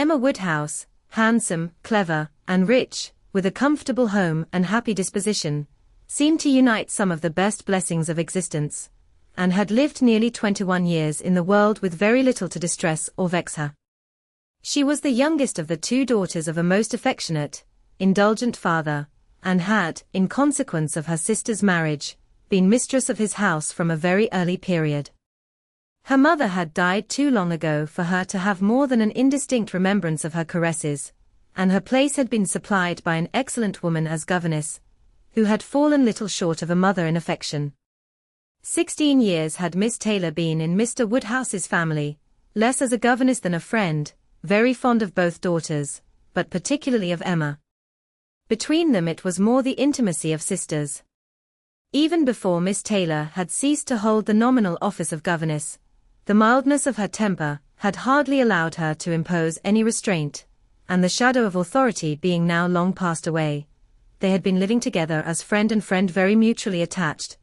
Emma Woodhouse, handsome, clever, and rich, with a comfortable home and happy disposition, seemed to unite some of the best blessings of existence, and had lived nearly 21 years in the world with very little to distress or vex her. She was the youngest of the two daughters of a most affectionate, indulgent father, and had, in consequence of her sister's marriage, been mistress of his house from a very early period. Her mother had died too long ago for her to have more than an indistinct remembrance of her caresses, and her place had been supplied by an excellent woman as governess, who had fallen little short of a mother in affection. 16 years had Miss Taylor been in Mr. Woodhouse's family, less as a governess than a friend, very fond of both daughters, but particularly of Emma. Between them it was more the intimacy of sisters. Even before Miss Taylor had ceased to hold the nominal office of governess, the mildness of her temper had hardly allowed her to impose any restraint, and the shadow of authority being now long passed away, they had been living together as friend and friend, very mutually attached,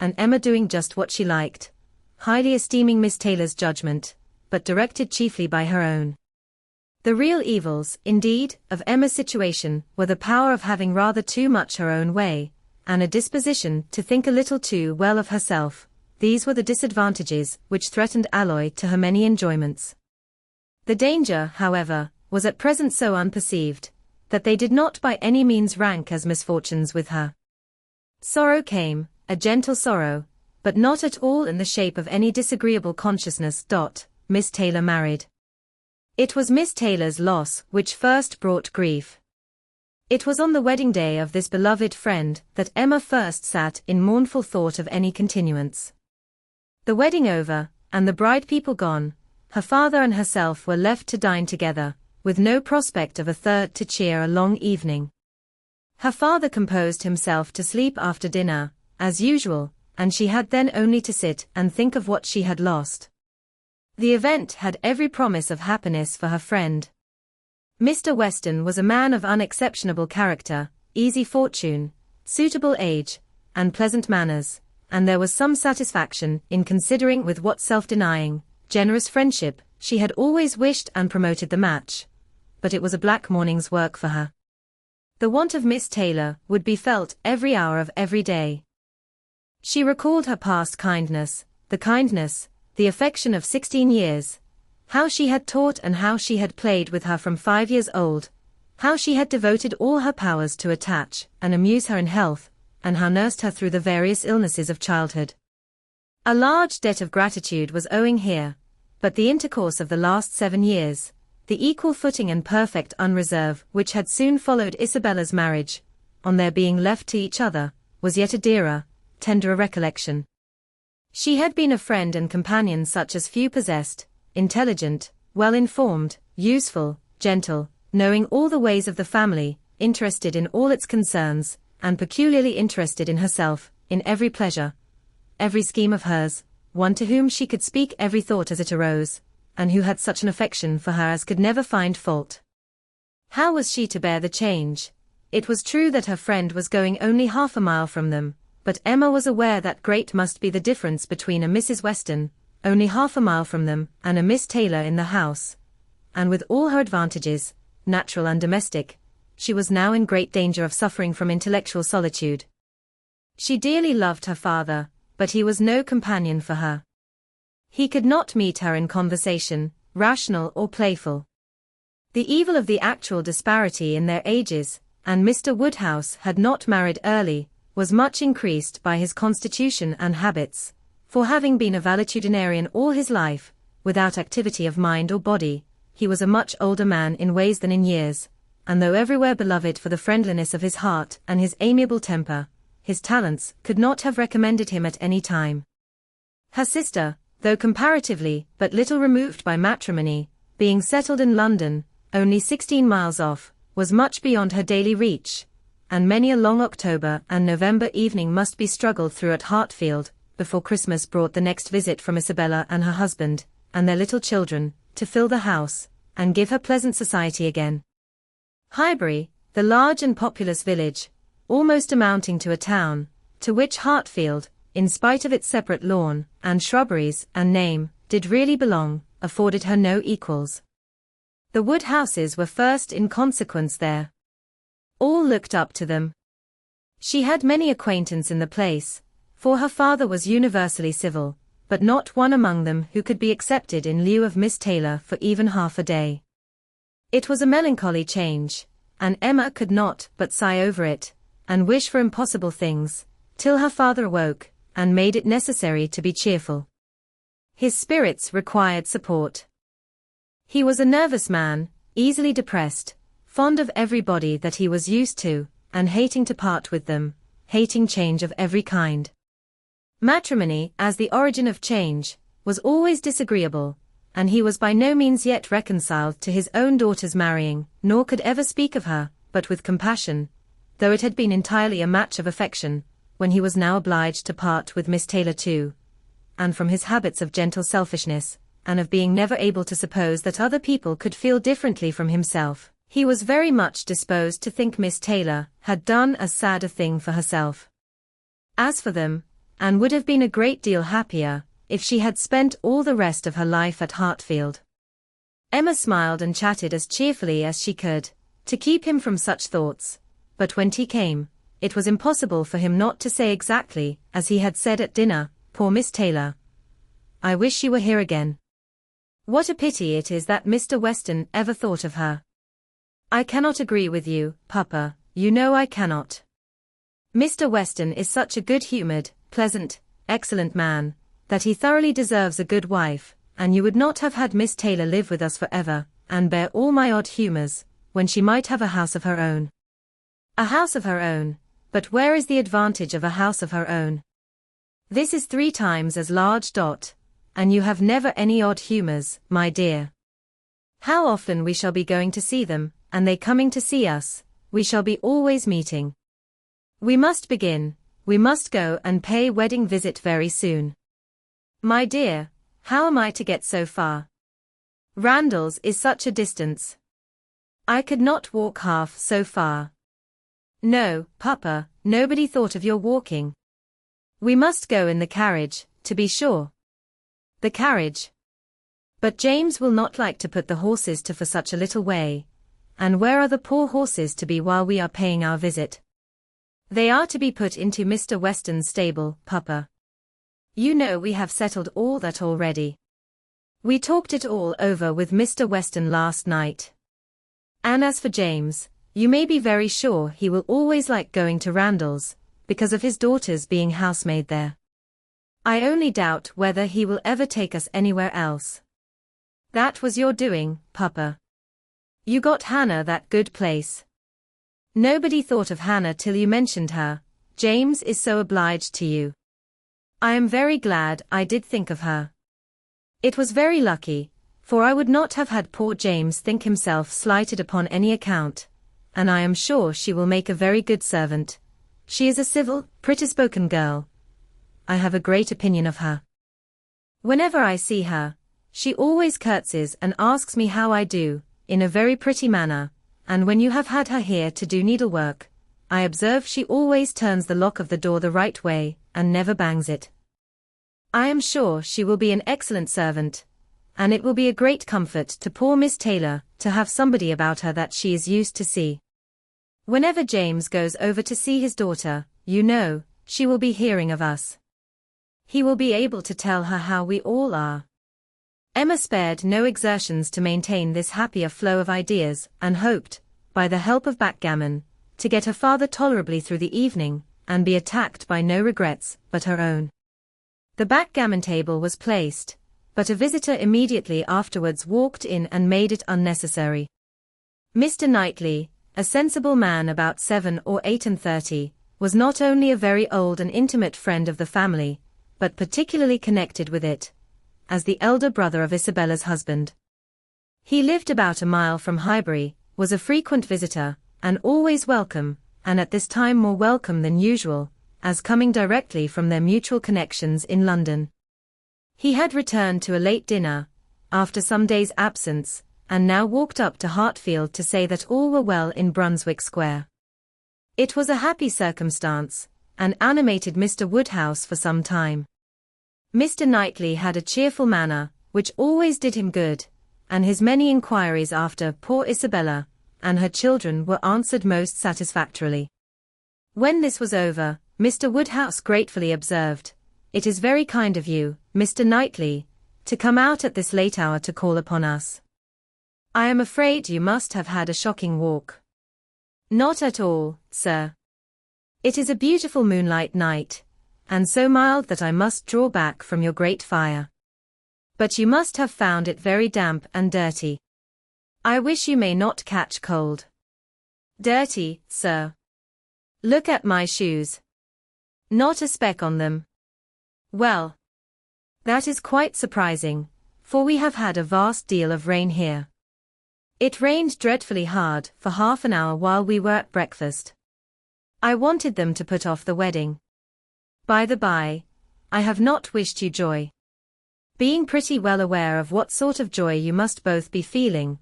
and Emma doing just what she liked, highly esteeming Miss Taylor's judgment, but directed chiefly by her own. The real evils, indeed, of Emma's situation were the power of having rather too much her own way, and a disposition to think a little too well of herself. These were the disadvantages which threatened alloy to her many enjoyments. The danger, however, was at present so unperceived, that they did not by any means rank as misfortunes with her. Sorrow came, a gentle sorrow, but not at all in the shape of any disagreeable consciousness. Miss Taylor married. It was Miss Taylor's loss which first brought grief. It was on the wedding day of this beloved friend that Emma first sat in mournful thought of any continuance. The wedding over, and the bride people gone, her father and herself were left to dine together, with no prospect of a third to cheer a long evening. Her father composed himself to sleep after dinner, as usual, and she had then only to sit and think of what she had lost. The event had every promise of happiness for her friend. Mr. Weston was a man of unexceptionable character, easy fortune, suitable age, and pleasant manners, and there was some satisfaction in considering with what self-denying, generous friendship she had always wished and promoted the match, but it was a black morning's work for her. The want of Miss Taylor would be felt every hour of every day. She recalled her past kindness, the affection of 16 years, how she had taught and how she had played with her from 5 years old, how she had devoted all her powers to attach and amuse her in health, and how nursed her through the various illnesses of childhood. A large debt of gratitude was owing here, but the intercourse of the last 7 years, the equal footing and perfect unreserve which had soon followed Isabella's marriage, on their being left to each other, was yet a dearer, tenderer recollection. She had been a friend and companion such as few possessed, intelligent, well-informed, useful, gentle, knowing all the ways of the family, interested in all its concerns, and peculiarly interested in herself, in every pleasure, every scheme of hers, one to whom she could speak every thought as it arose, and who had such an affection for her as could never find fault. How was she to bear the change? It was true that her friend was going only half a mile from them, but Emma was aware that great must be the difference between a Mrs. Weston, only half a mile from them, and a Miss Taylor in the house, and with all her advantages, natural and domestic, she was now in great danger of suffering from intellectual solitude. She dearly loved her father, but he was no companion for her. He could not meet her in conversation, rational or playful. The evil of the actual disparity in their ages, and Mr. Woodhouse had not married early, was much increased by his constitution and habits, for having been a valetudinarian all his life, without activity of mind or body, he was a much older man in ways than in years, and though everywhere beloved for the friendliness of his heart and his amiable temper, his talents could not have recommended him at any time. Her sister, though comparatively but little removed by matrimony, being settled in London, only 16 miles off, was much beyond her daily reach, and many a long October and November evening must be struggled through at Hartfield, before Christmas brought the next visit from Isabella and her husband, and their little children, to fill the house, and give her pleasant society again. Highbury, the large and populous village, almost amounting to a town, to which Hartfield, in spite of its separate lawn, and shrubberies, and name, did really belong, afforded her no equals. The Woodhouses were first in consequence there. All looked up to them. She had many acquaintance in the place, for her father was universally civil, but not one among them who could be accepted in lieu of Miss Taylor for even half a day. It was a melancholy change, and Emma could not but sigh over it, and wish for impossible things, till her father awoke, and made it necessary to be cheerful. His spirits required support. He was a nervous man, easily depressed, fond of everybody that he was used to, and hating to part with them, hating change of every kind. Matrimony, as the origin of change, was always disagreeable, and he was by no means yet reconciled to his own daughter's marrying, nor could ever speak of her, but with compassion, though it had been entirely a match of affection, when he was now obliged to part with Miss Taylor too, and from his habits of gentle selfishness, and of being never able to suppose that other people could feel differently from himself, he was very much disposed to think Miss Taylor had done as sad a thing for herself. As for them, Anne would have been a great deal happier if she had spent all the rest of her life at Hartfield. Emma smiled and chatted as cheerfully as she could, to keep him from such thoughts, but when tea came, it was impossible for him not to say exactly as he had said at dinner, "Poor Miss Taylor. I wish she were here again. What a pity it is that Mr. Weston ever thought of her." "I cannot agree with you, Papa, you know I cannot. Mr. Weston is such a good-humoured, pleasant, excellent man, that he thoroughly deserves a good wife, and you would not have had Miss Taylor live with us forever, and bear all my odd humours, when she might have a house of her own." "A house of her own, but where is the advantage of a house of her own? This is 3 times as large. And you have never any odd humours, my dear. How often we shall be going to see them, and they coming to see us, we shall be always meeting. We must begin, we must go and pay wedding visit very soon." "My dear, how am I to get so far? Randalls is such a distance. I could not walk half so far." "No, Papa, nobody thought of your walking. We must go in the carriage, to be sure." "The carriage? But James will not like to put the horses to for such a little way, and where are the poor horses to be while we are paying our visit?" "They are to be put into Mr. Weston's stable, Papa. You know we have settled all that already. We talked it all over with Mr. Weston last night. And as for James, you may be very sure he will always like going to Randalls, because of his daughter's being housemaid there. I only doubt whether he will ever take us anywhere else." "That was your doing, Papa. You got Hannah that good place." "Nobody thought of Hannah till you mentioned her. James is so obliged to you." "I am very glad I did think of her. It was very lucky, for I would not have had poor James think himself slighted upon any account, and I am sure she will make a very good servant. She is a civil, pretty-spoken girl. I have a great opinion of her. Whenever I see her, she always curtsies and asks me how I do, in a very pretty manner, and when you have had her here to do needlework, I observe she always turns the lock of the door the right way, and never bangs it. I am sure she will be an excellent servant, and it will be a great comfort to poor Miss Taylor to have somebody about her that she is used to see. Whenever James goes over to see his daughter, you know, she will be hearing of us. He will be able to tell her how we all are." Emma spared no exertions to maintain this happier flow of ideas, and hoped, by the help of backgammon, to get her father tolerably through the evening, and be attacked by no regrets but her own. The backgammon table was placed, but a visitor immediately afterwards walked in and made it unnecessary. Mr. Knightley, a sensible man about 7 or 38, was not only a very old and intimate friend of the family, but particularly connected with it, as the elder brother of Isabella's husband. He lived about a mile from Highbury, was a frequent visitor, and always welcome, and at this time more welcome than usual, as coming directly from their mutual connections in London. He had returned to a late dinner, after some days' absence, and now walked up to Hartfield to say that all were well in Brunswick Square. It was a happy circumstance, and animated Mr. Woodhouse for some time. Mr. Knightley had a cheerful manner, which always did him good, and his many inquiries after poor Isabella and her children were answered most satisfactorily. When this was over, Mr. Woodhouse gratefully observed, "It is very kind of you, Mr. Knightley, to come out at this late hour to call upon us. I am afraid you must have had a shocking walk." "Not at all, sir. It is a beautiful moonlight night, and so mild that I must draw back from your great fire. But you must have found it very damp and dirty. I wish you may not catch cold." "Dirty, sir? Look at my shoes. Not a speck on them." "Well, that is quite surprising, for we have had a vast deal of rain here. It rained dreadfully hard for half an hour while we were at breakfast. I wanted them to put off the wedding. By the by, I have not wished you joy. Being pretty well aware of what sort of joy you must both be feeling,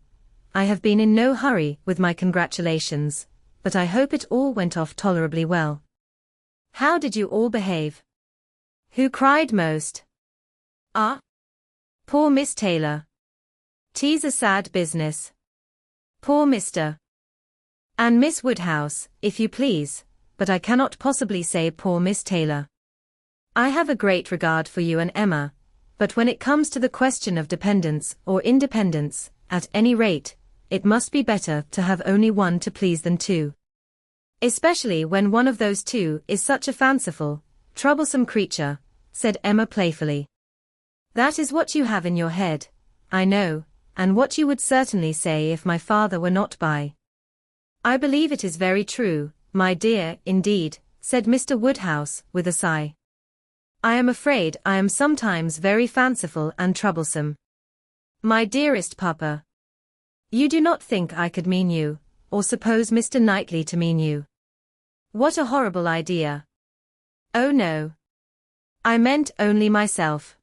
I have been in no hurry with my congratulations, but I hope it all went off tolerably well. How did you all behave? Who cried most?" "Ah, poor Miss Taylor. 'Tis a sad business. Poor Mr. and Miss Woodhouse, if you please, but I cannot possibly say poor Miss Taylor. I have a great regard for you and Emma, but when it comes to the question of dependence or independence, at any rate, it must be better to have only one to please than two. Especially when one of those two is such a fanciful, troublesome creature," said Emma playfully. "That is what you have in your head, I know, and what you would certainly say if my father were not by." "I believe it is very true, my dear, indeed," said Mr. Woodhouse, with a sigh. "I am afraid I am sometimes very fanciful and troublesome. My dearest papa, you do not think I could mean you, or suppose Mr. Knightley to mean you? What a horrible idea! Oh no. I meant only myself.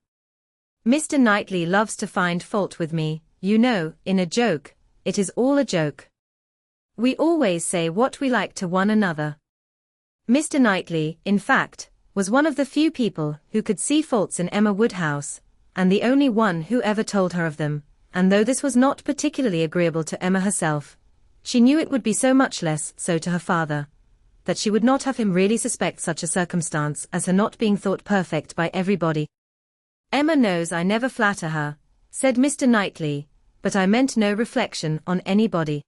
Mr. Knightley loves to find fault with me, you know, in a joke. It is all a joke. We always say what we like to one another." Mr. Knightley, in fact, was one of the few people who could see faults in Emma Woodhouse, and the only one who ever told her of them, and though this was not particularly agreeable to Emma herself, she knew it would be so much less so to her father, that she would not have him really suspect such a circumstance as her not being thought perfect by everybody. "Emma knows I never flatter her," said Mr. Knightley, "but I meant no reflection on anybody.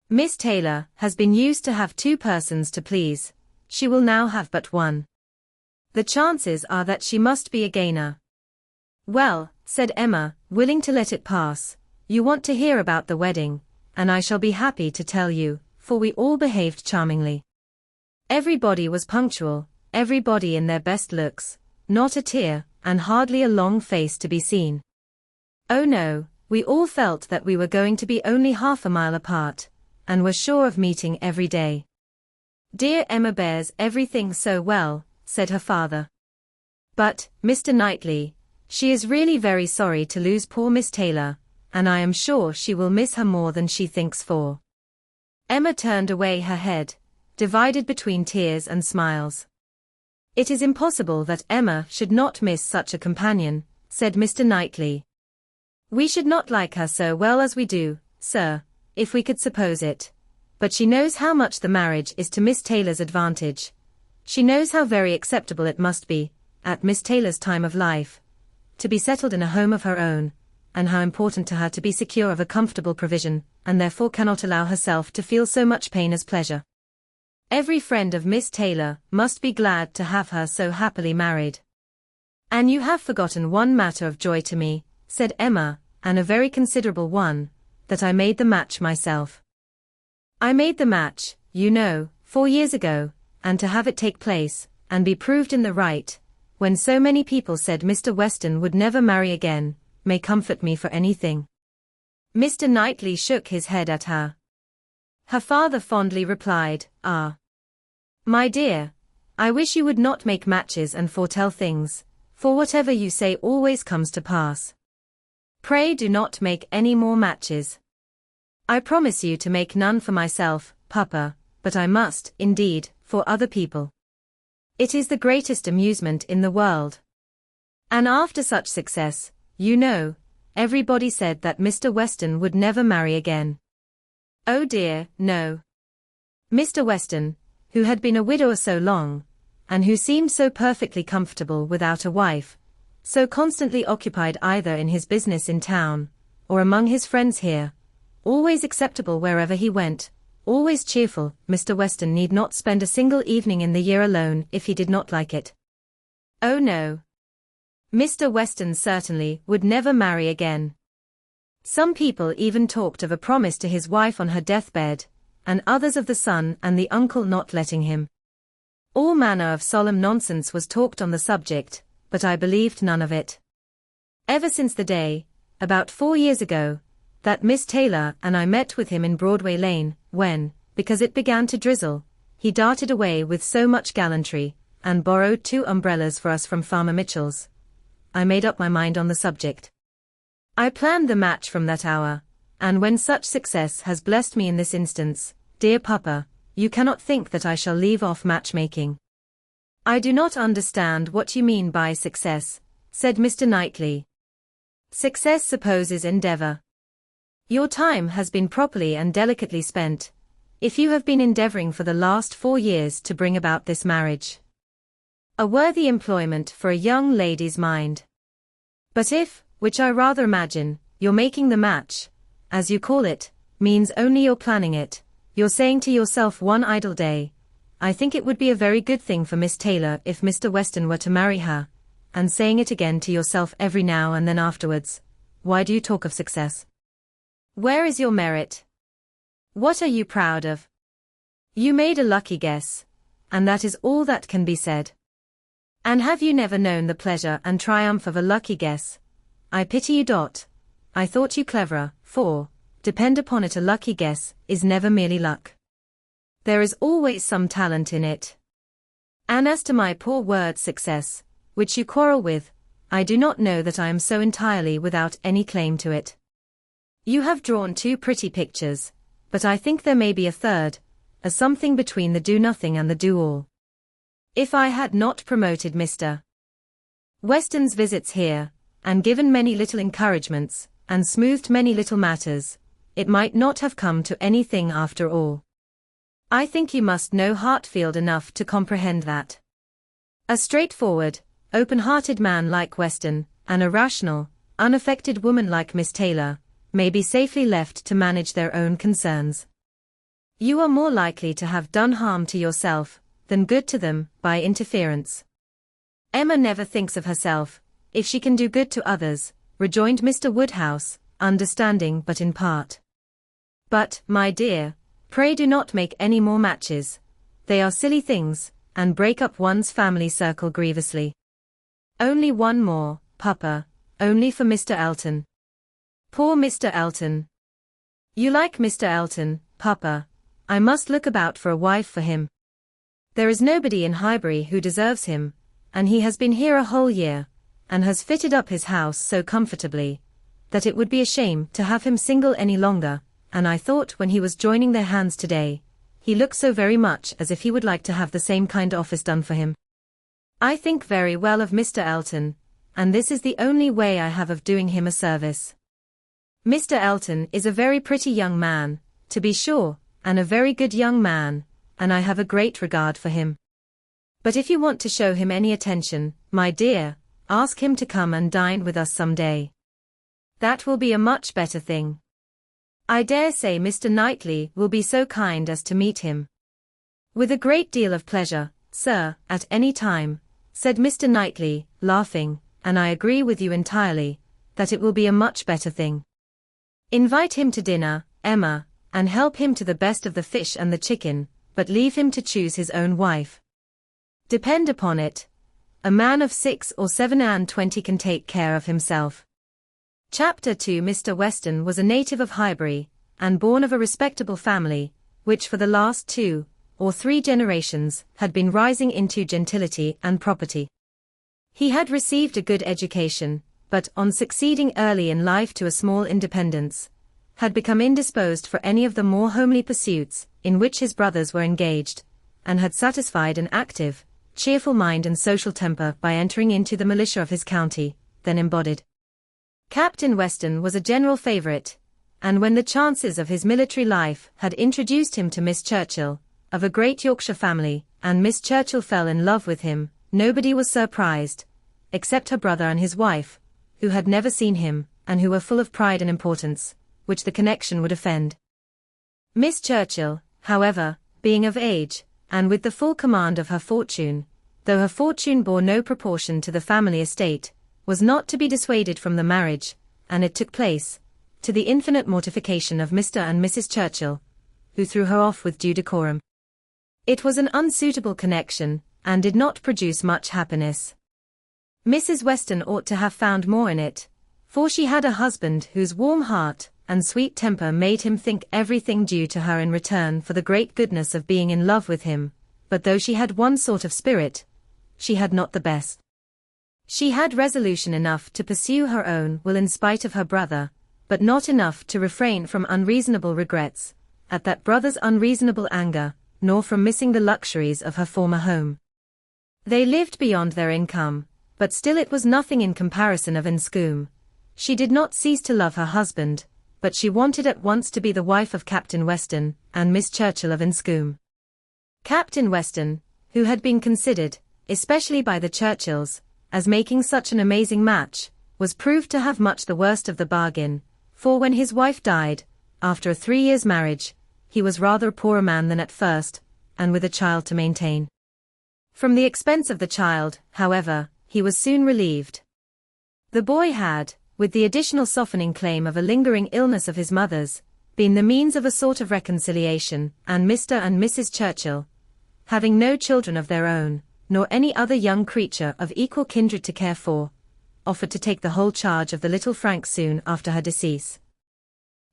Miss Taylor has been used to have two persons to please, she will now have but one. The chances are that she must be a gainer." "Well," said Emma, willing to let it pass, "you want to hear about the wedding, and I shall be happy to tell you, for we all behaved charmingly. Everybody was punctual, everybody in their best looks, not a tear, and hardly a long face to be seen. Oh no, we all felt that we were going to be only half a mile apart, and were sure of meeting every day." "Dear Emma bears everything so well," said her father. "But, Mr. Knightley, she is really very sorry to lose poor Miss Taylor, and I am sure she will miss her more than she thinks for." Emma turned away her head, divided between tears and smiles. "It is impossible that Emma should not miss such a companion," said Mr. Knightley. "We should not like her so well as we do, sir, if we could suppose it. But she knows how much the marriage is to Miss Taylor's advantage. She knows how very acceptable it must be, at Miss Taylor's time of life, to be settled in a home of her own, and how important to her to be secure of a comfortable provision, and therefore cannot allow herself to feel so much pain as pleasure. Every friend of Miss Taylor must be glad to have her so happily married." "And you have forgotten one matter of joy to me," said Emma, "and a very considerable one, that I made the match myself. I made the match, you know, 4 years ago, and to have it take place, and be proved in the right, when so many people said Mr. Weston would never marry again, may comfort me for anything." Mr. Knightley shook his head at her. Her father fondly replied, "Ah, my dear, I wish you would not make matches and foretell things, for whatever you say always comes to pass. Pray do not make any more matches. I promise you to make none for myself, Papa, but I must, indeed, for other people. It is the greatest amusement in the world. And after such success, you know, everybody said that Mr. Weston would never marry again. Oh dear, no. Mr. Weston, who had been a widower so long, and who seemed so perfectly comfortable without a wife, so constantly occupied either in his business in town, or among his friends here, always acceptable wherever he went, always cheerful, Mr. Weston need not spend a single evening in the year alone if he did not like it. Oh no. Mr. Weston certainly would never marry again. Some people even talked of a promise to his wife on her deathbed, and others of the son and the uncle not letting him. All manner of solemn nonsense was talked on the subject, but I believed none of it. Ever since the day, about 4 years ago, that Miss Taylor and I met with him in Broadway Lane, when, because it began to drizzle, he darted away with so much gallantry, and borrowed 2 umbrellas for us from Farmer Mitchell's, I made up my mind on the subject. I planned the match from that hour, and when such success has blessed me in this instance, dear Papa, you cannot think that I shall leave off matchmaking. I do not understand what you mean by success, said Mr. Knightley. Success supposes endeavor. Your time has been properly and delicately spent, if you have been endeavoring for the last 4 years to bring about this marriage. A worthy employment for a young lady's mind. But if, which I rather imagine, you're making the match, as you call it, means only you're planning it, you're saying to yourself one idle day, I think it would be a very good thing for Miss Taylor if Mr. Weston were to marry her, and saying it again to yourself every now and then afterwards, why do you talk of success? Where is your merit? What are you proud of? You made a lucky guess, and that is all that can be said. And have you never known the pleasure and triumph of a lucky guess? I pity you. I thought you cleverer, for, depend upon it, a lucky guess is never merely luck. There is always some talent in it. And as to my poor word success, which you quarrel with, I do not know that I am so entirely without any claim to it. You have drawn 2 pretty pictures, but I think there may be a third, a something between the do-nothing and the do-all. If I had not promoted Mr. Weston's visits here, and given many little encouragements, and smoothed many little matters, it might not have come to anything after all. I think you must know Hartfield enough to comprehend that. A straightforward, open-hearted man like Weston, and a rational, unaffected woman like Miss Taylor, may be safely left to manage their own concerns. You are more likely to have done harm to yourself, than good to them, by interference. Emma never thinks of herself, if she can do good to others, rejoined Mr. Woodhouse, understanding but in part. But, my dear, pray do not make any more matches. They are silly things, and break up one's family circle grievously. Only one more, Papa, only for Mr. Elton. Poor Mr. Elton. You like Mr. Elton, Papa. I must look about for a wife for him. There is nobody in Highbury who deserves him, and he has been here a whole year, and has fitted up his house so comfortably, that it would be a shame to have him single any longer, and I thought when he was joining their hands today, he looked so very much as if he would like to have the same kind office done for him. I think very well of Mr. Elton, and this is the only way I have of doing him a service. Mr. Elton is a very pretty young man, to be sure, and a very good young man, and I have a great regard for him. But if you want to show him any attention, my dear, ask him to come and dine with us some day. That will be a much better thing. I dare say Mr. Knightley will be so kind as to meet him. With a great deal of pleasure, sir, at any time, said Mr. Knightley, laughing, and I agree with you entirely, that it will be a much better thing. Invite him to dinner, Emma, and help him to the best of the fish and the chicken, but leave him to choose his own wife. Depend upon it, a man of 6 or 7 and 20 can take care of himself. Chapter 2. Mr. Weston was a native of Highbury, and born of a respectable family, which for the last 2 or 3 generations had been rising into gentility and property. He had received a good education, but on succeeding early in life to a small independence, had become indisposed for any of the more homely pursuits in which his brothers were engaged, and had satisfied an active, cheerful mind and social temper by entering into the militia of his county, then embodied Captain Weston was a general favourite, and when the chances of his military life had introduced him to Miss Churchill, of a great Yorkshire family, and Miss Churchill fell in love with him, nobody was surprised, except her brother and his wife, who had never seen him, and who were full of pride and importance, which the connection would offend. Miss Churchill, however, being of age, and with the full command of her fortune, though her fortune bore no proportion to the family estate, was not to be dissuaded from the marriage, and it took place, to the infinite mortification of Mr. and Mrs. Churchill, who threw her off with due decorum. It was an unsuitable connection, and did not produce much happiness. Mrs. Weston ought to have found more in it, for she had a husband whose warm heart and sweet temper made him think everything due to her in return for the great goodness of being in love with him, but though she had one sort of spirit, she had not the best. She had resolution enough to pursue her own will in spite of her brother, but not enough to refrain from unreasonable regrets at that brother's unreasonable anger, nor from missing the luxuries of her former home. They lived beyond their income, but still it was nothing in comparison of Enscombe. She did not cease to love her husband, but she wanted at once to be the wife of Captain Weston and Miss Churchill of Enscombe. Captain Weston, who had been considered, especially by the Churchills, as making such an amazing match, was proved to have much the worst of the bargain, for when his wife died, after a 3 years' marriage, he was rather a poorer man than at first, and with a child to maintain. From the expense of the child, however, he was soon relieved. The boy had, with the additional softening claim of a lingering illness of his mother's, been the means of a sort of reconciliation, and Mr. and Mrs. Churchill, having no children of their own, nor any other young creature of equal kindred to care for, offered to take the whole charge of the little Frank soon after her decease.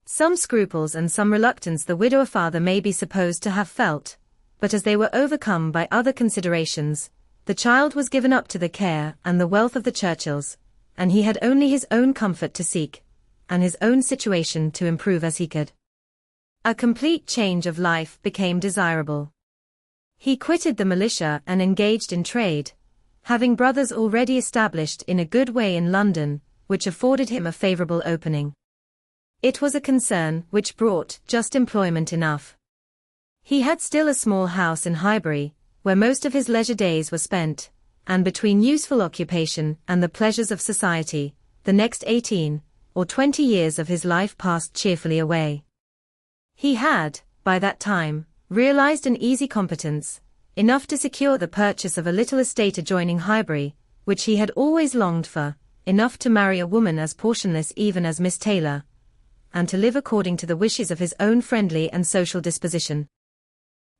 Some scruples and some reluctance the widower father may be supposed to have felt, but as they were overcome by other considerations, the child was given up to the care and the wealth of the Churchills, and he had only his own comfort to seek, and his own situation to improve as he could. A complete change of life became desirable. He quitted the militia and engaged in trade, having brothers already established in a good way in London, which afforded him a favourable opening. It was a concern which brought just employment enough. He had still a small house in Highbury, where most of his leisure days were spent, and between useful occupation and the pleasures of society, the next 18 or 20 years of his life passed cheerfully away. He had, by that time, realized an easy competence, enough to secure the purchase of a little estate adjoining Highbury, which he had always longed for, enough to marry a woman as portionless even as Miss Taylor, and to live according to the wishes of his own friendly and social disposition.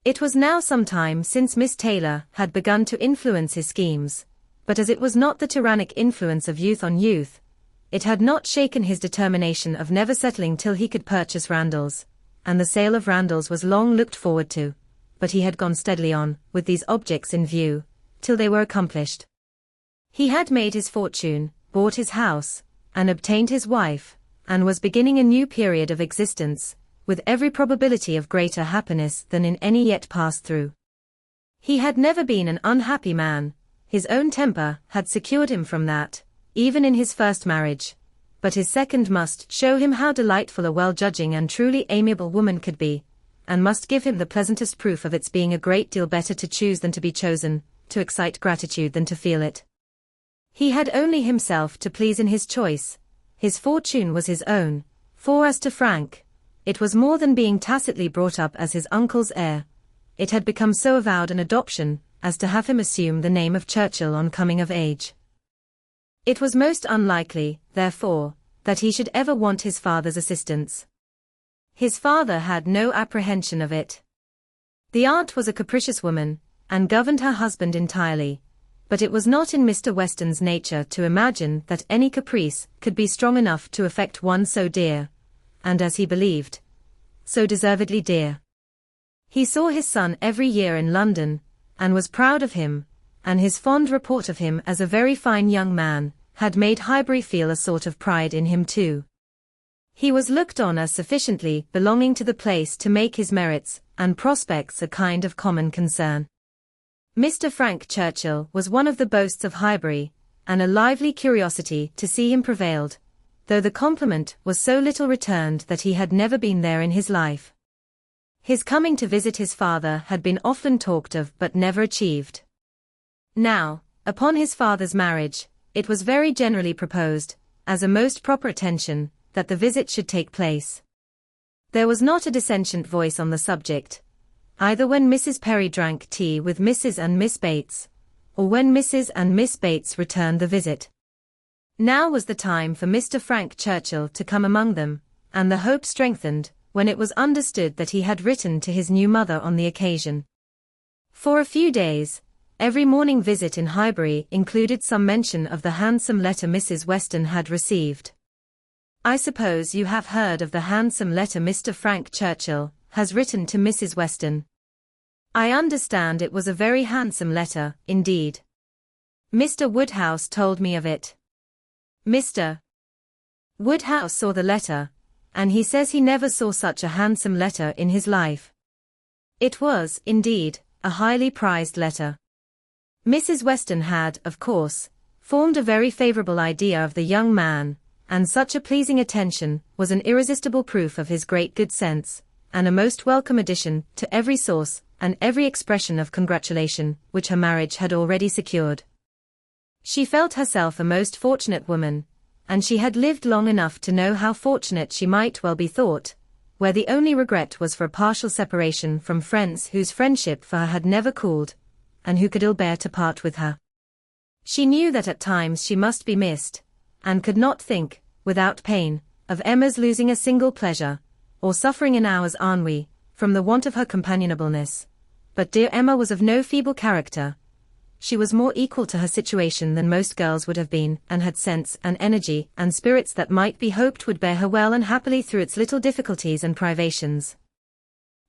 It was now some time since Miss Taylor had begun to influence his schemes, but as it was not the tyrannic influence of youth on youth, it had not shaken his determination of never settling till he could purchase Randalls, and the sale of Randalls was long looked forward to, but he had gone steadily on, with these objects in view, till they were accomplished. He had made his fortune, bought his house, and obtained his wife, and was beginning a new period of existence, with every probability of greater happiness than in any yet passed through. He had never been an unhappy man, his own temper had secured him from that, even in his first marriage, but his second must show him how delightful a well-judging and truly amiable woman could be, and must give him the pleasantest proof of its being a great deal better to choose than to be chosen, to excite gratitude than to feel it. He had only himself to please in his choice, his fortune was his own, for as to Frank, it was more than being tacitly brought up as his uncle's heir, it had become so avowed an adoption, as to have him assume the name of Churchill on coming of age. It was most unlikely, therefore, that he should ever want his father's assistance. His father had no apprehension of it. The aunt was a capricious woman, and governed her husband entirely, but it was not in Mr. Weston's nature to imagine that any caprice could be strong enough to affect one so dear, and as he believed, so deservedly dear. He saw his son every year in London, and was proud of him, and his fond report of him as a very fine young man had made Highbury feel a sort of pride in him too. He was looked on as sufficiently belonging to the place to make his merits and prospects a kind of common concern. Mr. Frank Churchill was one of the boasts of Highbury, and a lively curiosity to see him prevailed, though the compliment was so little returned that he had never been there in his life. His coming to visit his father had been often talked of but never achieved. Now, upon his father's marriage, it was very generally proposed, as a most proper attention, that the visit should take place. There was not a dissentient voice on the subject, either when Mrs. Perry drank tea with Mrs. and Miss Bates, or when Mrs. and Miss Bates returned the visit. Now was the time for Mr. Frank Churchill to come among them, and the hope strengthened when it was understood that he had written to his new mother on the occasion. For a few days, every morning visit in Highbury included some mention of the handsome letter Mrs. Weston had received. I suppose you have heard of the handsome letter Mr. Frank Churchill has written to Mrs. Weston. I understand it was a very handsome letter, indeed. Mr. Woodhouse told me of it. Mr. Woodhouse saw the letter, and he says he never saw such a handsome letter in his life. It was, indeed, a highly prized letter. Mrs. Weston had, of course, formed a very favorable idea of the young man, and such a pleasing attention was an irresistible proof of his great good sense, and a most welcome addition to every source and every expression of congratulation which her marriage had already secured. She felt herself a most fortunate woman, and she had lived long enough to know how fortunate she might well be thought, where the only regret was for a partial separation from friends whose friendship for her had never cooled, and who could ill bear to part with her. She knew that at times she must be missed, and could not think, without pain, of Emma's losing a single pleasure, or suffering an hour's ennui, from the want of her companionableness. But dear Emma was of no feeble character. She was more equal to her situation than most girls would have been, and had sense and energy and spirits that might be hoped would bear her well and happily through its little difficulties and privations.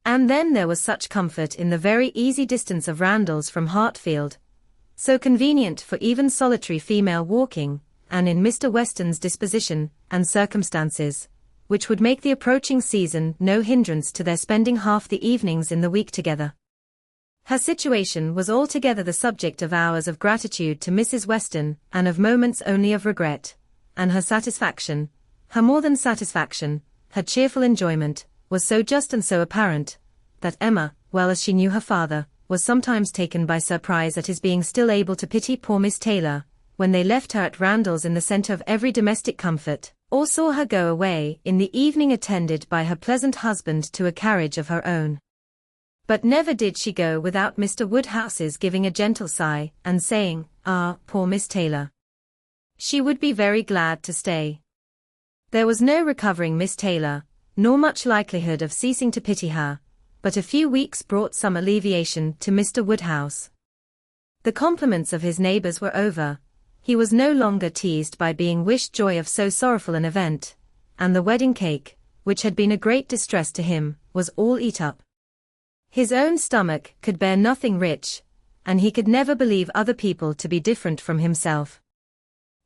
And then there was such comfort in the very easy distance of Randalls from Hartfield, so convenient for even solitary female walking, and in Mr. Weston's disposition and circumstances, which would make the approaching season no hindrance to their spending half the evenings in the week together. Her situation was altogether the subject of hours of gratitude to Mrs. Weston, and of moments only of regret, and her satisfaction, her more than satisfaction, her cheerful enjoyment, was so just and so apparent, that Emma, well as she knew her father, was sometimes taken by surprise at his being still able to pity poor Miss Taylor, when they left her at Randalls in the centre of every domestic comfort, or saw her go away in the evening attended by her pleasant husband to a carriage of her own. But never did she go without Mr. Woodhouse's giving a gentle sigh, and saying, "Ah, poor Miss Taylor. She would be very glad to stay." There was no recovering Miss Taylor, nor much likelihood of ceasing to pity her, but a few weeks brought some alleviation to Mr. Woodhouse. The compliments of his neighbours were over, he was no longer teased by being wished joy of so sorrowful an event, and the wedding cake, which had been a great distress to him, was all eat up. His own stomach could bear nothing rich, and he could never believe other people to be different from himself.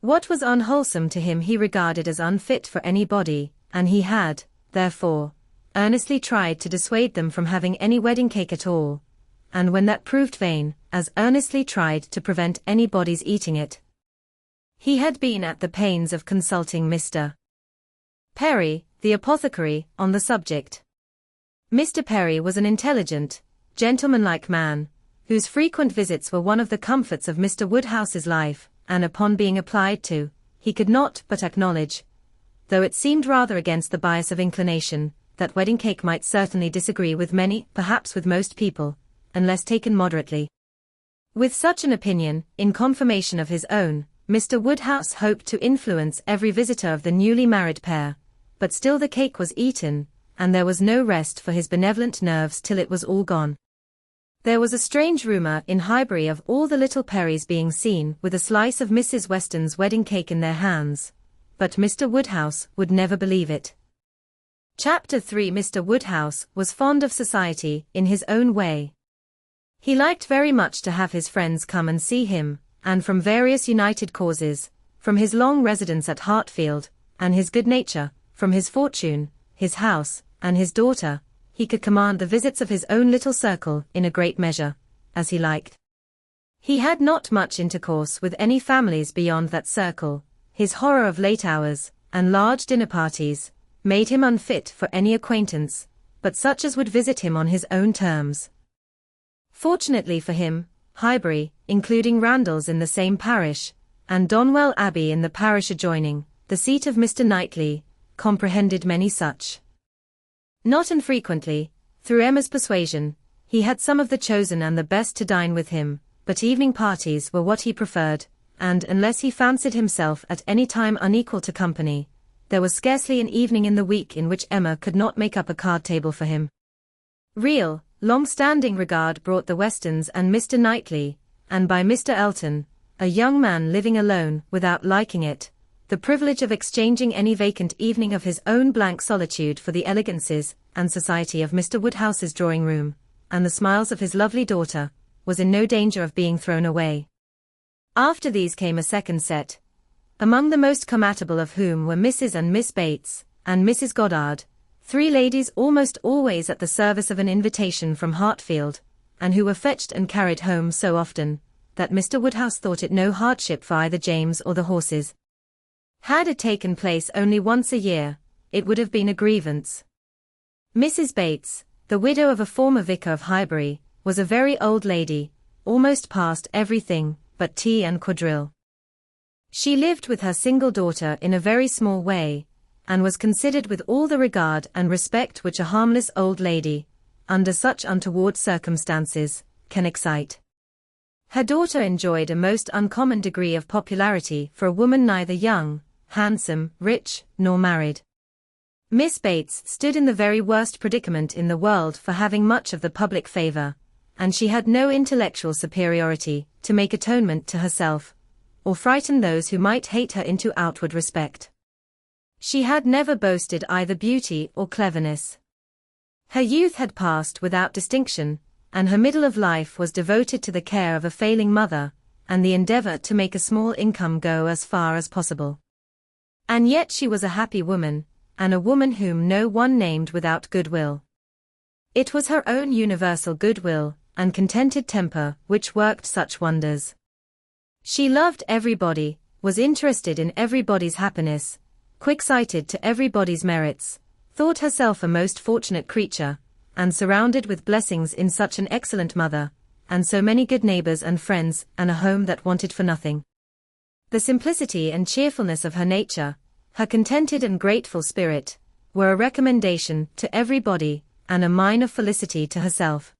What was unwholesome to him he regarded as unfit for any body, and he had, therefore, earnestly tried to dissuade them from having any wedding cake at all, and when that proved vain, as earnestly tried to prevent anybody's eating it. He had been at the pains of consulting Mr. Perry, the apothecary, on the subject. Mr. Perry was an intelligent, gentlemanlike man, whose frequent visits were one of the comforts of Mr. Woodhouse's life, and upon being applied to, he could not but acknowledge, though it seemed rather against the bias of inclination, that wedding cake might certainly disagree with many, perhaps with most people, unless taken moderately. With such an opinion, in confirmation of his own, Mr. Woodhouse hoped to influence every visitor of the newly married pair, but still the cake was eaten, and there was no rest for his benevolent nerves till it was all gone. There was a strange rumour in Highbury of all the little Perrys being seen with a slice of Mrs. Weston's wedding cake in their hands, but Mr. Woodhouse would never believe it. Chapter 3. Mr. Woodhouse was fond of society in his own way. He liked very much to have his friends come and see him, and from various united causes, from his long residence at Hartfield, and his good nature, from his fortune, his house, and his daughter, he could command the visits of his own little circle in a great measure, as he liked. He had not much intercourse with any families beyond that circle, his horror of late hours, and large dinner parties, made him unfit for any acquaintance, but such as would visit him on his own terms. Fortunately for him, Highbury, including Randalls in the same parish, and Donwell Abbey in the parish adjoining, the seat of Mr. Knightley, comprehended many such. Not infrequently, through Emma's persuasion, he had some of the chosen and the best to dine with him, but evening parties were what he preferred, and unless he fancied himself at any time unequal to company, there was scarcely an evening in the week in which Emma could not make up a card table for him. Real, long-standing regard brought the Westons and Mr. Knightley, and by Mr. Elton, a young man living alone without liking it, the privilege of exchanging any vacant evening of his own blank solitude for the elegancies and society of Mr. Woodhouse's drawing-room, and the smiles of his lovely daughter, was in no danger of being thrown away. After these came a second set, among the most comfortable of whom were Mrs. and Miss Bates, and Mrs. Goddard, 3 ladies almost always at the service of an invitation from Hartfield, and who were fetched and carried home so often, that Mr. Woodhouse thought it no hardship for either James or the horses. Had it taken place only once a year, it would have been a grievance. Mrs. Bates, the widow of a former vicar of Highbury, was a very old lady, almost past everything but tea and quadrille. She lived with her single daughter in a very small way, and was considered with all the regard and respect which a harmless old lady, under such untoward circumstances, can excite. Her daughter enjoyed a most uncommon degree of popularity for a woman neither young, handsome, rich, nor married. Miss Bates stood in the very worst predicament in the world for having much of the public favor, and she had no intellectual superiority to make atonement to herself, or frighten those who might hate her into outward respect. She had never boasted either beauty or cleverness. Her youth had passed without distinction, and her middle of life was devoted to the care of a failing mother, and the endeavor to make a small income go as far as possible. And yet she was a happy woman, and a woman whom no one named without goodwill. It was her own universal goodwill and contented temper which worked such wonders. She loved everybody, was interested in everybody's happiness, quick-sighted to everybody's merits, thought herself a most fortunate creature, and surrounded with blessings in such an excellent mother, and so many good neighbors and friends, and a home that wanted for nothing. The simplicity and cheerfulness of her nature, her contented and grateful spirit, were a recommendation to everybody, and a mine of felicity to herself.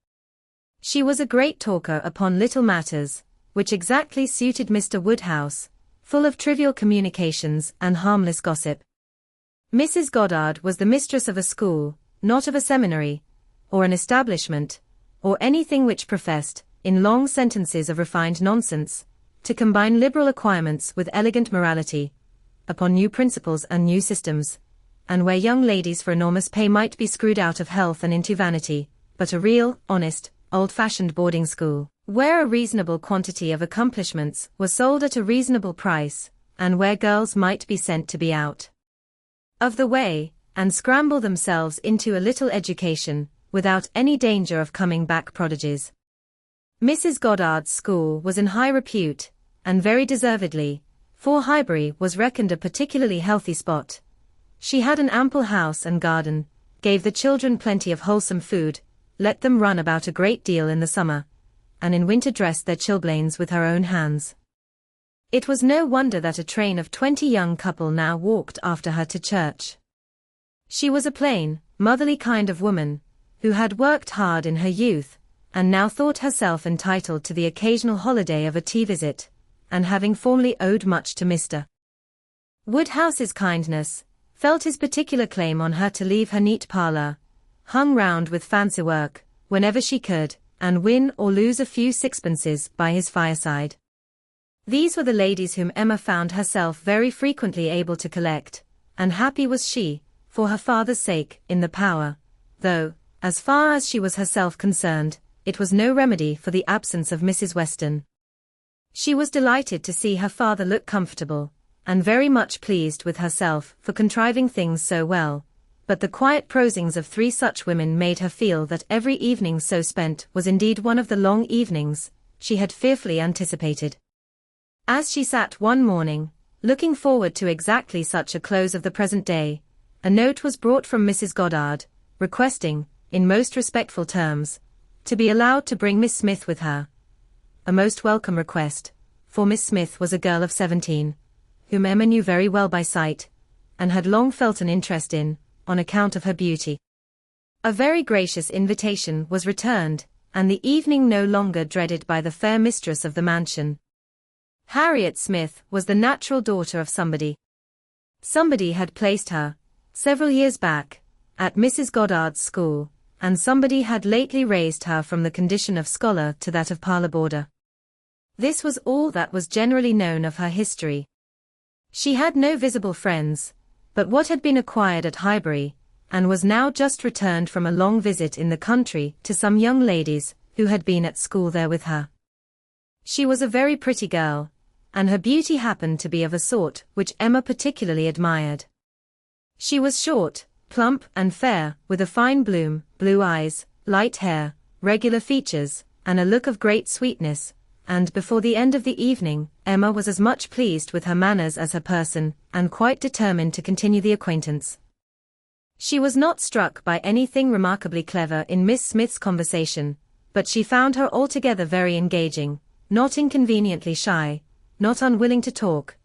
She was a great talker upon little matters, which exactly suited Mr. Woodhouse, full of trivial communications and harmless gossip. Mrs. Goddard was the mistress of a school, not of a seminary, or an establishment, or anything which professed, in long sentences of refined nonsense, to combine liberal acquirements with elegant morality, upon new principles and new systems, and where young ladies for enormous pay might be screwed out of health and into vanity, but a real, honest, old-fashioned boarding school, where a reasonable quantity of accomplishments was sold at a reasonable price, and where girls might be sent to be out of the way, and scramble themselves into a little education, without any danger of coming back prodigies. Mrs. Goddard's school was in high repute, and very deservedly, for Highbury was reckoned a particularly healthy spot. She had an ample house and garden, gave the children plenty of wholesome food, let them run about a great deal in the summer, and in winter dressed their chilblains with her own hands. It was no wonder that a train of 20 young couple now walked after her to church. She was a plain, motherly kind of woman, who had worked hard in her youth, and now thought herself entitled to the occasional holiday of a tea visit, and having formerly owed much to Mr. Woodhouse's kindness, felt his particular claim on her to leave her neat parlour, hung round with fancy work, whenever she could, and win or lose a few sixpences by his fireside. These were the ladies whom Emma found herself very frequently able to collect, and happy was she, for her father's sake, in the power, though, as far as she was herself concerned, it was no remedy for the absence of Mrs. Weston. She was delighted to see her father look comfortable, and very much pleased with herself for contriving things so well, but the quiet prosings of 3 such women made her feel that every evening so spent was indeed one of the long evenings she had fearfully anticipated. As she sat one morning, Looking forward to exactly such a close of the present day, a note was brought from Mrs. Goddard, requesting, in most respectful terms, to be allowed to bring Miss Smith with her. A most welcome request, for Miss Smith was a girl of 17, whom Emma knew very well by sight, and had long felt an interest in, on account of her beauty. A very gracious invitation was returned, and the evening no longer dreaded by the fair mistress of the mansion. Harriet Smith was the natural daughter of somebody. Somebody had placed her, several years back, at Mrs. Goddard's school, and somebody had lately raised her from the condition of scholar to that of parlour boarder. This was all that was generally known of her history. She had no visible friends, but what had been acquired at Highbury, and was now just returned from a long visit in the country to some young ladies who had been at school there with her. She was a very pretty girl, and her beauty happened to be of a sort which Emma particularly admired. She was short, plump and fair, with a fine bloom, blue eyes, light hair, regular features, and a look of great sweetness, and before the end of the evening, Emma was as much pleased with her manners as her person, and quite determined to continue the acquaintance. She was not struck by anything remarkably clever in Miss Smith's conversation, but she found her altogether very engaging, not inconveniently shy, not unwilling to talk,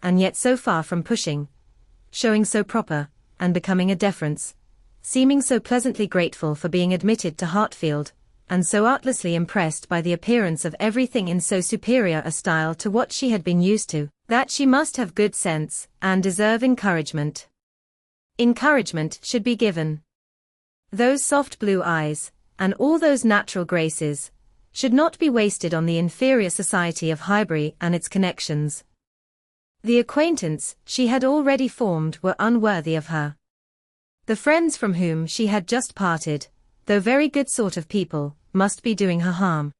and yet so far from pushing, showing so proper and becoming a deference, seeming so pleasantly grateful for being admitted to Hartfield, and so artlessly impressed by the appearance of everything in so superior a style to what she had been used to, that she must have good sense, and deserve encouragement. Encouragement should be given. Those soft blue eyes, and all those natural graces, should not be wasted on the inferior society of Highbury and its connections. The acquaintance she had already formed were unworthy of her. The friends from whom she had just parted, though very good sort of people, must be doing her harm.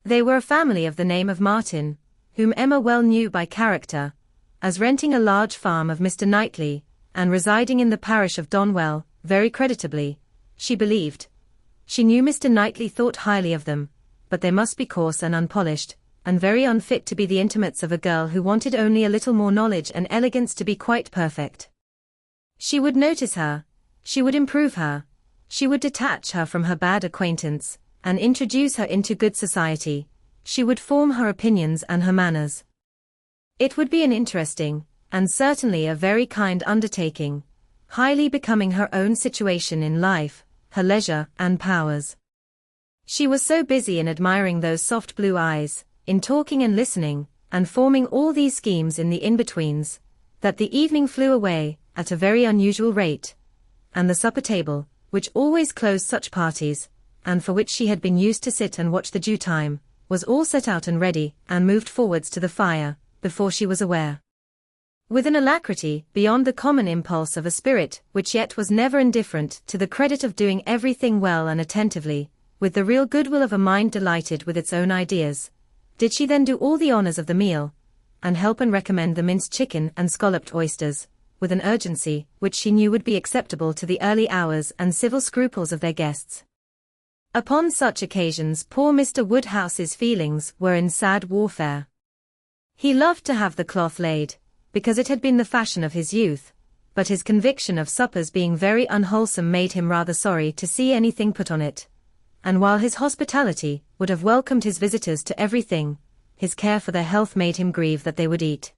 They were a family of the name of Martin, whom Emma well knew by character, as renting a large farm of Mr. Knightley, and residing in the parish of Donwell, very creditably, she believed. She knew Mr. Knightley thought highly of them, but they must be coarse and unpolished, and very unfit to be the intimates of a girl who wanted only a little more knowledge and elegance to be quite perfect. She would notice her, she would improve her, she would detach her from her bad acquaintance, and introduce her into good society, she would form her opinions and her manners. It would be an interesting, and certainly a very kind undertaking, highly becoming her own situation in life, her leisure and powers. She was so busy in admiring those soft blue eyes, in talking and listening, and forming all these schemes in the in-betweens, that the evening flew away, at a very unusual rate, and the supper table, which always closed such parties, and for which she had been used to sit and watch the due time, was all set out and ready, and moved forwards to the fire, before she was aware. With an alacrity beyond the common impulse of a spirit which yet was never indifferent to the credit of doing everything well and attentively, with the real goodwill of a mind delighted with its own ideas, did she then do all the honours of the meal, and help and recommend the minced chicken and scalloped oysters, with an urgency which she knew would be acceptable to the early hours and civil scruples of their guests. Upon such occasions poor Mr. Woodhouse's feelings were in sad warfare. He loved to have the cloth laid, because it had been the fashion of his youth, but his conviction of suppers being very unwholesome made him rather sorry to see anything put on it, and while his hospitality would have welcomed his visitors to everything, his care for their health made him grieve that they would eat.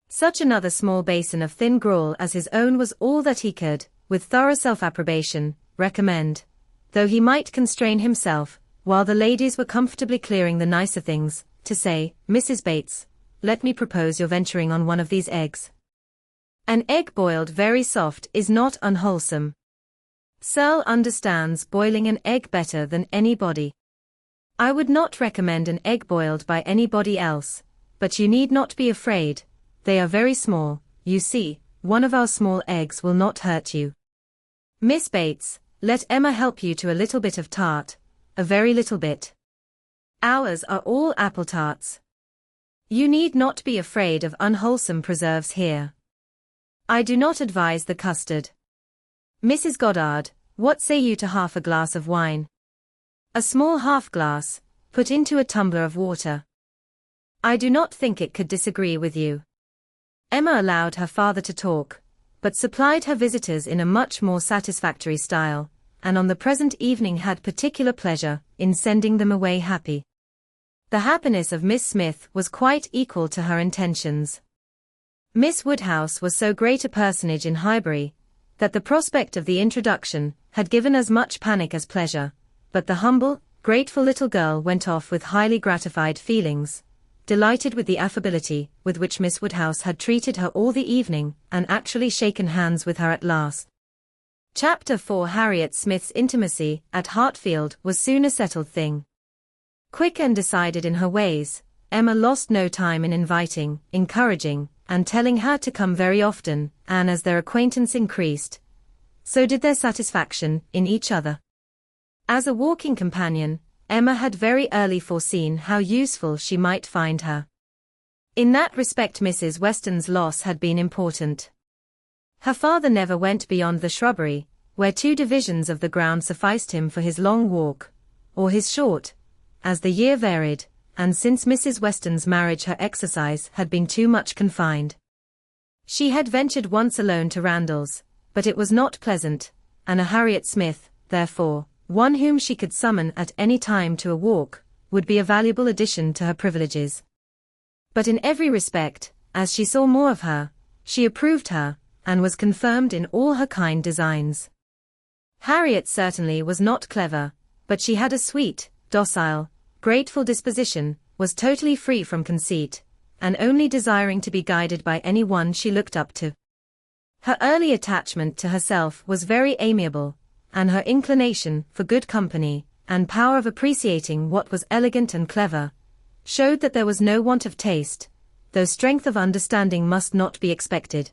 Such another small basin of thin gruel as his own was all that he could, with thorough self-approbation, recommend, though he might constrain himself, while the ladies were comfortably clearing the nicer things, to say, "Mrs. Bates, let me propose your venturing on one of these eggs. An egg boiled very soft is not unwholesome. Searle understands boiling an egg better than anybody. I would not recommend an egg boiled by anybody else, but you need not be afraid. They are very small, you see, one of our small eggs will not hurt you. Miss Bates, let Emma help you to a little bit of tart, a very little bit. Ours are all apple tarts. You need not be afraid of unwholesome preserves here. I do not advise the custard. Mrs. Goddard, what say you to half a glass of wine? A small half glass, put into a tumbler of water. I do not think it could disagree with you. Emma allowed her father to talk, but supplied her visitors in a much more satisfactory style, and on the present evening had particular pleasure in sending them away happy. The happiness of Miss Smith was quite equal to her intentions. Miss Woodhouse was so great a personage in Highbury, that the prospect of the introduction had given as much panic as pleasure, but the humble, grateful little girl went off with highly gratified feelings, delighted with the affability with which Miss Woodhouse had treated her all the evening, and actually shaken hands with her at last. Chapter 4. Harriet Smith's intimacy at Hartfield was soon a settled thing. Quick and decided in her ways, Emma lost no time in inviting, encouraging, and telling her to come very often, and as their acquaintance increased, so did their satisfaction in each other. As a walking companion, Emma had very early foreseen how useful she might find her. In that respect Mrs. Weston's loss had been important. Her father never went beyond the shrubbery, where 2 divisions of the ground sufficed him for his long walk, or his short, as the year varied, and since Mrs. Weston's marriage her exercise had been too much confined. She had ventured once alone to Randalls, but it was not pleasant, and a Harriet Smith, therefore, one whom she could summon at any time to a walk, would be a valuable addition to her privileges. But in every respect, as she saw more of her, she approved her, and was confirmed in all her kind designs. Harriet certainly was not clever, but she had a sweet, docile, grateful disposition, was totally free from conceit, and only desiring to be guided by any one she looked up to. Her early attachment to herself was very amiable, and her inclination for good company, and power of appreciating what was elegant and clever, showed that there was no want of taste, though strength of understanding must not be expected.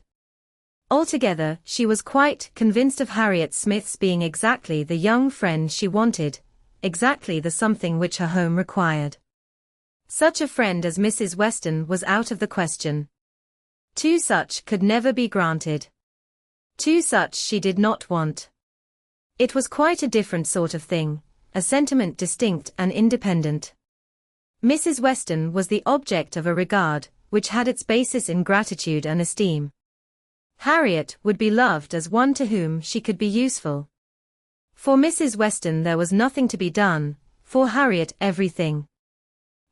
Altogether, she was quite convinced of Harriet Smith's being exactly the young friend she wanted, exactly the something which her home required. Such a friend as Mrs. Weston was out of the question. 2 such could never be granted. 2 such she did not want. It was quite a different sort of thing, a sentiment distinct and independent. Mrs. Weston was the object of a regard, which had its basis in gratitude and esteem. Harriet would be loved as one to whom she could be useful. For Mrs. Weston there was nothing to be done, for Harriet everything.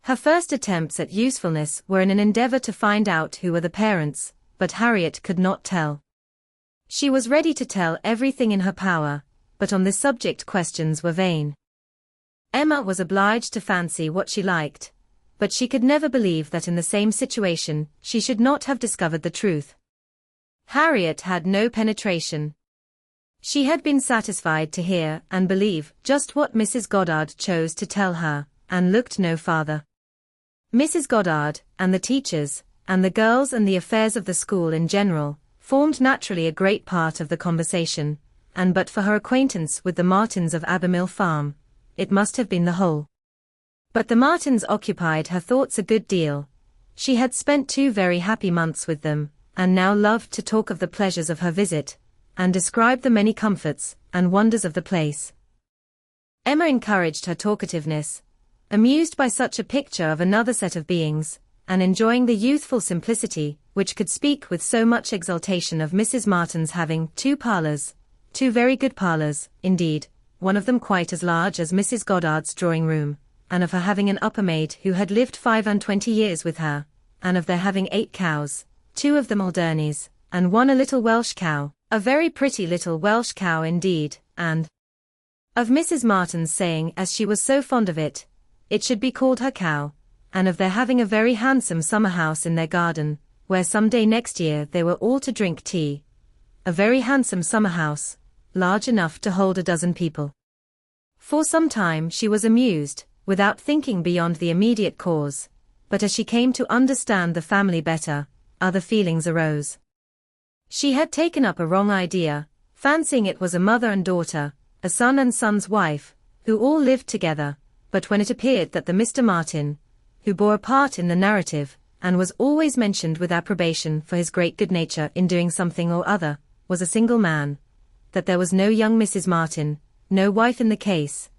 Her first attempts at usefulness were in an endeavor to find out who were the parents, but Harriet could not tell. She was ready to tell everything in her power, but on this subject questions were vain. Emma was obliged to fancy what she liked, but she could never believe that in the same situation she should not have discovered the truth. Harriet had no penetration. She had been satisfied to hear and believe just what Mrs. Goddard chose to tell her, and looked no farther. Mrs. Goddard, and the teachers, and the girls and the affairs of the school in general, formed naturally a great part of the conversation, and but for her acquaintance with the Martins of Abermill Farm, it must have been the whole. But the Martins occupied her thoughts a good deal. She had spent 2 very happy months with them, and now loved to talk of the pleasures of her visit, and describe the many comforts and wonders of the place. Emma encouraged her talkativeness, amused by such a picture of another set of beings, and enjoying the youthful simplicity which could speak with so much exultation of Mrs. Martin's having 2 parlours, 2 very good parlours, indeed, one of them quite as large as Mrs. Goddard's drawing-room, and of her having an upper maid who had lived 25 years with her, and of their having 8 cows, 2 of them Alderneys, and 1 a little Welsh cow, a very pretty little Welsh cow indeed, and of Mrs. Martin's saying, as she was so fond of it, it should be called her cow, and of their having a very handsome summer house in their garden, where some day next year they were all to drink tea. A very handsome summer house, large enough to hold 12 people. For some time she was amused, without thinking beyond the immediate cause, but as she came to understand the family better, other feelings arose. She had taken up a wrong idea, fancying it was a mother and daughter, a son and son's wife, who all lived together, but when it appeared that the Mr. Martin, who bore a part in the narrative, and was always mentioned with approbation for his great good nature in doing something or other, was a single man, that there was no young Mrs. Martin, no wife in the case,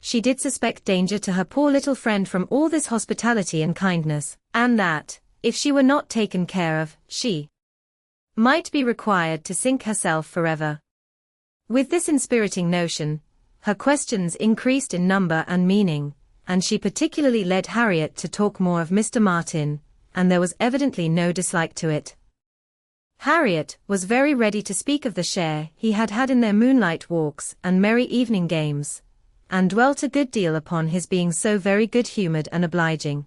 she did suspect danger to her poor little friend from all this hospitality and kindness, and that, If she were not taken care of, she might be required to sink herself forever. With this inspiriting notion, her questions increased in number and meaning, and she particularly led Harriet to talk more of Mr. Martin, and there was evidently no dislike to it. Harriet was very ready to speak of the share he had had in their moonlight walks and merry evening games, and dwelt a good deal upon his being so very good-humoured and obliging.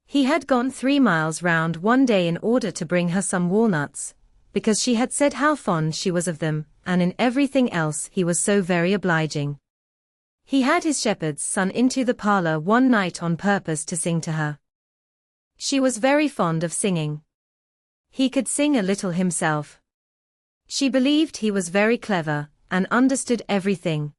He had gone 3 miles round one day in order to bring her some walnuts, because she had said how fond she was of them, and in everything else he was so very obliging. He had his shepherd's son into the parlour one night on purpose to sing to her. She was very fond of singing. He could sing a little himself. She believed he was very clever, and understood everything.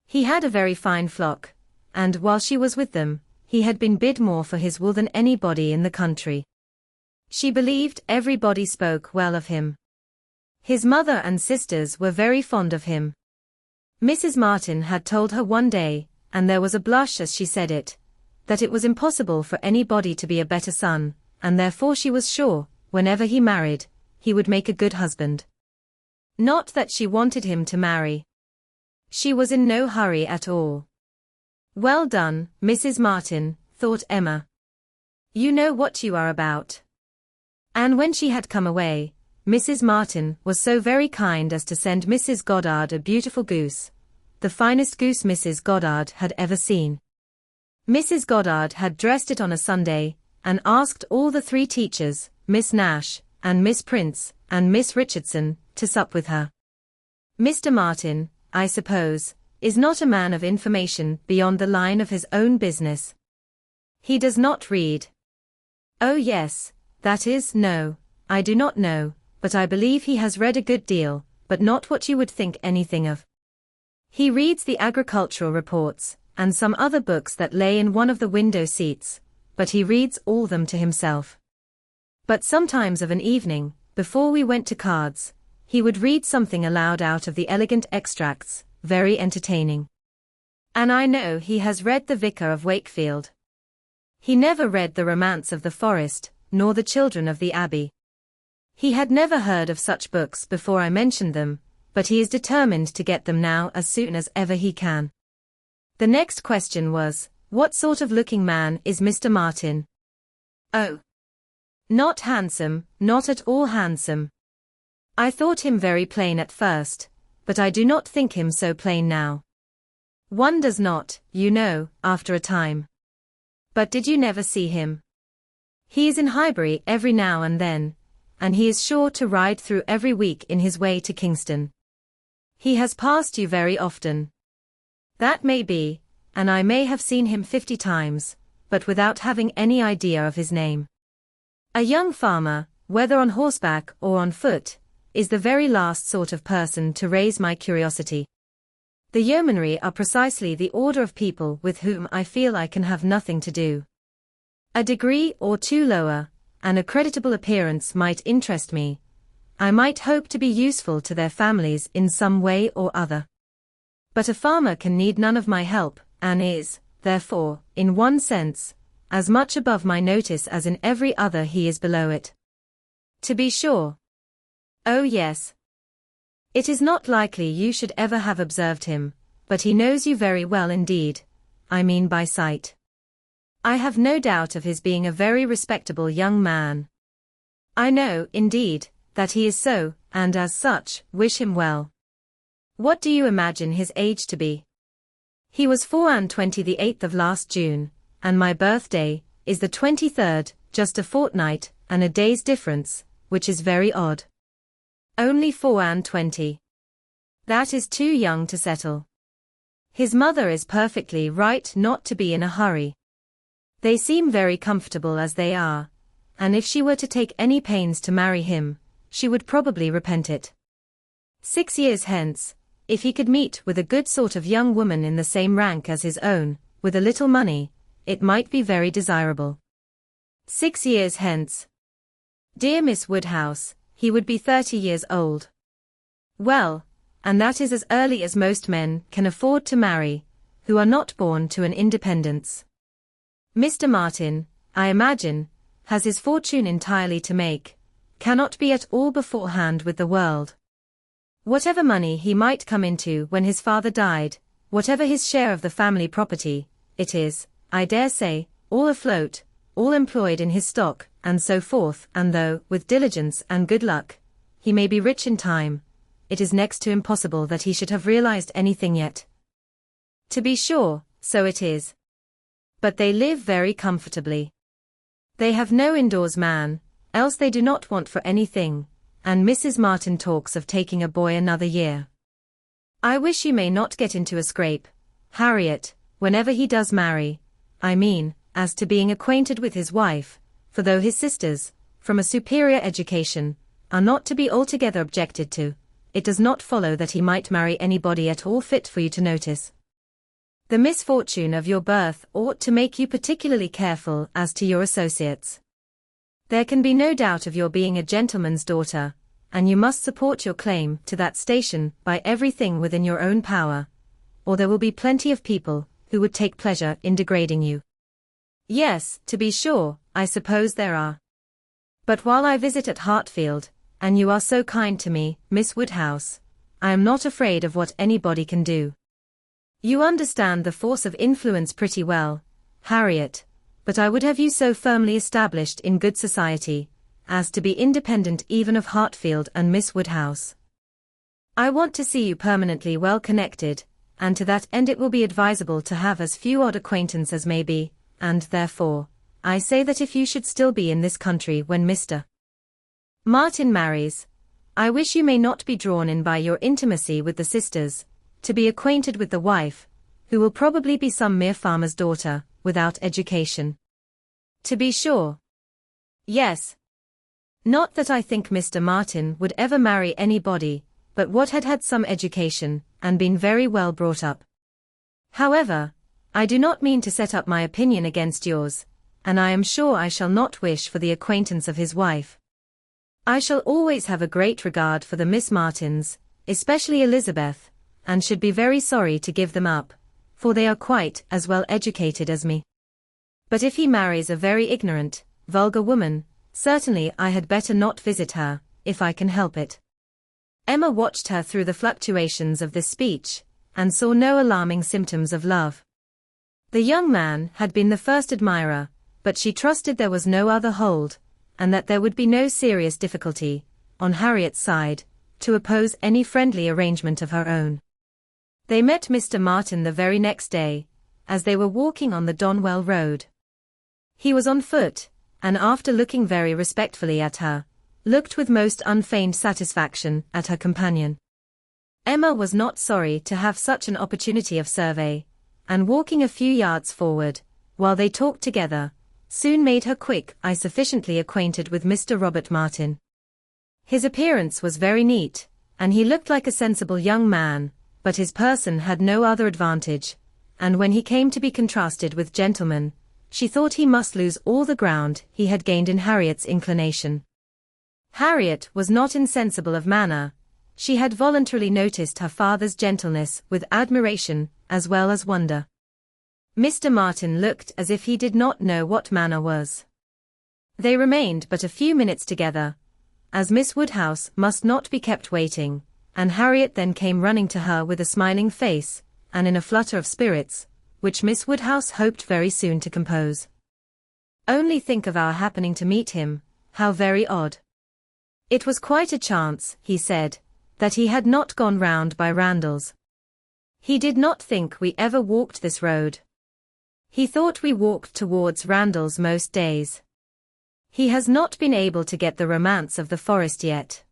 He had a very fine flock, and while she was with them, he had been bid more for his wool than anybody in the country. She believed everybody spoke well of him. His mother and sisters were very fond of him. Mrs. Martin had told her one day, and there was a blush as she said it, that it was impossible for anybody to be a better son, and therefore she was sure, whenever he married, he would make a good husband. Not that she wanted him to marry. She was in no hurry at all. Well done, Mrs. Martin, thought Emma. You know what you are about. And when she had come away, Mrs. Martin was so very kind as to send Mrs. Goddard a beautiful goose, the finest goose Mrs. Goddard had ever seen. Mrs. Goddard had dressed it on a Sunday, and asked all the 3 teachers, Miss Nash, and Miss Prince, and Miss Richardson, to sup with her. Mr. Martin, I suppose, is not a man of information beyond the line of his own business. He does not read. Oh yes, that is, no, I do not know, but I believe he has read a good deal, but not what you would think anything of. He reads the agricultural reports, and some other books that lay in one of the window seats, but he reads all them to himself. But sometimes of an evening, before we went to cards, he would read something aloud out of the elegant extracts, very entertaining. And I know he has read The Vicar of Wakefield. He never read The Romance of the Forest, nor The Children of the Abbey. He had never heard of such books before I mentioned them, but he is determined to get them now as soon as ever he can. The next question was, what sort of looking man is Mr. Martin? Oh. Not handsome, not at all handsome. I thought him very plain at first, but I do not think him so plain now. One does not, you know, after a time. But did you never see him? He is in Highbury every now and then, and he is sure to ride through every week in his way to Kingston. He has passed you very often. That may be, and I may have seen him 50 times, but without having any idea of his name. A young farmer, whether on horseback or on foot, is the very last sort of person to raise my curiosity. The yeomanry are precisely the order of people with whom I feel I can have nothing to do. A degree or 2 lower, and a creditable appearance might interest me. I might hope to be useful to their families in some way or other. But a farmer can need none of my help, and is, therefore, in one sense, as much above my notice as in every other he is below it. To be sure. Oh yes. It is not likely you should ever have observed him, but he knows you very well indeed, I mean by sight. I have no doubt of his being a very respectable young man. I know, indeed, that he is so, and as such, wish him well. What do you imagine his age to be? He was 24 the 8th of last June, and my birthday is the 23rd, just a fortnight, and a day's difference, which is very odd. Only 24. That is too young to settle. His mother is perfectly right not to be in a hurry. They seem very comfortable as they are, and if she were to take any pains to marry him, she would probably repent it. 6 years hence, if he could meet with a good sort of young woman in the same rank as his own, with a little money, it might be very desirable. 6 years hence. Dear Miss Woodhouse, he would be 30 years old. Well, and that is as early as most men can afford to marry, who are not born to an independence. Mr. Martin, I imagine, has his fortune entirely to make, cannot be at all beforehand with the world. Whatever money he might come into when his father died, whatever his share of the family property, it is, I dare say, all afloat, all employed in his stock, and so forth, and though, with diligence and good luck, he may be rich in time, it is next to impossible that he should have realized anything yet. To be sure, so it is. But they live very comfortably. They have no indoors man, else they do not want for anything, and Mrs. Martin talks of taking a boy another year. I wish you may not get into a scrape, Harriet, whenever he does marry, I mean, as to being acquainted with his wife, for though his sisters, from a superior education, are not to be altogether objected to, it does not follow that he might marry anybody at all fit for you to notice. The misfortune of your birth ought to make you particularly careful as to your associates. There can be no doubt of your being a gentleman's daughter, and you must support your claim to that station by everything within your own power, or there will be plenty of people who would take pleasure in degrading you. Yes, to be sure, I suppose there are. But while I visit at Hartfield, and you are so kind to me, Miss Woodhouse, I am not afraid of what anybody can do. You understand the force of influence pretty well, Harriet, but I would have you so firmly established in good society, as to be independent even of Hartfield and Miss Woodhouse. I want to see you permanently well connected, and to that end it will be advisable to have as few odd acquaintances as may be, and therefore, I say that if you should still be in this country when Mr. Martin marries, I wish you may not be drawn in by your intimacy with the sisters, to be acquainted with the wife, who will probably be some mere farmer's daughter, without education. To be sure. Yes. Not that I think Mr. Martin would ever marry anybody, but what had had some education, and been very well brought up. However, I do not mean to set up my opinion against yours, and I am sure I shall not wish for the acquaintance of his wife. I shall always have a great regard for the Miss Martins, especially Elizabeth, and should be very sorry to give them up, for they are quite as well educated as me. But if he marries a very ignorant, vulgar woman, certainly I had better not visit her, if I can help it. Emma watched her through the fluctuations of this speech, and saw no alarming symptoms of love. The young man had been the first admirer, but she trusted there was no other hold, and that there would be no serious difficulty, on Harriet's side, to oppose any friendly arrangement of her own. They met Mr. Martin the very next day, as they were walking on the Donwell Road. He was on foot, and after looking very respectfully at her, looked with most unfeigned satisfaction at her companion. Emma was not sorry to have such an opportunity of survey, and walking a few yards forward, while they talked together, soon made her quick eye sufficiently acquainted with Mr. Robert Martin. His appearance was very neat, and he looked like a sensible young man, but his person had no other advantage, and when he came to be contrasted with gentlemen, she thought he must lose all the ground he had gained in Harriet's inclination. Harriet was not insensible of manner. She had voluntarily noticed her father's gentleness with admiration as well as wonder. Mr. Martin looked as if he did not know what manner was. They remained but a few minutes together, as Miss Woodhouse must not be kept waiting, and Harriet then came running to her with a smiling face, and in a flutter of spirits, which Miss Woodhouse hoped very soon to compose. Only think of our happening to meet him, how very odd. It was quite a chance, he said, that he had not gone round by Randalls. He did not think we ever walked this road. He thought we walked towards Randalls most days. He has not been able to get the romance of the forest yet.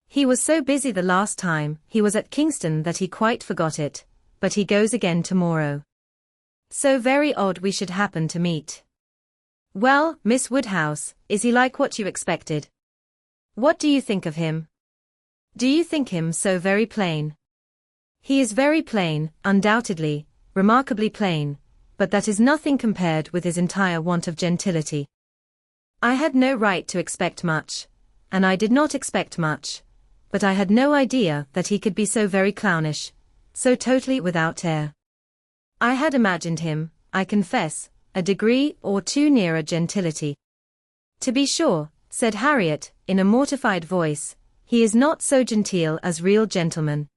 He was so busy the last time he was at Kingston that he quite forgot it, but he goes again tomorrow. So very odd we should happen to meet. Well, Miss Woodhouse, is he like what you expected? What do you think of him? Do you think him so very plain? He is very plain, undoubtedly, remarkably plain, but that is nothing compared with his entire want of gentility. I had no right to expect much, and I did not expect much, but I had no idea that he could be so very clownish, so totally without air. I had imagined him, I confess, a degree or two nearer gentility. To be sure, said Harriet, in a mortified voice, he is not so genteel as real gentlemen.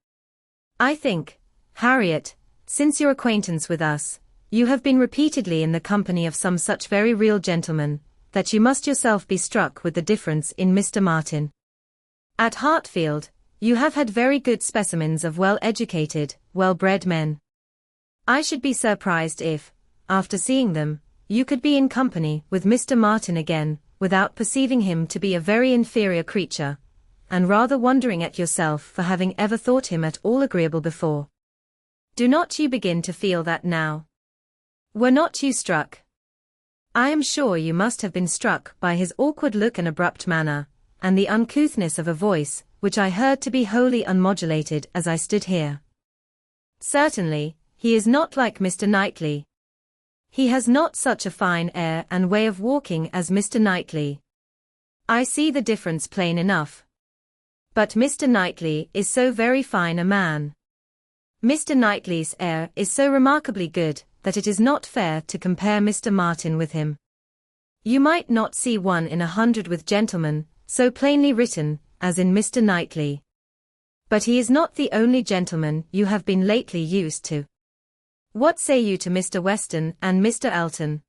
I think, Harriet, since your acquaintance with us, you have been repeatedly in the company of some such very real gentlemen, that you must yourself be struck with the difference in Mr. Martin. At Hartfield, you have had very good specimens of well-educated, well-bred men. I should be surprised if, after seeing them, you could be in company with Mr. Martin again, without perceiving him to be a very inferior creature, and rather wondering at yourself for having ever thought him at all agreeable before. Do not you begin to feel that now? Were not you struck? I am sure you must have been struck by his awkward look and abrupt manner, and the uncouthness of a voice, which I heard to be wholly unmodulated as I stood here. Certainly, he is not like Mr. Knightley. He has not such a fine air and way of walking as Mr. Knightley. I see the difference plain enough. But Mr. Knightley is so very fine a man. Mr. Knightley's air is so remarkably good, that it is not fair to compare Mr. Martin with him. You might not see 1 in 100 with gentlemen, so plainly written, as in Mr. Knightley. But he is not the only gentleman you have been lately used to. What say you to Mr. Weston and Mr. Elton?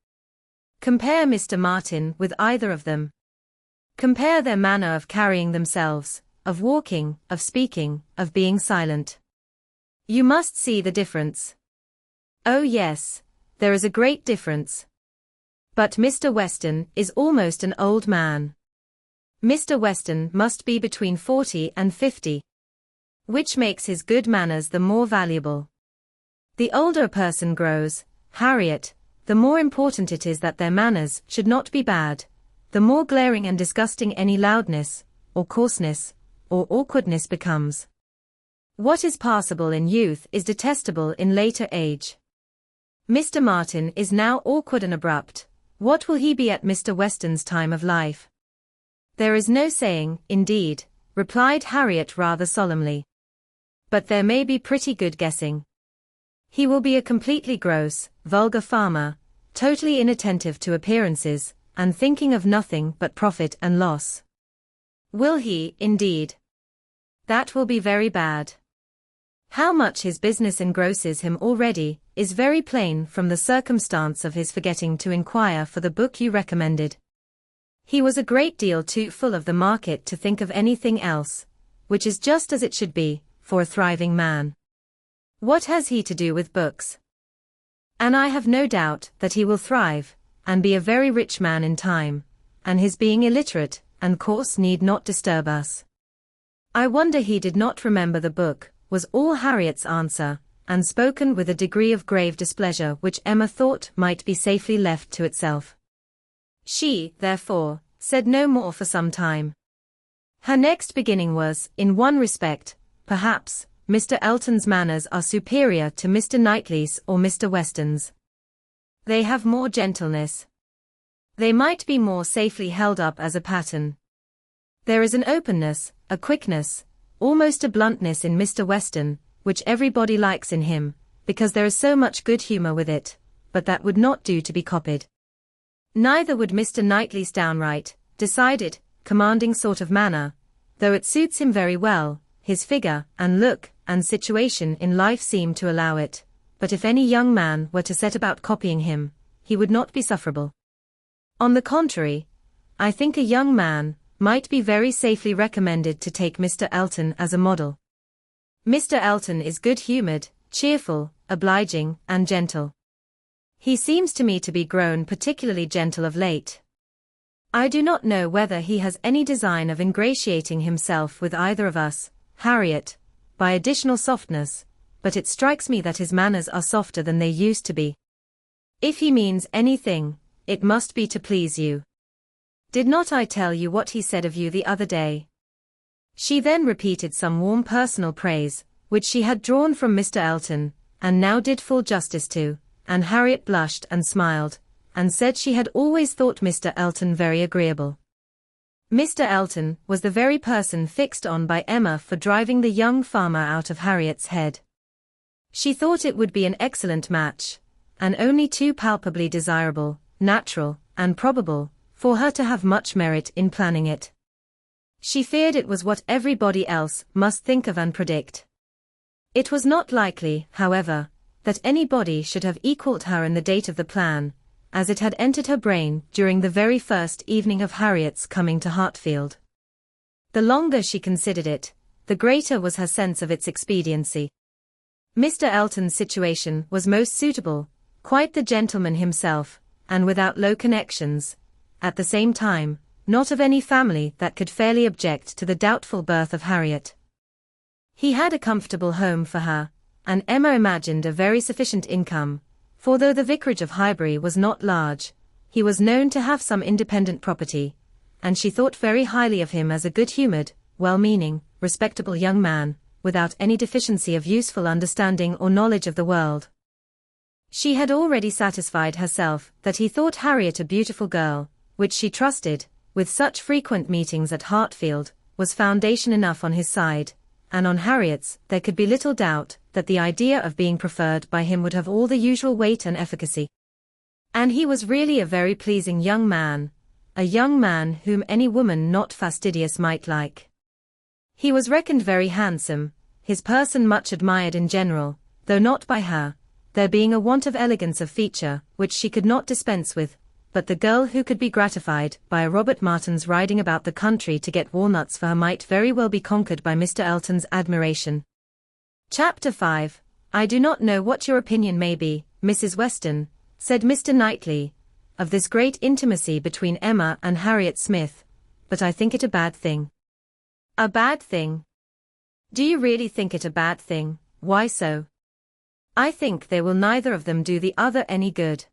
Compare Mr. Martin with either of them. Compare their manner of carrying themselves, of walking, of speaking, of being silent. You must see the difference. Oh yes, there is a great difference. But Mr. Weston is almost an old man. Mr. Weston must be between 40 and 50. Which makes his good manners the more valuable. The older a person grows, Harriet, the more important it is that their manners should not be bad, the more glaring and disgusting any loudness, or coarseness, or awkwardness becomes. What is passable in youth is detestable in later age. Mr. Martin is now awkward and abrupt. What will he be at Mr. Weston's time of life? There is no saying, indeed, replied Harriet rather solemnly. But there may be pretty good guessing. He will be a completely gross, vulgar farmer, totally inattentive to appearances, and thinking of nothing but profit and loss. Will he, indeed? That will be very bad. How much his business engrosses him already, is very plain from the circumstance of his forgetting to inquire for the book you recommended. He was a great deal too full of the market to think of anything else, which is just as it should be, for a thriving man. What has he to do with books? And I have no doubt that he will thrive, and be a very rich man in time, and his being illiterate and coarse need not disturb us. I wonder he did not remember the book, was all Harriet's answer, and spoken with a degree of grave displeasure which Emma thought might be safely left to itself. She, therefore, said no more for some time. Her next beginning was, in one respect, perhaps, Mr. Elton's manners are superior to Mr. Knightley's or Mr. Weston's. They have more gentleness. They might be more safely held up as a pattern. There is an openness, a quickness, almost a bluntness in Mr. Weston, which everybody likes in him, because there is so much good humour with it, but that would not do to be copied. Neither would Mr. Knightley's downright, decided, commanding sort of manner, though it suits him very well, his figure, and look, and situation in life seem to allow it, but if any young man were to set about copying him, he would not be sufferable. On the contrary, I think a young man might be very safely recommended to take Mr. Elton as a model. Mr. Elton is good-humoured, cheerful, obliging, and gentle. He seems to me to be grown particularly gentle of late. I do not know whether he has any design of ingratiating himself with either of us, Harriet, by additional softness, but it strikes me that his manners are softer than they used to be. If he means anything, it must be to please you. Did not I tell you what he said of you the other day? She then repeated some warm personal praise, which she had drawn from Mr. Elton, and now did full justice to, and Harriet blushed and smiled, and said she had always thought Mr. Elton very agreeable. Mr. Elton was the very person fixed on by Emma for driving the young farmer out of Harriet's head. She thought it would be an excellent match, and only too palpably desirable, natural, and probable, for her to have much merit in planning it. She feared it was what everybody else must think of and predict. It was not likely, however, that anybody should have equaled her in the date of the plan, as it had entered her brain during the very first evening of Harriet's coming to Hartfield. The longer she considered it, the greater was her sense of its expediency. Mr. Elton's situation was most suitable, quite the gentleman himself, and without low connections, at the same time, not of any family that could fairly object to the doubtful birth of Harriet. He had a comfortable home for her, and Emma imagined a very sufficient income, for though the vicarage of Highbury was not large, he was known to have some independent property, and she thought very highly of him as a good-humoured, well-meaning, respectable young man, without any deficiency of useful understanding or knowledge of the world. She had already satisfied herself that he thought Harriet a beautiful girl, which she trusted, with such frequent meetings at Hartfield, was foundation enough on his side, and on Harriet's there could be little doubt that the idea of being preferred by him would have all the usual weight and efficacy. And he was really a very pleasing young man, a young man whom any woman not fastidious might like. He was reckoned very handsome, his person much admired in general, though not by her, there being a want of elegance of feature which she could not dispense with, but the girl who could be gratified by a Robert Martin's riding about the country to get walnuts for her might very well be conquered by Mr. Elton's admiration. Chapter 5. I do not know what your opinion may be, Mrs. Weston, said Mr. Knightley, of this great intimacy between Emma and Harriet Smith, but I think it a bad thing. A bad thing? Do you really think it a bad thing? Why so? I think they will neither of them do the other any good.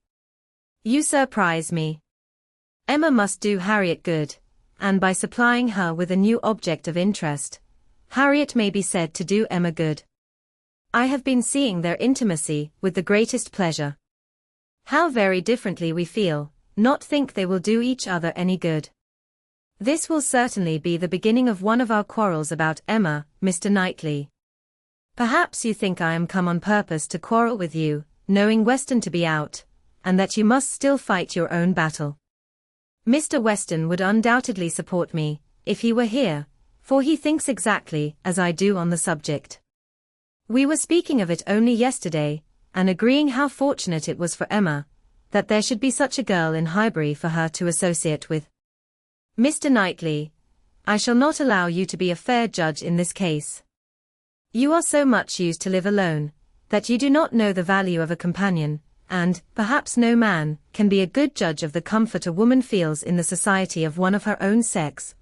You surprise me. Emma must do Harriet good, and by supplying her with a new object of interest, Harriet may be said to do Emma good. I have been seeing their intimacy with the greatest pleasure. How very differently we feel, not think they will do each other any good. This will certainly be the beginning of one of our quarrels about Emma, Mr. Knightley. Perhaps you think I am come on purpose to quarrel with you, knowing Weston to be out, and that you must still fight your own battle. Mr. Weston would undoubtedly support me, if he were here, for he thinks exactly as I do on the subject. We were speaking of it only yesterday, and agreeing how fortunate it was for Emma, that there should be such a girl in Highbury for her to associate with. Mr. Knightley, I shall not allow you to be a fair judge in this case. You are so much used to live alone, that you do not know the value of a companion, and, perhaps no man, can be a good judge of the comfort a woman feels in the society of one of her own sex,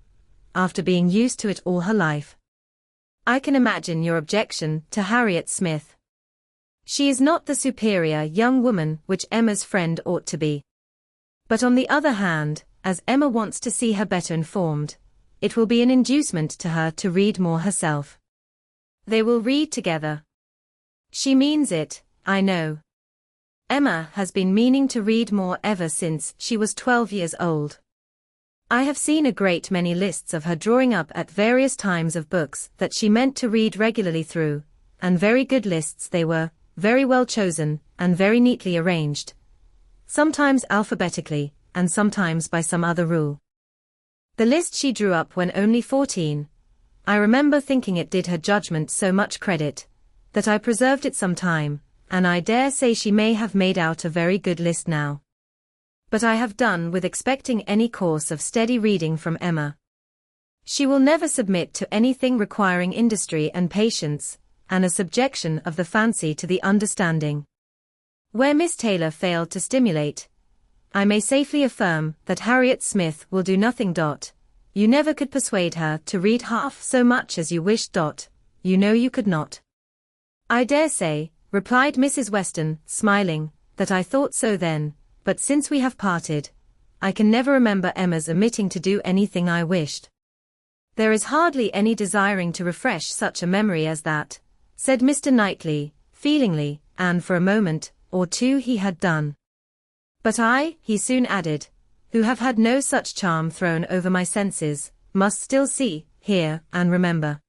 after being used to it all her life. I can imagine your objection to Harriet Smith. She is not the superior young woman which Emma's friend ought to be. But on the other hand, as Emma wants to see her better informed, it will be an inducement to her to read more herself. They will read together. She means it, I know. Emma has been meaning to read more ever since she was 12 years old. I have seen a great many lists of her drawing up at various times of books that she meant to read regularly through, and very good lists they were, very well chosen, and very neatly arranged, sometimes alphabetically, and sometimes by some other rule. The list she drew up when only 14, I remember thinking it did her judgment so much credit, that I preserved it some time, and I dare say she may have made out a very good list now. But I have done with expecting any course of steady reading from Emma. She will never submit to anything requiring industry and patience, and a subjection of the fancy to the understanding. Where Miss Taylor failed to stimulate, I may safely affirm that Harriet Smith will do nothing. You never could persuade her to read half so much as you wished. You know you could not. I dare say, replied Mrs. Weston, smiling, that I thought so then, but since we have parted, I can never remember Emma's omitting to do anything I wished. There is hardly any desiring to refresh such a memory as that, said Mr. Knightley, feelingly, and for a moment or two he had done. But I, he soon added, who have had no such charm thrown over my senses, must still see, hear, and remember.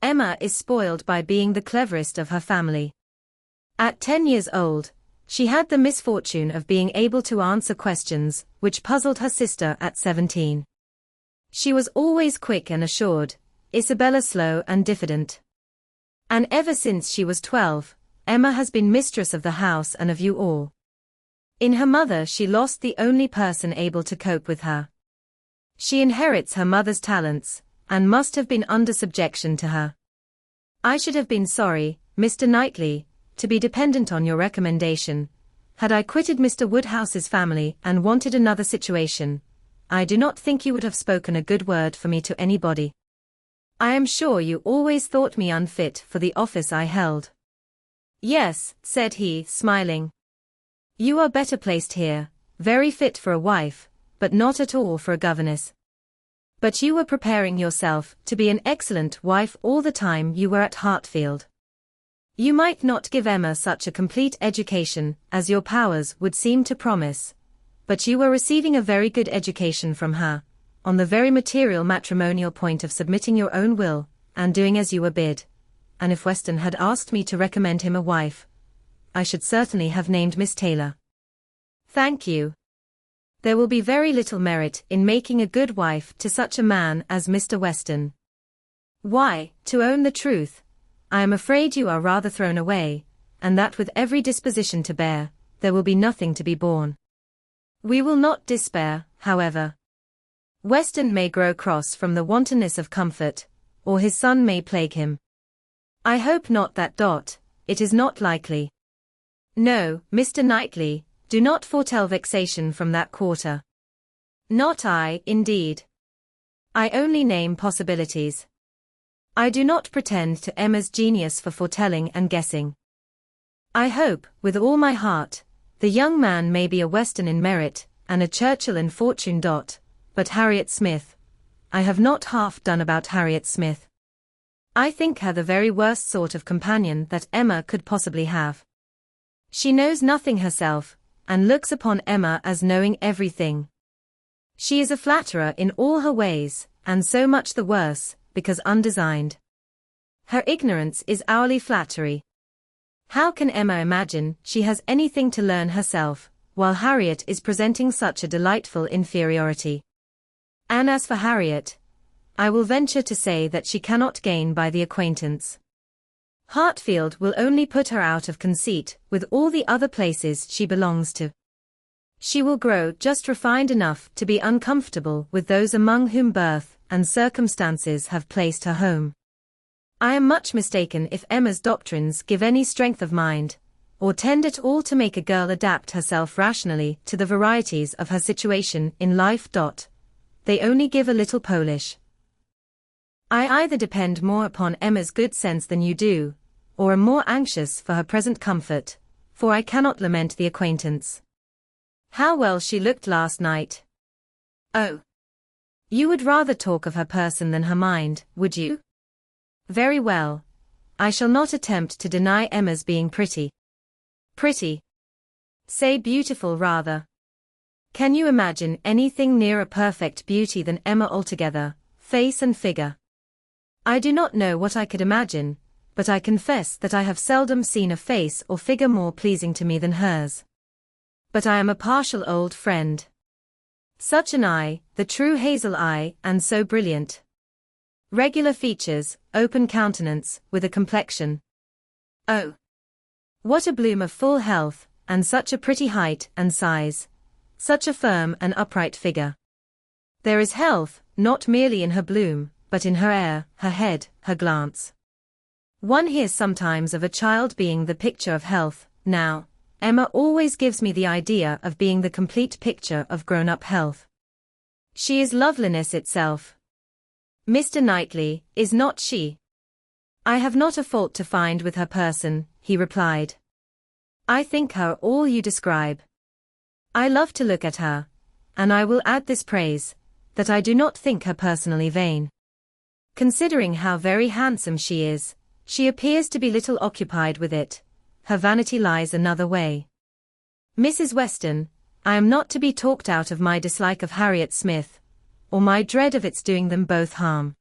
Emma is spoiled by being the cleverest of her family. At 10 years old, She had the misfortune of being able to answer questions which puzzled her sister at 17. She was always quick and assured, Isabella slow and diffident. And ever since she was 12, Emma has been mistress of the house and of you all. In her mother she lost the only person able to cope with her. She inherits her mother's talents, and must have been under subjection to her. I should have been sorry, Mr. Knightley, to be dependent on your recommendation. Had I quitted Mr. Woodhouse's family and wanted another situation, I do not think you would have spoken a good word for me to anybody. I am sure you always thought me unfit for the office I held. Yes, said he, smiling. You are better placed here, very fit for a wife, but not at all for a governess. But you were preparing yourself to be an excellent wife all the time you were at Hartfield. You might not give Emma such a complete education as your powers would seem to promise, but you were receiving a very good education from her, on the very material matrimonial point of submitting your own will, and doing as you were bid. And if Weston had asked me to recommend him a wife, I should certainly have named Miss Taylor. Thank you. There will be very little merit in making a good wife to such a man as Mr. Weston. Why, to own the truth, I am afraid you are rather thrown away, and that with every disposition to bear, there will be nothing to be borne. We will not despair, however. Weston may grow cross from the wantonness of comfort, or his son may plague him. I hope not that. It is not likely. No, Mr. Knightley, do not foretell vexation from that quarter. Not I, indeed. I only name possibilities. I do not pretend to Emma's genius for foretelling and guessing. I hope, with all my heart, the young man may be a Weston in merit, and a Churchill in fortune. But Harriet Smith, I have not half done about Harriet Smith. I think her the very worst sort of companion that Emma could possibly have. She knows nothing herself, and looks upon Emma as knowing everything. She is a flatterer in all her ways, and so much the worse, because undesigned. Her ignorance is hourly flattery. How can Emma imagine she has anything to learn herself, while Harriet is presenting such a delightful inferiority? And as for Harriet, I will venture to say that she cannot gain by the acquaintance. Hartfield will only put her out of conceit with all the other places she belongs to. She will grow just refined enough to be uncomfortable with those among whom birth and circumstances have placed her home. I am much mistaken if Emma's doctrines give any strength of mind, or tend at all to make a girl adapt herself rationally to the varieties of her situation in life. They only give a little polish. I either depend more upon Emma's good sense than you do, or am more anxious for her present comfort, for I cannot lament the acquaintance. How well she looked last night. Oh! You would rather talk of her person than her mind, would you? Very well. I shall not attempt to deny Emma's being pretty. Pretty? Say beautiful rather. Can you imagine anything nearer perfect beauty than Emma altogether, face and figure? I do not know what I could imagine, but I confess that I have seldom seen a face or figure more pleasing to me than hers. But I am a partial old friend. Such an eye, the true hazel eye, and so brilliant. Regular features, open countenance, with a complexion. Oh! What a bloom of full health, and such a pretty height and size. Such a firm and upright figure. There is health, not merely in her bloom, but in her air, her head, her glance. One hears sometimes of a child being the picture of health. Now, Emma always gives me the idea of being the complete picture of grown-up health. She is loveliness itself. Mr. Knightley, is not she? I have not a fault to find with her person, he replied. I think her all you describe. I love to look at her, and I will add this praise, that I do not think her personally vain. Considering how very handsome she is, she appears to be little occupied with it. Her vanity lies another way. Mrs. Weston, I am not to be talked out of my dislike of Harriet Smith, or my dread of its doing them both harm.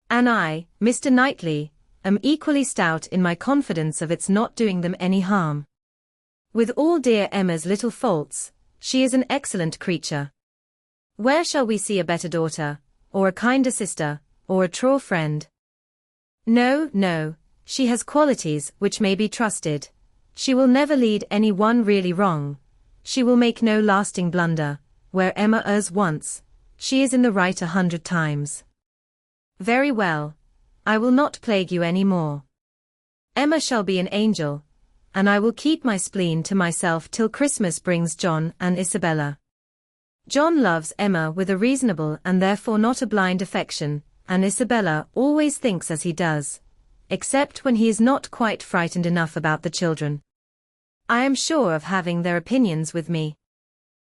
And I, Mr. Knightley, am equally stout in my confidence of its not doing them any harm. With all dear Emma's little faults, she is an excellent creature. Where shall we see a better daughter, or a kinder sister, or a truer friend? No, no, she has qualities which may be trusted. She will never lead any one really wrong. She will make no lasting blunder. Where Emma errs once, she is in the right 100 times. Very well. I will not plague you any more. Emma shall be an angel, and I will keep my spleen to myself till Christmas brings John and Isabella. John loves Emma with a reasonable and therefore not a blind affection, and Isabella always thinks as he does, except when he is not quite frightened enough about the children. I am sure of having their opinions with me.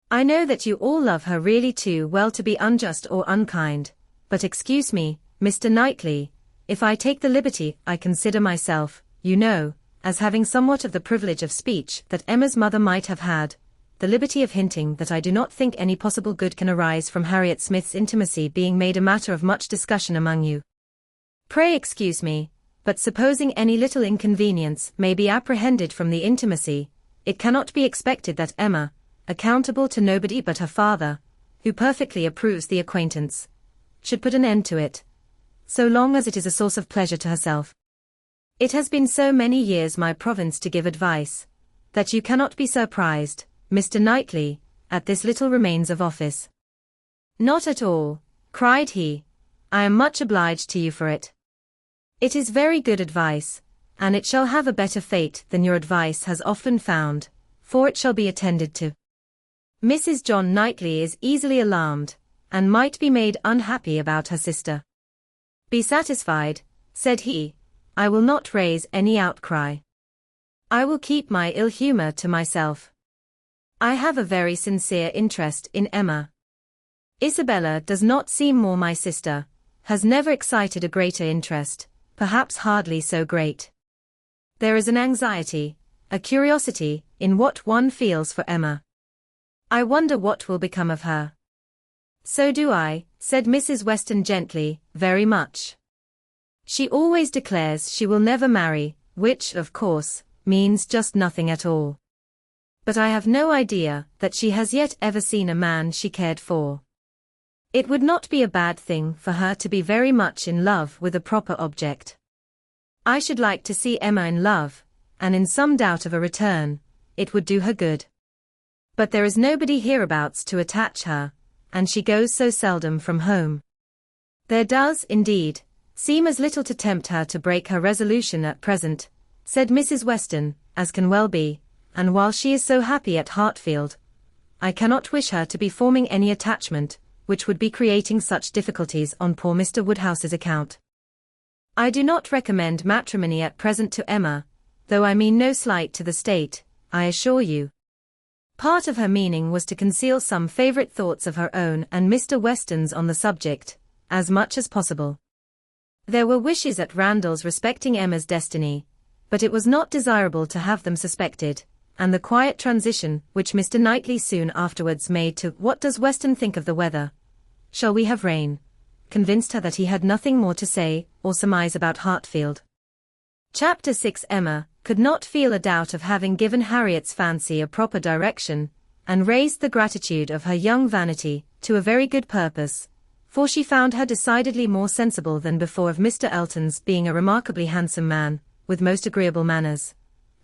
I know that you all love her really too well to be unjust or unkind, but excuse me, Mr. Knightley, if I take the liberty I consider myself, you know, as having somewhat of the privilege of speech that Emma's mother might have had, the liberty of hinting that I do not think any possible good can arise from Harriet Smith's intimacy being made a matter of much discussion among you. Pray excuse me, but supposing any little inconvenience may be apprehended from the intimacy, it cannot be expected that Emma, accountable to nobody but her father, who perfectly approves the acquaintance, should put an end to it, so long as it is a source of pleasure to herself. It has been so many years my province to give advice, that you cannot be surprised, Mr. Knightley, at this little remains of office. Not at all, cried he. I am much obliged to you for it. It is very good advice, and it shall have a better fate than your advice has often found, for it shall be attended to. Mrs. John Knightley is easily alarmed, and might be made unhappy about her sister. Be satisfied, said he, I will not raise any outcry. I will keep my ill humor to myself. I have a very sincere interest in Emma. Isabella does not seem more my sister, has never excited a greater interest, perhaps hardly so great. There is an anxiety, a curiosity, in what one feels for Emma. I wonder what will become of her. So do I, said Mrs. Weston gently, very much. She always declares she will never marry, which, of course, means just nothing at all. But I have no idea that she has yet ever seen a man she cared for. It would not be a bad thing for her to be very much in love with a proper object. I should like to see Emma in love, and in some doubt of a return, it would do her good. But there is nobody hereabouts to attach her, and she goes so seldom from home. There does, indeed, seem as little to tempt her to break her resolution at present, said Mrs. Weston, as can well be, and while she is so happy at Hartfield, I cannot wish her to be forming any attachment, which would be creating such difficulties on poor Mr. Woodhouse's account. I do not recommend matrimony at present to Emma, though I mean no slight to the state, I assure you. Part of her meaning was to conceal some favourite thoughts of her own and Mr. Weston's on the subject, as much as possible. There were wishes at Randalls respecting Emma's destiny, but it was not desirable to have them suspected, and the quiet transition which Mr. Knightley soon afterwards made to "What does Weston think of the weather? Shall we have rain?" convinced her that he had nothing more to say or surmise about Hartfield. Chapter 6. Emma could not feel a doubt of having given Harriet's fancy a proper direction, and raised the gratitude of her young vanity to a very good purpose, for she found her decidedly more sensible than before of Mr. Elton's being a remarkably handsome man, with most agreeable manners.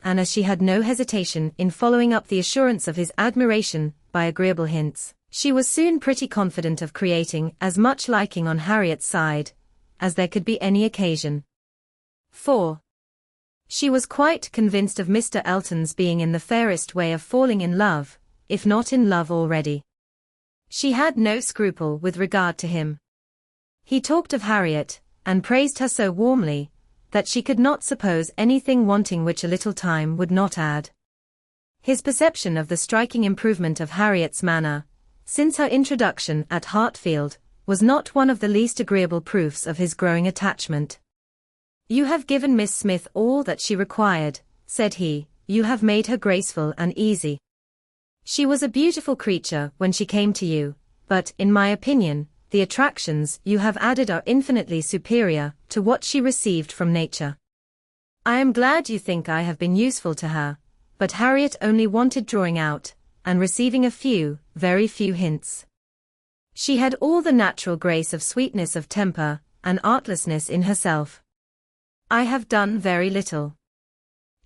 And as she had no hesitation in following up the assurance of his admiration by agreeable hints, she was soon pretty confident of creating as much liking on Harriet's side as there could be any occasion. 4. She was quite convinced of Mr. Elton's being in the fairest way of falling in love, if not in love already. She had no scruple with regard to him. He talked of Harriet, and praised her so warmly, that she could not suppose anything wanting which a little time would not add. His perception of the striking improvement of Harriet's manner, since her introduction at Hartfield, was not one of the least agreeable proofs of his growing attachment. "You have given Miss Smith all that she required," said he, "you have made her graceful and easy. She was a beautiful creature when she came to you, but, in my opinion, the attractions you have added are infinitely superior to what she received from nature. I am glad you think I have been useful to her, but Harriet only wanted drawing out, and receiving a few, very few hints. She had all the natural grace of sweetness of temper, and artlessness in herself. I have done very little.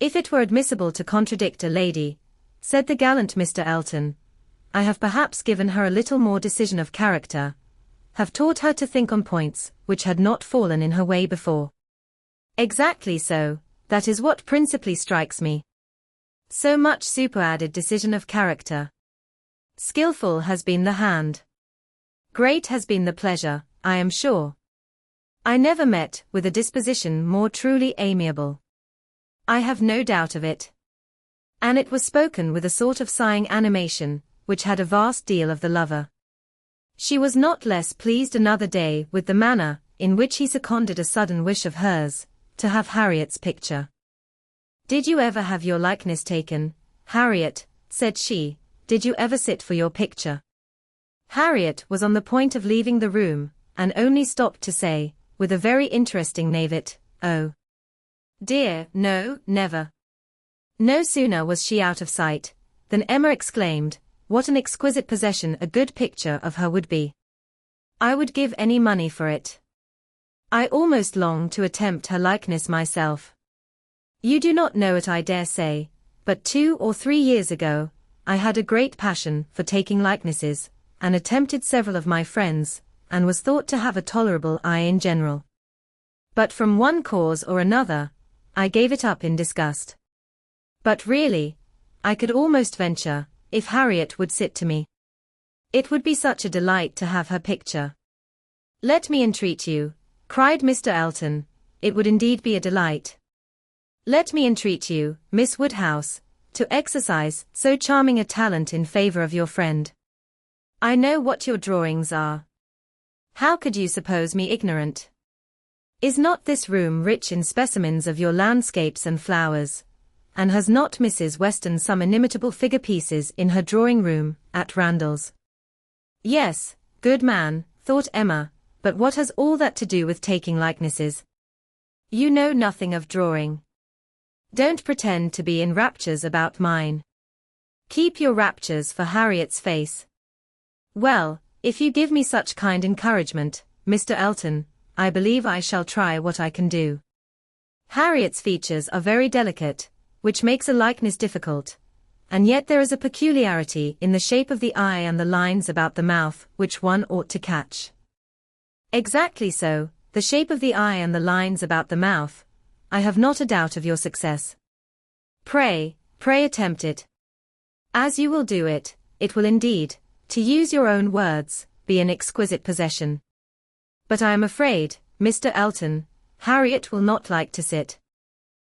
If it were admissible to contradict a lady, said the gallant Mr. Elton, I have perhaps given her a little more decision of character, have taught her to think on points which had not fallen in her way before. Exactly so, that is what principally strikes me. So much superadded decision of character. Skillful has been the hand. Great has been the pleasure, I am sure. I never met with a disposition more truly amiable. I have no doubt of it. And it was spoken with a sort of sighing animation, which had a vast deal of the lover. She was not less pleased another day with the manner in which he seconded a sudden wish of hers, to have Harriet's picture. Did you ever have your likeness taken, Harriet? Said she. Did you ever sit for your picture? Harriet was on the point of leaving the room, and only stopped to say, with a very interesting naivete, oh, dear, no, never. No sooner was she out of sight, than Emma exclaimed, what an exquisite possession a good picture of her would be. I would give any money for it. I almost long to attempt her likeness myself. You do not know it, I dare say, but 2 or 3 years ago, I had a great passion for taking likenesses, and attempted several of my friends, and was thought to have a tolerable eye in general. But from one cause or another, I gave it up in disgust. But really, I could almost venture, if Harriet would sit to me. It would be such a delight to have her picture. Let me entreat you, cried Mr. Elton, it would indeed be a delight. Let me entreat you, Miss Woodhouse, to exercise so charming a talent in favor of your friend. I know what your drawings are. How could you suppose me ignorant? Is not this room rich in specimens of your landscapes and flowers? And has not Mrs. Weston some inimitable figure pieces in her drawing room, at Randall's? Yes, good man, thought Emma, but what has all that to do with taking likenesses? You know nothing of drawing. Don't pretend to be in raptures about mine. Keep your raptures for Harriet's face. Well, if you give me such kind encouragement, Mr. Elton, I believe I shall try what I can do. Harriet's features are very delicate, which makes a likeness difficult, and yet there is a peculiarity in the shape of the eye and the lines about the mouth which one ought to catch. Exactly so, the shape of the eye and the lines about the mouth. I have not a doubt of your success. Pray attempt it. As you will do it, it will indeed, to use your own words, be an exquisite possession. But I am afraid, Mr. Elton, Harriet will not like to sit.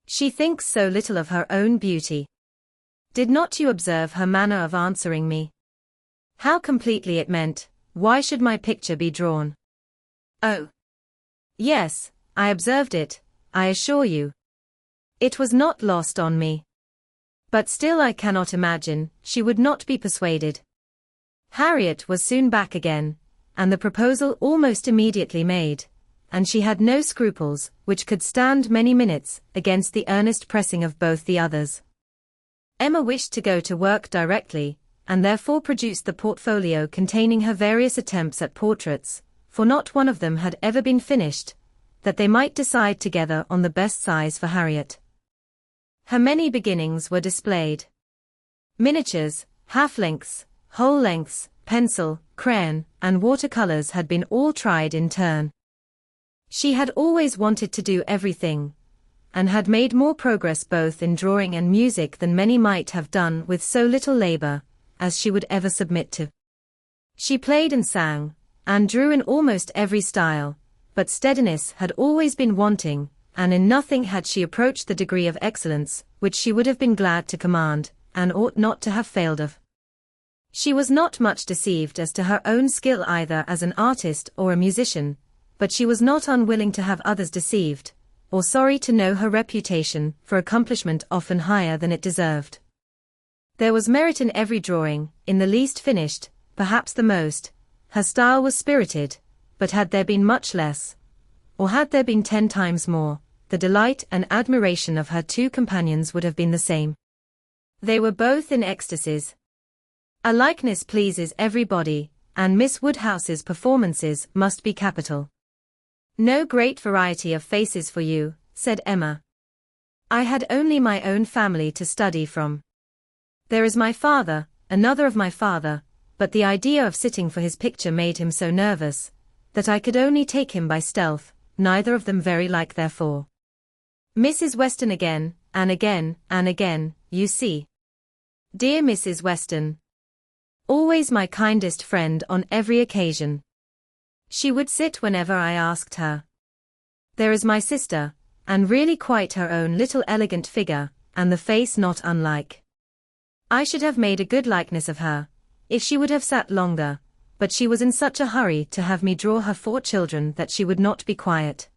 She thinks so little of her own beauty. Did not you observe her manner of answering me? How completely it meant, why should my picture be drawn? Oh, yes, I observed it, I assure you. It was not lost on me. But still I cannot imagine, she would not be persuaded. Harriet was soon back again, and the proposal almost immediately made, and she had no scruples which could stand many minutes against the earnest pressing of both the others. Emma wished to go to work directly, and therefore produced the portfolio containing her various attempts at portraits, for not one of them had ever been finished, that they might decide together on the best size for Harriet. Her many beginnings were displayed. Miniatures, half-lengths, whole lengths, pencil, crayon, and watercolors had been all tried in turn. She had always wanted to do everything, and had made more progress both in drawing and music than many might have done with so little labor, as she would ever submit to. She played and sang, and drew in almost every style, but steadiness had always been wanting, and in nothing had she approached the degree of excellence, which she would have been glad to command, and ought not to have failed of. She was not much deceived as to her own skill either as an artist or a musician, but she was not unwilling to have others deceived, or sorry to know her reputation for accomplishment often higher than it deserved. There was merit in every drawing, in the least finished, perhaps the most. Her style was spirited, but had there been much less, or had there been 10 times more, the delight and admiration of her 2 companions would have been the same. They were both in ecstasies. A likeness pleases everybody, and Miss Woodhouse's performances must be capital. No great variety of faces for you, said Emma. I had only my own family to study from. There is my father, another of my father, but the idea of sitting for his picture made him so nervous, that I could only take him by stealth, neither of them very like therefore. Mrs. Weston again, and again, and again, you see. Dear Mrs. Weston. Always my kindest friend on every occasion. She would sit whenever I asked her. There is my sister, and really quite her own little elegant figure, and the face not unlike. I should have made a good likeness of her, if she would have sat longer, but she was in such a hurry to have me draw her 4 children that she would not be quiet.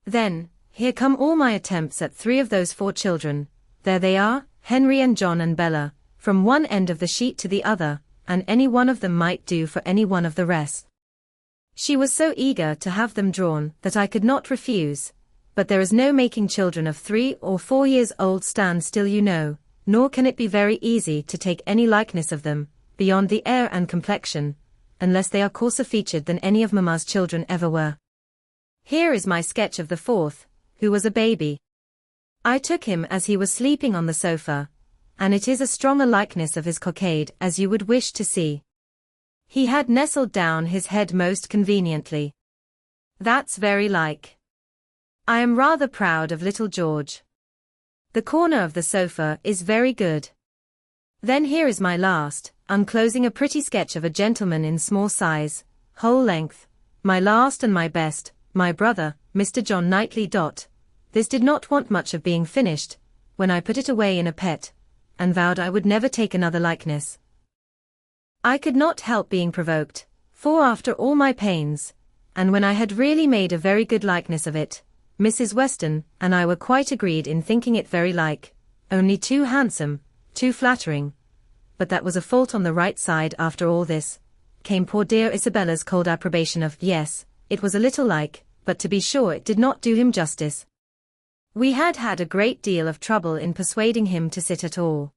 Then, here come all my attempts at 3 of those 4 children, there they are, Henry and John and Bella, from one end of the sheet to the other, and any one of them might do for any one of the rest. She was so eager to have them drawn that I could not refuse, but there is no making children of 3 or 4 years old stand still, you know, nor can it be very easy to take any likeness of them, beyond the air and complexion, unless they are coarser featured than any of Mamma's children ever were. Here is my sketch of the 4th, who was a baby. I took him as he was sleeping on the sofa, and it is as strong a likeness of his cockade as you would wish to see. He had nestled down his head most conveniently. That's very like. I am rather proud of little George. The corner of the sofa is very good. Then here is my last, unclosing a pretty sketch of a gentleman in small size, whole length, my last and my best, my brother, Mr. John Knightley. This did not want much of being finished, when I put it away in a pet, and vowed I would never take another likeness. I could not help being provoked, for after all my pains, and when I had really made a very good likeness of it, Mrs. Weston and I were quite agreed in thinking it very like, only too handsome, too flattering. But that was a fault on the right side after all this, came poor dear Isabella's cold approbation of, yes, it was a little like, but to be sure it did not do him justice. We had had a great deal of trouble in persuading him to sit at all.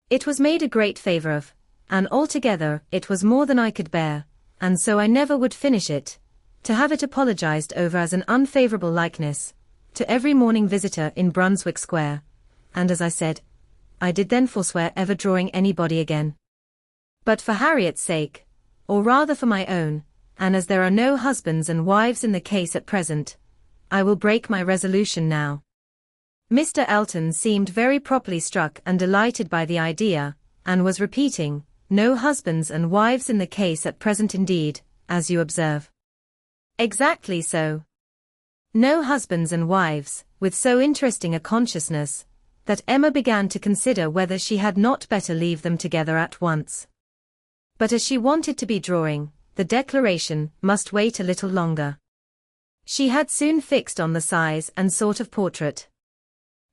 It was made a great favor of, and altogether it was more than I could bear, and so I never would finish it, to have it apologized over as an unfavorable likeness, to every morning visitor in Brunswick Square, and as I said, I did then forswear ever drawing anybody again. But for Harriet's sake, or rather for my own, and as there are no husbands and wives in the case at present, I will break my resolution now. Mr. Elton seemed very properly struck and delighted by the idea, and was repeating, no husbands and wives in the case at present indeed, as you observe. Exactly so. No husbands and wives, with so interesting a consciousness, that Emma began to consider whether she had not better leave them together at once. But as she wanted to be drawing, the declaration must wait a little longer. She had soon fixed on the size and sort of portrait.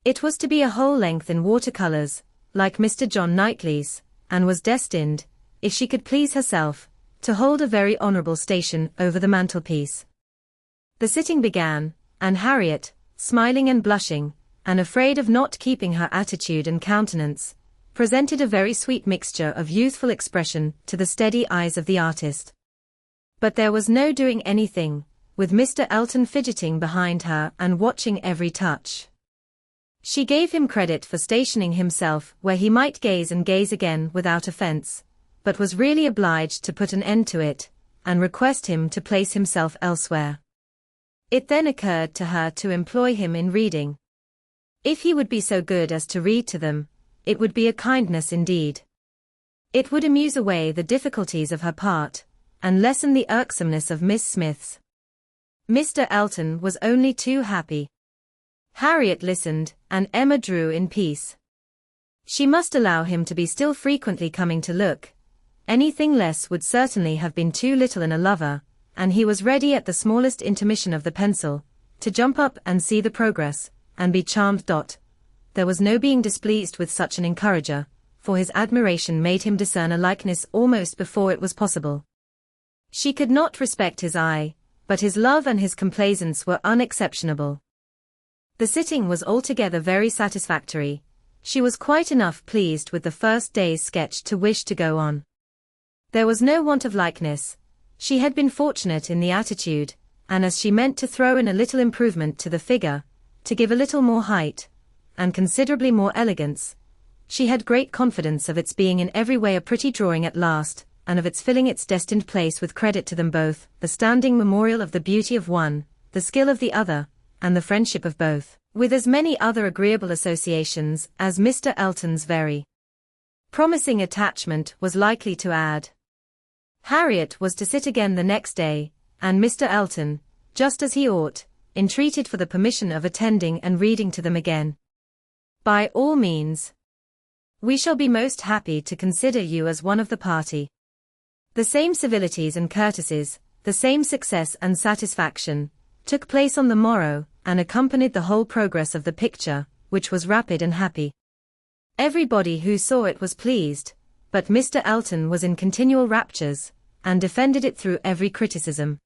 It was to be a whole length in watercolors, like Mr. John Knightley's, and was destined, if she could please herself, to hold a very honorable station over the mantelpiece. The sitting began, and Harriet, smiling and blushing, and afraid of not keeping her attitude and countenance, presented a very sweet mixture of youthful expression to the steady eyes of the artist. But there was no doing anything, with Mr. Elton fidgeting behind her and watching every touch. She gave him credit for stationing himself where he might gaze and gaze again without offense, but was really obliged to put an end to it, and request him to place himself elsewhere. It then occurred to her to employ him in reading. If he would be so good as to read to them, it would be a kindness indeed. It would amuse away the difficulties of her part, and lessen the irksomeness of Miss Smith's. Mr. Elton was only too happy. Harriet listened, and Emma drew in peace. She must allow him to be still frequently coming to look. Anything less would certainly have been too little in a lover, and he was ready at the smallest intermission of the pencil, to jump up and see the progress, and be charmed. There was no being displeased with such an encourager, for his admiration made him discern a likeness almost before it was possible. She could not respect his eye, but his love and his complaisance were unexceptionable. The sitting was altogether very satisfactory. She was quite enough pleased with the first day's sketch to wish to go on. There was no want of likeness. She had been fortunate in the attitude, and as she meant to throw in a little improvement to the figure, to give a little more height, and considerably more elegance, she had great confidence of its being in every way a pretty drawing at last, and of its filling its destined place with credit to them both, the standing memorial of the beauty of one, the skill of the other, and the friendship of both, with as many other agreeable associations as Mr. Elton's very promising attachment was likely to add. Harriet was to sit again the next day, and Mr. Elton, just as he ought, entreated for the permission of attending and reading to them again. By all means. We shall be most happy to consider you as one of the party. The same civilities and courtesies, the same success and satisfaction, took place on the morrow, and accompanied the whole progress of the picture, which was rapid and happy. Everybody who saw it was pleased, but Mr. Elton was in continual raptures, and defended it through every criticism.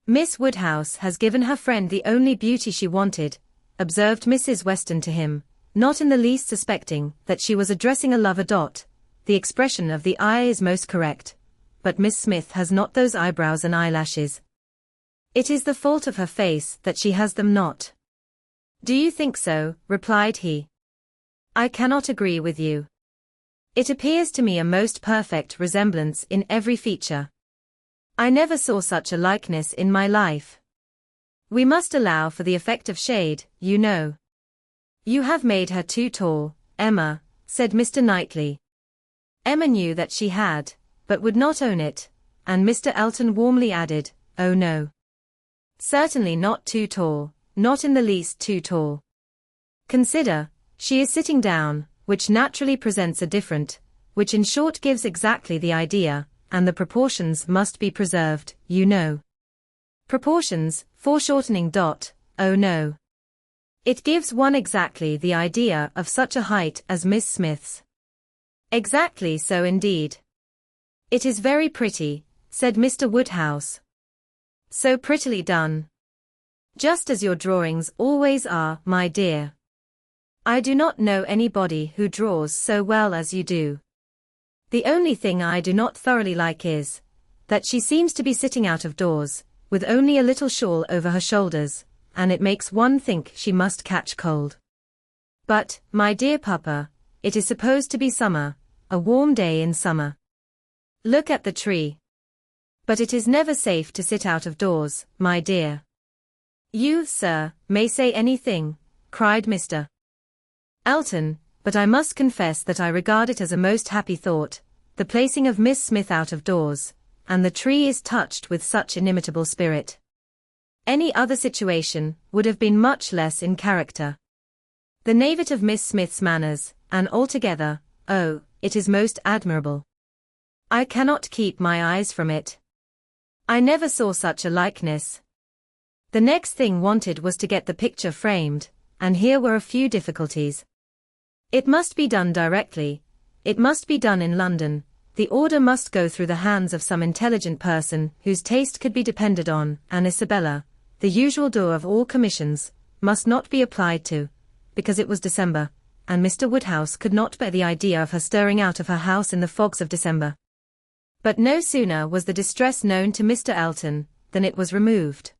Miss Woodhouse has given her friend the only beauty she wanted, observed Mrs. Weston to him, not in the least suspecting that she was addressing a lover. The expression of the eye is most correct, but Miss Smith has not those eyebrows and eyelashes. It is the fault of her face that she has them not. Do you think so? Replied he. I cannot agree with you. It appears to me a most perfect resemblance in every feature. I never saw such a likeness in my life. We must allow for the effect of shade, you know. You have made her too tall, Emma, said Mr. Knightley. Emma knew that she had, but would not own it, and Mr. Elton warmly added, oh no. Certainly not too tall, not in the least too tall. Consider, she is sitting down, which naturally presents a different, which in short gives exactly the idea, and the proportions must be preserved, you know. Proportions, foreshortening. Oh no. It gives one exactly the idea of such a height as Miss Smith's. Exactly so indeed. It is very pretty, said Mr. Woodhouse. So prettily done. Just as your drawings always are, my dear. I do not know anybody who draws so well as you do. The only thing I do not thoroughly like is that she seems to be sitting out of doors, with only a little shawl over her shoulders, and it makes one think she must catch cold. But, my dear papa, it is supposed to be summer, a warm day in summer. Look at the tree. But it is never safe to sit out of doors, my dear. You, sir, may say anything, cried Mr. Elton, but I must confess that I regard it as a most happy thought, the placing of Miss Smith out of doors, and the tree is touched with such inimitable spirit. Any other situation would have been much less in character. The naivete of Miss Smith's manners, and altogether, oh, it is most admirable. I cannot keep my eyes from it. I never saw such a likeness. The next thing wanted was to get the picture framed, and here were a few difficulties. It must be done directly, it must be done in London, the order must go through the hands of some intelligent person whose taste could be depended on, and Isabella, the usual doer of all commissions, must not be applied to, because it was December, and Mr. Woodhouse could not bear the idea of her stirring out of her house in the fogs of December. But no sooner was the distress known to Mr. Elton, than it was removed.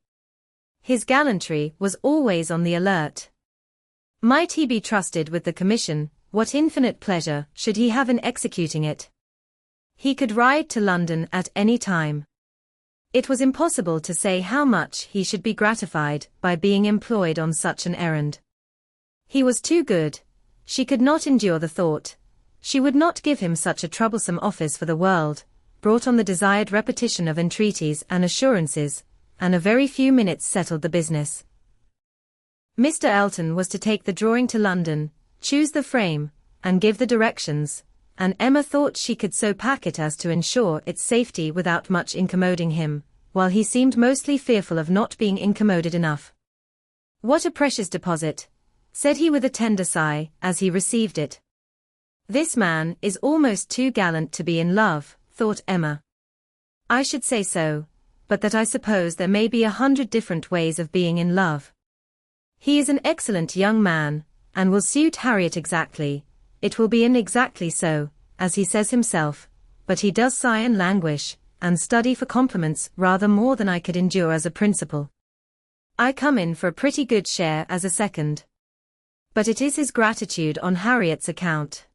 His gallantry was always on the alert. Might he be trusted with the commission, what infinite pleasure should he have in executing it? He could ride to London at any time. It was impossible to say how much he should be gratified by being employed on such an errand. He was too good. She could not endure the thought. She would not give him such a troublesome office for the world, brought on the desired repetition of entreaties and assurances, and a very few minutes settled the business. Mr. Elton was to take the drawing to London, choose the frame, and give the directions, and Emma thought she could so pack it as to ensure its safety without much incommoding him, while he seemed mostly fearful of not being incommoded enough. What a precious deposit, said he with a tender sigh, as he received it. This man is almost too gallant to be in love, thought Emma. I should say so, but that I suppose there may be 100 different ways of being in love. He is an excellent young man, and will suit Harriet exactly. It will be in exactly so, as he says himself, but he does sigh and languish, and study for compliments rather more than I could endure as a principal. I come in for a pretty good share as a second. But it is his gratitude on Harriet's account.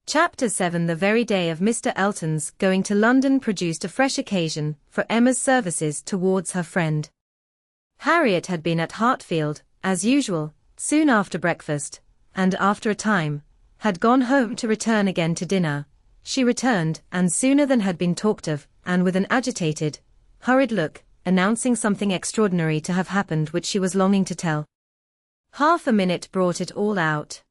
Chapter 7. The very day of Mr. Elton's going to London produced a fresh occasion for Emma's services towards her friend. Harriet had been at Hartfield, as usual, soon after breakfast, and after a time, had gone home to return again to dinner. She returned, and sooner than had been talked of, and with an agitated, hurried look, announcing something extraordinary to have happened which she was longing to tell. Half a minute brought it all out.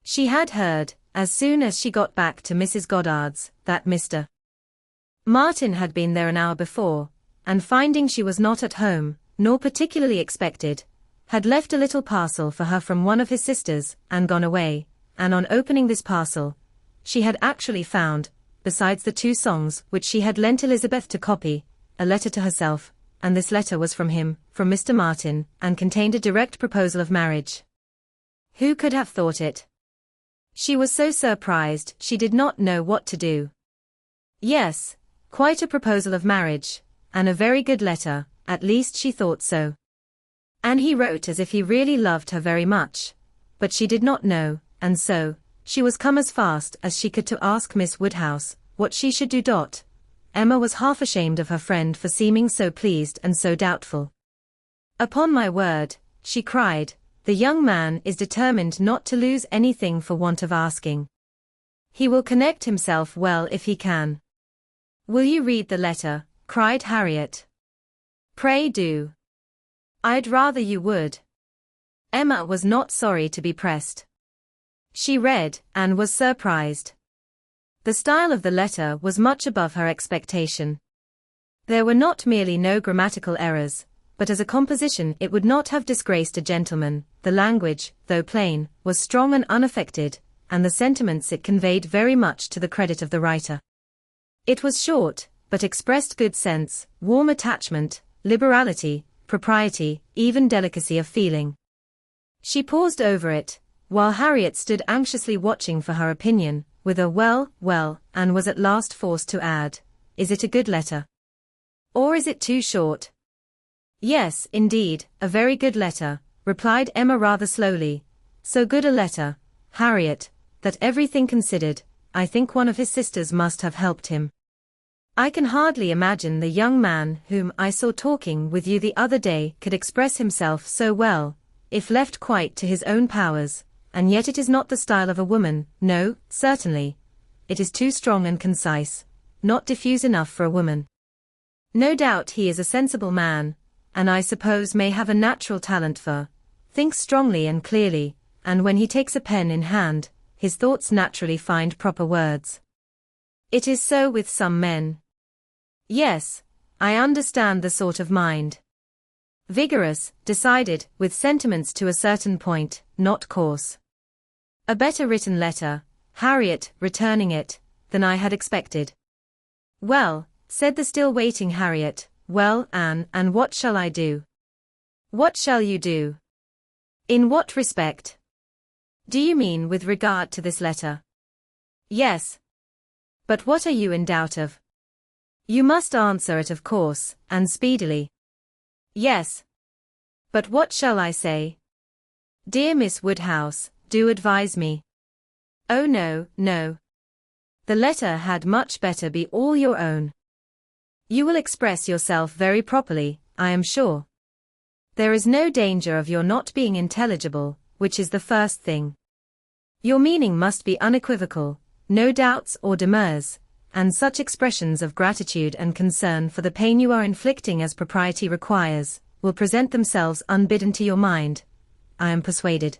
She had heard, as soon as she got back to Mrs. Goddard's, that Mr. Martin had been there an hour before, and finding she was not at home, nor particularly expected, had left a little parcel for her from one of his sisters, and gone away, and on opening this parcel, she had actually found, besides the 2 songs which she had lent Elizabeth to copy, a letter to herself, and this letter was from him, from Mr. Martin, and contained a direct proposal of marriage. Who could have thought it? She was so surprised she did not know what to do. Yes, quite a proposal of marriage, and a very good letter, at least she thought so. And he wrote as if he really loved her very much, but she did not know, and so, she was come as fast as she could to ask Miss Woodhouse what she should do. Emma was half ashamed of her friend for seeming so pleased and so doubtful. Upon my word, she cried, the young man is determined not to lose anything for want of asking. He will connect himself well if he can. Will you read the letter? Cried Harriet. Pray do. I'd rather you would. Emma was not sorry to be pressed. She read, and was surprised. The style of the letter was much above her expectation. There were not merely no grammatical errors, but as a composition it would not have disgraced a gentleman. The language, though plain, was strong and unaffected, and the sentiments it conveyed very much to the credit of the writer. It was short, but expressed good sense, warm attachment, liberality, propriety, even delicacy of feeling. She paused over it, while Harriet stood anxiously watching for her opinion, with a well, and was at last forced to add, is it a good letter? Or is it too short? Yes, indeed, a very good letter, replied Emma rather slowly. So good a letter, Harriet, that everything considered, I think one of his sisters must have helped him. I can hardly imagine the young man whom I saw talking with you the other day could express himself so well, if left quite to his own powers, and yet it is not the style of a woman. No, certainly. It is too strong and concise, not diffuse enough for a woman. No doubt he is a sensible man, and I suppose may have a natural talent for, thinks strongly and clearly, and when he takes a pen in hand, his thoughts naturally find proper words. It is so with some men. Yes, I understand the sort of mind. Vigorous, decided, with sentiments to a certain point, not coarse. A better written letter, Harriet, returning it, than I had expected. Well, said the still waiting Harriet, well, Anne, and what shall I do? What shall you do? In what respect? Do you mean with regard to this letter? Yes. But what are you in doubt of? You must answer it of course, and speedily. Yes. But what shall I say? Dear Miss Woodhouse, do advise me. Oh no, no. The letter had much better be all your own. You will express yourself very properly, I am sure. There is no danger of your not being intelligible, which is the first thing. Your meaning must be unequivocal, no doubts or demurs, and such expressions of gratitude and concern for the pain you are inflicting as propriety requires, will present themselves unbidden to your mind, I am persuaded.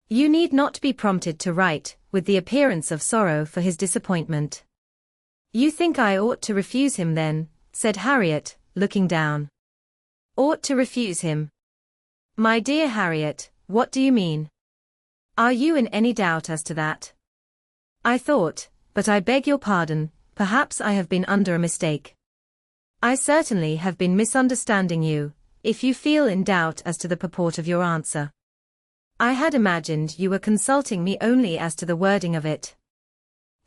You need not be prompted to write, with the appearance of sorrow for his disappointment. You think I ought to refuse him then, said Harriet, looking down. Ought to refuse him? My dear Harriet, what do you mean? Are you in any doubt as to that? I thought, but I beg your pardon, perhaps I have been under a mistake. I certainly have been misunderstanding you, if you feel in doubt as to the purport of your answer. I had imagined you were consulting me only as to the wording of it.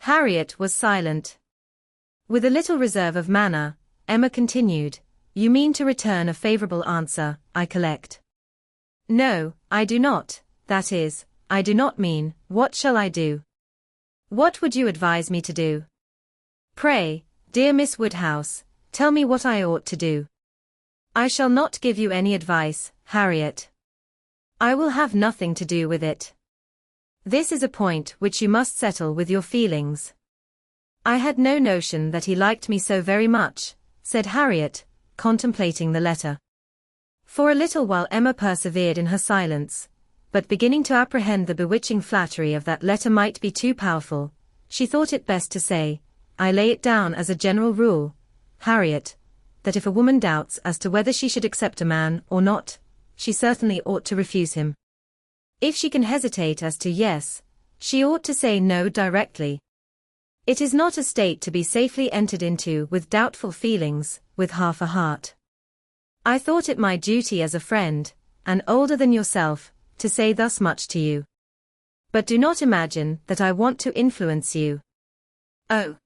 Harriet was silent. With a little reserve of manner, Emma continued, You mean to return a favorable answer, I collect. No, I do not, that is, I do not mean, what shall I do? What would you advise me to do? Pray, dear Miss Woodhouse, tell me what I ought to do. I shall not give you any advice, Harriet. I will have nothing to do with it. This is a point which you must settle with your feelings. I had no notion that he liked me so very much, said Harriet, contemplating the letter. For a little while Emma persevered in her silence, but beginning to apprehend the bewitching flattery of that letter might be too powerful, she thought it best to say, I lay it down as a general rule, Harriet, that if a woman doubts as to whether she should accept a man or not, she certainly ought to refuse him. If she can hesitate as to yes, she ought to say no directly. It is not a state to be safely entered into with doubtful feelings, with half a heart. I thought it my duty as a friend, and older than yourself, to say thus much to you. But do not imagine that I want to influence you. Oh.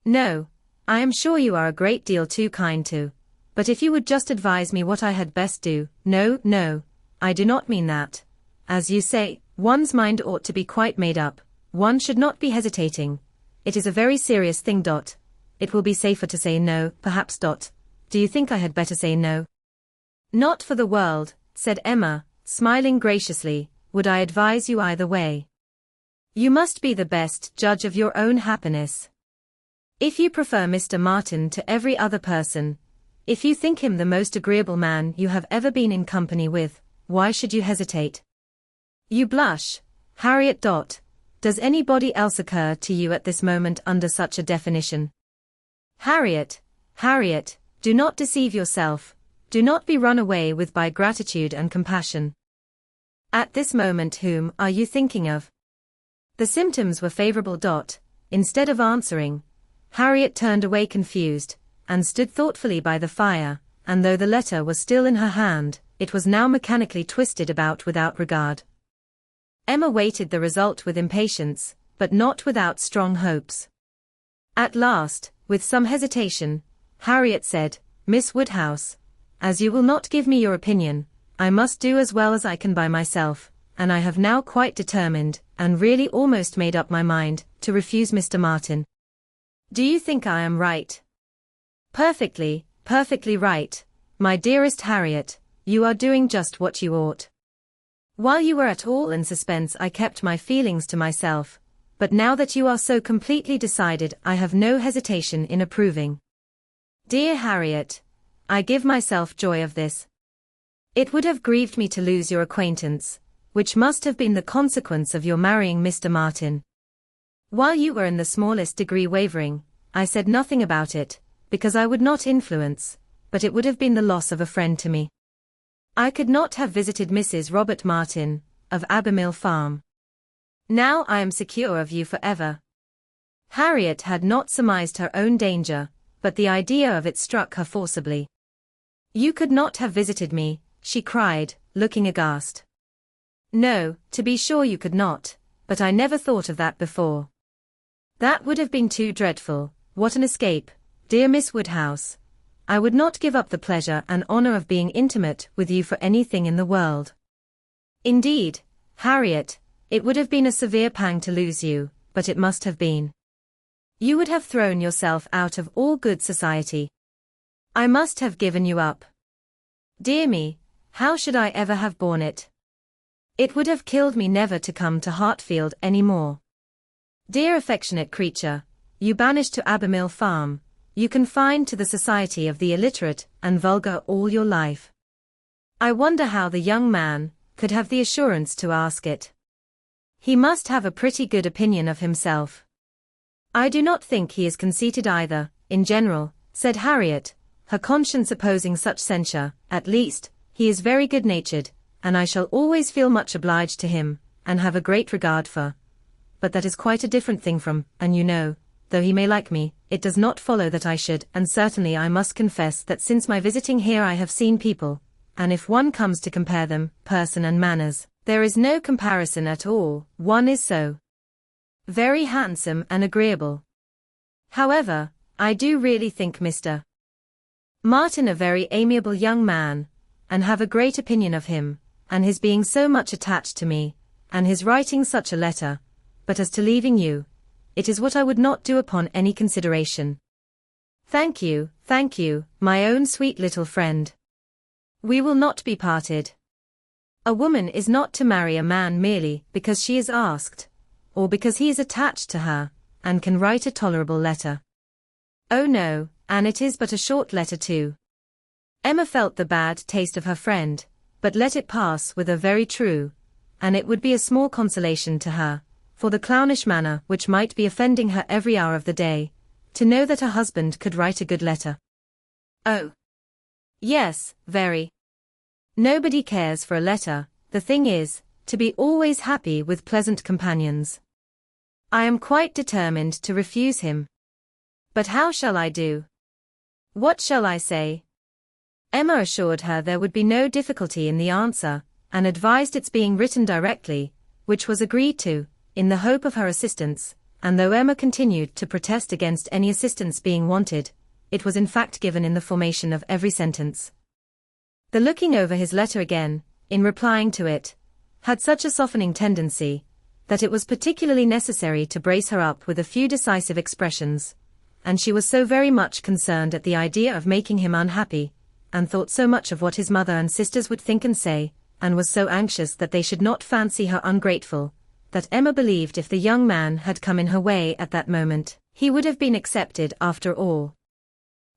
No, I am sure you are a great deal too kind to, but if you would just advise me what I had best do, no, I do not mean that. As you say, one's mind ought to be quite made up, one should not be hesitating. It is a very serious thing. It will be safer to say no, perhaps. Do you think I had better say no? Not for the world, said Emma, smiling graciously, would I advise you either way. You must be the best judge of your own happiness. If you prefer Mr. Martin to every other person, if you think him the most agreeable man you have ever been in company with, why should you hesitate? You blush, Harriet. Does anybody else occur to you at this moment under such a definition? Harriet, do not deceive yourself, do not be run away with by gratitude and compassion. At this moment whom are you thinking of? The symptoms were favorable. Instead of answering, Harriet turned away confused, and stood thoughtfully by the fire, and though the letter was still in her hand, it was now mechanically twisted about without regard. Emma waited the result with impatience, but not without strong hopes. At last, with some hesitation, Harriet said, Miss Woodhouse, as you will not give me your opinion, I must do as well as I can by myself, and I have now quite determined, and really almost made up my mind, to refuse Mr. Martin. Do you think I am right? Perfectly right, my dearest Harriet, you are doing just what you ought. While you were at all in suspense I kept my feelings to myself, but now that you are so completely decided I have no hesitation in approving. Dear Harriet, I give myself joy of this. It would have grieved me to lose your acquaintance, which must have been the consequence of your marrying Mr. Martin. While you were in the smallest degree wavering, I said nothing about it, because I would not influence, but it would have been the loss of a friend to me. I could not have visited Mrs. Robert Martin, of Abermill Farm. Now I am secure of you forever. Harriet had not surmised her own danger, but the idea of it struck her forcibly. You could not have visited me, she cried, looking aghast. No, to be sure you could not, but I never thought of that before. That would have been too dreadful. What an escape, dear Miss Woodhouse. I would not give up the pleasure and honor of being intimate with you for anything in the world. Indeed, Harriet, it would have been a severe pang to lose you, but it must have been. You would have thrown yourself out of all good society. I must have given you up. Dear me, how should I ever have borne it? It would have killed me never to come to Hartfield any more. Dear affectionate creature, you banished to Abermill Farm, you confined to the society of the illiterate and vulgar all your life. I wonder how the young man could have the assurance to ask it. He must have a pretty good opinion of himself. I do not think he is conceited either, in general, said Harriet, her conscience opposing such censure. At least, he is very good-natured, and I shall always feel much obliged to him, and have a great regard for. But that is quite a different thing from, and you know, though he may like me, it does not follow that I should, and certainly I must confess that since my visiting here I have seen people, and if one comes to compare them, person and manners, There is no comparison at all, one is so very handsome and agreeable. However, I do really think Mr. Martin a very amiable young man, and have a great opinion of him, and his being so much attached to me, and his writing such a letter, but as to leaving you, it is what I would not do upon any consideration. Thank you, my own sweet little friend. We will not be parted. A woman is not to marry a man merely because she is asked, or because he is attached to her, and can write a tolerable letter. Oh no, and it is but a short letter too. Emma felt the bad taste of her friend, but let it pass with a very true, and it would be a small consolation to her, for the clownish manner which might be offending her every hour of the day, to know that her husband could write a good letter. Oh. Yes, very. Nobody cares for a letter, the thing is, to be always happy with pleasant companions. I am quite determined to refuse him. But how shall I do? What shall I say? Emma assured her there would be no difficulty in the answer, and advised its being written directly, which was agreed to, in the hope of her assistance, and though Emma continued to protest against any assistance being wanted, it was in fact given in the formation of every sentence. The looking over his letter again, in replying to it, had such a softening tendency, that it was particularly necessary to brace her up with a few decisive expressions, and she was so very much concerned at the idea of making him unhappy, and thought so much of what his mother and sisters would think and say, and was so anxious that they should not fancy her ungrateful, that Emma believed if the young man had come in her way at that moment, he would have been accepted after all.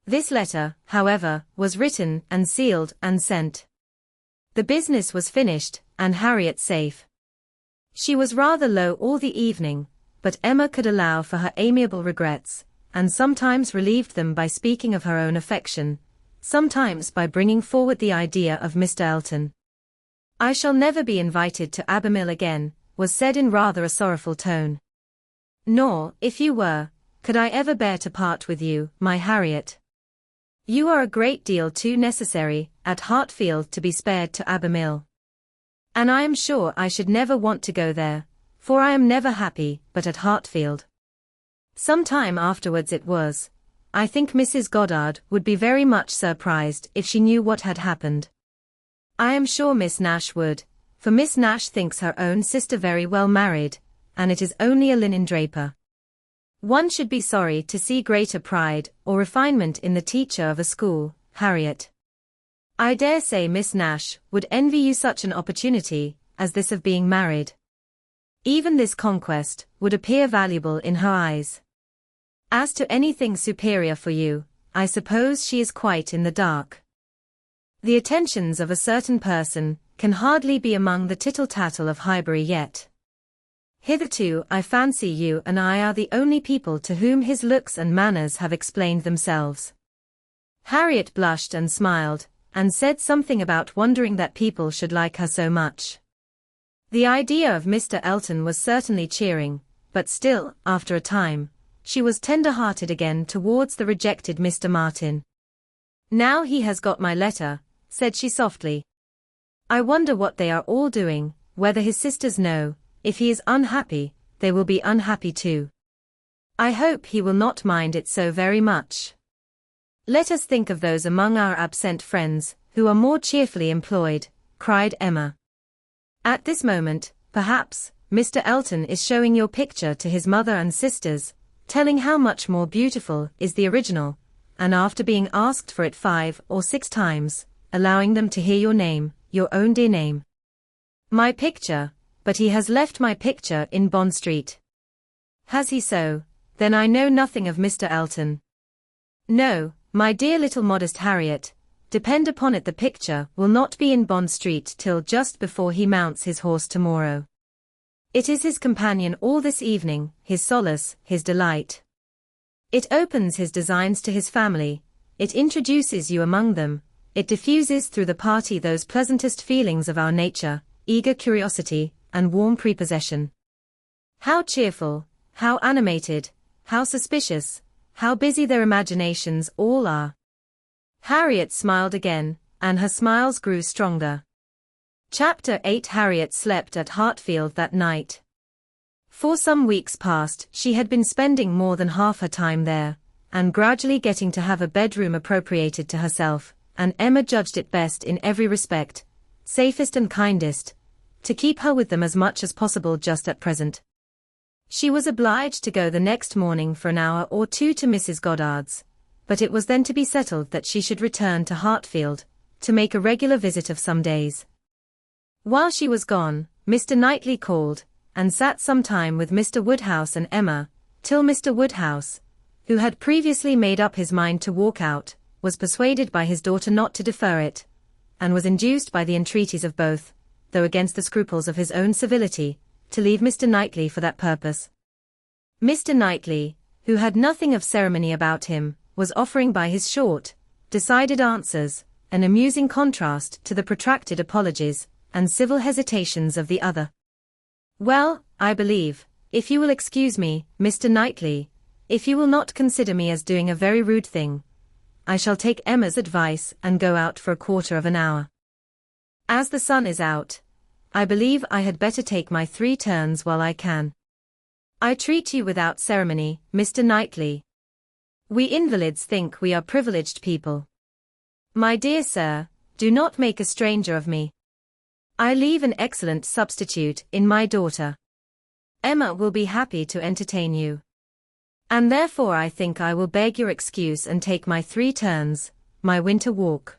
This letter, however, was written and sealed and sent. The business was finished, and Harriet safe. She was rather low all the evening, but Emma could allow for her amiable regrets, and sometimes relieved them by speaking of her own affection, sometimes by bringing forward the idea of Mr. Elton. I shall never be invited to Abermill again, was said in rather a sorrowful tone. Nor, if you were, could I ever bear to part with you, my Harriet. You are a great deal too necessary at Hartfield to be spared to Abermill. And I am sure I should never want to go there, for I am never happy but at Hartfield. Some time afterwards it was. I think Mrs. Goddard would be very much surprised if she knew what had happened. I am sure Miss Nash would, for Miss Nash thinks her own sister very well married, and it is only a linen draper. One should be sorry to see greater pride or refinement in the teacher of a school, Harriet. I dare say Miss Nash would envy you such an opportunity as this of being married. Even this conquest would appear valuable in her eyes. As to anything superior for you, I suppose she is quite in the dark. The attentions of a certain person can hardly be among the tittle-tattle of Highbury yet. Hitherto I fancy you and I are the only people to whom his looks and manners have explained themselves. Harriet blushed and smiled, and said something about wondering that people should like her so much. The idea of Mr. Elton was certainly cheering, but still, after a time, she was tender-hearted again towards the rejected Mr. Martin. Now he has got my letter, said she softly. I wonder what they are all doing, whether his sisters know. If he is unhappy, they will be unhappy too. I hope he will not mind it so very much. Let us think of those among our absent friends, who are more cheerfully employed, cried Emma. At this moment, perhaps, Mr. Elton is showing your picture to his mother and sisters, telling how much more beautiful is the original, and after being asked for it 5 or 6 times, allowing them to hear your name, your own dear name. My picture, but he has left my picture in Bond Street. Has he so? Then I know nothing of Mr. Elton. No, my dear little modest Harriet, depend upon it the picture will not be in Bond Street till just before he mounts his horse tomorrow. It is his companion all this evening, his solace, his delight. It opens his designs to his family, it introduces you among them, it diffuses through the party those pleasantest feelings of our nature, eager curiosity, and warm prepossession. How cheerful, how animated, how suspicious, how busy their imaginations all are. Harriet smiled again, and her smiles grew stronger. Chapter 8. Harriet slept at Hartfield that night. For some weeks past she had been spending more than half her time there, and gradually getting to have a bedroom appropriated to herself, and Emma judged it best in every respect, safest and kindest, to keep her with them as much as possible just at present. She was obliged to go the next morning for an hour or two to Mrs. Goddard's, but it was then to be settled that she should return to Hartfield, to make a regular visit of some days. While she was gone, Mr. Knightley called, and sat some time with Mr. Woodhouse and Emma, till Mr. Woodhouse, who had previously made up his mind to walk out, was persuaded by his daughter not to defer it, and was induced by the entreaties of both, though against the scruples of his own civility, to leave Mr. Knightley for that purpose. Mr. Knightley, who had nothing of ceremony about him, was offering by his short, decided answers, an amusing contrast to the protracted apologies and civil hesitations of the other. Well, I believe, if you will excuse me, Mr. Knightley, if you will not consider me as doing a very rude thing, I shall take Emma's advice and go out for a quarter of an hour. As the sun is out, I believe I had better take my 3 turns while I can. I treat you without ceremony, Mr. Knightley. We invalids think we are privileged people. My dear sir, do not make a stranger of me. I leave an excellent substitute in my daughter. Emma will be happy to entertain you. And therefore I think I will beg your excuse and take my 3 turns, my winter walk.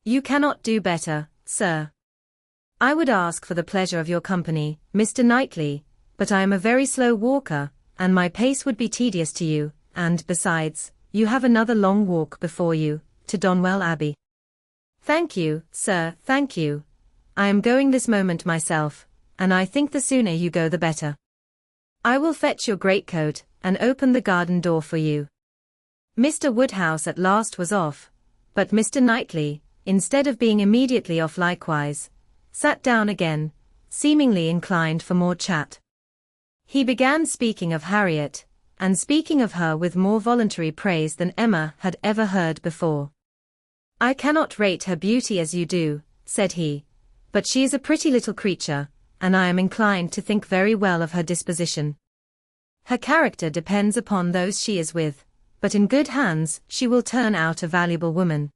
You cannot do better, sir. I would ask for the pleasure of your company, Mr. Knightley, but I am a very slow walker, and my pace would be tedious to you, and, besides, you have another long walk before you, to Donwell Abbey. Thank you, sir, thank you. I am going this moment myself, and I think the sooner you go the better. I will fetch your greatcoat, and open the garden door for you. Mr. Woodhouse at last was off, but Mr. Knightley, instead of being immediately off likewise, sat down again, seemingly inclined for more chat. He began speaking of Harriet, and speaking of her with more voluntary praise than Emma had ever heard before. I cannot rate her beauty as you do, said he, but she is a pretty little creature, and I am inclined to think very well of her disposition. Her character depends upon those she is with, but in good hands she will turn out a valuable woman.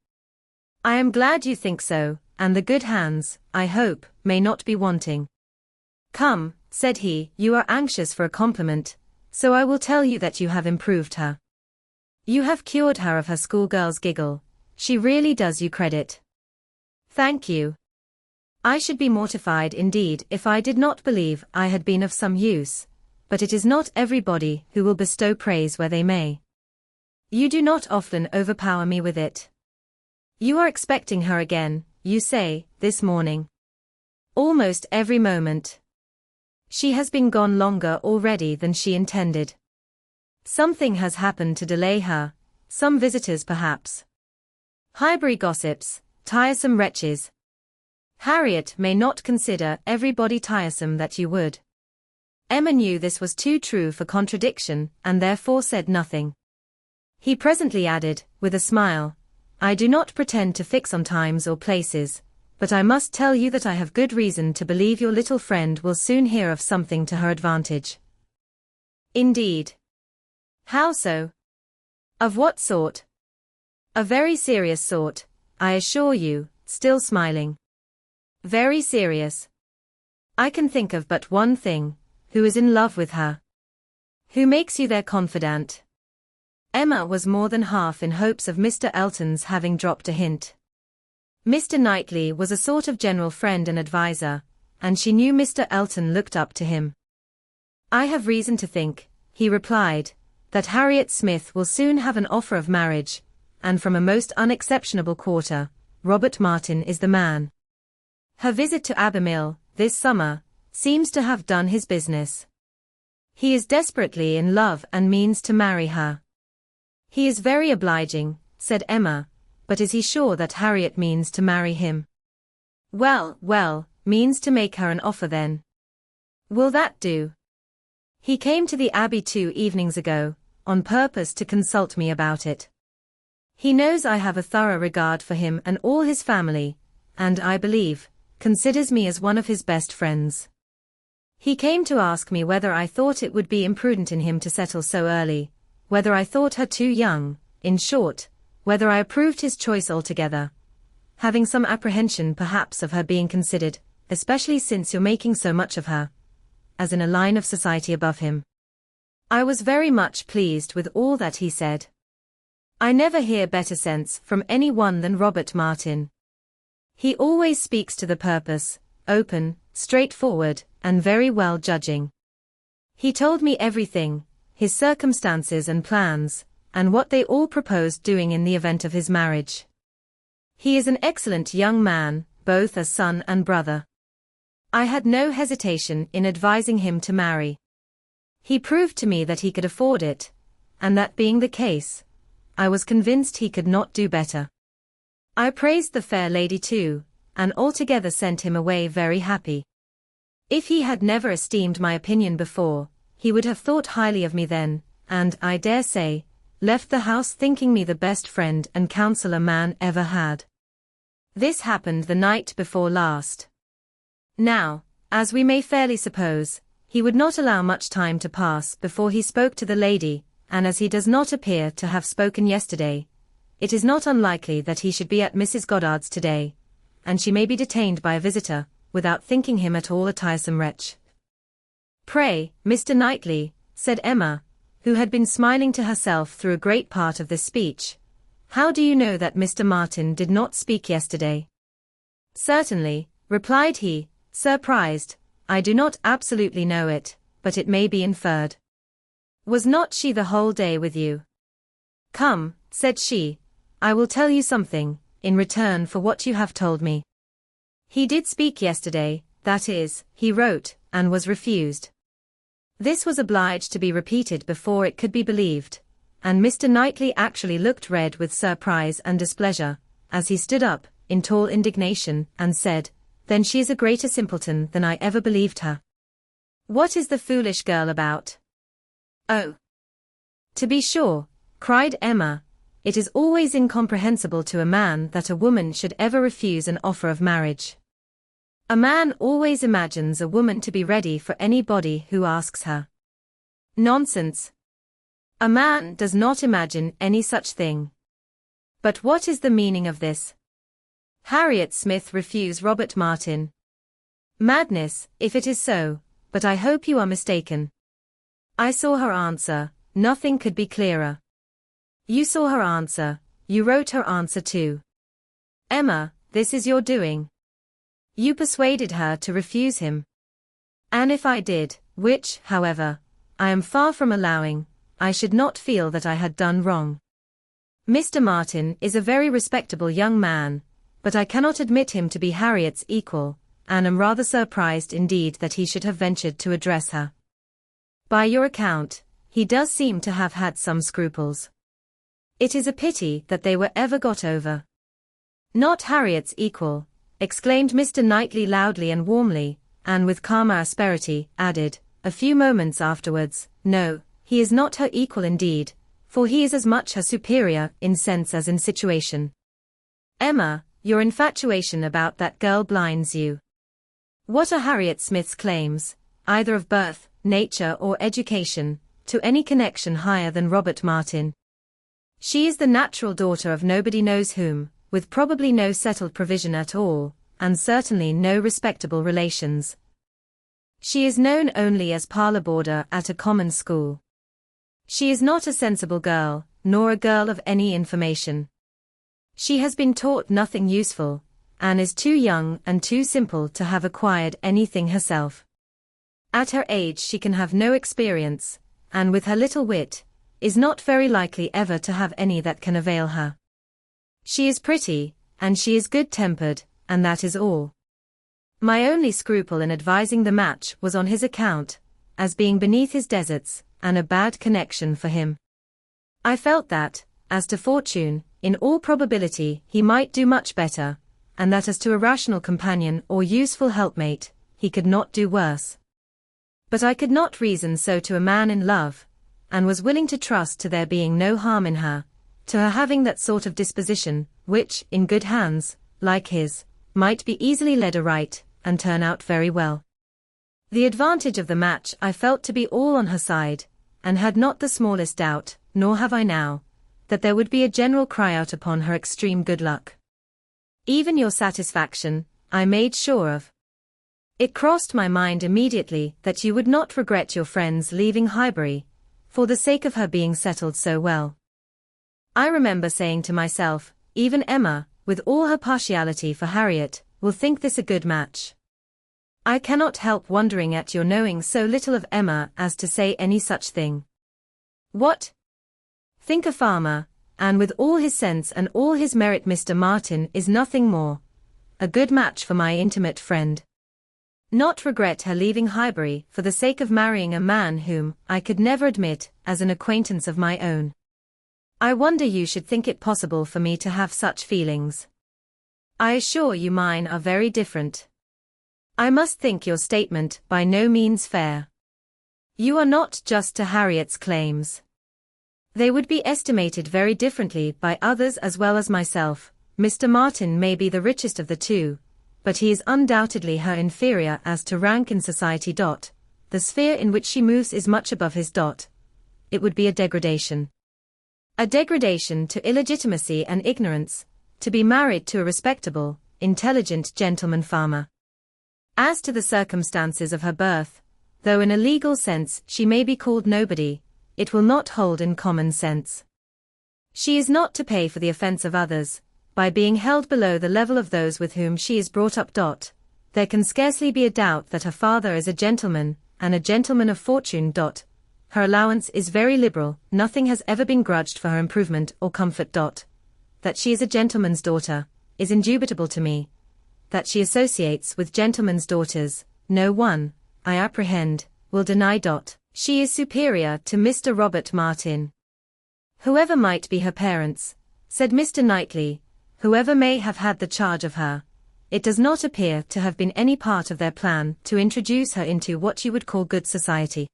I am glad you think so, and the good hands, I hope, may not be wanting. Come, said he, you are anxious for a compliment, so I will tell you that you have improved her. You have cured her of her schoolgirl's giggle. She really does you credit. Thank you. I should be mortified indeed if I did not believe I had been of some use, but it is not everybody who will bestow praise where they may. You do not often overpower me with it. You are expecting her again, you say, this morning. Almost every moment. She has been gone longer already than she intended. Something has happened to delay her, some visitors perhaps. Highbury gossips, tiresome wretches. Harriet may not consider everybody tiresome that you would. Emma knew this was too true for contradiction, and therefore said nothing. He presently added, with a smile, I do not pretend to fix on times or places, but I must tell you that I have good reason to believe your little friend will soon hear of something to her advantage. Indeed. How so? Of what sort? A very serious sort, I assure you, still smiling. Very serious. I can think of but one thing, who is in love with her. Who makes you their confidant? Emma was more than half in hopes of Mr. Elton's having dropped a hint. Mr. Knightley was a sort of general friend and adviser, and she knew Mr. Elton looked up to him. I have reason to think, he replied, that Harriet Smith will soon have an offer of marriage, and from a most unexceptionable quarter. Robert Martin is the man. Her visit to Abermill, this summer, seems to have done his business. He is desperately in love and means to marry her. He is very obliging, said Emma, but is he sure that Harriet means to marry him? Well, well, means to make her an offer then. Will that do? He came to the Abbey 2 evenings ago, on purpose to consult me about it. He knows I have a thorough regard for him and all his family, and I believe, considers me as one of his best friends. He came to ask me whether I thought it would be imprudent in him to settle so early, whether I thought her too young, in short, whether I approved his choice altogether, having some apprehension perhaps of her being considered, especially since you're making so much of her, as in a line of society above him. I was very much pleased with all that he said. I never hear better sense from any one than Robert Martin. He always speaks to the purpose, open, straightforward, and very well judging. He told me everything, his circumstances and plans, and what they all proposed doing in the event of his marriage. He is an excellent young man, both as son and brother. I had no hesitation in advising him to marry. He proved to me that he could afford it, and that being the case, I was convinced he could not do better. I praised the fair lady too, and altogether sent him away very happy. If he had never esteemed my opinion before, he would have thought highly of me then, and, I dare say, left the house thinking me the best friend and counsellor man ever had. This happened the night before last. Now, as we may fairly suppose, he would not allow much time to pass before he spoke to the lady, and as he does not appear to have spoken yesterday, it is not unlikely that he should be at Mrs. Goddard's today, and she may be detained by a visitor, without thinking him at all a tiresome wretch. Pray, Mr. Knightley, said Emma, who had been smiling to herself through a great part of this speech, how do you know that Mr. Martin did not speak yesterday? Certainly, replied he, surprised, I do not absolutely know it, but it may be inferred. Was not she the whole day with you? Come, said she, I will tell you something, in return for what you have told me. He did speak yesterday, that is, he wrote, and was refused. This was obliged to be repeated before it could be believed, and Mr. Knightley actually looked red with surprise and displeasure, as he stood up, in tall indignation, and said, then she is a greater simpleton than I ever believed her. What is the foolish girl about? Oh! To be sure, cried Emma, it is always incomprehensible to a man that a woman should ever refuse an offer of marriage. A man always imagines a woman to be ready for anybody who asks her. Nonsense. A man does not imagine any such thing. But what is the meaning of this? Harriet Smith refuse Robert Martin. Madness, if it is so, but I hope you are mistaken. I saw her answer, nothing could be clearer. You saw her answer, you wrote her answer too. Emma, this is your doing. You persuaded her to refuse him. And if I did, which, however, I am far from allowing, I should not feel that I had done wrong. Mr. Martin is a very respectable young man, but I cannot admit him to be Harriet's equal, and am rather surprised indeed that he should have ventured to address her. By your account, he does seem to have had some scruples. It is a pity that they were ever got over. Not Harriet's equal, exclaimed Mr. Knightley loudly and warmly, and with calmer asperity, added, a few moments afterwards, no, he is not her equal indeed, for he is as much her superior in sense as in situation. Emma, your infatuation about that girl blinds you. What are Harriet Smith's claims, either of birth, nature or education, to any connection higher than Robert Martin? She is the natural daughter of nobody knows whom, with probably no settled provision at all, and certainly no respectable relations. She is known only as parlour boarder at a common school. She is not a sensible girl, nor a girl of any information. She has been taught nothing useful, and is too young and too simple to have acquired anything herself. At her age she can have no experience, and with her little wit, is not very likely ever to have any that can avail her. She is pretty, and she is good-tempered, and that is all. My only scruple in advising the match was on his account, as being beneath his deserts, and a bad connection for him. I felt that, as to fortune, in all probability he might do much better, and that as to a rational companion or useful helpmate, he could not do worse. But I could not reason so to a man in love, and was willing to trust to there being no harm in her, to her having that sort of disposition, which, in good hands, like his, might be easily led aright, and turn out very well. The advantage of the match I felt to be all on her side, and had not the smallest doubt, nor have I now, that there would be a general cry out upon her extreme good luck. Even your satisfaction, I made sure of. It crossed my mind immediately that you would not regret your friends leaving Highbury, for the sake of her being settled so well. I remember saying to myself, even Emma, with all her partiality for Harriet, will think this a good match. I cannot help wondering at your knowing so little of Emma as to say any such thing. What? Think a farmer, and with all his sense and all his merit Mr. Martin is nothing more. A good match for my intimate friend. Not regret her leaving Highbury for the sake of marrying a man whom I could never admit as an acquaintance of my own. I wonder you should think it possible for me to have such feelings. I assure you mine are very different. I must think your statement by no means fair. You are not just to Harriet's claims. They would be estimated very differently by others as well as myself. Mr. Martin may be the richest of the two, but he is undoubtedly her inferior as to rank in society. The sphere in which she moves is much above his. It would be a degradation. A degradation to illegitimacy and ignorance, to be married to a respectable, intelligent gentleman farmer. As to the circumstances of her birth, though in a legal sense she may be called nobody, it will not hold in common sense. She is not to pay for the offence of others, by being held below the level of those with whom she is brought up. There can scarcely be a doubt that her father is a gentleman, and a gentleman of fortune. Her allowance is very liberal, nothing has ever been grudged for her improvement or comfort. That she is a gentleman's daughter, is indubitable to me. That she associates with gentlemen's daughters, no one, I apprehend, will deny. She is superior to Mr. Robert Martin. Whoever might be her parents, said Mr. Knightley, whoever may have had the charge of her, it does not appear to have been any part of their plan to introduce her into what you would call good society.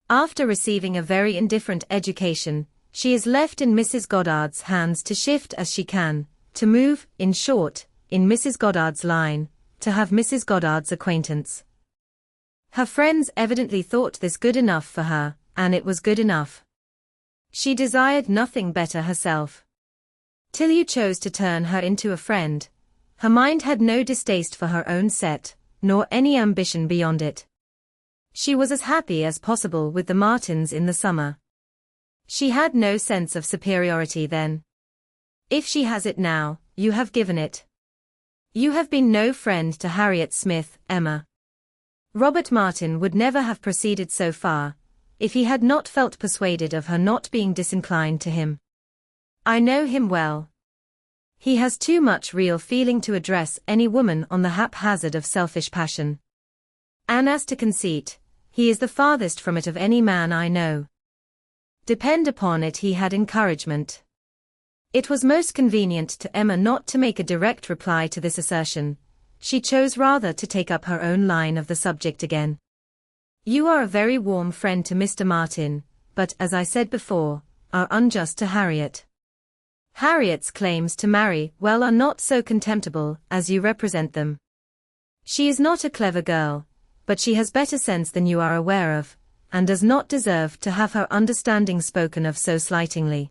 After receiving a very indifferent education, she is left in Mrs. Goddard's hands to shift as she can, to move, in short, in Mrs. Goddard's line, to have Mrs. Goddard's acquaintance. Her friends evidently thought this good enough for her, and it was good enough. She desired nothing better herself. Till you chose to turn her into a friend, her mind had no distaste for her own set, nor any ambition beyond it. She was as happy as possible with the Martins in the summer. She had no sense of superiority then. If she has it now, you have given it. You have been no friend to Harriet Smith, Emma. Robert Martin would never have proceeded so far, if he had not felt persuaded of her not being disinclined to him. I know him well. He has too much real feeling to address any woman on the haphazard of selfish passion. And as to conceit, he is the farthest from it of any man I know. Depend upon it he had encouragement. It was most convenient to Emma not to make a direct reply to this assertion. She chose rather to take up her own line of the subject again. You are a very warm friend to Mr. Martin, but, as I said before, are unjust to Harriet. Harriet's claims to marry well are not so contemptible as you represent them. She is not a clever girl, but she has better sense than you are aware of, and does not deserve to have her understanding spoken of so slightingly.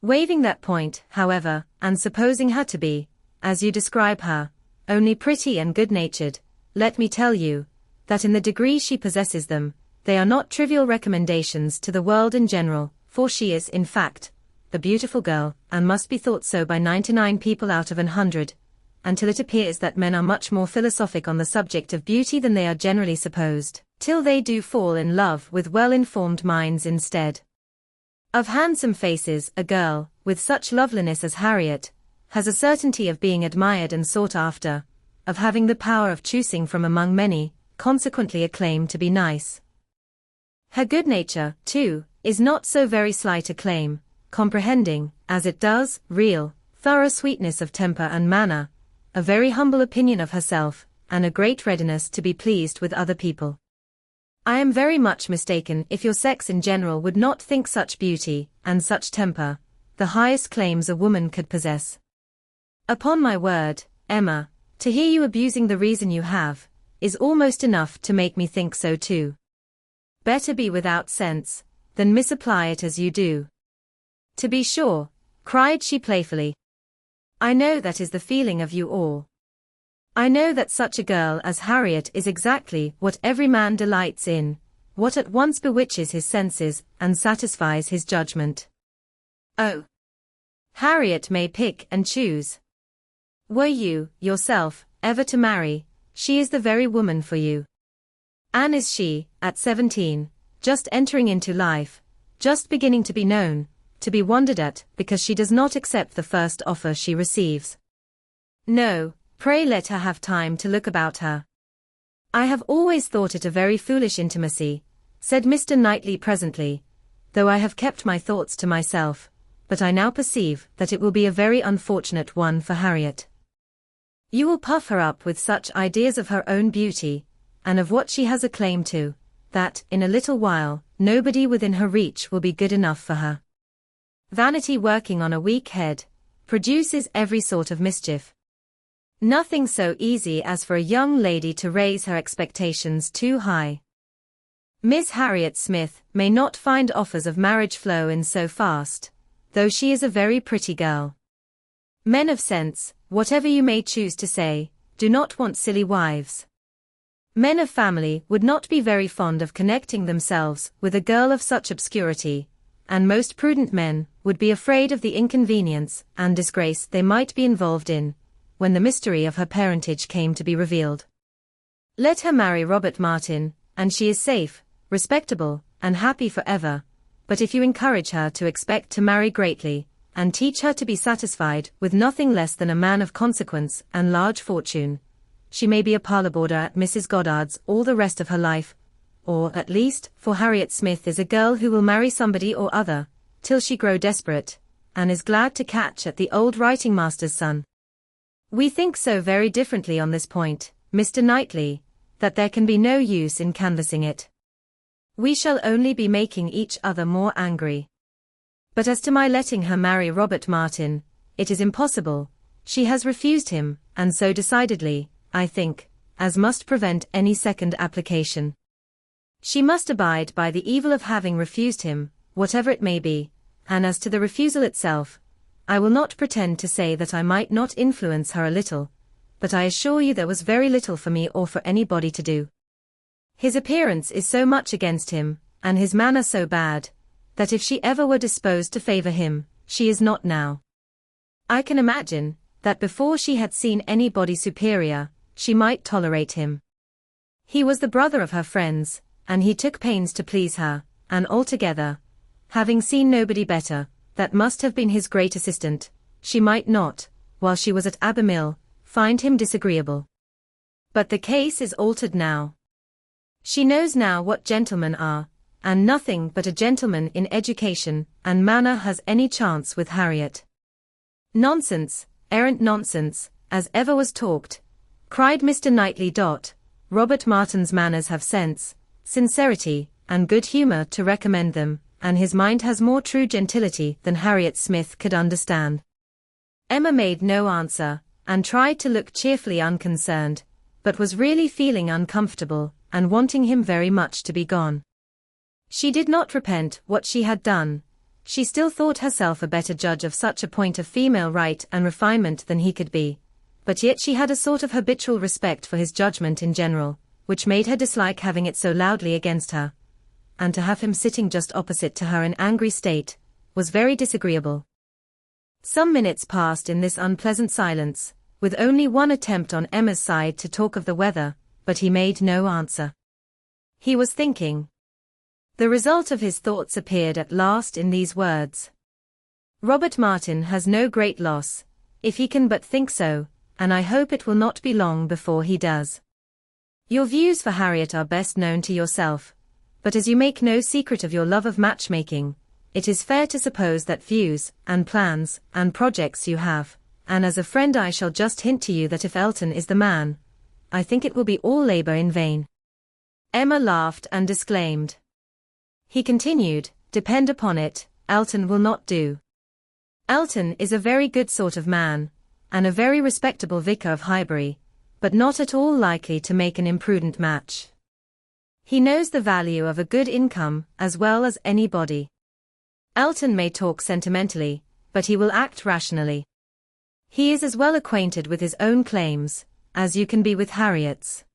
Waiving that point, however, and supposing her to be, as you describe her, only pretty and good-natured, let me tell you, that in the degree she possesses them, they are not trivial recommendations to the world in general, for she is, in fact, a beautiful girl, and must be thought so by 99 people out of 100, until it appears that men are much more philosophic on the subject of beauty than they are generally supposed, till they do fall in love with well-informed minds instead of handsome faces. A girl, with such loveliness as Harriet, has a certainty of being admired and sought after, of having the power of choosing from among many, consequently a claim to be nice. Her good nature, too, is not so very slight a claim, comprehending, as it does, real, thorough sweetness of temper and manner, a very humble opinion of herself, and a great readiness to be pleased with other people. I am very much mistaken if your sex in general would not think such beauty, and such temper, the highest claims a woman could possess. Upon my word, Emma, To hear you abusing the reason you have, is almost enough to make me think so too. Better be without sense, than misapply it as you do. To be sure, cried she playfully. I know that is the feeling of you all. I know that such a girl as Harriet is exactly what every man delights in, what at once bewitches his senses and satisfies his judgment. Oh! Harriet may pick and choose. Were you, yourself, ever to marry, she is the very woman for you. Anne is she, at 17, just entering into life, just beginning to be known, to be wondered at because she does not accept the first offer she receives. No, pray let her have time to look about her. I have always thought it a very foolish intimacy, said Mr. Knightley presently, though I have kept my thoughts to myself, but I now perceive that it will be a very unfortunate one for Harriet. You will puff her up with such ideas of her own beauty, and of what she has a claim to, that, in a little while, nobody within her reach will be good enough for her. Vanity working on a weak head, produces every sort of mischief. Nothing so easy as for a young lady to raise her expectations too high. Miss Harriet Smith may not find offers of marriage flow in so fast, though she is a very pretty girl. Men of sense, whatever you may choose to say, do not want silly wives. Men of family would not be very fond of connecting themselves with a girl of such obscurity, and most prudent men would be afraid of the inconvenience and disgrace they might be involved in, when the mystery of her parentage came to be revealed. Let her marry Robert Martin, and she is safe, respectable, and happy forever, but if you encourage her to expect to marry greatly, and teach her to be satisfied with nothing less than a man of consequence and large fortune, she may be a parlor boarder at Mrs. Goddard's all the rest of her life, or, at least, for Harriet Smith is a girl who will marry somebody or other, till she grow desperate, and is glad to catch at the old writing-master's son. We think so very differently on this point, Mr. Knightley, that there can be no use in canvassing it. We shall only be making each other more angry. But as to my letting her marry Robert Martin, it is impossible. She has refused him, and so decidedly, I think, as must prevent any second application. She must abide by the evil of having refused him, whatever it may be, and as to the refusal itself, I will not pretend to say that I might not influence her a little, but I assure you there was very little for me or for anybody to do. His appearance is so much against him, and his manner so bad, that if she ever were disposed to favor him, she is not now. I can imagine, that before she had seen anybody superior, she might tolerate him. He was the brother of her friends, and he took pains to please her, and altogether, having seen nobody better, that must have been his great assistant, she might not, while she was at Abermill, find him disagreeable. But the case is altered now. She knows now what gentlemen are, and nothing but a gentleman in education and manner has any chance with Harriet. Nonsense, errant nonsense, as ever was talked, cried Mr. Knightley. Robert Martin's manners have sense, sincerity, and good humor to recommend them, and his mind has more true gentility than Harriet Smith could understand. Emma made no answer, and tried to look cheerfully unconcerned, but was really feeling uncomfortable, and wanting him very much to be gone. She did not repent what she had done. She still thought herself a better judge of such a point of female right and refinement than he could be, but yet she had a sort of habitual respect for his judgment in general, which made her dislike having it so loudly against her, and to have him sitting just opposite to her in angry state, was very disagreeable. Some minutes passed in this unpleasant silence, with only one attempt on Emma's side to talk of the weather, but he made no answer. He was thinking. The result of his thoughts appeared at last in these words. Robert Martin has no great loss, if he can but think so, and I hope it will not be long before he does. Your views for Harriet are best known to yourself, but as you make no secret of your love of matchmaking, it is fair to suppose that views, and plans, and projects you have, and as a friend I shall just hint to you that if Elton is the man, I think it will be all labor in vain. Emma laughed and disclaimed. He continued, depend upon it, Elton will not do. Elton is a very good sort of man, and a very respectable vicar of Highbury, but not at all likely to make an imprudent match. He knows the value of a good income as well as anybody. Elton may talk sentimentally, but he will act rationally. He is as well acquainted with his own claims as you can be with Harriet's.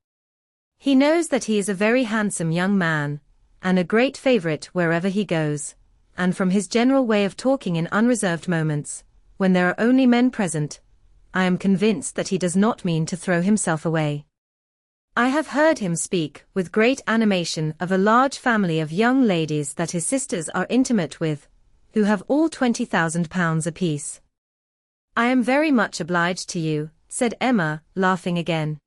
He knows that he is a very handsome young man, and a great favorite wherever he goes, and from his general way of talking in unreserved moments, when there are only men present, I am convinced that he does not mean to throw himself away. I have heard him speak with great animation of a large family of young ladies that his sisters are intimate with, who have all £20,000 apiece. I am very much obliged to you, said Emma, laughing again.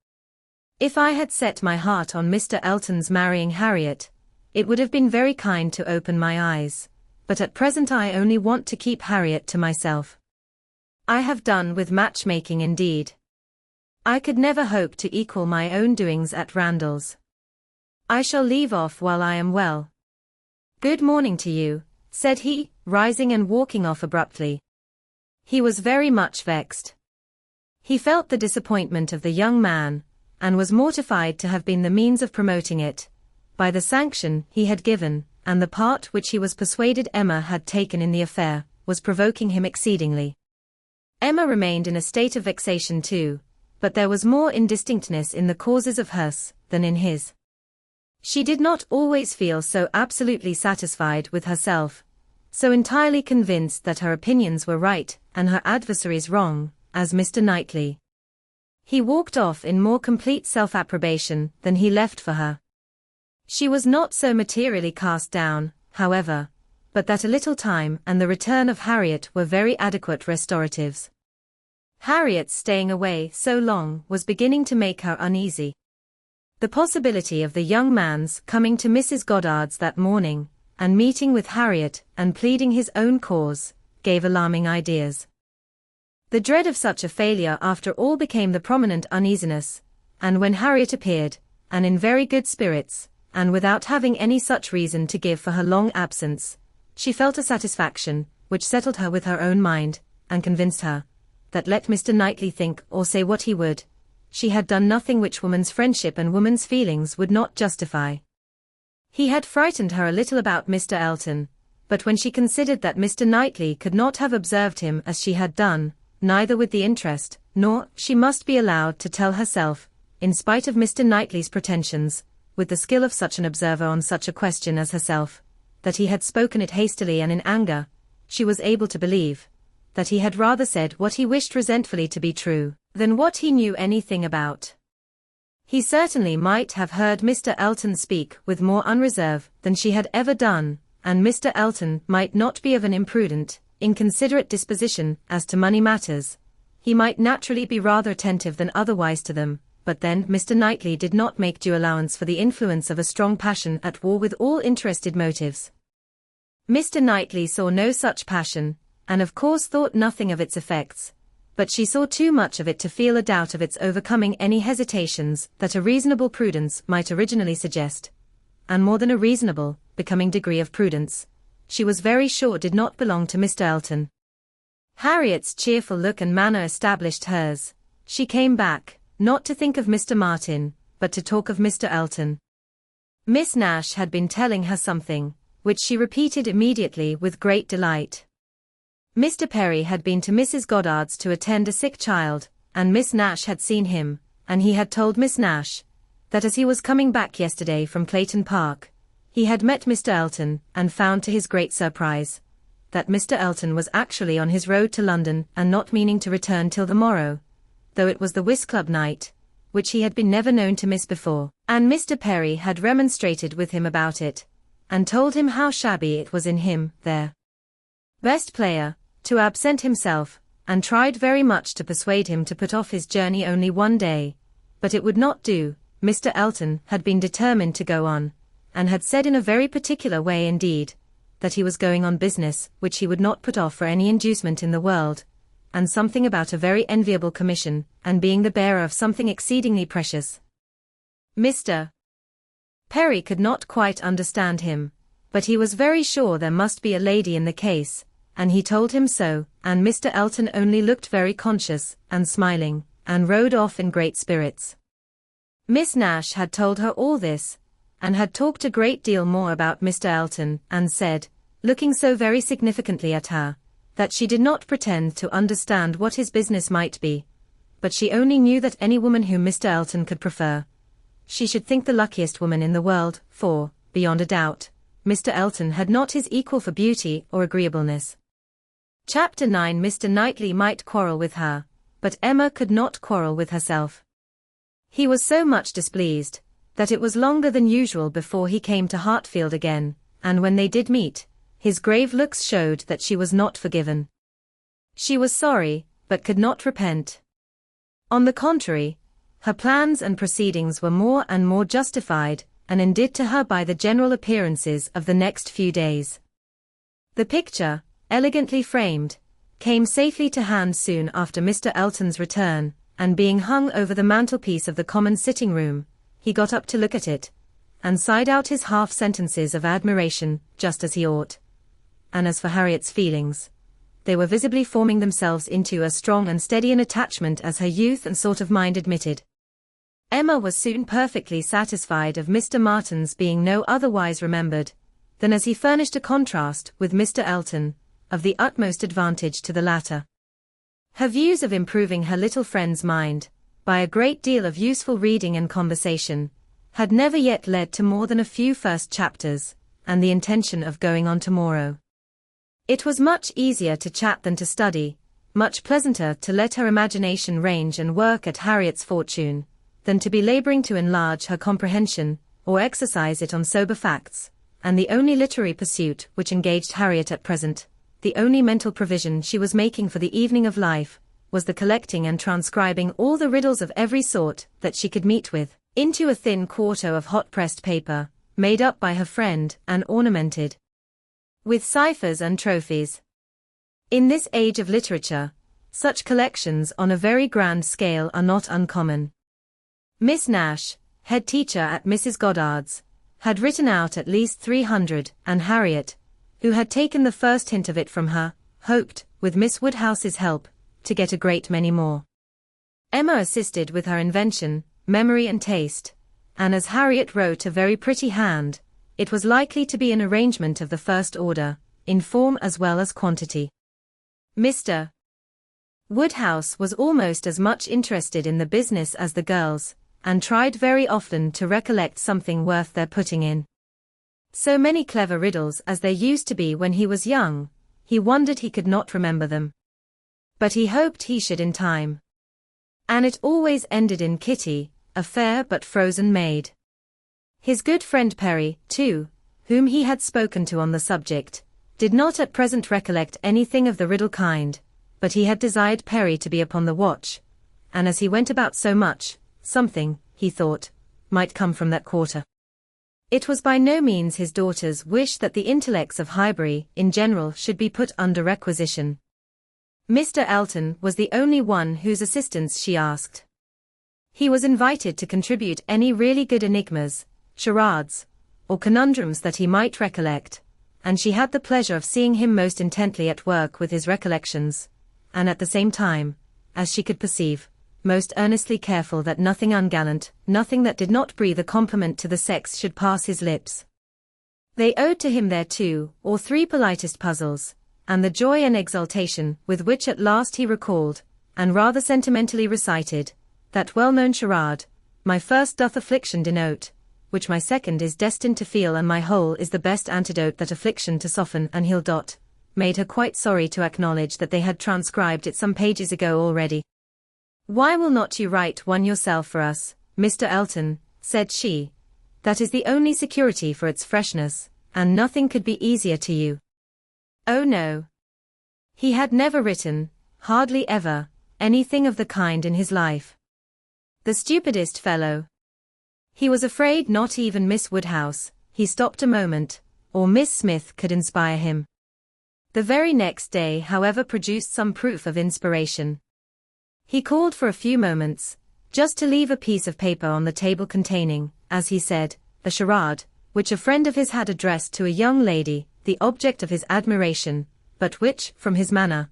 If I had set my heart on Mr. Elton's marrying Harriet, it would have been very kind to open my eyes, but at present I only want to keep Harriet to myself. I have done with matchmaking indeed. I could never hope to equal my own doings at Randalls. I shall leave off while I am well. Good morning to you, said he, rising and walking off abruptly. He was very much vexed. He felt the disappointment of the young man, and was mortified to have been the means of promoting it, by the sanction he had given, and the part which he was persuaded Emma had taken in the affair, was provoking him exceedingly. Emma remained in a state of vexation too, but there was more indistinctness in the causes of hers than in his. She did not always feel so absolutely satisfied with herself, so entirely convinced that her opinions were right and her adversaries wrong, as Mr. Knightley. He walked off in more complete self-approbation than he left for her. She was not so materially cast down, however, but that a little time and the return of Harriet were very adequate restoratives. Harriet's staying away so long was beginning to make her uneasy. The possibility of the young man's coming to Mrs. Goddard's that morning, and meeting with Harriet and pleading his own cause, gave alarming ideas. The dread of such a failure after all became the prominent uneasiness, and when Harriet appeared, and in very good spirits, and without having any such reason to give for her long absence, she felt a satisfaction, which settled her with her own mind, and convinced her, that let Mr. Knightley think or say what he would, she had done nothing which woman's friendship and woman's feelings would not justify. He had frightened her a little about Mr. Elton, but when she considered that Mr. Knightley could not have observed him as she had done, neither with the interest, nor, she must be allowed to tell herself, in spite of Mr. Knightley's pretensions, with the skill of such an observer on such a question as herself, that he had spoken it hastily and in anger, she was able to believe that he had rather said what he wished resentfully to be true, than what he knew anything about. He certainly might have heard Mr. Elton speak with more unreserve than she had ever done, and Mr. Elton might not be of an imprudent, inconsiderate disposition as to money matters. He might naturally be rather attentive than otherwise to them, but then Mr. Knightley did not make due allowance for the influence of a strong passion at war with all interested motives. Mr. Knightley saw no such passion, and of course thought nothing of its effects, but she saw too much of it to feel a doubt of its overcoming any hesitations that a reasonable prudence might originally suggest, and more than a reasonable, becoming degree of prudence, she was very sure did not belong to Mr. Elton. Harriet's cheerful look and manner established hers. She came back, not to think of Mr. Martin, but to talk of Mr. Elton. Miss Nash had been telling her something, which she repeated immediately with great delight. Mr. Perry had been to Mrs. Goddard's to attend a sick child, and Miss Nash had seen him, and he had told Miss Nash that as he was coming back yesterday from Clayton Park, he had met Mr. Elton, and found to his great surprise that Mr. Elton was actually on his road to London and not meaning to return till the morrow, though it was the whist club night, which he had been never known to miss before, and Mr. Perry had remonstrated with him about it, and told him how shabby it was in him, their best player, to absent himself, and tried very much to persuade him to put off his journey only one day, but it would not do. Mr. Elton had been determined to go on, and had said in a very particular way indeed, that he was going on business which he would not put off for any inducement in the world, and something about a very enviable commission, and being the bearer of something exceedingly precious. Mr. Perry could not quite understand him, but he was very sure there must be a lady in the case, and he told him so, and Mr. Elton only looked very conscious, and smiling, and rode off in great spirits. Miss Nash had told her all this, and had talked a great deal more about Mr. Elton, and said, looking so very significantly at her, that she did not pretend to understand what his business might be, but she only knew that any woman whom Mr. Elton could prefer, she should think the luckiest woman in the world, for, beyond a doubt, Mr. Elton had not his equal for beauty or agreeableness. Chapter 9. Mr. Knightley might quarrel with her, but Emma could not quarrel with herself. He was so much displeased, that it was longer than usual before he came to Hartfield again, and when they did meet, his grave looks showed that she was not forgiven. She was sorry, but could not repent. On the contrary, her plans and proceedings were more and more justified, and indeed to her by the general appearances of the next few days. The picture, elegantly framed, came safely to hand soon after Mr. Elton's return, and being hung over the mantelpiece of the common sitting-room, he got up to look at it, and sighed out his half-sentences of admiration, just as he ought. And as for Harriet's feelings, they were visibly forming themselves into as strong and steady an attachment as her youth and sort of mind admitted. Emma was soon perfectly satisfied of Mr. Martin's being no otherwise remembered, than as he furnished a contrast with Mr. Elton, of the utmost advantage to the latter. Her views of improving her little friend's mind, by a great deal of useful reading and conversation, had never yet led to more than a few first chapters, and the intention of going on tomorrow. It was much easier to chat than to study, much pleasanter to let her imagination range and work at Harriet's fortune, than to be laboring to enlarge her comprehension, or exercise it on sober facts, and the only literary pursuit which engaged Harriet at present, the only mental provision she was making for the evening of life, was the collecting and transcribing all the riddles of every sort that she could meet with, into a thin quarto of hot-pressed paper, made up by her friend and ornamented with ciphers and trophies. In this age of literature, such collections on a very grand scale are not uncommon. Miss Nash, head teacher at Mrs. Goddard's, had written out at least 300, and Harriet, who had taken the first hint of it from her, hoped, with Miss Woodhouse's help, to get a great many more. Emma assisted with her invention, memory and taste, and as Harriet wrote a very pretty hand, it was likely to be an arrangement of the first order, in form as well as quantity. Mr. Woodhouse was almost as much interested in the business as the girls, and tried very often to recollect something worth their putting in. So many clever riddles as there used to be when he was young, he wondered he could not remember them. But he hoped he should in time. And it always ended in Kitty, a fair but frozen maid. His good friend Perry, too, whom he had spoken to on the subject, did not at present recollect anything of the riddle kind, but he had desired Perry to be upon the watch, and as he went about so much, something, he thought, might come from that quarter. It was by no means his daughter's wish that the intellects of Highbury, in general, should be put under requisition. Mr. Elton was the only one whose assistance she asked. He was invited to contribute any really good enigmas, charades, or conundrums that he might recollect, and she had the pleasure of seeing him most intently at work with his recollections, and at the same time, as she could perceive, most earnestly careful that nothing ungallant, nothing that did not breathe a compliment to the sex should pass his lips. They owed to him their 2 or 3 politest puzzles, and the joy and exultation with which at last he recalled, and rather sentimentally recited, that well-known charade, my first doth affliction denote, which my second is destined to feel, and my whole is the best antidote that affliction to soften and heal. Made her quite sorry to acknowledge that they had transcribed it some pages ago already. Why will not you write one yourself for us, Mr. Elton, said she. That is the only security for its freshness, and nothing could be easier to you. Oh no. He had never written, hardly ever, anything of the kind in his life. The stupidest fellow. He was afraid not even Miss Woodhouse, he stopped a moment, or Miss Smith could inspire him. The very next day, however, produced some proof of inspiration. He called for a few moments, just to leave a piece of paper on the table containing, as he said, a charade, which a friend of his had addressed to a young lady, the object of his admiration, but which, from his manner,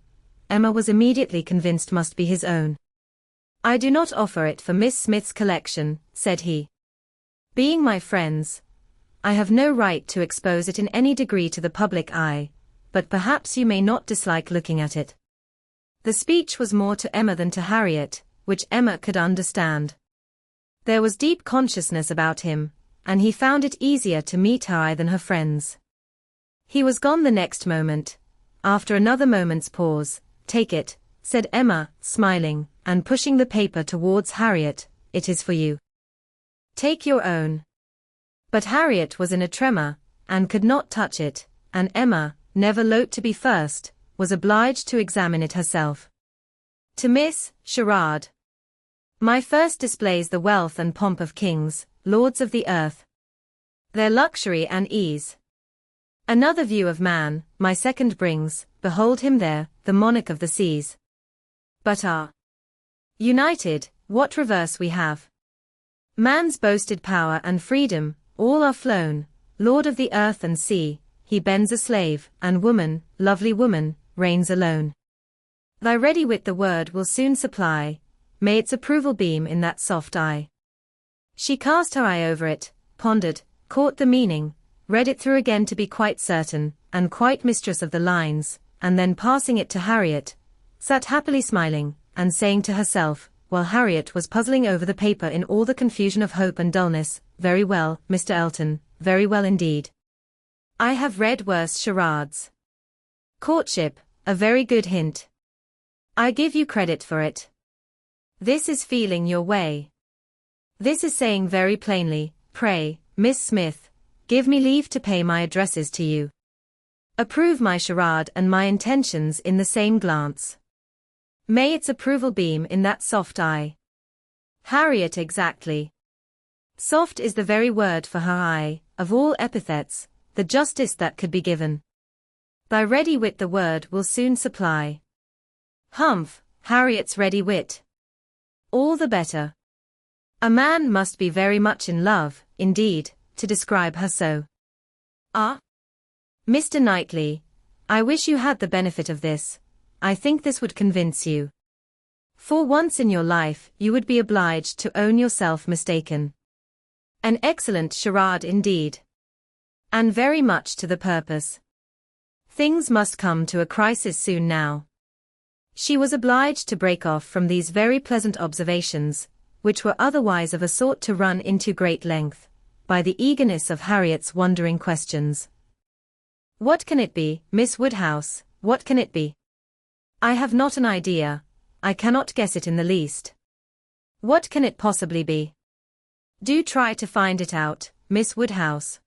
Emma was immediately convinced must be his own. I do not offer it for Miss Smith's collection, said he. Being my friends, I have no right to expose it in any degree to the public eye, but perhaps you may not dislike looking at it. The speech was more to Emma than to Harriet, which Emma could understand. There was deep consciousness about him, and he found it easier to meet her eye than her friends. He was gone the next moment. After another moment's pause, "Take it," said Emma, smiling, and pushing the paper towards Harriet, "it is for you. Take your own." But Harriet was in a tremor, and could not touch it, and Emma, never loath to be first, was obliged to examine it herself. To Miss Sherard. My first displays the wealth and pomp of kings, lords of the earth, their luxury and ease. Another view of man, my second brings, behold him there, the monarch of the seas. But united, what reverse we have. Man's boasted power and freedom, all are flown, lord of the earth and sea, he bends a slave, and woman, lovely woman, reigns alone. Thy ready wit the word will soon supply, may its approval beam in that soft eye. She cast her eye over it, pondered, caught the meaning, read it through again to be quite certain, and quite mistress of the lines, and then passing it to Harriet, sat happily smiling, and saying to herself, while Harriet was puzzling over the paper in all the confusion of hope and dullness, "Very well, Mr. Elton, very well indeed. I have read worse charades. Courtship, a very good hint. I give you credit for it. This is feeling your way. This is saying very plainly, pray, Miss Smith, give me leave to pay my addresses to you. Approve my charade and my intentions in the same glance. May its approval beam in that soft eye. Harriet exactly. Soft is the very word for her eye, of all epithets, the justest that could be given. Thy ready wit the word will soon supply. Humph, Harriet's ready wit. All the better. A man must be very much in love, indeed, to describe her so. Mr. Knightley, I wish you had the benefit of this. I think this would convince you. For once in your life you would be obliged to own yourself mistaken. An excellent charade indeed. And very much to the purpose. Things must come to a crisis soon now. She was obliged to break off from these very pleasant observations, which were otherwise of a sort to run into great length, by the eagerness of Harriet's wondering questions. What can it be, Miss Woodhouse, what can it be? I have not an idea, I cannot guess it in the least. What can it possibly be? Do try to find it out, Miss Woodhouse.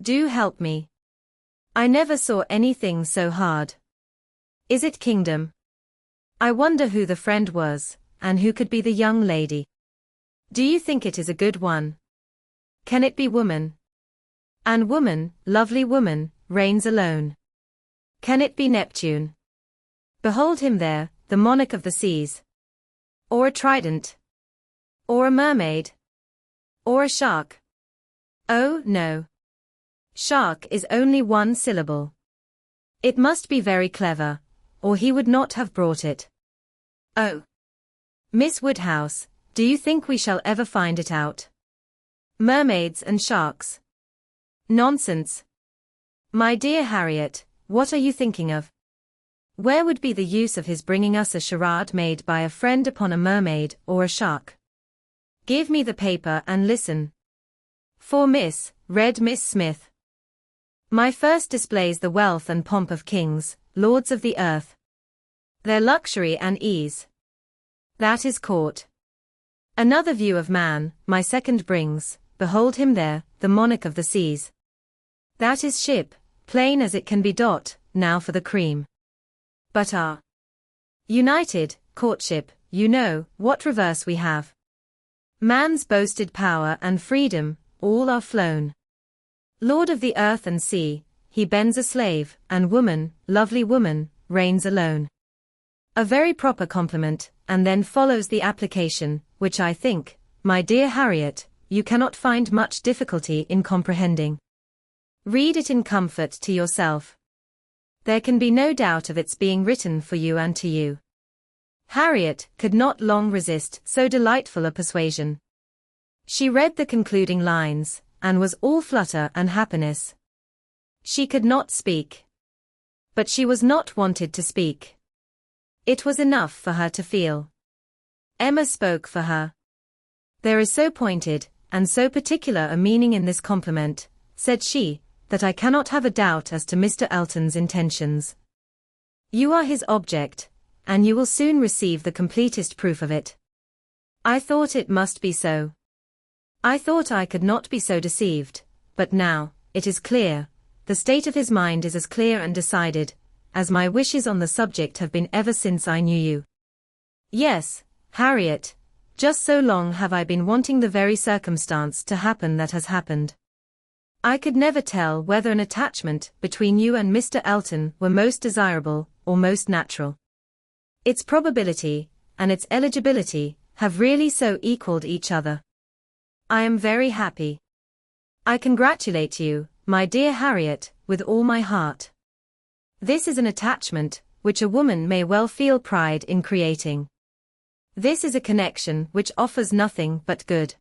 Do help me. I never saw anything so hard. Is it kingdom? I wonder who the friend was, and who could be the young lady. Do you think it is a good one? Can it be woman? And woman, lovely woman, reigns alone. Can it be Neptune? Behold him there, the monarch of the seas. Or a trident? Or a mermaid? Or a shark? Oh, no. Shark is only one syllable. It must be very clever, or he would not have brought it. Oh. Miss Woodhouse, do you think we shall ever find it out? Mermaids and sharks. Nonsense. My dear Harriet, what are you thinking of? Where would be the use of his bringing us a charade made by a friend upon a mermaid or a shark? Give me the paper and listen. For read Miss Smith. My first displays the wealth and pomp of kings, lords of the earth, their luxury and ease. That is court. Another view of man, my second brings, behold him there, the monarch of the seas. That is ship, plain as it can be. Now for the cream. But united, courtship, you know, what reverse we have. Man's boasted power and freedom, all are flown. Lord of the earth and sea, he bends a slave, and woman, lovely woman, reigns alone. A very proper compliment, and then follows the application, which I think, my dear Harriet, you cannot find much difficulty in comprehending. Read it in comfort to yourself. There can be no doubt of its being written for you and to you. Harriet could not long resist so delightful a persuasion. She read the concluding lines, and was all flutter and happiness. She could not speak. But she was not wanted to speak. It was enough for her to feel. Emma spoke for her. "There is so pointed, and so particular a meaning in this compliment," said she, "that I cannot have a doubt as to Mr. Elton's intentions. You are his object, and you will soon receive the completest proof of it. I thought it must be so. I thought I could not be so deceived, but now, it is clear, the state of his mind is as clear and decided, as my wishes on the subject have been ever since I knew you. Yes, Harriet, just so long have I been wanting the very circumstance to happen that has happened. I could never tell whether an attachment between you and Mr. Elton were most desirable, or most natural. Its probability, and its eligibility, have really so equaled each other. I am very happy. I congratulate you, my dear Harriet, with all my heart. This is an attachment, which a woman may well feel pride in creating. This is a connection which offers nothing but good.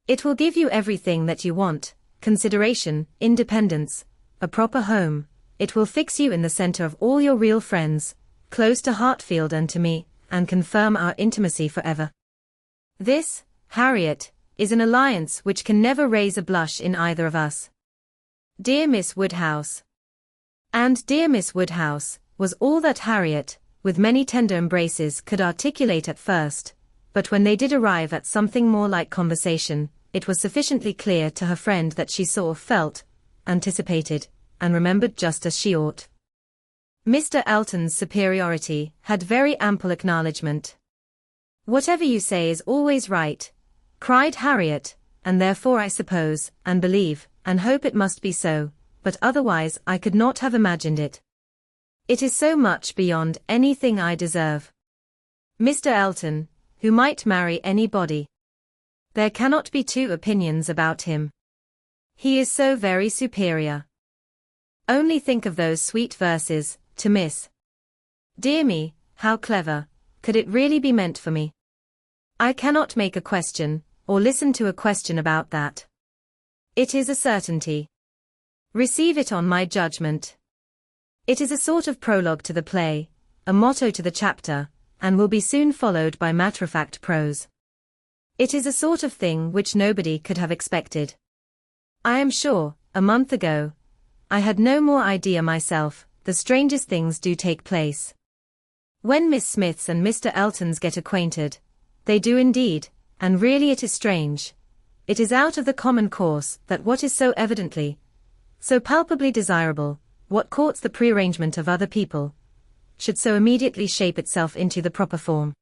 It will give you everything that you want, consideration, independence, a proper home. It will fix you in the center of all your real friends, close to Hartfield and to me, and confirm our intimacy forever. This, Harriet, is an alliance which can never raise a blush in either of us. Dear Miss Woodhouse. And dear Miss Woodhouse, was all that Harriet, with many tender embraces, could articulate at first, but when they did arrive at something more like conversation, it was sufficiently clear to her friend that she saw, felt, anticipated, and remembered just as she ought. Mr. Elton's superiority had very ample acknowledgment. "Whatever you say is always right," cried Harriet, "and therefore I suppose, and believe, and hope it must be so, but otherwise I could not have imagined it. It is so much beyond anything I deserve. Mr. Elton, who might marry anybody. There cannot be two opinions about him. He is so very superior. Only think of those sweet verses, to Miss. Dear me, how clever, could it really be meant for me? I cannot make a question, or listen to a question about that. It is a certainty. Receive it on my judgment. It is a sort of prologue to the play, a motto to the chapter, and will be soon followed by matter-of-fact prose. It is a sort of thing which nobody could have expected. I am sure, a month ago, I had no more idea myself. The strangest things do take place. When Miss Smiths and Mr. Eltons get acquainted, they do indeed, and really it is strange. It is out of the common course that what is so evidently, so palpably desirable, what courts the prearrangement of other people, should so immediately shape itself into the proper form.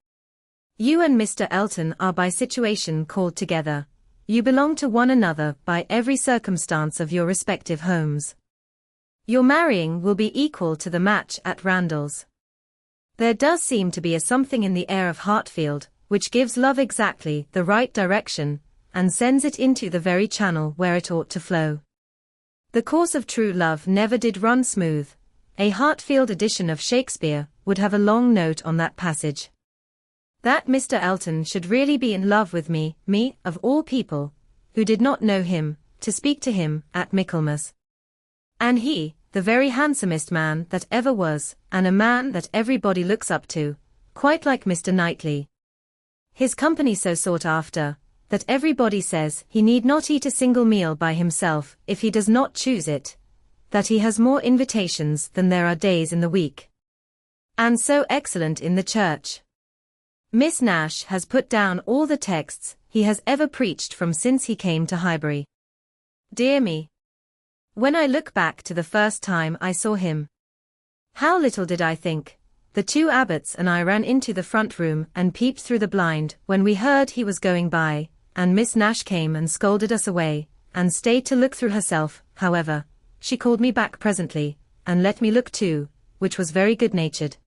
You and Mr. Elton are by situation called together. You belong to one another by every circumstance of your respective homes. Your marrying will be equal to the match at Randalls. There does seem to be a something in the air of Hartfield, which gives love exactly the right direction, and sends it into the very channel where it ought to flow. The course of true love never did run smooth. A Hartfield edition of Shakespeare would have a long note on that passage. That Mr. Elton should really be in love with me, of all people, who did not know him, to speak to him at Michaelmas. And he, the very handsomest man that ever was, and a man that everybody looks up to, quite like Mr. Knightley. His company so sought after, that everybody says he need not eat a single meal by himself if he does not choose it, that he has more invitations than there are days in the week. And so excellent in the church. Miss Nash has put down all the texts he has ever preached from since he came to Highbury. Dear me! When I look back to the first time I saw him, how little did I think. The two abbots and I ran into the front room and peeped through the blind when we heard he was going by, and Miss Nash came and scolded us away, and stayed to look through herself. However, she called me back presently, and let me look too, which was very good-natured.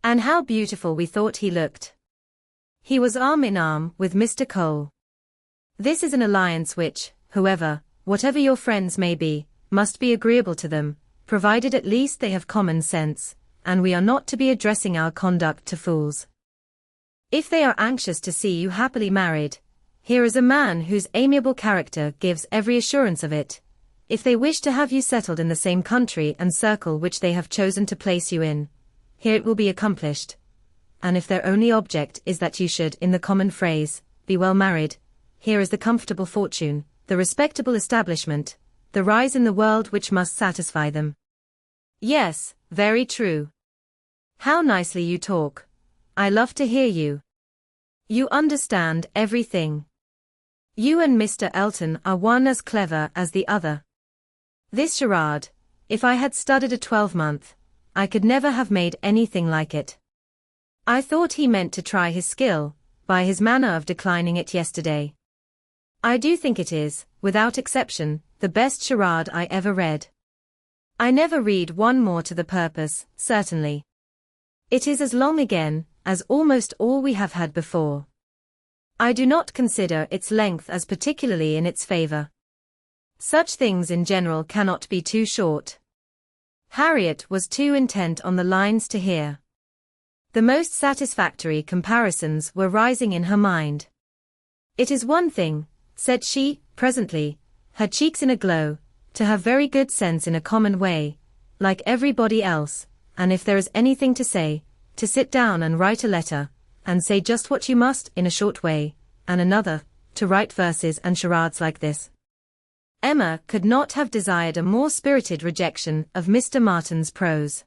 And how beautiful we thought he looked. He was arm in arm with Mr. Cole. This is an alliance which, whoever, whatever your friends may be, must be agreeable to them, provided at least they have common sense, and we are not to be addressing our conduct to fools. If they are anxious to see you happily married, here is a man whose amiable character gives every assurance of it. If they wish to have you settled in the same country and circle which they have chosen to place you in, here it will be accomplished. And if their only object is that you should, in the common phrase, be well married, here is the comfortable fortune, the respectable establishment, the rise in the world which must satisfy them. Yes, very true. How nicely you talk. I love to hear you. You understand everything. You and Mr. Elton are one as clever as the other. This charade, if I had studied a 12-month, I could never have made anything like it. I thought he meant to try his skill, by his manner of declining it yesterday. I do think it is, without exception, the best charade I ever read. I never read one more to the purpose, certainly. It is as long again, as almost all we have had before. I do not consider its length as particularly in its favor. Such things in general cannot be too short. Harriet was too intent on the lines to hear. The most satisfactory comparisons were rising in her mind. It is one thing, said she, presently, her cheeks in a glow, to have very good sense in a common way, like everybody else, and if there is anything to say, to sit down and write a letter, and say just what you must in a short way, and another, to write verses and charades like this. Emma could not have desired a more spirited rejection of Mr. Martin's prose.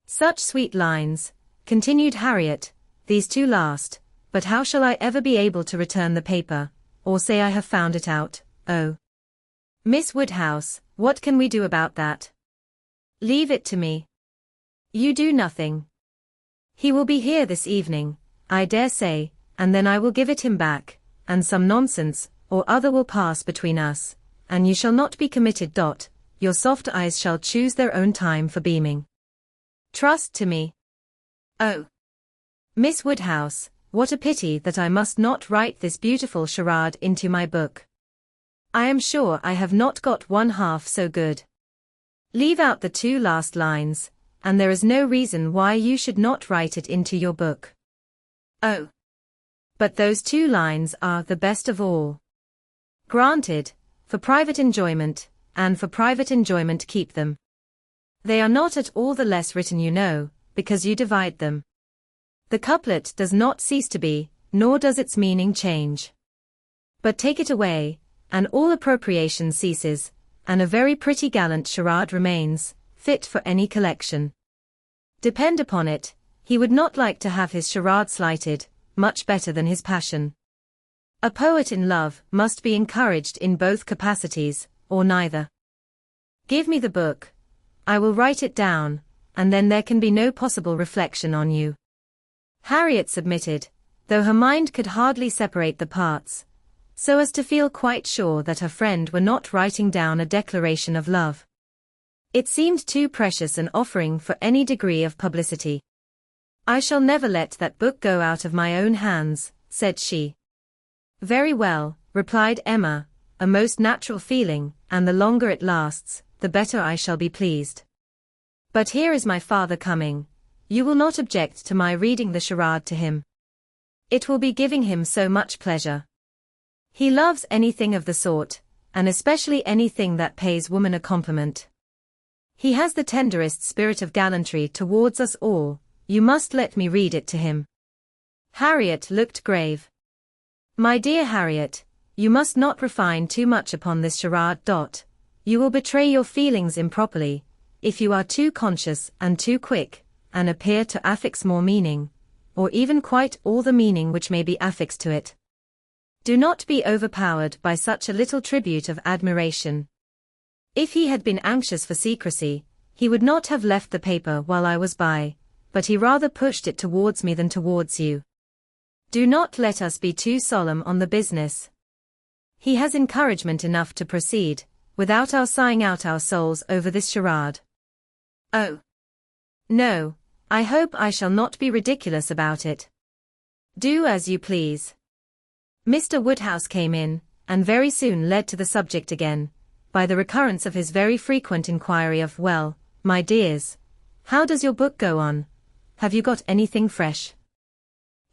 Such sweet lines, continued Harriet, these two last, but how shall I ever be able to return the paper, or say I have found it out? Oh, Miss Woodhouse, what can we do about that? Leave it to me. You do nothing. He will be here this evening, I dare say, and then I will give it him back, and some nonsense or other will pass between us, and you shall not be committed. Your soft eyes shall choose their own time for beaming. Trust to me. Oh, Miss Woodhouse, what a pity that I must not write this beautiful charade into my book. I am sure I have not got one half so good. Leave out the two last lines, and there is no reason why you should not write it into your book. Oh, but those two lines are the best of all. Granted, for private enjoyment, and for private enjoyment keep them. They are not at all the less written, you know, because you divide them. The couplet does not cease to be, nor does its meaning change. But take it away, and all appropriation ceases, and a very pretty gallant charade remains, fit for any collection. Depend upon it, he would not like to have his charade slighted, much better than his passion. A poet in love must be encouraged in both capacities, or neither. Give me the book. I will write it down, and then there can be no possible reflection on you. Harriet submitted, though her mind could hardly separate the parts, so as to feel quite sure that her friend were not writing down a declaration of love. It seemed too precious an offering for any degree of publicity. I shall never let that book go out of my own hands, said she. Very well, replied Emma, a most natural feeling, and the longer it lasts, the better I shall be pleased. But here is my father coming. You will not object to my reading the charade to him? It will be giving him so much pleasure. He loves anything of the sort, and especially anything that pays woman a compliment. He has the tenderest spirit of gallantry towards us all. You must let me read it to him. Harriet looked grave. My dear Harriet, you must not refine too much upon this charade. You will betray your feelings improperly, if you are too conscious and too quick, and appear to affix more meaning, or even quite all the meaning which may be affixed to it. Do not be overpowered by such a little tribute of admiration. If he had been anxious for secrecy, he would not have left the paper while I was by, but he rather pushed it towards me than towards you. Do not let us be too solemn on the business. He has encouragement enough to proceed, without our sighing out our souls over this charade. Oh, no, I hope I shall not be ridiculous about it. Do as you please. Mr. Woodhouse came in, and very soon led to the subject again, by the recurrence of his very frequent inquiry of, well, my dears, how does your book go on? Have you got anything fresh?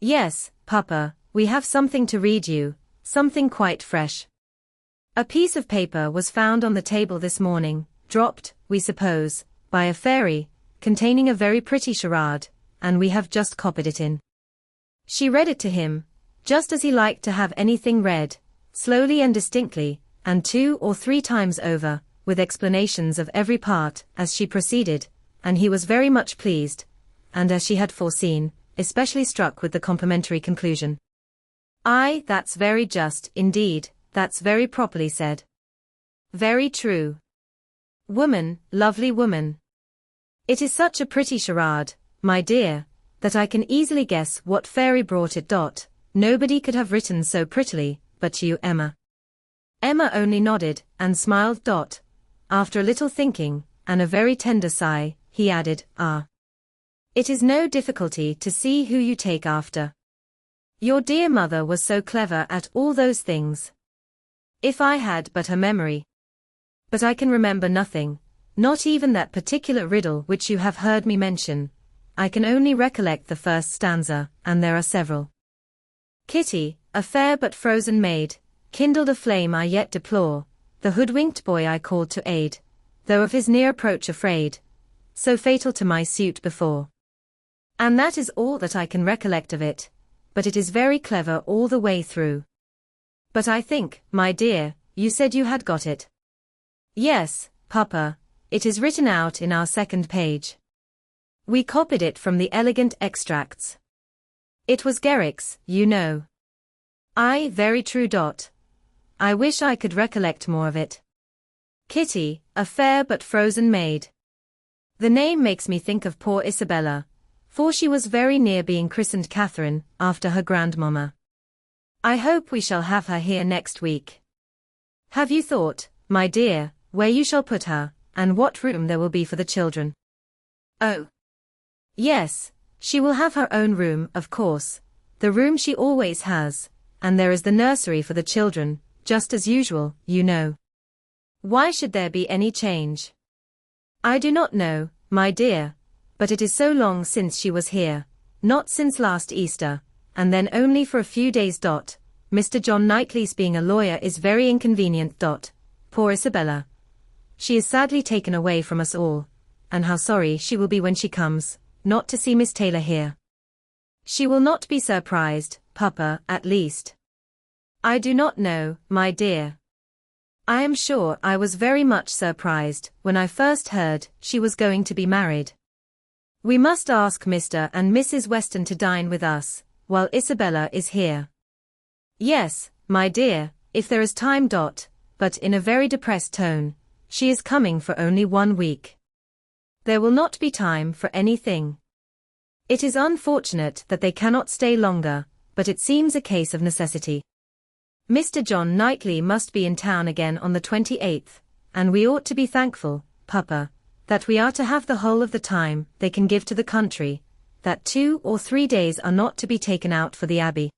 Yes, Papa, we have something to read you, something quite fresh. A piece of paper was found on the table this morning, dropped, we suppose, by a fairy, containing a very pretty charade, and we have just copied it in. She read it to him, just as he liked to have anything read, slowly and distinctly, and 2 or 3 times over, with explanations of every part, as she proceeded, and he was very much pleased, and as she had foreseen, especially struck with the complimentary conclusion. "Aye, that's very just, indeed, that's very properly said. Very true. Woman, lovely woman. It is such a pretty charade, my dear, that I can easily guess what fairy brought it. Nobody could have written so prettily, but you, Emma." Emma only nodded, and smiled. After a little thinking, and a very tender sigh, he added, "Ah. It is no difficulty to see who you take after. Your dear mother was so clever at all those things. If I had but her memory. But I can remember nothing, not even that particular riddle which you have heard me mention. I can only recollect the first stanza, and there are several. Kitty, a fair but frozen maid, kindled a flame I yet deplore, the hoodwinked boy I called to aid, though of his near approach afraid, so fatal to my suit before. And that is all that I can recollect of it, but it is very clever all the way through. But I think, my dear, you said you had got it." "Yes, Papa, it is written out in our second page. We copied it from the elegant extracts. It was Garrick's, you know." "Aye, very true. I wish I could recollect more of it. Kitty, a fair but frozen maid. The name makes me think of poor Isabella, for she was very near being christened Catherine, after her grandmamma. I hope we shall have her here next week. Have you thought, my dear, where you shall put her, and what room there will be for the children?" "Oh. Yes, she will have her own room, of course, the room she always has, and there is the nursery for the children, just as usual, you know. Why should there be any change?" "I do not know, my dear, but it is so long since she was here, not since last Easter, and then only for a few days. Mr. John Knightley's being a lawyer is very inconvenient. Poor Isabella. She is sadly taken away from us all, and how sorry she will be when she comes, not to see Miss Taylor here. She will not be surprised, Papa, at least." "I do not know, my dear. I am sure I was very much surprised when I first heard she was going to be married. We must ask Mr. and Mrs. Weston to dine with us, while Isabella is here." "Yes, my dear, if there is time. But in a very depressed tone, she is coming for only 1 week. There will not be time for anything. It is unfortunate that they cannot stay longer, but it seems a case of necessity. Mr. John Knightley must be in town again on the 28th, and we ought to be thankful, Papa, that we are to have the whole of the time they can give to the country, that 2 or 3 days are not to be taken out for the Abbey.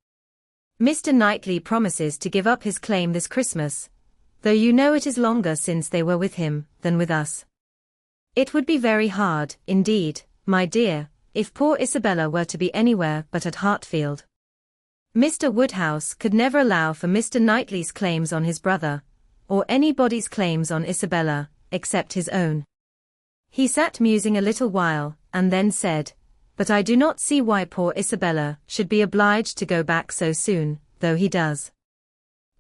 Mr. Knightley promises to give up his claim this Christmas, though you know it is longer since they were with him than with us. It would be very hard, indeed, my dear, if poor Isabella were to be anywhere but at Hartfield. Mr. Woodhouse could never allow for Mr. Knightley's claims on his brother, or anybody's claims on Isabella, except his own." He sat musing a little while, and then said, "But I do not see why poor Isabella should be obliged to go back so soon, though he does.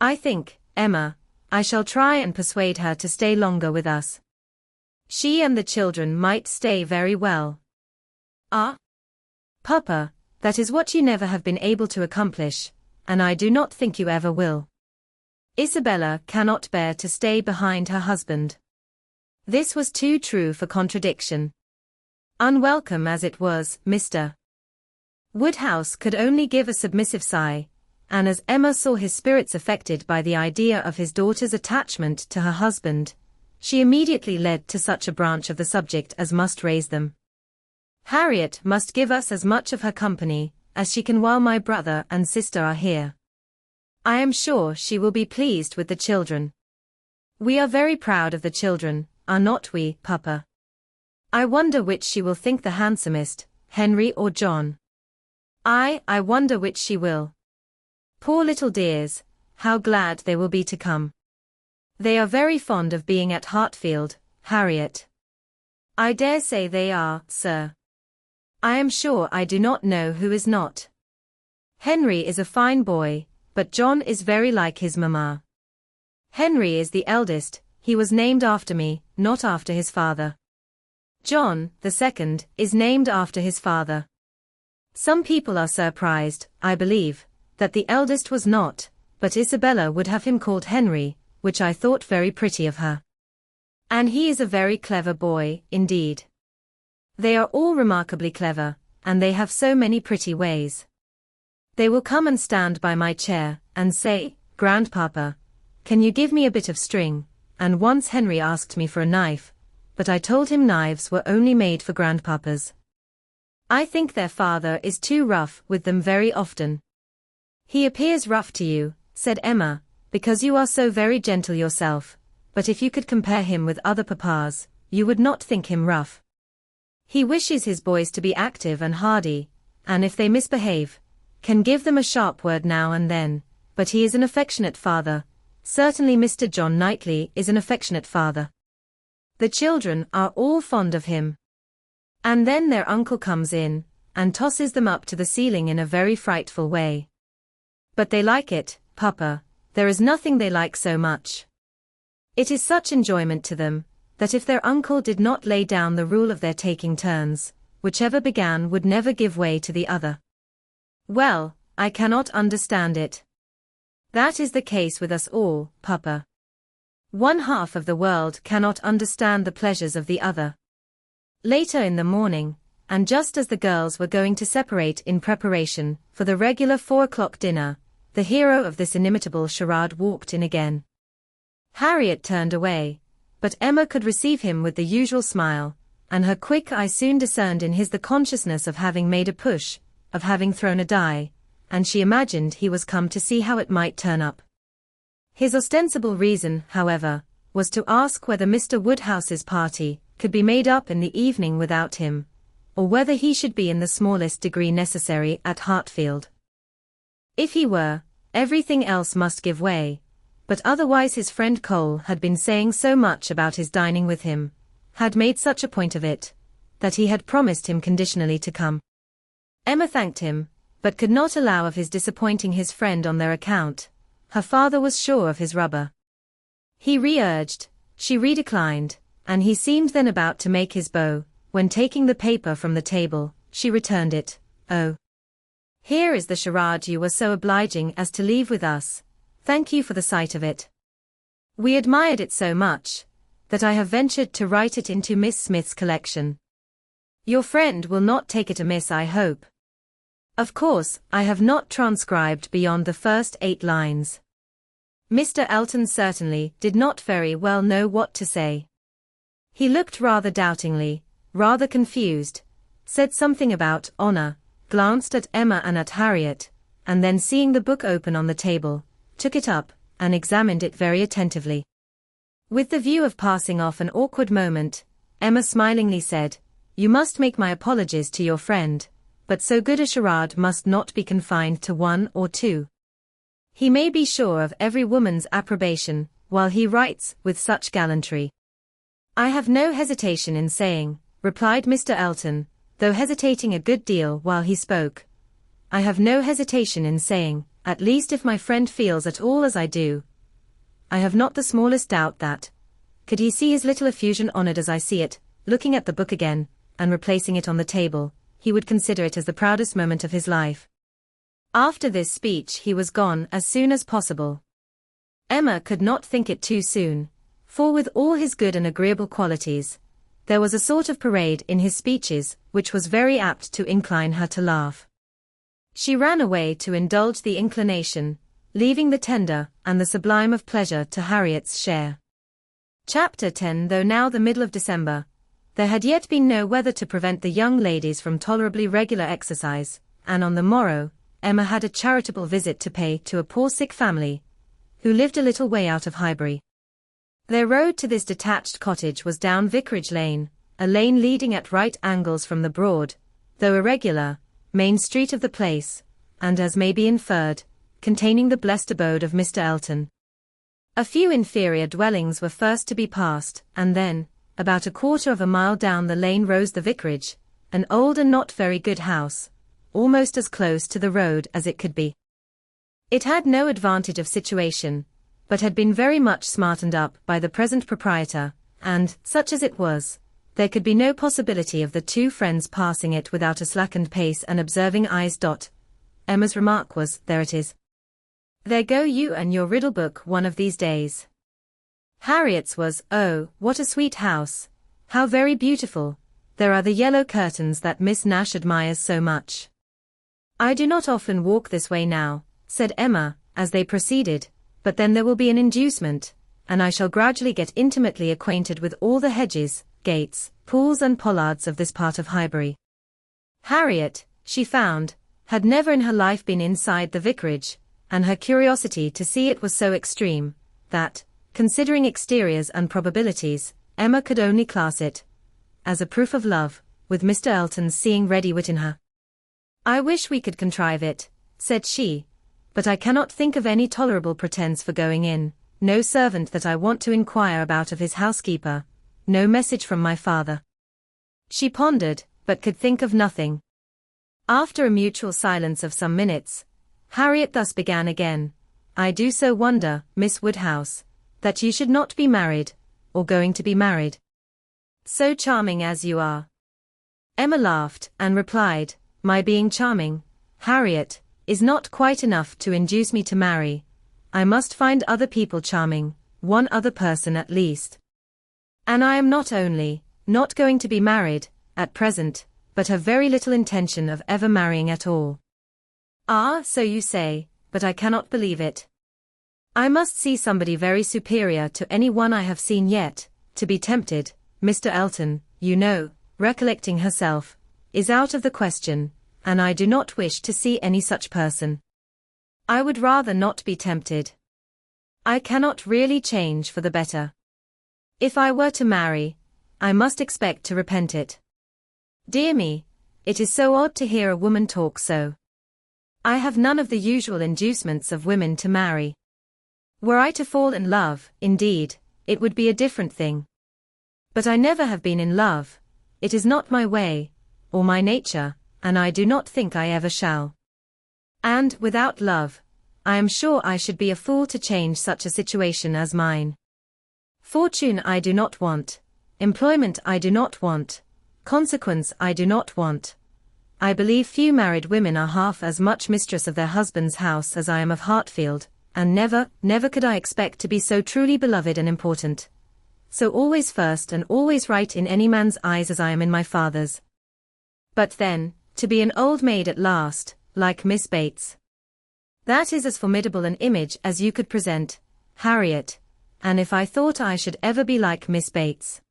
I think, Emma, I shall try and persuade her to stay longer with us. She and the children might stay very well." "Ah, Papa, that is what you never have been able to accomplish, and I do not think you ever will. Isabella cannot bear to stay behind her husband." This was too true for contradiction. Unwelcome as it was, Mr. Woodhouse could only give a submissive sigh, and as Emma saw his spirits affected by the idea of his daughter's attachment to her husband, she immediately led to such a branch of the subject as must raise them. "Harriet must give us as much of her company as she can while my brother and sister are here. I am sure she will be pleased with the children. We are very proud of the children, are not we, Papa? I wonder which she will think the handsomest, Henry or John. I wonder which she will. Poor little dears, how glad they will be to come. They are very fond of being at Hartfield, Harriet. I dare say they are, sir. I am sure I do not know who is not. Henry is a fine boy, but John is very like his mamma. Henry is the eldest, he was named after me, not after his father. John, the second, is named after his father. Some people are surprised, I believe, that the eldest was not, but Isabella would have him called Henry, which I thought very pretty of her. And he is a very clever boy, indeed. They are all remarkably clever, and they have so many pretty ways. They will come and stand by my chair, and say, "Grandpapa, can you give me a bit of string?" And once Henry asked me for a knife, but I told him knives were only made for grandpapas. I think their father is too rough with them very often. He appears rough to you, said Emma, because you are so very gentle yourself, but if you could compare him with other papas, you would not think him rough. He wishes his boys to be active and hardy, and if they misbehave, can give them a sharp word now and then, but he is an affectionate father. Certainly Mr. John Knightley is an affectionate father. The children are all fond of him. And then their uncle comes in, and tosses them up to the ceiling in a very frightful way. But they like it, Papa, there is nothing they like so much. It is such enjoyment to them, that if their uncle did not lay down the rule of their taking turns, whichever began would never give way to the other. Well, I cannot understand it. That is the case with us all, Papa. One half of the world cannot understand the pleasures of the other. Later in the morning, and just as the girls were going to separate in preparation for the regular 4 o'clock dinner, the hero of this inimitable charade walked in again. Harriet turned away, but Emma could receive him with the usual smile, and her quick eye soon discerned in his the consciousness of having made a push, of having thrown a die, and she imagined he was come to see how it might turn up. His ostensible reason, however, was to ask whether Mr. Woodhouse's party could be made up in the evening without him, or whether he should be in the smallest degree necessary at Hartfield. If he were, everything else must give way, but otherwise his friend Cole had been saying so much about his dining with him, had made such a point of it, that he had promised him conditionally to come. Emma thanked him, but could not allow of his disappointing his friend on their account. Her father was sure of his rubber. He re-urged, she re-declined, and he seemed then about to make his bow, when taking the paper from the table, she returned it. "Oh, here is the charade you were so obliging as to leave with us. Thank you for the sight of it. We admired it so much, that I have ventured to write it into Miss Smith's collection. Your friend will not take it amiss, I hope. Of course, I have not transcribed beyond the first 8 lines. Mr. Elton certainly did not very well know what to say. He looked rather doubtingly, rather confused, said something about honor, glanced at Emma and at Harriet, and then seeing the book open on the table, took it up, and examined it very attentively. With the view of passing off an awkward moment, Emma smilingly said, "You must make my apologies to your friend, but so good a charade must not be confined to 1 or 2. He may be sure of every woman's approbation, while he writes with such gallantry." "I have no hesitation in saying," replied Mr. Elton, though hesitating a good deal while he spoke, "I have no hesitation in saying, at least if my friend feels at all as I do, I have not the smallest doubt that, could he see his little effusion honored as I see it, looking at the book again, and replacing it on the table, he would consider it as the proudest moment of his life." After this speech he was gone as soon as possible. Emma could not think it too soon, for with all his good and agreeable qualities, there was a sort of parade in his speeches which was very apt to incline her to laugh. She ran away to indulge the inclination, leaving the tender and the sublime of pleasure to Harriet's share. Chapter 10. Though now the middle of December, there had yet been no weather to prevent the young ladies from tolerably regular exercise, and on the morrow, Emma had a charitable visit to pay to a poor sick family, who lived a little way out of Highbury. Their road to this detached cottage was down Vicarage Lane, a lane leading at right angles from the Broad, though irregular, main street of the place, and as may be inferred, containing the blessed abode of Mr. Elton. A few inferior dwellings were first to be passed, and then, about a quarter of a mile down the lane rose the vicarage, an old and not very good house, almost as close to the road as it could be. It had no advantage of situation, but had been very much smartened up by the present proprietor, and, such as it was, there could be no possibility of the two friends passing it without a slackened pace and observing eyes. Emma's remark was, "There it is. There go you and your riddle book one of these days." Harriet's was, "Oh, what a sweet house. How very beautiful. There are the yellow curtains that Miss Nash admires so much." "I do not often walk this way now," said Emma, as they proceeded, "but then there will be an inducement, and I shall gradually get intimately acquainted with all the hedges, gates, pools and pollards of this part of Highbury." Harriet, she found, had never in her life been inside the vicarage, and her curiosity to see it was so extreme, that, considering exteriors and probabilities, Emma could only class it as a proof of love, with Mr. Elton's seeing ready wit in her. "I wish we could contrive it," said she, "but I cannot think of any tolerable pretence for going in, no servant that I want to inquire about of his housekeeper, no message from my father." She pondered, but could think of nothing. After a mutual silence of some minutes, Harriet thus began again, "I do so wonder, Miss Woodhouse, that you should not be married, or going to be married. So charming as you are." Emma laughed, and replied, "My being charming, Harriet, is not quite enough to induce me to marry. I must find other people charming, one other person at least. And I am not only not going to be married, at present, but have very little intention of ever marrying at all." "Ah, so you say, but I cannot believe it. I must see somebody very superior to any one I have seen yet, to be tempted. Mr. Elton, you know, recollecting herself, is out of the question, and I do not wish to see any such person. I would rather not be tempted. I cannot really change for the better. If I were to marry, I must expect to repent it. Dear me, it is so odd to hear a woman talk so. I have none of the usual inducements of women to marry. Were I to fall in love, indeed, it would be a different thing. But I never have been in love. It is not my way, or my nature, and I do not think I ever shall. And, without love, I am sure I should be a fool to change such a situation as mine. Fortune I do not want. Employment I do not want. Consequence I do not want. I believe few married women are half as much mistress of their husband's house as I am of Hartfield, and never could I expect to be so truly beloved and important. So always first and always right in any man's eyes as I am in my father's. But then, to be an old maid at last, like Miss Bates. That is as formidable an image as you could present, Harriet, and if I thought I should ever be like Miss Bates.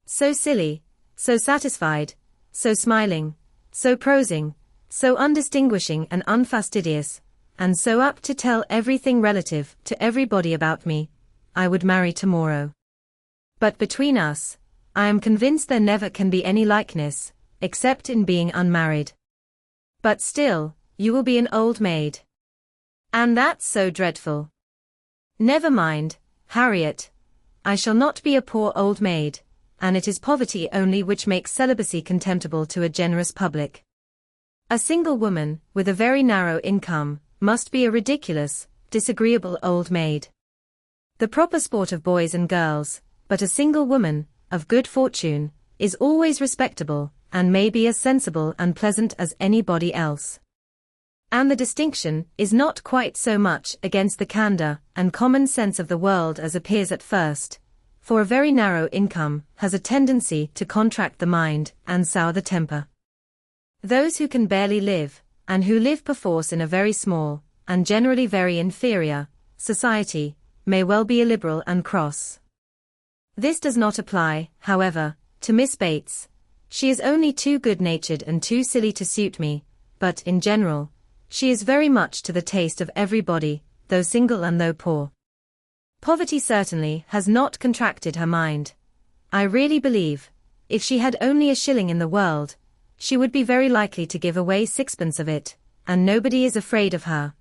So silly, so satisfied, so smiling, so prosing, so undistinguishing and unfastidious, and so apt to tell everything relative to everybody about me, I would marry tomorrow. But between us, I am convinced there never can be any likeness, except in being unmarried. But still, you will be an old maid. And that's so dreadful. Never mind, Harriet. I shall not be a poor old maid, and it is poverty only which makes celibacy contemptible to a generous public. A single woman, with a very narrow income, must be a ridiculous, disagreeable old maid. The proper sport of boys and girls, but a single woman, of good fortune, is always respectable, and may be as sensible and pleasant as anybody else. And the distinction is not quite so much against the candor and common sense of the world as appears at first, for a very narrow income has a tendency to contract the mind and sour the temper. Those who can barely live, and who live perforce in a very small, and generally very inferior, society, may well be illiberal and cross. This does not apply, however, to Miss Bates. She is only too good-natured and too silly to suit me, but, in general, she is very much to the taste of everybody, though single and though poor. Poverty certainly has not contracted her mind. I really believe, if she had only a shilling in the world, she would be very likely to give away sixpence of it, and nobody is afraid of her.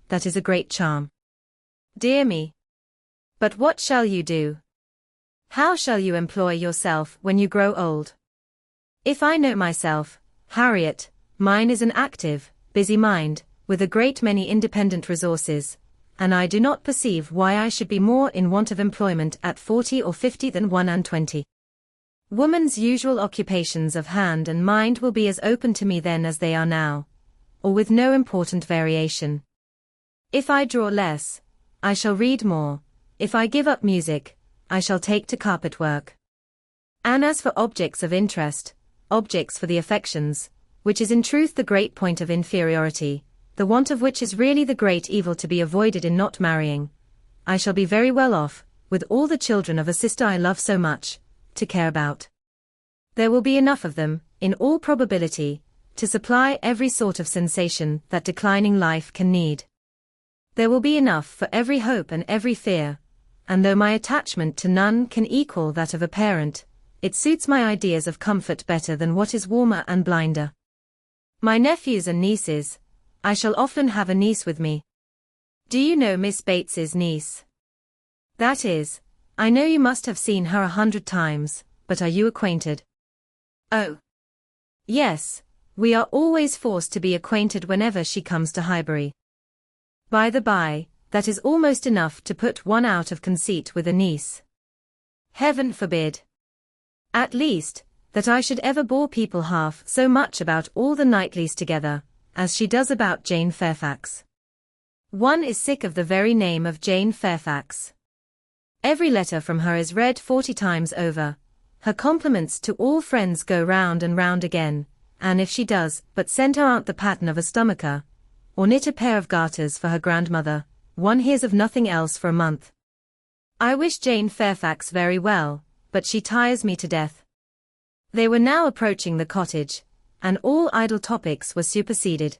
That is a great charm. Dear me! But what shall you do? How shall you employ yourself when you grow old? If I know myself, Harriet, mine is an active, busy mind, with a great many independent resources, and I do not perceive why I should be more in want of employment at 40 or 50 than 21. Woman's usual occupations of hand and mind will be as open to me then as they are now, or with no important variation. If I draw less, I shall read more. If I give up music, I shall take to carpet work. And as for objects of interest, objects for the affections, which is in truth the great point of inferiority, the want of which is really the great evil to be avoided in not marrying, I shall be very well off, with all the children of a sister I love so much, to care about. There will be enough of them, in all probability, to supply every sort of sensation that declining life can need. There will be enough for every hope and every fear, and though my attachment to none can equal that of a parent, it suits my ideas of comfort better than what is warmer and blinder. My nephews and nieces, I shall often have a niece with me. Do you know Miss Bates's niece? That is, I know you must have seen her 100 times, but are you acquainted? Oh. Yes, we are always forced to be acquainted whenever she comes to Highbury. By the by, that is almost enough to put one out of conceit with a niece. Heaven forbid! At least, that I should ever bore people half so much about all the Knightleys together, as she does about Jane Fairfax. One is sick of the very name of Jane Fairfax. Every letter from her is read 40 times over. Her compliments to all friends go round and round again, and if she does but send her aunt the pattern of a stomacher, or knit a pair of garters for her grandmother, one hears of nothing else for a month. I wish Jane Fairfax very well, but she tires me to death. They were now approaching the cottage, and all idle topics were superseded.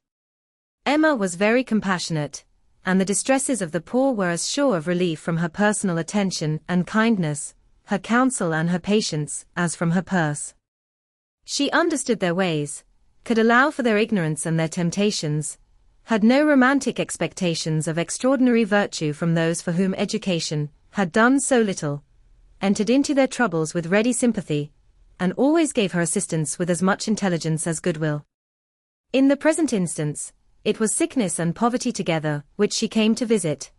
Emma was very compassionate, and the distresses of the poor were as sure of relief from her personal attention and kindness, her counsel and her patience, as from her purse. She understood their ways, could allow for their ignorance and their temptations, had no romantic expectations of extraordinary virtue from those for whom education had done so little, entered into their troubles with ready sympathy, and always gave her assistance with as much intelligence as goodwill. In the present instance, it was sickness and poverty together which she came to visit,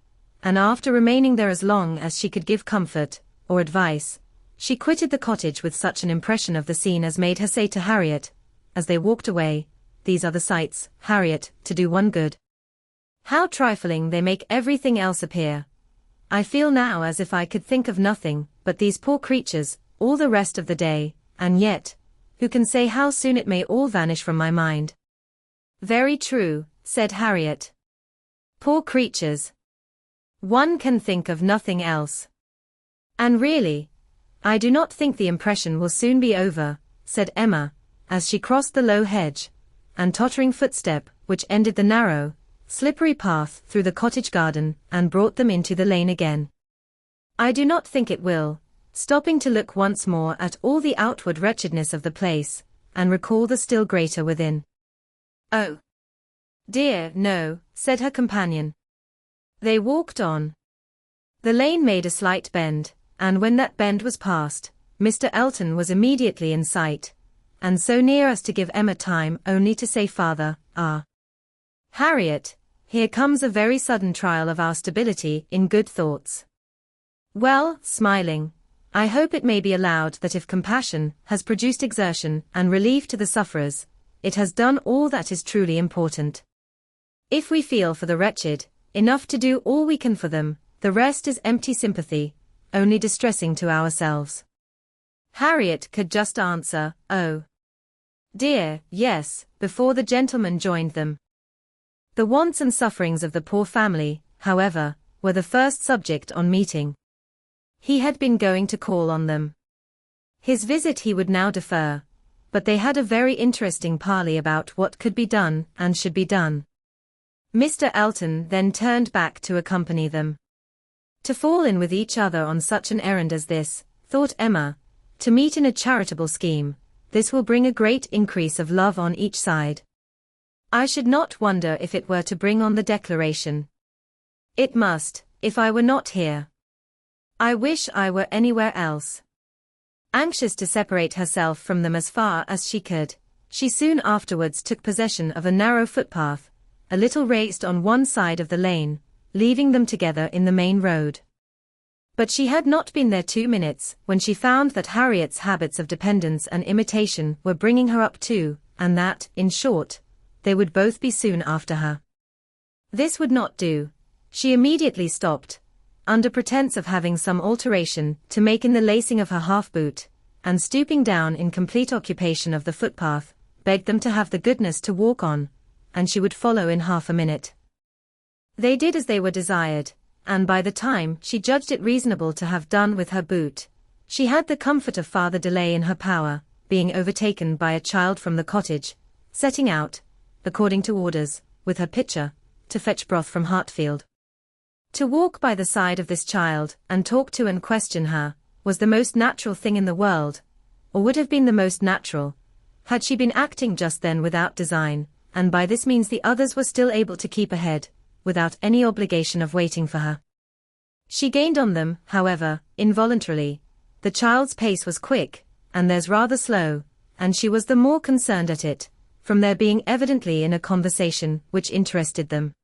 and after remaining there as long as she could give comfort, or advice, she quitted the cottage with such an impression of the scene as made her say to Harriet, as they walked away, "These are the sights, Harriet, to do one good. How trifling they make everything else appear. I feel now as if I could think of nothing but these poor creatures all the rest of the day, and yet, who can say how soon it may all vanish from my mind?" "Very true," said Harriet. "Poor creatures. One can think of nothing else." "And really, I do not think the impression will soon be over," said Emma, as she crossed the low hedge and tottering footstep which ended the narrow, slippery path through the cottage garden and brought them into the lane again. "I do not think it will," stopping to look once more at all the outward wretchedness of the place, and recall the still greater within. "Oh, dear, no," said her companion. They walked on. The lane made a slight bend, and when that bend was passed, Mr. Elton was immediately in sight, and so near as to give Emma time only to say, "Father, Harriet, here comes a very sudden trial of our stability in good thoughts." "Well," smiling, "I hope it may be allowed that if compassion has produced exertion and relief to the sufferers, it has done all that is truly important. If we feel for the wretched, enough to do all we can for them, the rest is empty sympathy, only distressing to ourselves." Harriet could just answer, "Oh, dear, yes," before the gentleman joined them. The wants and sufferings of the poor family, however, were the first subject on meeting. He had been going to call on them. His visit he would now defer, but they had a very interesting parley about what could be done and should be done. Mr. Elton then turned back to accompany them. To fall in with each other on such an errand as this, thought Emma, to meet in a charitable scheme, this will bring a great increase of love on each side. I should not wonder if it were to bring on the declaration. It must, if I were not here. I wish I were anywhere else. Anxious to separate herself from them as far as she could, she soon afterwards took possession of a narrow footpath, a little raised on one side of the lane, leaving them together in the main road. But she had not been there 2 minutes when she found that Harriet's habits of dependence and imitation were bringing her up too, and that, in short, they would both be soon after her. This would not do. She immediately stopped, under pretence of having some alteration to make in the lacing of her half-boot, and stooping down in complete occupation of the footpath, begged them to have the goodness to walk on, and she would follow in half a minute. They did as they were desired, and by the time she judged it reasonable to have done with her boot, she had the comfort of farther delay in her power, being overtaken by a child from the cottage, setting out, according to orders, with her pitcher, to fetch broth from Hartfield. To walk by the side of this child, and talk to and question her, was the most natural thing in the world, or would have been the most natural, had she been acting just then without design, and by this means the others were still able to keep ahead, without any obligation of waiting for her. She gained on them, however, involuntarily. The child's pace was quick, and theirs rather slow, and she was the more concerned at it, from their being evidently in a conversation which interested them.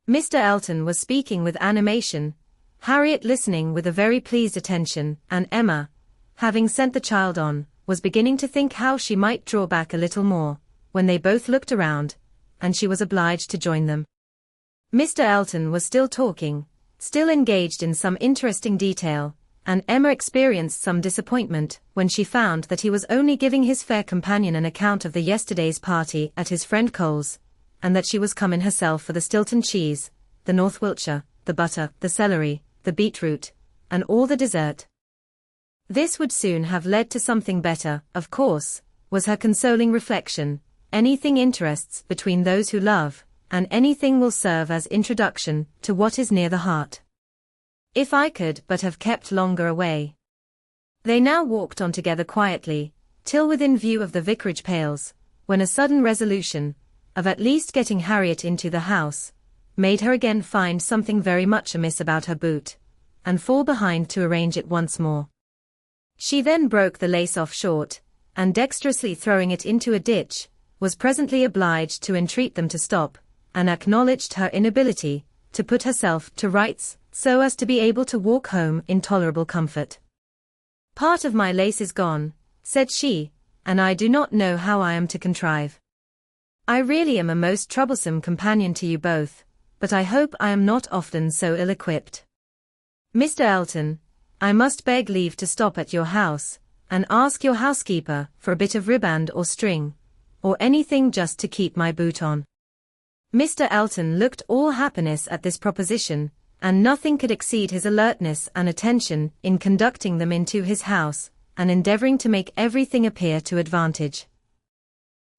Mr. Elton was speaking with animation, Harriet listening with a very pleased attention, and Emma, having sent the child on, was beginning to think how she might draw back a little more, when they both looked around, and she was obliged to join them. Mr. Elton was still talking, still engaged in some interesting detail, and Emma experienced some disappointment when she found that he was only giving his fair companion an account of the yesterday's party at his friend Cole's, and that she was come in herself for the Stilton cheese, the North Wiltshire, the butter, the celery, the beetroot, and all the dessert. This would soon have led to something better, of course, was her consoling reflection. Anything interests between those who love, and anything will serve as introduction to what is near the heart. If I could but have kept longer away. They now walked on together quietly, till within view of the vicarage pales, when a sudden resolution, of at least getting Harriet into the house, made her again find something very much amiss about her boot, and fall behind to arrange it once more. She then broke the lace off short, and dexterously throwing it into a ditch, was presently obliged to entreat them to stop, and acknowledged her inability to put herself to rights, so as to be able to walk home in tolerable comfort. Part of my lace is gone, said she, and I do not know how I am to contrive. I really am a most troublesome companion to you both, but I hope I am not often so ill-equipped. Mr. Elton, I must beg leave to stop at your house, and ask your housekeeper for a bit of riband or string, or anything just to keep my boot on. Mr. Elton looked all happiness at this proposition, and nothing could exceed his alertness and attention in conducting them into his house, and endeavoring to make everything appear to advantage.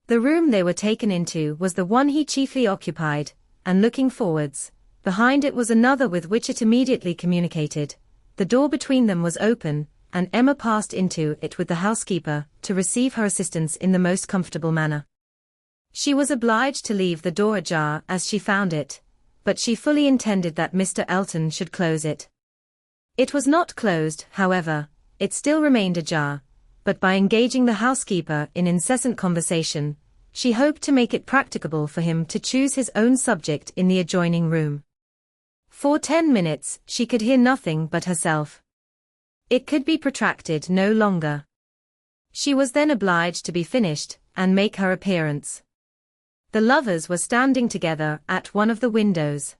The room they were taken into was the one he chiefly occupied, and looking forwards, behind it was another with which it immediately communicated. The door between them was open, and Emma passed into it with the housekeeper, to receive her assistance in the most comfortable manner. She was obliged to leave the door ajar as she found it, but she fully intended that Mr. Elton should close it. It was not closed, however, it still remained ajar, but by engaging the housekeeper in incessant conversation, she hoped to make it practicable for him to choose his own subject in the adjoining room. For 10 minutes she could hear nothing but herself. It could be protracted no longer. She was then obliged to be finished, and make her appearance. The lovers were standing together at one of the windows.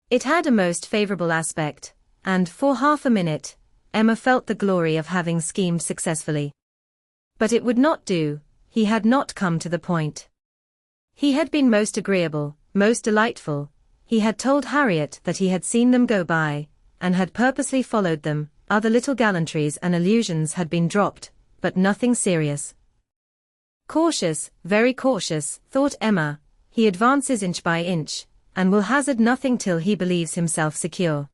It had a most favourable aspect, and for half a minute, Emma felt the glory of having schemed successfully. But it would not do, he had not come to the point. He had been most agreeable, most delightful. He had told Harriet that he had seen them go by, and had purposely followed them. Other little gallantries and allusions had been dropped, but nothing serious. Cautious, very cautious, thought Emma, he advances inch by inch, and will hazard nothing till he believes himself secure.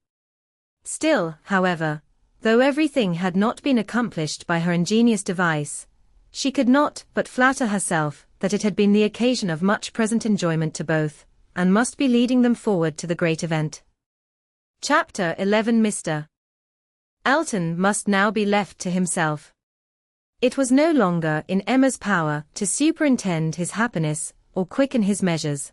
Still, however, though everything had not been accomplished by her ingenious device, She could not but flatter herself that it had been the occasion of much present enjoyment to both, and must be leading them forward to the great event. Chapter 11. Mr. Elton must now be left to himself. It was no longer in Emma's power to superintend his happiness or quicken his measures.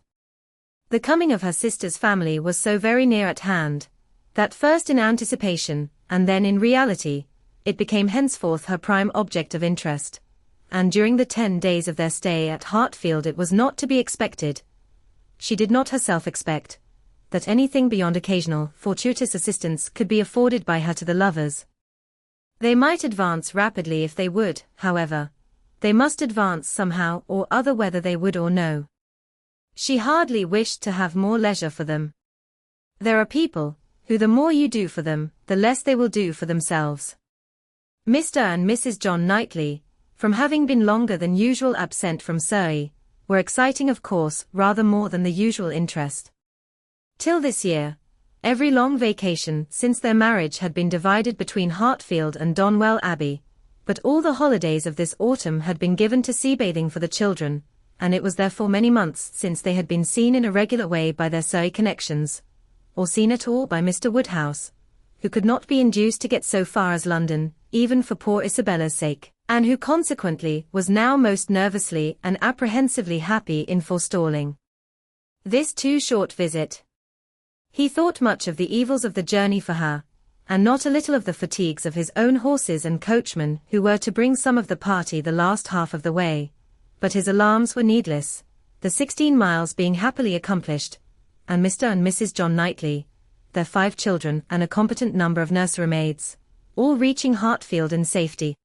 The coming of her sister's family was so very near at hand, that first in anticipation, and then in reality, it became henceforth her prime object of interest, and during the 10 days of their stay at Hartfield it was not to be expected, she did not herself expect, that anything beyond occasional, fortuitous assistance could be afforded by her to the lovers. They might advance rapidly if they would, however. They must advance somehow or other whether they would or no. She hardly wished to have more leisure for them. There are people, who the more you do for them, the less they will do for themselves. Mr. and Mrs. John Knightley, from having been longer than usual absent from Surrey, were exciting of course rather more than the usual interest. Till this year, every long vacation since their marriage had been divided between Hartfield and Donwell Abbey, but all the holidays of this autumn had been given to sea-bathing for the children, and it was therefore many months since they had been seen in a regular way by their Surrey connections, or seen at all by Mr. Woodhouse, who could not be induced to get so far as London, even for poor Isabella's sake, and who consequently was now most nervously and apprehensively happy in forestalling this too short visit. He thought much of the evils of the journey for her, and not a little of the fatigues of his own horses and coachman who were to bring some of the party the last half of the way, but his alarms were needless, the 16 miles being happily accomplished, and Mr. and Mrs. John Knightley, their 5 children and a competent number of nursery maids, all reaching Hartfield in safety.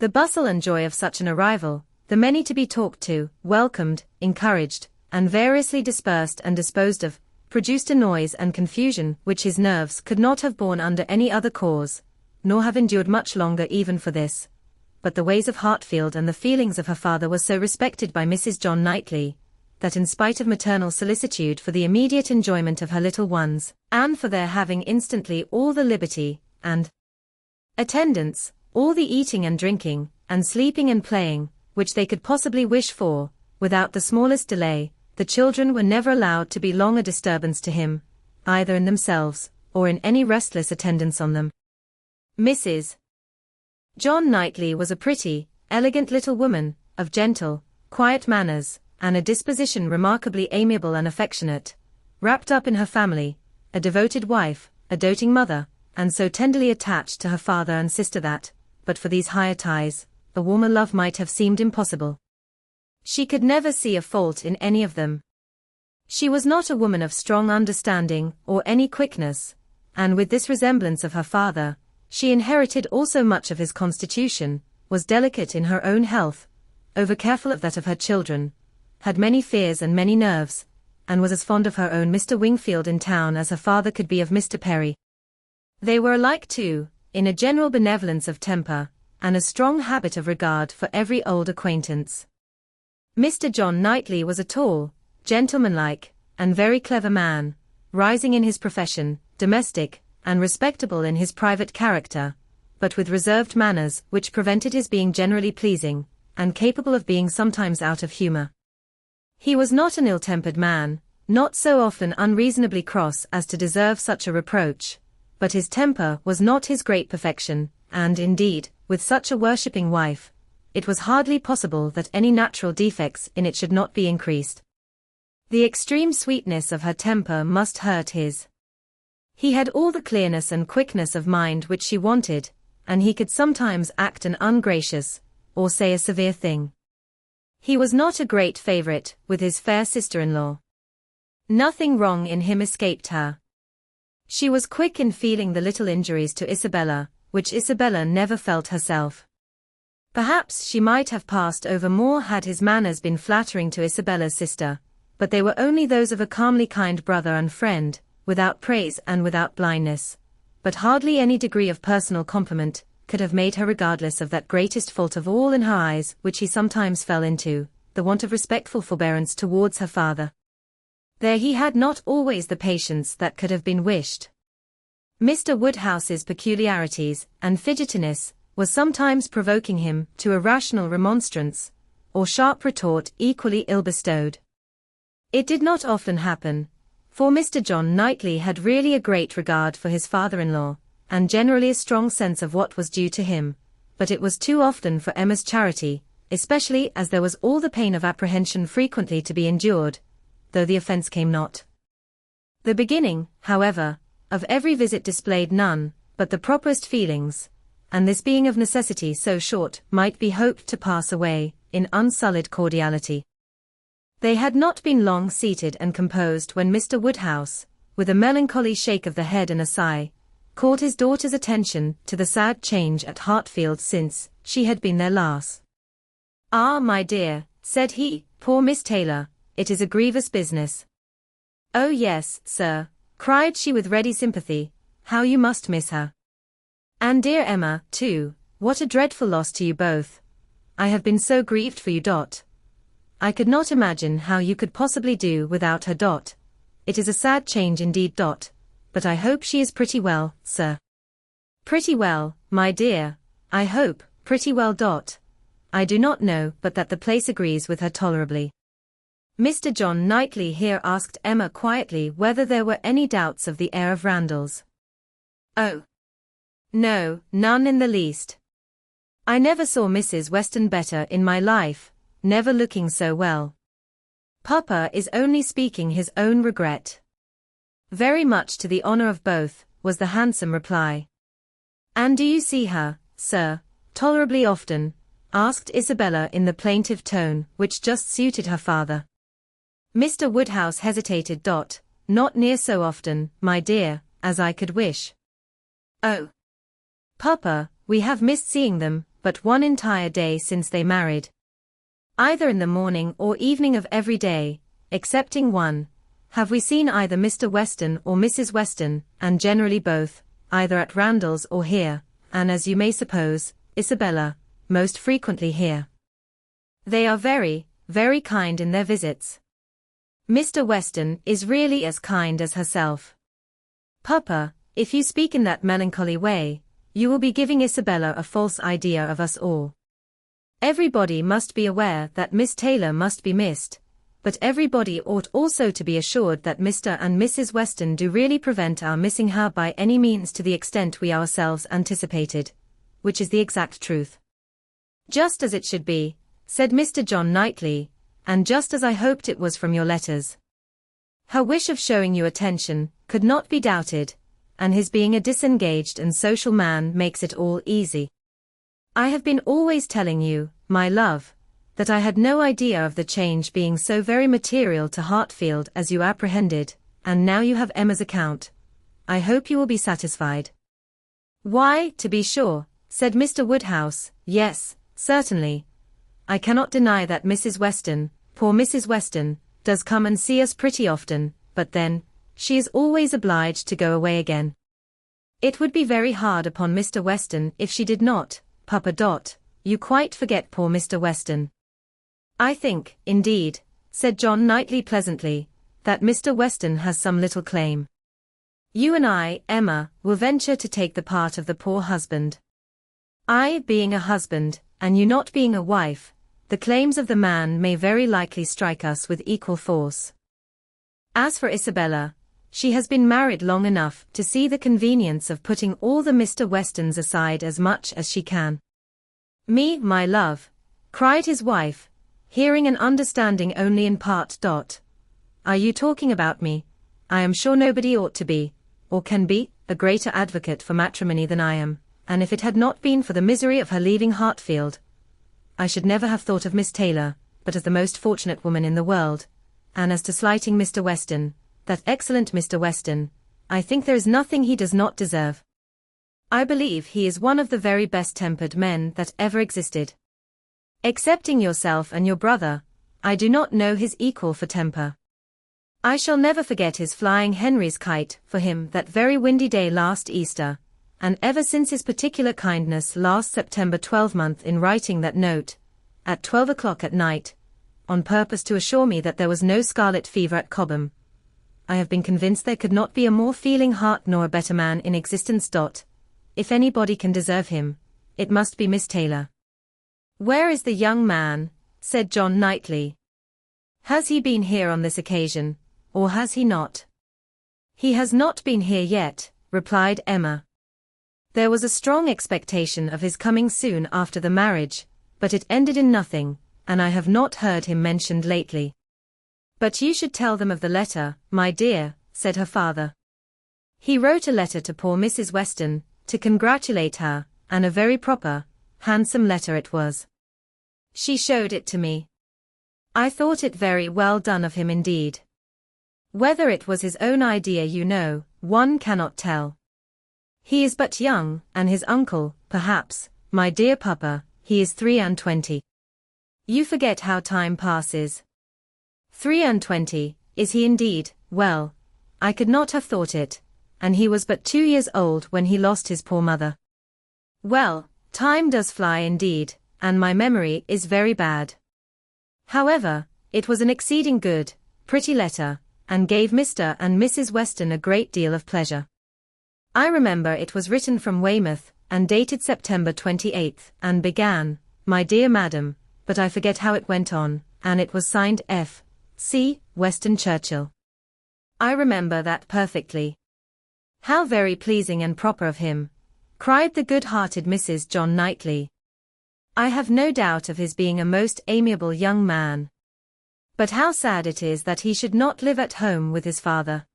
The bustle and joy of such an arrival, the many to be talked to, welcomed, encouraged, and variously dispersed and disposed of, produced a noise and confusion which his nerves could not have borne under any other cause, nor have endured much longer even for this. But the ways of Hartfield and the feelings of her father were so respected by Mrs. John Knightley, that in spite of maternal solicitude for the immediate enjoyment of her little ones, and for their having instantly all the liberty and attendance, all the eating and drinking, and sleeping and playing, which they could possibly wish for, without the smallest delay, the children were never allowed to be long a disturbance to him, either in themselves, or in any restless attendance on them. Mrs. John Knightley was a pretty, elegant little woman, of gentle, quiet manners, and a disposition remarkably amiable and affectionate, wrapped up in her family, a devoted wife, a doting mother, and so tenderly attached to her father and sister that, but for these higher ties, a warmer love might have seemed impossible. She could never see a fault in any of them. She was not a woman of strong understanding or any quickness, and with this resemblance of her father, she inherited also much of his constitution, was delicate in her own health, over-careful of that of her children, had many fears and many nerves, and was as fond of her own Mr. Wingfield in town as her father could be of Mr. Perry. They were alike too, in a general benevolence of temper, and a strong habit of regard for every old acquaintance. Mr. John Knightley was a tall, gentlemanlike, and very clever man, rising in his profession, domestic, and respectable in his private character, but with reserved manners which prevented his being generally pleasing, and capable of being sometimes out of humour. He was not an ill-tempered man, not so often unreasonably cross as to deserve such a reproach, but his temper was not his great perfection, and indeed, with such a worshipping wife, it was hardly possible that any natural defects in it should not be increased. The extreme sweetness of her temper must hurt his. He had all the clearness and quickness of mind which she wanted, and he could sometimes act an ungracious, or say a severe thing. He was not a great favourite with his fair sister-in-law. Nothing wrong in him escaped her. She was quick in feeling the little injuries to Isabella, which Isabella never felt herself. Perhaps she might have passed over more had his manners been flattering to Isabella's sister, but they were only those of a calmly kind brother and friend, without praise and without blindness, but hardly any degree of personal compliment could have made her regardless of that greatest fault of all in her eyes which he sometimes fell into, the want of respectful forbearance towards her father. There he had not always the patience that could have been wished. Mr. Woodhouse's peculiarities and fidgetiness was sometimes provoking him to a rational remonstrance, or sharp retort equally ill-bestowed. It did not often happen, for Mr. John Knightley had really a great regard for his father-in-law, and generally a strong sense of what was due to him, but it was too often for Emma's charity, especially as there was all the pain of apprehension frequently to be endured, though the offence came not. The beginning, however, of every visit displayed none but the properest feelings, and this being of necessity so short might be hoped to pass away in unsullied cordiality. They had not been long seated and composed when Mr. Woodhouse, with a melancholy shake of the head and a sigh, called his daughter's attention to the sad change at Hartfield since she had been there last. "Ah, my dear," said he, "poor Miss Taylor, it is a grievous business." "Oh yes, sir," cried she with ready sympathy, "how you must miss her. And dear Emma, too, what a dreadful loss to you both. I have been so grieved for you. I could not imagine how you could possibly do without her. It is a sad change indeed. But I hope she is pretty well, sir." "Pretty well, my dear, I hope, pretty well. I do not know but that the place agrees with her tolerably." Mr. John Knightley here asked Emma quietly whether there were any doubts of the heir of Randalls. "Oh, no, none in the least. I never saw Mrs. Weston better in my life, never looking so well. Papa is only speaking his own regret." "Very much to the honor of both," was the handsome reply. "And do you see her, sir, tolerably often?" asked Isabella in the plaintive tone which just suited her father. Mr. Woodhouse hesitated. "Not near so often, my dear, as I could wish." "Oh, Papa, we have missed seeing them but one entire day since they married. Either in the morning or evening of every day, excepting one, have we seen either Mr. Weston or Mrs. Weston, and generally both, either at Randalls or here, and as you may suppose, Isabella, most frequently here. They are very, very kind in their visits. Mr. Weston is really as kind as herself. Papa, if you speak in that melancholy way, you will be giving Isabella a false idea of us all. Everybody must be aware that Miss Taylor must be missed, but everybody ought also to be assured that Mr. and Mrs. Weston do really prevent our missing her by any means to the extent we ourselves anticipated, which is the exact truth." "Just as it should be," said Mr. John Knightley, "and just as I hoped it was from your letters. Her wish of showing you attention could not be doubted, and his being a disengaged and social man makes it all easy. I have been always telling you, my love, that I had no idea of the change being so very material to Hartfield as you apprehended, and now you have Emma's account. I hope you will be satisfied." "Why, to be sure," said Mr. Woodhouse, "yes, certainly. I cannot deny that Mrs. Weston, poor Mrs. Weston, does come and see us pretty often, but then, she is always obliged to go away again. It would be very hard upon Mr. Weston if she did not, Papa. You quite forget poor Mr. Weston." "I think, indeed," said John Knightley pleasantly, "that Mr. Weston has some little claim. You and I, Emma, will venture to take the part of the poor husband. I being a husband, and you not being a wife, the claims of the man may very likely strike us with equal force. As for Isabella, she has been married long enough to see the convenience of putting all the Mr. Westons aside as much as she can." "Me, my love," cried his wife, hearing and understanding only in part. "Are you talking about me? I am sure nobody ought to be, or can be, a greater advocate for matrimony than I am, and if it had not been for the misery of her leaving Hartfield, I should never have thought of Miss Taylor, but as the most fortunate woman in the world, and as to slighting Mr. Weston, that excellent Mr. Weston, I think there is nothing he does not deserve. I believe he is one of the very best-tempered men that ever existed. Excepting yourself and your brother, I do not know his equal for temper. I shall never forget his flying Henry's kite for him that very windy day last Easter, and ever since his particular kindness last September 12th in writing that note, at 12 o'clock at night, on purpose to assure me that there was no scarlet fever at Cobham. I have been convinced there could not be a more feeling heart nor a better man in existence. If anybody can deserve him, it must be Miss Taylor. Where is the young man? Said John Knightley. Has he been here on this occasion, or has he not? He has not been here yet, replied Emma. There was a strong expectation of his coming soon after the marriage, but it ended in nothing, and I have not heard him mentioned lately. But you should tell them of the letter, my dear, said her father. He wrote a letter to poor Mrs. Weston, to congratulate her, and a very proper, handsome letter it was. She showed it to me. I thought it very well done of him indeed. Whether it was his own idea, you know, one cannot tell. He is but young, and his uncle, perhaps, my dear papa, he is 23. You forget how time passes. 23, is he indeed? Well, I could not have thought it, and he was but 2 years old when he lost his poor mother. Well, time does fly indeed, and my memory is very bad. However, it was an exceeding good, pretty letter, and gave Mr. and Mrs. Weston a great deal of pleasure. I remember it was written from Weymouth, and dated September 28th, and began, My dear Madam, but I forget how it went on, and it was signed F. C. Weston Churchill. I remember that perfectly. How very pleasing and proper of him, cried the good-hearted Mrs. John Knightley. I have no doubt of his being a most amiable young man. But how sad it is that he should not live at home with his father.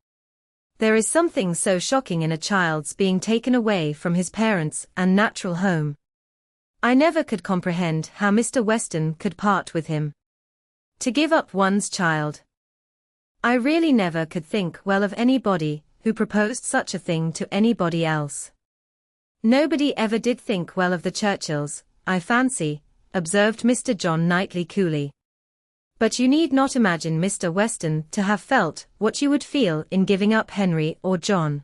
There is something so shocking in a child's being taken away from his parents and natural home. I never could comprehend how Mr. Weston could part with him. To give up one's child. I really never could think well of anybody who proposed such a thing to anybody else. Nobody ever did think well of the Churchills, I fancy, observed Mr. John Knightley coolly. But you need not imagine Mr. Weston to have felt what you would feel in giving up Henry or John.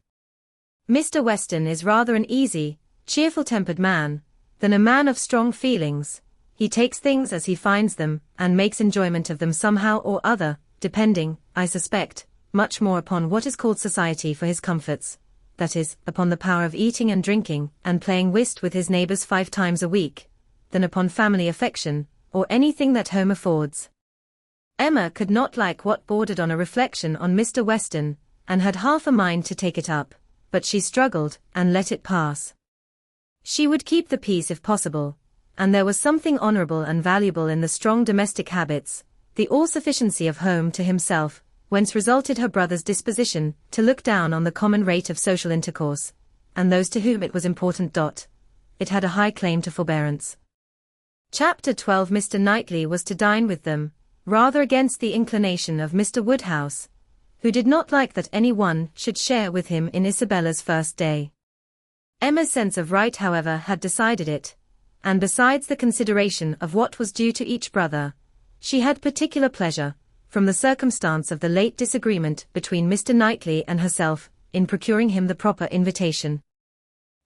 Mr. Weston is rather an easy, cheerful-tempered man, than a man of strong feelings. He takes things as he finds them, and makes enjoyment of them somehow or other, depending, I suspect, much more upon what is called society for his comforts, that is, upon the power of eating and drinking, and playing whist with his neighbours 5 times a week, than upon family affection, or anything that home affords. Emma could not like what bordered on a reflection on Mr. Weston, and had half a mind to take it up, but she struggled, and let it pass. She would keep the peace if possible, and there was something honourable and valuable in the strong domestic habits, the all-sufficiency of home to himself, whence resulted her brother's disposition to look down on the common rate of social intercourse, and those to whom it was important. It had a high claim to forbearance. Chapter 12. Mr. Knightley was to dine with them, rather against the inclination of Mr. Woodhouse, who did not like that any one should share with him in Isabella's first day. Emma's sense of right, however, had decided it, and besides the consideration of what was due to each brother, she had particular pleasure, from the circumstance of the late disagreement between Mr. Knightley and herself, in procuring him the proper invitation.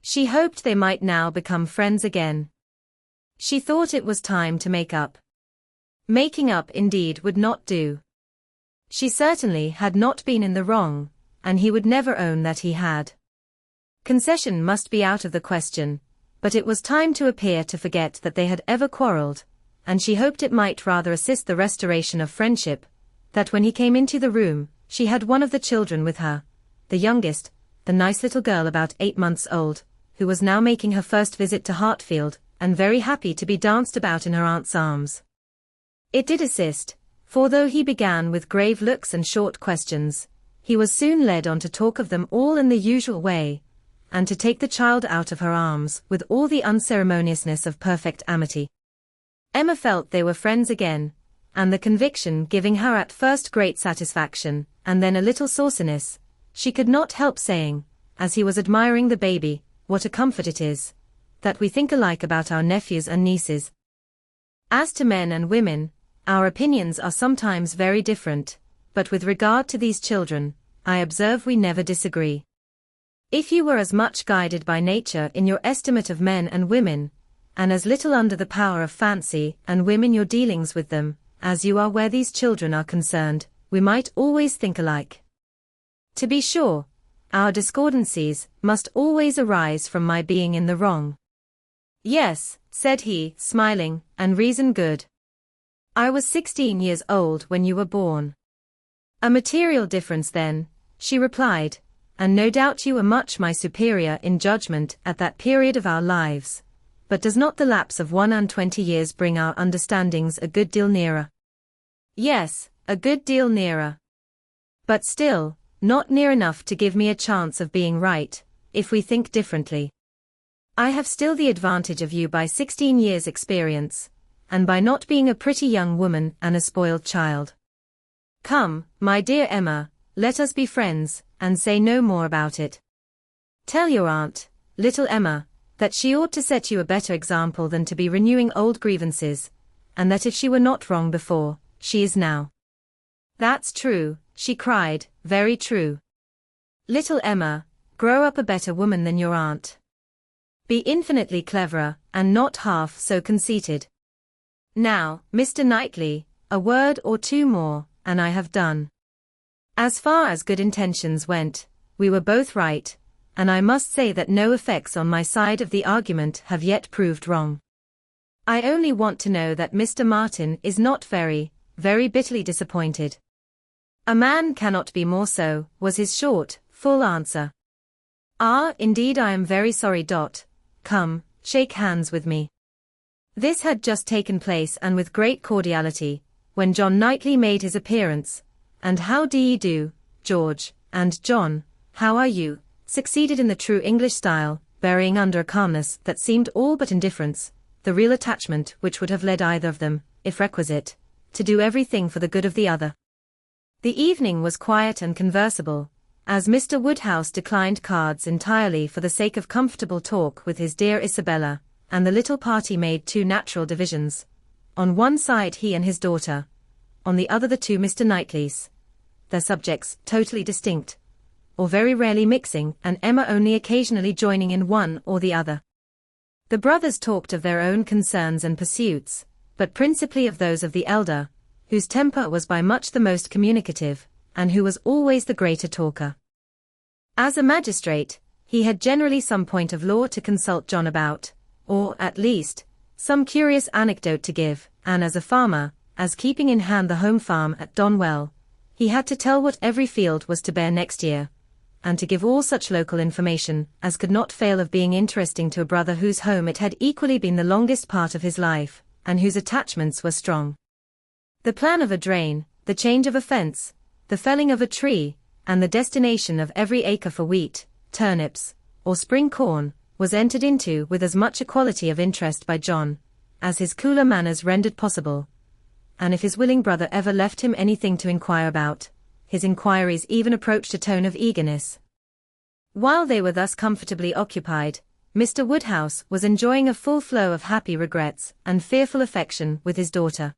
She hoped they might now become friends again. She thought it was time to make up. Making up indeed would not do. She certainly had not been in the wrong, and he would never own that he had. Concession must be out of the question, but it was time to appear to forget that they had ever quarrelled, and she hoped it might rather assist the restoration of friendship, that when he came into the room, she had one of the children with her, the youngest, the nice little girl about 8 months old, who was now making her first visit to Hartfield, and very happy to be danced about in her aunt's arms. It did assist, for though he began with grave looks and short questions, he was soon led on to talk of them all in the usual way, and to take the child out of her arms with all the unceremoniousness of perfect amity. Emma felt they were friends again, and the conviction giving her at first great satisfaction, and then a little sauciness, she could not help saying, as he was admiring the baby, what a comfort it is, that we think alike about our nephews and nieces. As to men and women, our opinions are sometimes very different, but with regard to these children, I observe we never disagree. If you were as much guided by nature in your estimate of men and women, and as little under the power of fancy and whim in your dealings with them, as you are where these children are concerned, we might always think alike. To be sure, our discordancies must always arise from my being in the wrong. Yes, said he, smiling, and reason good. I was 16 years old when you were born. A material difference then, she replied, and no doubt you were much my superior in judgment at that period of our lives. But does not the lapse of 21 years bring our understandings a good deal nearer? Yes, a good deal nearer. But still, not near enough to give me a chance of being right, if we think differently. I have still the advantage of you by 16 years' experience, and by not being a pretty young woman and a spoiled child. Come, my dear Emma, let us be friends, and say no more about it. Tell your aunt, little Emma, that she ought to set you a better example than to be renewing old grievances, and that if she were not wrong before, she is now. That's true, she cried, very true. Little Emma, grow up a better woman than your aunt. Be infinitely cleverer, and not half so conceited. Now, Mr. Knightley, a word or two more, and I have done. As far as good intentions went, we were both right, and I must say that no effects on my side of the argument have yet proved wrong. I only want to know that Mr. Martin is not very, very bitterly disappointed. A man cannot be more so, was his short, full answer. Ah, indeed I am very sorry. Come, shake hands with me. This had just taken place and with great cordiality, when John Knightley made his appearance, and how do ye do, George, and John, how are you, succeeded in the true English style, burying under a calmness that seemed all but indifference, the real attachment which would have led either of them, if requisite, to do everything for the good of the other. The evening was quiet and conversable, as Mr. Woodhouse declined cards entirely for the sake of comfortable talk with his dear Isabella, and the little party made two natural divisions. On one side he and his daughter, on the other the two Mr. Knightleys, their subjects totally distinct, or very rarely mixing, and Emma only occasionally joining in one or the other. The brothers talked of their own concerns and pursuits, but principally of those of the elder, whose temper was by much the most communicative, and who was always the greater talker. As a magistrate, he had generally some point of law to consult John about, or, at least, some curious anecdote to give, and as a farmer, as keeping in hand the home farm at Donwell, he had to tell what every field was to bear next year, and to give all such local information as could not fail of being interesting to a brother whose home it had equally been the longest part of his life, and whose attachments were strong. The plan of a drain, the change of a fence, the felling of a tree, and the destination of every acre for wheat, turnips, or spring corn, was entered into with as much equality of interest by John, as his cooler manners rendered possible, and if his willing brother ever left him anything to inquire about, his inquiries even approached a tone of eagerness. While they were thus comfortably occupied, Mr. Woodhouse was enjoying a full flow of happy regrets and fearful affection with his daughter.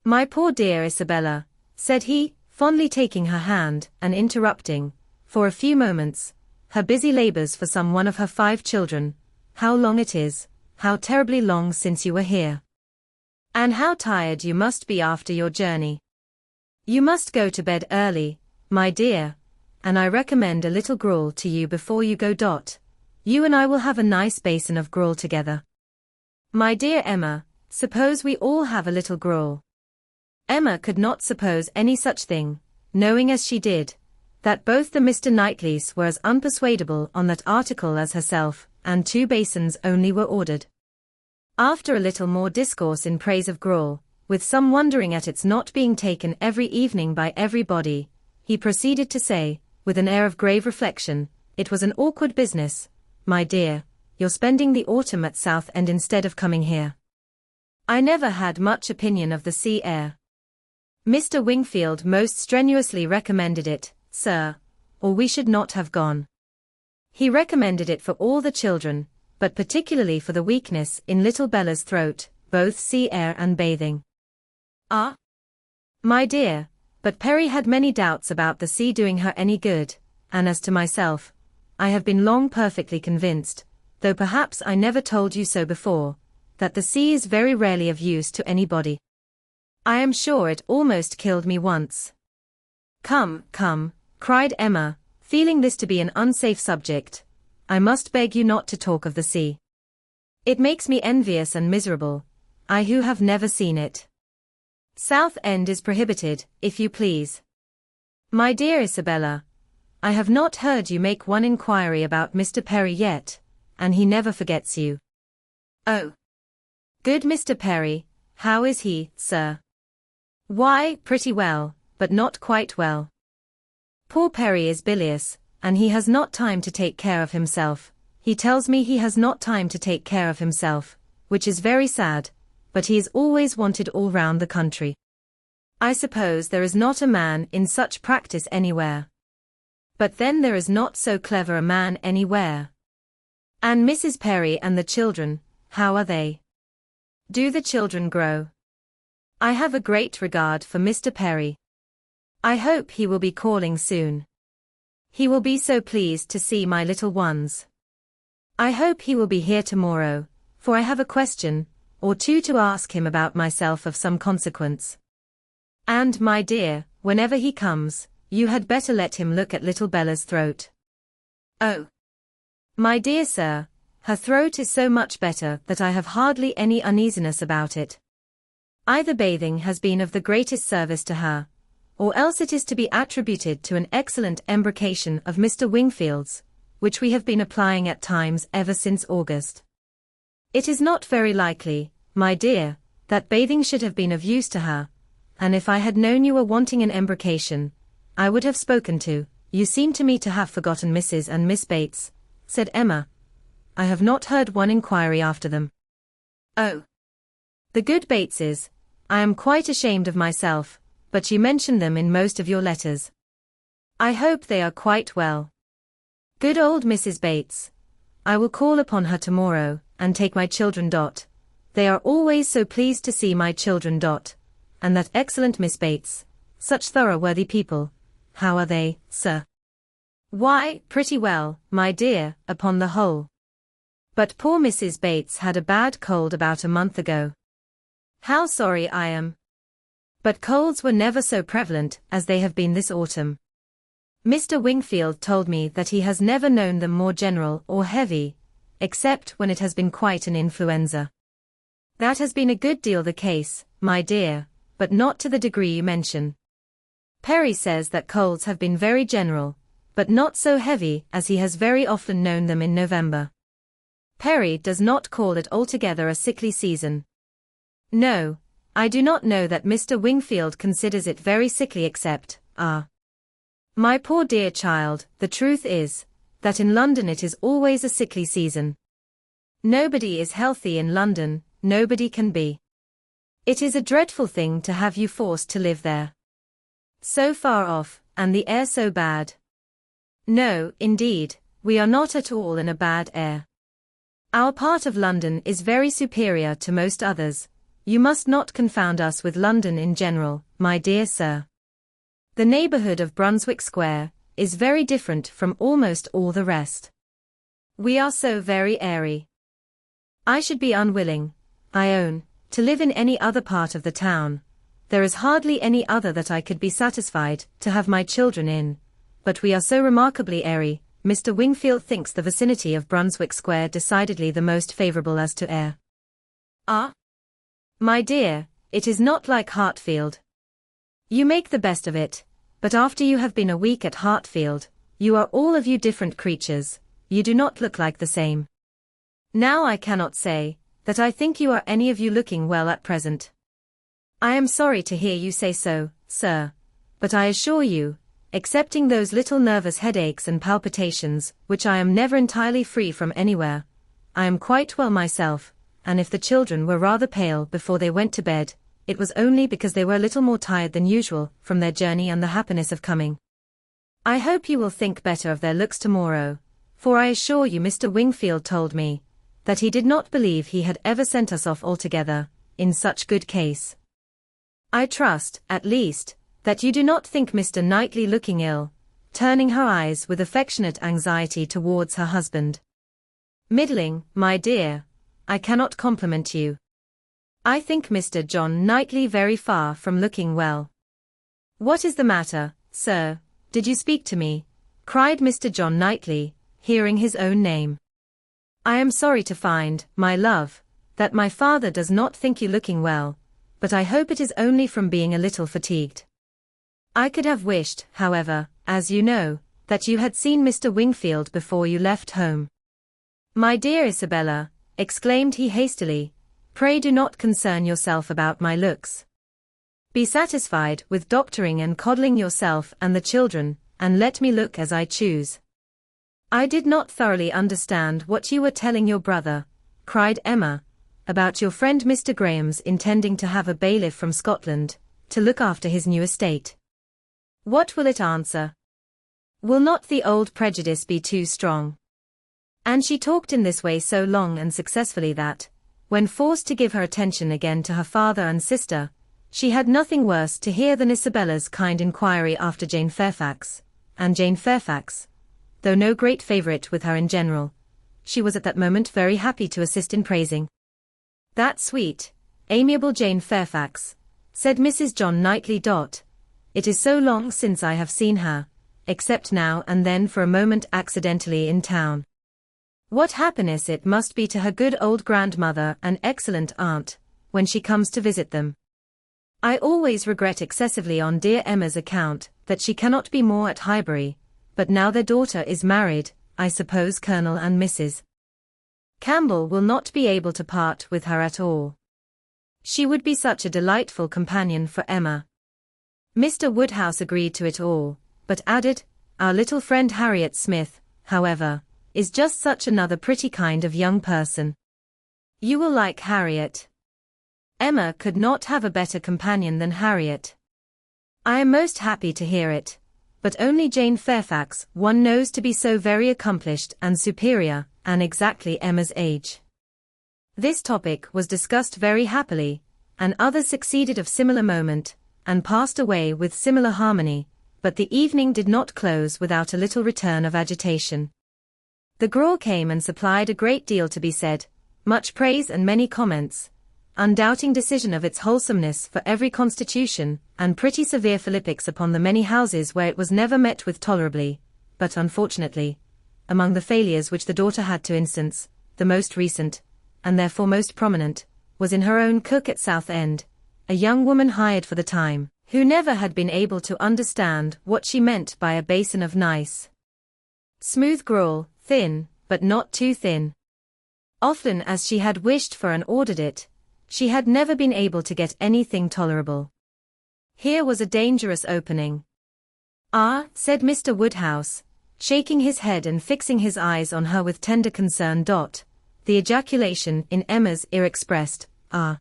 My poor dear Isabella, said he, fondly taking her hand and interrupting, for a few moments, her busy labors for some one of her 5 children, how long it is, how terribly long since you were here. And how tired you must be after your journey. You must go to bed early, my dear, and I recommend a little gruel to you before you go. You and I will have a nice basin of gruel together. My dear Emma, suppose we all have a little gruel. Emma could not suppose any such thing, knowing as she did, that both the Mr. Knightleys were as unpersuadable on that article as herself, and 2 basins only were ordered. After a little more discourse in praise of gruel, with some wondering at its not being taken every evening by everybody, he proceeded to say, with an air of grave reflection, it was an awkward business, my dear, your spending the autumn at Southend instead of coming here. I never had much opinion of the sea air. Mr. Wingfield most strenuously recommended it, sir, or we should not have gone. He recommended it for all the children, but particularly for the weakness in little Bella's throat, both sea air and bathing. Ah, my dear, but Perry had many doubts about the sea doing her any good, and as to myself, I have been long perfectly convinced, though perhaps I never told you so before, that the sea is very rarely of use to anybody. I am sure it almost killed me once. Come, come, cried Emma, feeling this to be an unsafe subject, I must beg you not to talk of the sea. It makes me envious and miserable, I who have never seen it. South End is prohibited, if you please. My dear Isabella, I have not heard you make one inquiry about Mr. Perry yet, and he never forgets you. Oh. Good Mr. Perry, how is he, sir? Why, pretty well, but not quite well. Poor Perry is bilious, and he has not time to take care of himself. He tells me he has not time to take care of himself, which is very sad, but he is always wanted all round the country. I suppose there is not a man in such practice anywhere. But then there is not so clever a man anywhere. And Mrs. Perry and the children, how are they? Do the children grow? I have a great regard for Mr. Perry. I hope he will be calling soon. He will be so pleased to see my little ones. I hope he will be here tomorrow, for I have a question or two to ask him about myself of some consequence. And, my dear, whenever he comes, you had better let him look at little Bella's throat. Oh. My dear sir, her throat is so much better that I have hardly any uneasiness about it. Either bathing has been of the greatest service to her, or else it is to be attributed to an excellent embrocation of Mr. Wingfield's, which we have been applying at times ever since August. It is not very likely, my dear, that bathing should have been of use to her, and if I had known you were wanting an embrocation, I would have spoken to. You seem to me to have forgotten Mrs. and Miss Bates, said Emma. I have not heard one inquiry after them. Oh. The good Bateses, I am quite ashamed of myself, but you mention them in most of your letters. I hope they are quite well. Good old Mrs. Bates. I will call upon her tomorrow, and take my children. They are always so pleased to see my children. And that excellent Miss Bates, such thorough worthy people. How are they, sir? Why, pretty well, my dear, upon the whole. But poor Mrs. Bates had a bad cold about a month ago. How sorry I am. But colds were never so prevalent as they have been this autumn. Mr. Wingfield told me that he has never known them more general or heavy, except when it has been quite an influenza. That has been a good deal the case, my dear, but not to the degree you mention. Perry says that colds have been very general, but not so heavy as he has very often known them in November. Perry does not call it altogether a sickly season. No, I do not know that Mr. Wingfield considers it very sickly except, my poor dear child, the truth is, that in London it is always a sickly season. Nobody is healthy in London, nobody can be. It is a dreadful thing to have you forced to live there. So far off, and the air so bad. No, indeed, we are not at all in a bad air. Our part of London is very superior to most others. You must not confound us with London in general, my dear sir. The neighbourhood of Brunswick Square is very different from almost all the rest. We are so very airy. I should be unwilling, I own, to live in any other part of the town. There is hardly any other that I could be satisfied to have my children in, but we are so remarkably airy. Mr. Wingfield thinks the vicinity of Brunswick Square decidedly the most favourable as to air. My dear, it is not like Hartfield. You make the best of it, but after you have been a week at Hartfield, you are all of you different creatures, you do not look like the same. Now I cannot say that I think you are any of you looking well at present. I am sorry to hear you say so, sir, but I assure you, excepting those little nervous headaches and palpitations, which I am never entirely free from anywhere, I am quite well myself, and if the children were rather pale before they went to bed, it was only because they were a little more tired than usual from their journey and the happiness of coming. I hope you will think better of their looks tomorrow, for I assure you Mr. Wingfield told me that he did not believe he had ever sent us off altogether, in such good case. I trust, at least, that you do not think Mr. Knightley looking ill, turning her eyes with affectionate anxiety towards her husband. Middling, my dear, I cannot compliment you. I think Mr. John Knightley very far from looking well. What is the matter, sir, did you speak to me? Cried Mr. John Knightley, hearing his own name. I am sorry to find, my love, that my father does not think you looking well, but I hope it is only from being a little fatigued. I could have wished, however, as you know, that you had seen Mr. Wingfield before you left home. My dear Isabella, exclaimed he hastily, pray do not concern yourself about my looks. Be satisfied with doctoring and coddling yourself and the children, and let me look as I choose. I did not thoroughly understand what you were telling your brother, cried Emma, about your friend Mr. Graham's intending to have a bailiff from Scotland, to look after his new estate. What will it answer? Will not the old prejudice be too strong? And she talked in this way so long and successfully that, when forced to give her attention again to her father and sister, she had nothing worse to hear than Isabella's kind inquiry after Jane Fairfax, and Jane Fairfax, though no great favourite with her in general, she was at that moment very happy to assist in praising. That sweet, amiable Jane Fairfax, said Mrs. John Knightley. It is so long since I have seen her, except now and then for a moment accidentally in town. What happiness it must be to her good old grandmother and excellent aunt, when she comes to visit them. I always regret excessively on dear Emma's account, that she cannot be more at Highbury, but now their daughter is married, I suppose Colonel and Mrs. Campbell will not be able to part with her at all. She would be such a delightful companion for Emma. Mr. Woodhouse agreed to it all, but added, our little friend Harriet Smith, however, is just such another pretty kind of young person. You will like Harriet. Emma could not have a better companion than Harriet. I am most happy to hear it, but only Jane Fairfax one knows to be so very accomplished and superior, and exactly Emma's age. This topic was discussed very happily, and others succeeded of similar moment, and passed away with similar harmony, but the evening did not close without a little return of agitation. The gruel came and supplied a great deal to be said, much praise and many comments, undoubting decision of its wholesomeness for every constitution, and pretty severe philippics upon the many houses where it was never met with tolerably, but unfortunately, among the failures which the daughter had to instance, the most recent, and therefore most prominent, was in her own cook at Southend, a young woman hired for the time, who never had been able to understand what she meant by a basin of nice, smooth gruel, thin, but not too thin. Often as she had wished for and ordered it, she had never been able to get anything tolerable. Here was a dangerous opening. Ah, said Mr. Woodhouse, shaking his head and fixing his eyes on her with tender concern. The ejaculation in Emma's ear expressed, ah.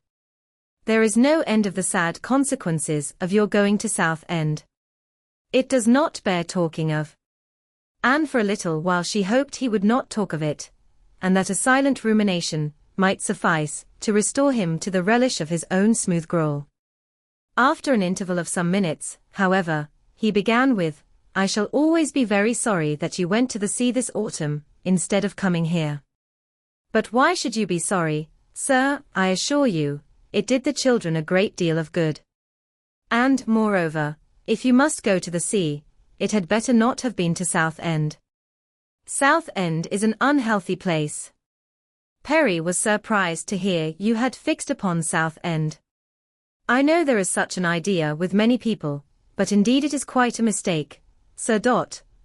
There is no end of the sad consequences of your going to Southend. It does not bear talking of. And for a little while she hoped he would not talk of it, and that a silent rumination might suffice to restore him to the relish of his own smooth gruel. After an interval of some minutes, however, he began with, I shall always be very sorry that you went to the sea this autumn, instead of coming here. But why should you be sorry, sir? I assure you, it did the children a great deal of good. And, moreover, if you must go to the sea, it had better not have been to Southend. Southend is an unhealthy place. Perry was surprised to hear you had fixed upon Southend. I know there is such an idea with many people, but indeed it is quite a mistake, Sir.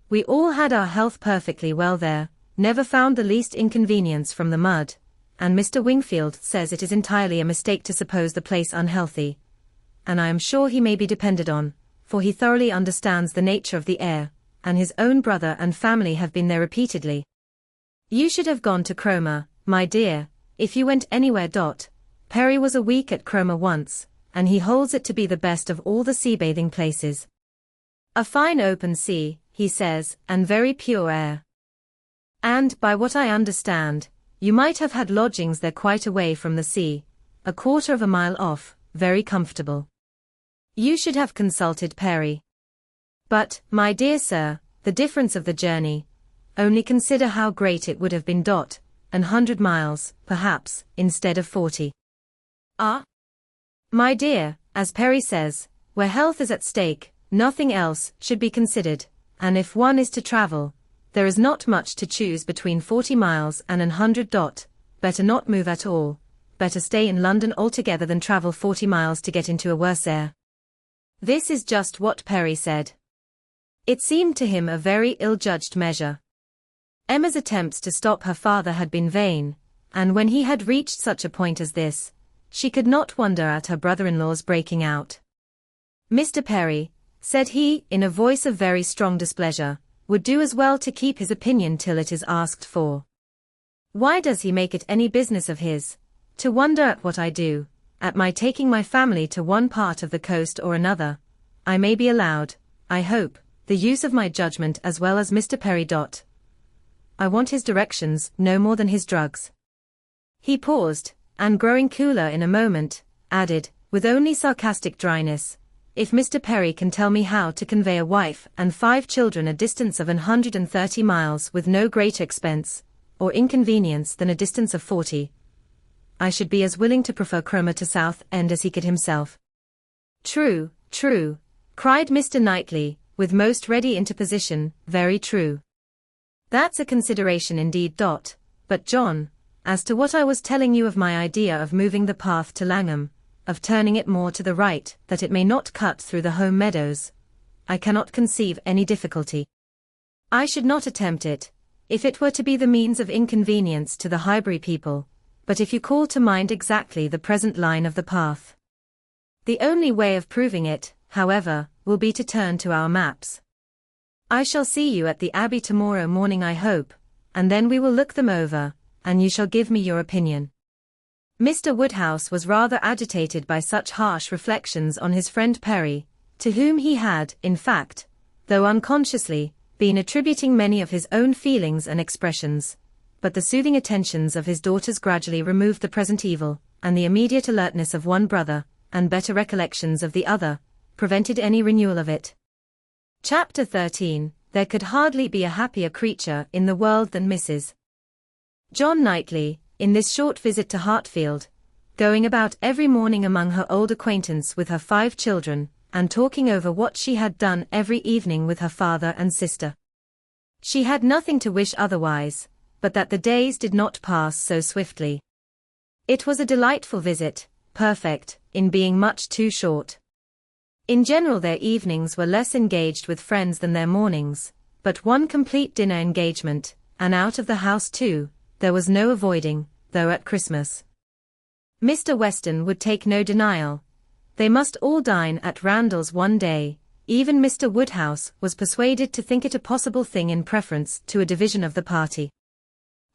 We all had our health perfectly well there, never found the least inconvenience from the mud, and Mr. Wingfield says it is entirely a mistake to suppose the place unhealthy, and I am sure he may be depended on, for he thoroughly understands the nature of the air, and his own brother and family have been there repeatedly. You should have gone to Cromer, my dear, if you went anywhere. Perry was a week at Cromer once, and he holds it to be the best of all the sea-bathing places. A fine open sea, he says, and very pure air. And, by what I understand, you might have had lodgings there quite away from the sea, a quarter of a mile off, very comfortable. You should have consulted Perry. But, my dear sir, the difference of the journey, only consider how great it would have been. 100 miles, perhaps, instead of 40. Ah? My dear, as Perry says, where health is at stake, nothing else should be considered, and if one is to travel, there is not much to choose between 40 miles and 100. Better not move at all, better stay in London altogether than travel 40 miles to get into a worse air. This is just what Perry said. It seemed to him a very ill-judged measure. Emma's attempts to stop her father had been vain, and when he had reached such a point as this, she could not wonder at her brother-in-law's breaking out. Mr. Perry, said he, in a voice of very strong displeasure, would do as well to keep his opinion till it is asked for. Why does he make it any business of his, to wonder at what I do, at my taking my family to one part of the coast or another? I may be allowed, I hope, the use of my judgment as well as Mr. Perry. I want his directions no more than his drugs. He paused, and growing cooler in a moment, added, with only sarcastic dryness, if Mr. Perry can tell me how to convey a wife and 5 children a distance of 130 miles with no greater expense or inconvenience than a distance of 40, I should be as willing to prefer Cromer to Southend as he could himself. True, true, cried Mr. Knightley, with most ready interposition, very true. That's a consideration indeed. But John, as to what I was telling you of my idea of moving the path to Langham, of turning it more to the right, that it may not cut through the home meadows, I cannot conceive any difficulty. I should not attempt it, if it were to be the means of inconvenience to the Highbury people, but if you call to mind exactly the present line of the path. The only way of proving it, however, will be to turn to our maps. I shall see you at the Abbey tomorrow morning, I hope, and then we will look them over, and you shall give me your opinion. Mr. Woodhouse was rather agitated by such harsh reflections on his friend Perry, to whom he had, in fact, though unconsciously, been attributing many of his own feelings and expressions, but the soothing attentions of his daughters gradually removed the present evil, and the immediate alertness of one brother, and better recollections of the other, prevented any renewal of it. Chapter 13. There could hardly be a happier creature in the world than Mrs. John Knightley, in this short visit to Hartfield, going about every morning among her old acquaintance with her 5 children, and talking over what she had done every evening with her father and sister. She had nothing to wish otherwise, but that the days did not pass so swiftly. It was a delightful visit, perfect, in being much too short. In general their evenings were less engaged with friends than their mornings, but one complete dinner engagement, and out of the house too, there was no avoiding, though at Christmas. Mr. Weston would take no denial. They must all dine at Randalls one day. Even Mr. Woodhouse was persuaded to think it a possible thing in preference to a division of the party.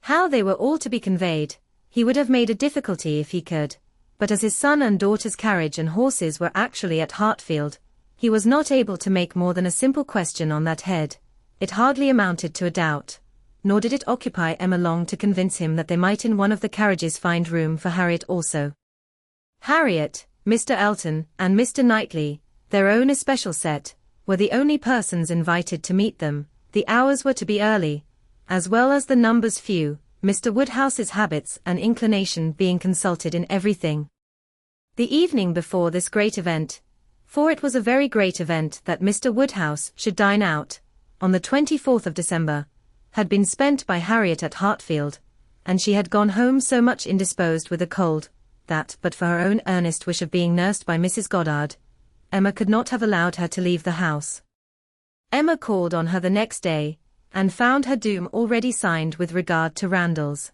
How they were all to be conveyed, he would have made a difficulty if he could, but as his son and daughter's carriage and horses were actually at Hartfield, he was not able to make more than a simple question on that head. It hardly amounted to a doubt, nor did it occupy Emma long to convince him that they might in one of the carriages find room for Harriet also. Harriet, Mr. Elton, and Mr. Knightley, their own especial set, were the only persons invited to meet them. The hours were to be early, as well as the numbers few, Mr. Woodhouse's habits and inclination being consulted in everything. The evening before this great event, for it was a very great event that Mr. Woodhouse should dine out, on the 24th of December, had been spent by Harriet at Hartfield, and she had gone home so much indisposed with a cold, that, but for her own earnest wish of being nursed by Mrs. Goddard, Emma could not have allowed her to leave the house. Emma called on her the next day, and found her doom already signed with regard to Randalls.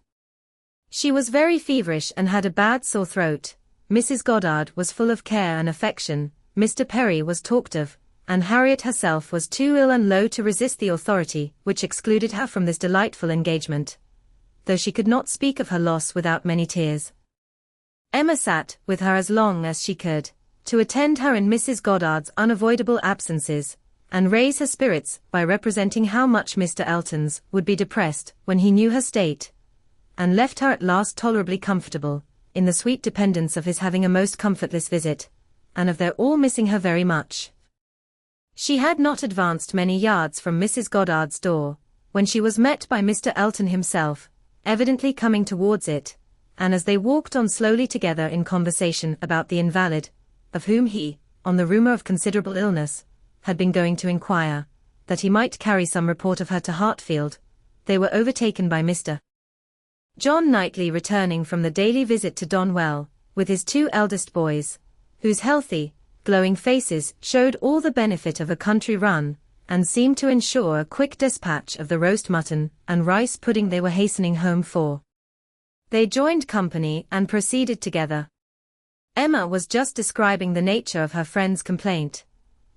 She was very feverish and had a bad sore throat. Mrs. Goddard was full of care and affection, Mr. Perry was talked of, and Harriet herself was too ill and low to resist the authority which excluded her from this delightful engagement, though she could not speak of her loss without many tears. Emma sat with her as long as she could, to attend her in Mrs. Goddard's unavoidable absences, and raise her spirits by representing how much Mr. Elton's would be depressed when he knew her state, and left her at last tolerably comfortable, in the sweet dependence of his having a most comfortless visit, and of their all missing her very much. She had not advanced many yards from Mrs. Goddard's door, when she was met by Mr. Elton himself, evidently coming towards it, and as they walked on slowly together in conversation about the invalid, of whom he, on the rumour of considerable illness, had been going to inquire, that he might carry some report of her to Hartfield, they were overtaken by Mr. John Knightley returning from the daily visit to Donwell, with his 2 eldest boys, whose healthy, glowing faces showed all the benefit of a country run, and seemed to ensure a quick dispatch of the roast mutton and rice pudding they were hastening home for. They joined company and proceeded together. Emma was just describing the nature of her friend's complaint.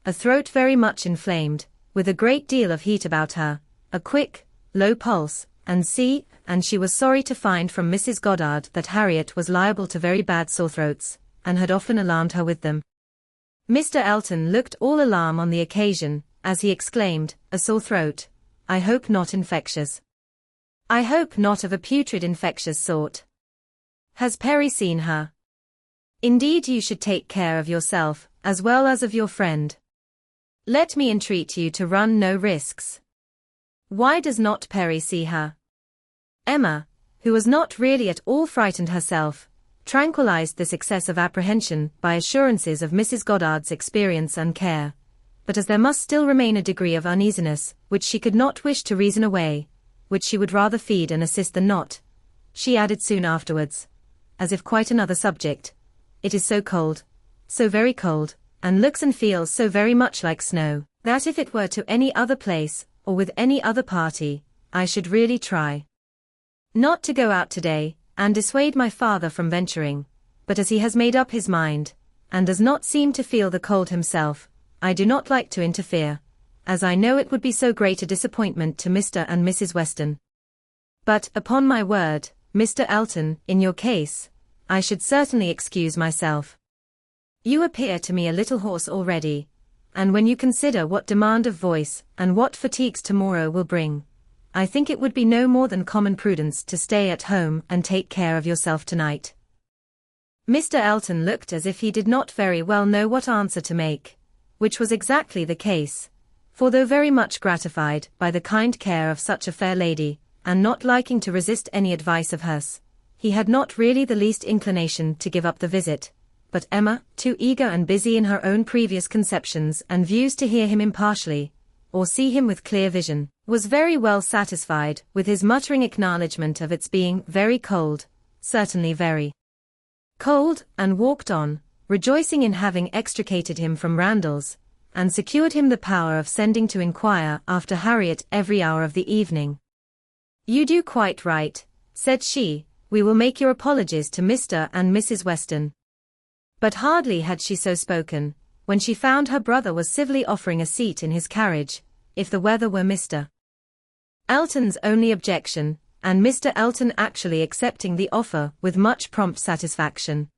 A throat very much inflamed, with a great deal of heat about her, a quick, low pulse, and she was sorry to find from Mrs. Goddard that Harriet was liable to very bad sore throats, and had often alarmed her with them. Mr. Elton looked all alarm on the occasion, as he exclaimed, "A sore throat? I hope not infectious. I hope not of a putrid infectious sort. Has Perry seen her? Indeed you should take care of yourself, as well as of your friend. Let me entreat you to run no risks. Why does not Perry see her?" Emma, who was not really at all frightened herself, tranquilized this excess of apprehension by assurances of Mrs. Goddard's experience and care, but as there must still remain a degree of uneasiness, which she could not wish to reason away, which she would rather feed and assist than not, she added soon afterwards, as if quite another subject, "It is so cold, so very cold, and looks and feels so very much like snow, that if it were to any other place, or with any other party, I should really try not to go out today, and dissuade my father from venturing, but as he has made up his mind, and does not seem to feel the cold himself, I do not like to interfere, as I know it would be so great a disappointment to Mr. and Mrs. Weston. But, upon my word, Mr. Elton, in your case, I should certainly excuse myself. You appear to me a little hoarse already, and when you consider what demand of voice, and what fatigues tomorrow will bring, I think it would be no more than common prudence to stay at home and take care of yourself tonight." Mr. Elton looked as if he did not very well know what answer to make, which was exactly the case, for though very much gratified by the kind care of such a fair lady, and not liking to resist any advice of hers, he had not really the least inclination to give up the visit, but Emma, too eager and busy in her own previous conceptions and views to hear him impartially, or see him with clear vision, was very well satisfied with his muttering acknowledgment of its being very cold, certainly very cold, and walked on, rejoicing in having extricated him from Randalls, and secured him the power of sending to inquire after Harriet every hour of the evening. "You do quite right," said she, "we will make your apologies to Mr. and Mrs. Weston." But hardly had she so spoken, when she found her brother was civilly offering a seat in his carriage, if the weather were Mr. Elton's only objection, and Mr. Elton actually accepting the offer with much prompt satisfaction.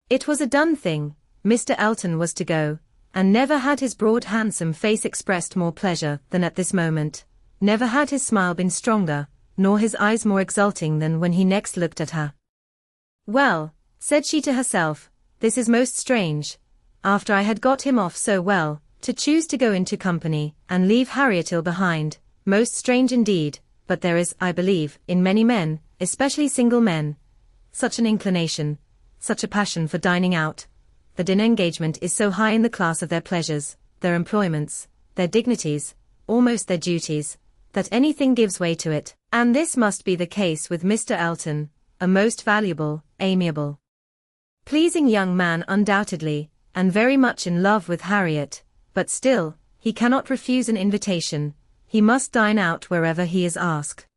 It was a done thing, Mr. Elton was to go, and never had his broad handsome face expressed more pleasure than at this moment, never had his smile been stronger, nor his eyes more exulting than when he next looked at her. "Well," said she to herself, "this is most strange, after I had got him off so well, to choose to go into company, and leave Harriet ill behind, most strange indeed, but there is, I believe, in many men, especially single men, such an inclination, such a passion for dining out. The dinner engagement is so high in the class of their pleasures, their employments, their dignities, almost their duties, that anything gives way to it, and this must be the case with Mr. Elton, a most valuable, amiable, pleasing young man undoubtedly, and very much in love with Harriet, but still, he cannot refuse an invitation, he must dine out wherever he is asked.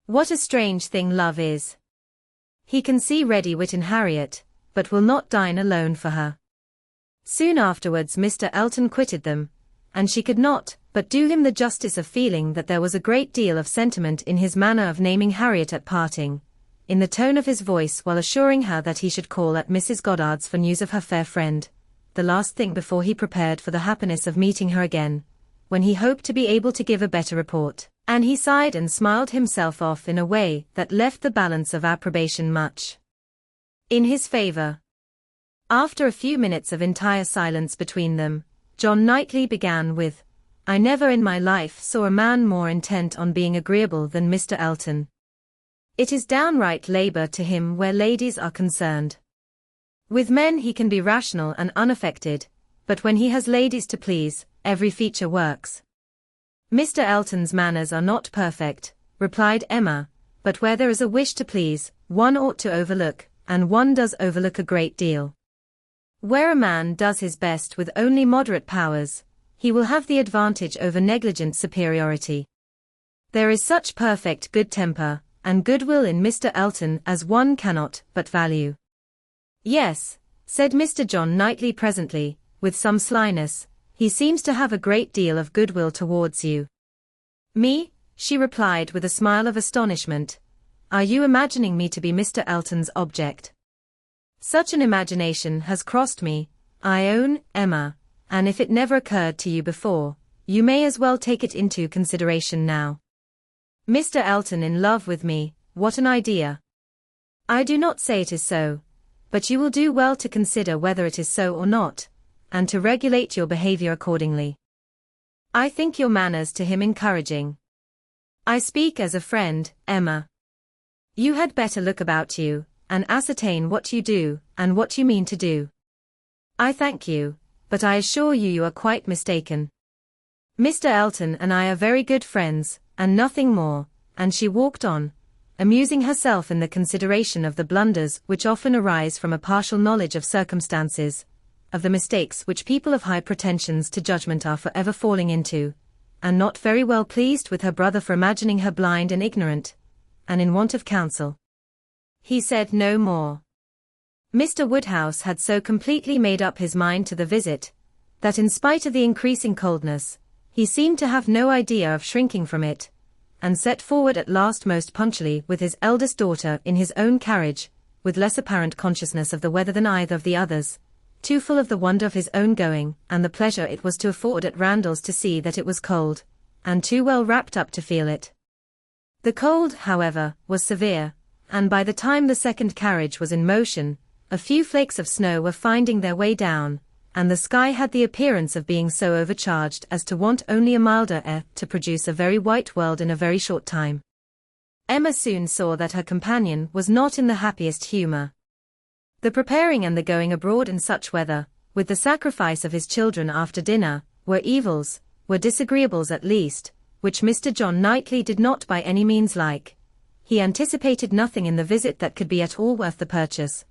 What a strange thing love is! He can see ready wit in Harriet, but will not dine alone for her. Soon afterwards Mr. Elton quitted them, and she could not but do him the justice of feeling that there was a great deal of sentiment in his manner of naming Harriet at parting, in the tone of his voice while assuring her that he should call at Mrs. Goddard's for news of her fair friend, the last thing before he prepared for the happiness of meeting her again, when he hoped to be able to give a better report, and he sighed and smiled himself off in a way that left the balance of approbation much in his favor. After a few minutes of entire silence between them, John Knightley began with, "I never in my life saw a man more intent on being agreeable than Mr. Elton. It is downright labor to him where ladies are concerned. With men he can be rational and unaffected, but when he has ladies to please, every feature works. Mr. Elton's manners are not perfect, replied Emma, but where there is a wish to please, one ought to overlook, and one does overlook a great deal. Where a man does his best with only moderate powers, he will have the advantage over negligent superiority. There is such perfect good temper and goodwill in Mr. Elton as one cannot but value. Yes, said Mr. John Knightley presently, with some slyness, he seems to have a great deal of goodwill towards you. Me? She replied with a smile of astonishment. Are you imagining me to be Mr. Elton's object? Such an imagination has crossed me, I own, Emma, and if it never occurred to you before, you may as well take it into consideration now. Mr. Elton in love with me, what an idea! I do not say it is so, but you will do well to consider whether it is so or not, and to regulate your behavior accordingly. I think your manners to him encouraging. I speak as a friend, Emma. You had better look about you, and ascertain what you do, and what you mean to do. I thank you, but I assure you you are quite mistaken. Mr. Elton and I are very good friends, and nothing more, and she walked on, amusing herself in the consideration of the blunders which often arise from a partial knowledge of circumstances, of the mistakes which people of high pretensions to judgment are forever falling into, and not very well pleased with her brother for imagining her blind and ignorant, and in want of counsel. He said no more. Mr. Woodhouse had so completely made up his mind to the visit, that in spite of the increasing coldness, he seemed to have no idea of shrinking from it, and set forward at last most punctually with his eldest daughter in his own carriage, with less apparent consciousness of the weather than either of the others, too full of the wonder of his own going, and the pleasure it was to afford at Randalls to see that it was cold, and too well wrapped up to feel it. The cold, however, was severe, and by the time the second carriage was in motion, a few flakes of snow were finding their way down, and the sky had the appearance of being so overcharged as to want only a milder air to produce a very white world in a very short time. Emma soon saw that her companion was not in the happiest humour. The preparing and the going abroad in such weather, with the sacrifice of his children after dinner, were evils, were disagreeables at least, which Mr. John Knightley did not by any means like. He anticipated nothing in the visit that could be at all worth the purchase,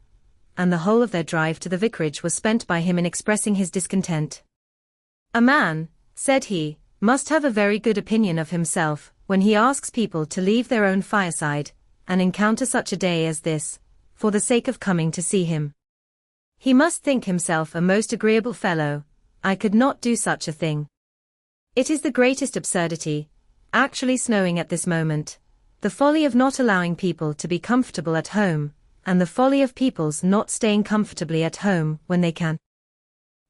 and the whole of their drive to the vicarage was spent by him in expressing his discontent. A man, said he, must have a very good opinion of himself, when he asks people to leave their own fireside, and encounter such a day as this, for the sake of coming to see him. He must think himself a most agreeable fellow. I could not do such a thing. It is the greatest absurdity, actually snowing at this moment, the folly of not allowing people to be comfortable at home, and the folly of people's not staying comfortably at home when they can.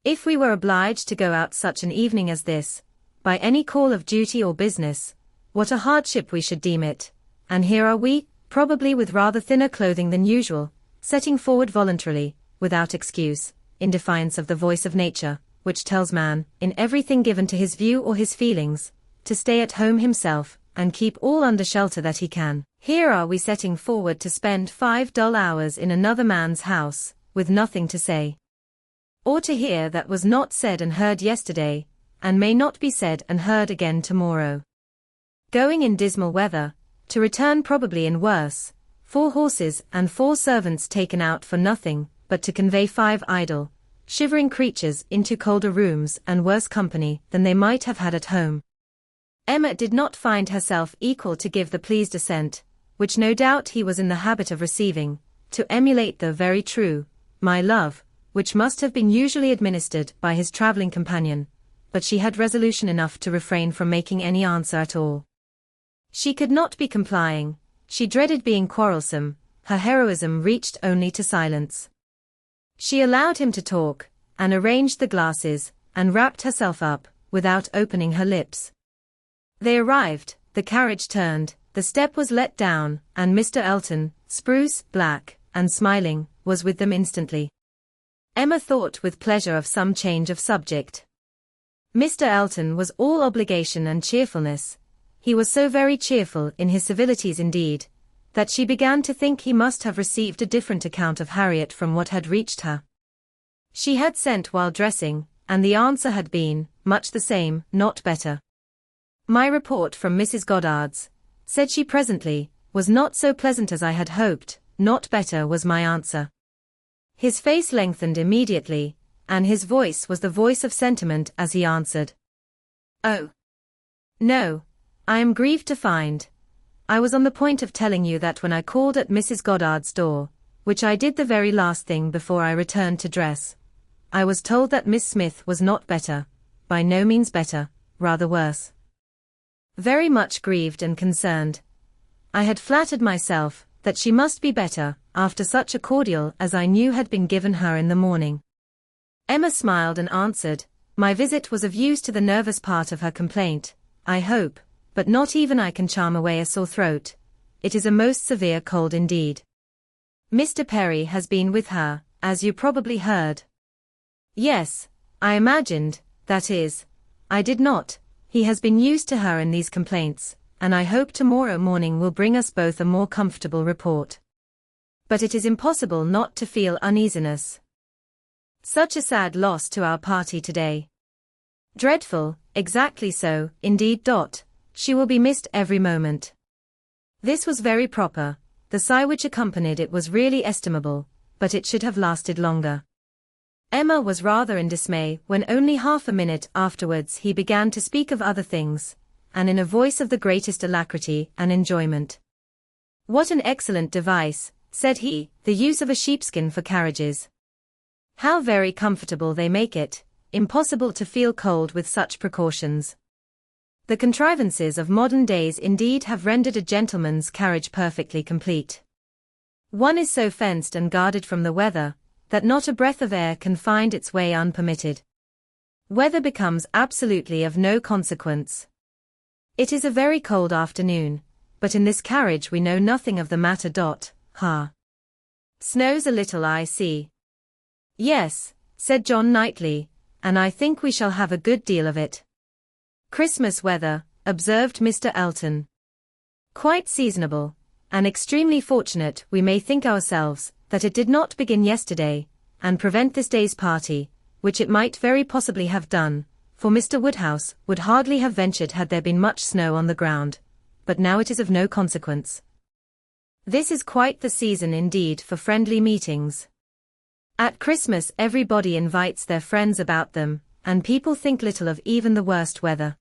If we were obliged to go out such an evening as this, by any call of duty or business, what a hardship we should deem it, and here are we, probably with rather thinner clothing than usual, setting forward voluntarily, without excuse, in defiance of the voice of nature, which tells man, in everything given to his view or his feelings, to stay at home himself, and keep all under shelter that he can. Here are we setting forward to spend 5 dull hours in another man's house, with nothing to say, or to hear that was not said and heard yesterday, and may not be said and heard again tomorrow. Going in dismal weather, to return probably in worse, 4 horses and 4 servants taken out for nothing, but to convey 5 idle, shivering creatures into colder rooms and worse company than they might have had at home. Emma did not find herself equal to give the pleased assent, which no doubt he was in the habit of receiving, to emulate the very true, my love, which must have been usually administered by his travelling companion, but she had resolution enough to refrain from making any answer at all. She could not be complying, she dreaded being quarrelsome, her heroism reached only to silence. She allowed him to talk, and arranged the glasses, and wrapped herself up, without opening her lips. They arrived, the carriage turned, the step was let down, and Mr. Elton, spruce, black, and smiling, was with them instantly. Emma thought with pleasure of some change of subject. Mr. Elton was all obligation and cheerfulness. He was so very cheerful in his civilities indeed, that she began to think he must have received a different account of Harriet from what had reached her. She had sent while dressing, and the answer had been, much the same, not better. My report from Mrs. Goddard's, said she presently, was not so pleasant as I had hoped. Not better, was my answer. His face lengthened immediately, and his voice was the voice of sentiment as he answered. Oh. No, I am grieved to find. I was on the point of telling you that when I called at Mrs. Goddard's door, which I did the very last thing before I returned to dress, I was told that Miss Smith was not better, by no means better, rather worse. Very much grieved and concerned. I had flattered myself that she must be better, after such a cordial as I knew had been given her in the morning. Emma smiled and answered, my visit was of use to the nervous part of her complaint, I hope, but not even I can charm away a sore throat. It is a most severe cold indeed. Mr. Perry has been with her, as you probably heard. Yes, I imagined, that is, I did not. He has been used to her in these complaints, and I hope tomorrow morning will bring us both a more comfortable report. But it is impossible not to feel uneasiness. Such a sad loss to our party today. Dreadful, exactly so, indeed. She will be missed every moment. This was very proper, the sigh which accompanied it was really estimable, but it should have lasted longer. Emma was rather in dismay when only half a minute afterwards he began to speak of other things, and in a voice of the greatest alacrity and enjoyment. What an excellent device, said he, the use of a sheepskin for carriages. How very comfortable they make it, impossible to feel cold with such precautions. The contrivances of modern days indeed have rendered a gentleman's carriage perfectly complete. One is so fenced and guarded from the weather, that not a breath of air can find its way unpermitted. Weather becomes absolutely of no consequence. It is a very cold afternoon, but in this carriage we know nothing of the matter. Snows a little, I see. Yes, said John Knightley, and I think we shall have a good deal of it. Christmas weather, observed Mr. Elton. Quite seasonable, and extremely fortunate we may think ourselves, that it did not begin yesterday, and prevent this day's party, which it might very possibly have done, for Mr. Woodhouse would hardly have ventured had there been much snow on the ground, but now it is of no consequence. This is quite the season indeed for friendly meetings. At Christmas everybody invites their friends about them, and people think little of even the worst weather.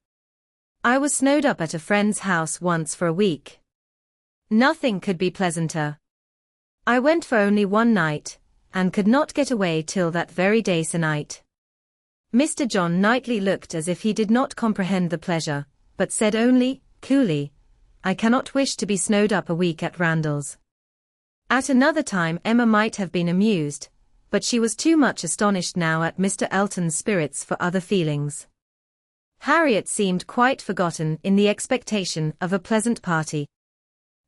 I was snowed up at a friend's house once for a week. Nothing could be pleasanter. I went for only one night, and could not get away till that very day se'night. Mr. John Knightley looked as if he did not comprehend the pleasure, but said only, coolly, I cannot wish to be snowed up a week at Randalls. At another time Emma might have been amused, but she was too much astonished now at Mr. Elton's spirits for other feelings. Harriet seemed quite forgotten in the expectation of a pleasant party.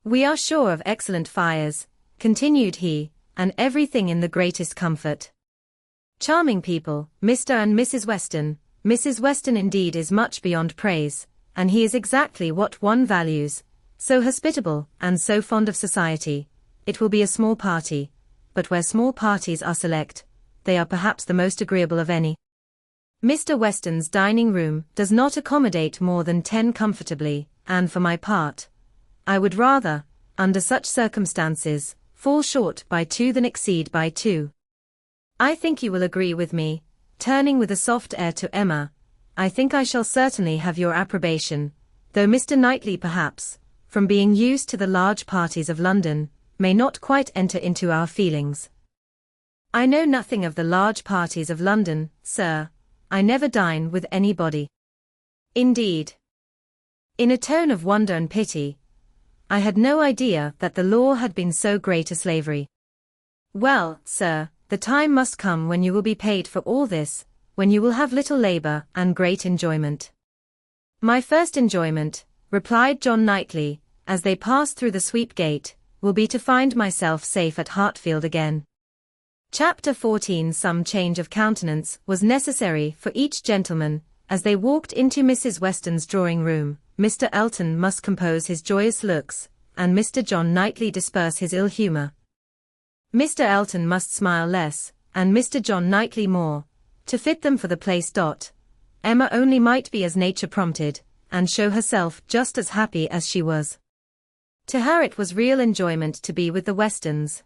We are sure of excellent fires, continued he, and everything in the greatest comfort. Charming people, Mr. and Mrs. Weston. Mrs. Weston indeed is much beyond praise, and he is exactly what one values, so hospitable and so fond of society. It will be a small party, but where small parties are select, they are perhaps the most agreeable of any. Mr. Weston's dining room does not accommodate more than 10 comfortably, and for my part, I would rather, under such circumstances, fall short by 2 than exceed by 2. I think you will agree with me, turning with a soft air to Emma, I think I shall certainly have your approbation, though Mr. Knightley perhaps, from being used to the large parties of London, may not quite enter into our feelings. I know nothing of the large parties of London, sir. I never dine with anybody. Indeed. In a tone of wonder and pity, I had no idea that the law had been so great a slavery. Well, sir, the time must come when you will be paid for all this, when you will have little labor and great enjoyment. My first enjoyment, replied John Knightley, as they passed through the sweep gate, will be to find myself safe at Hartfield again. Chapter 14. Some change of countenance was necessary for each gentleman. As they walked into Mrs. Weston's drawing-room, Mr. Elton must compose his joyous looks, and Mr. John Knightley disperse his ill humour. Mr. Elton must smile less, and Mr. John Knightley more, to fit them for the place. Emma only might be as nature prompted, and show herself just as happy as she was. To her it was real enjoyment to be with the Westons.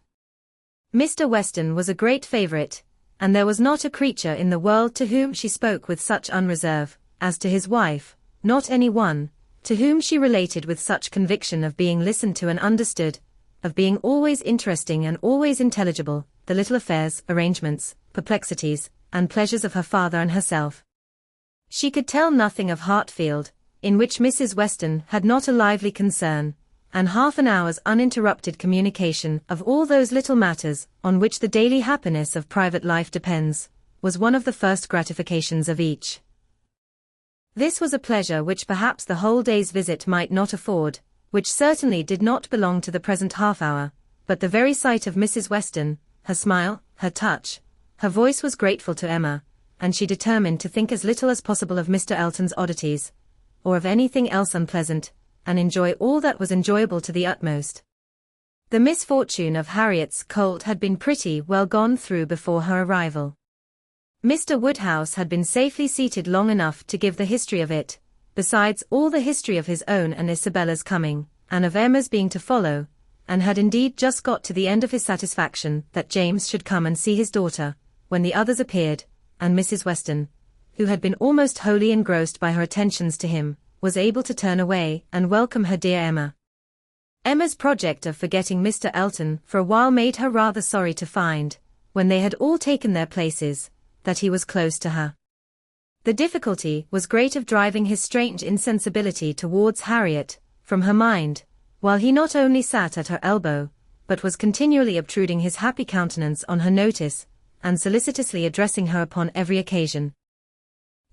Mr. Weston was a great favourite, and there was not a creature in the world to whom she spoke with such unreserve, as to his wife, not any one, to whom she related with such conviction of being listened to and understood, of being always interesting and always intelligible, the little affairs, arrangements, perplexities, and pleasures of her father and herself. She could tell nothing of Hartfield, in which Mrs. Weston had not a lively concern, and half an hour's uninterrupted communication of all those little matters on which the daily happiness of private life depends, was one of the first gratifications of each. This was a pleasure which perhaps the whole day's visit might not afford, which certainly did not belong to the present half-hour, but the very sight of Mrs. Weston, her smile, her touch, her voice was grateful to Emma, and she determined to think as little as possible of Mr. Elton's oddities, or of anything else unpleasant, and enjoy all that was enjoyable to the utmost. The misfortune of Harriet's cold had been pretty well gone through before her arrival. Mr. Woodhouse had been safely seated long enough to give the history of it, besides all the history of his own and Isabella's coming, and of Emma's being to follow, and had indeed just got to the end of his satisfaction that James should come and see his daughter, when the others appeared, and Mrs. Weston, who had been almost wholly engrossed by her attentions to him, was able to turn away and welcome her dear Emma. Emma's project of forgetting Mr. Elton for a while made her rather sorry to find, when they had all taken their places, that he was close to her. The difficulty was great of driving his strange insensibility towards Harriet from her mind, while he not only sat at her elbow, but was continually obtruding his happy countenance on her notice, and solicitously addressing her upon every occasion.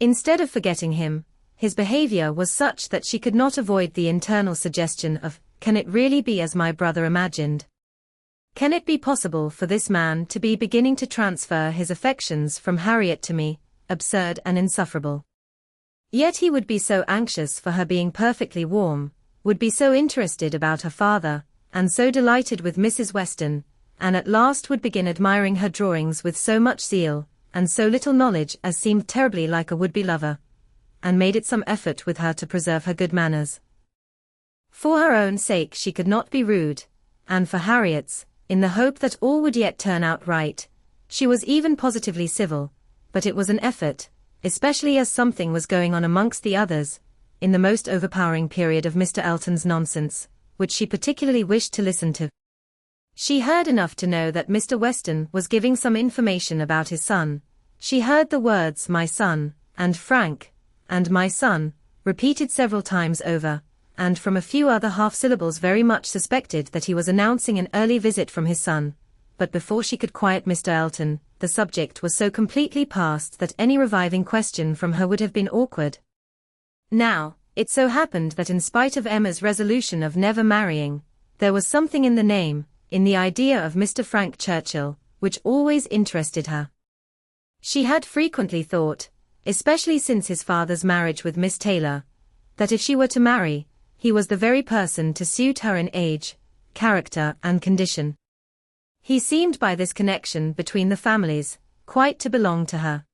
Instead of forgetting him, his behaviour was such that she could not avoid the internal suggestion of, "Can it really be as my brother imagined? Can it be possible for this man to be beginning to transfer his affections from Harriet to me, absurd and insufferable? Yet he would be so anxious for her being perfectly warm, would be so interested about her father, and so delighted with Mrs. Weston, and at last would begin admiring her drawings with so much zeal, and so little knowledge as seemed terribly like a would-be lover, and made it some effort with her to preserve her good manners. For her own sake she could not be rude, and for Harriet's, in the hope that all would yet turn out right, she was even positively civil, but it was an effort, especially as something was going on amongst the others, in the most overpowering period of Mr. Elton's nonsense, which she particularly wished to listen to. She heard enough to know that Mr. Weston was giving some information about his son. She heard the words "my son," and "Frank," and "my son," repeated several times over, and from a few other half-syllables very much suspected that he was announcing an early visit from his son, but before she could quiet Mr. Elton, the subject was so completely past that any reviving question from her would have been awkward. Now, it so happened that in spite of Emma's resolution of never marrying, there was something in the name, in the idea of Mr. Frank Churchill, which always interested her. She had frequently thought, especially since his father's marriage with Miss Taylor, that if she were to marry, he was the very person to suit her in age, character and condition. He seemed by this connection between the families, quite to belong to her.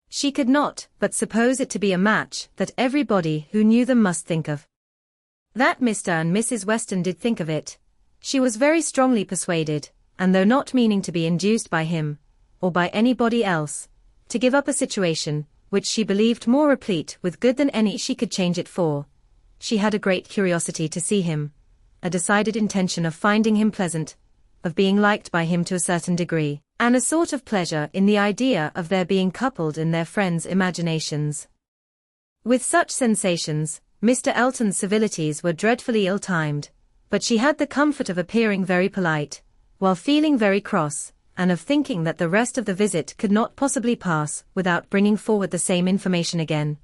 She could not but suppose it to be a match that everybody who knew them must think of. That Mr. and Mrs. Weston did think of it, she was very strongly persuaded, and though not meaning to be induced by him, or by anybody else, to give up a situation, which she believed more replete with good than any she could change it for, she had a great curiosity to see him, a decided intention of finding him pleasant, of being liked by him to a certain degree, and a sort of pleasure in the idea of their being coupled in their friends' imaginations. With such sensations, Mr. Elton's civilities were dreadfully ill-timed, but she had the comfort of appearing very polite, while feeling very cross, and of thinking that the rest of the visit could not possibly pass without bringing forward the same information again,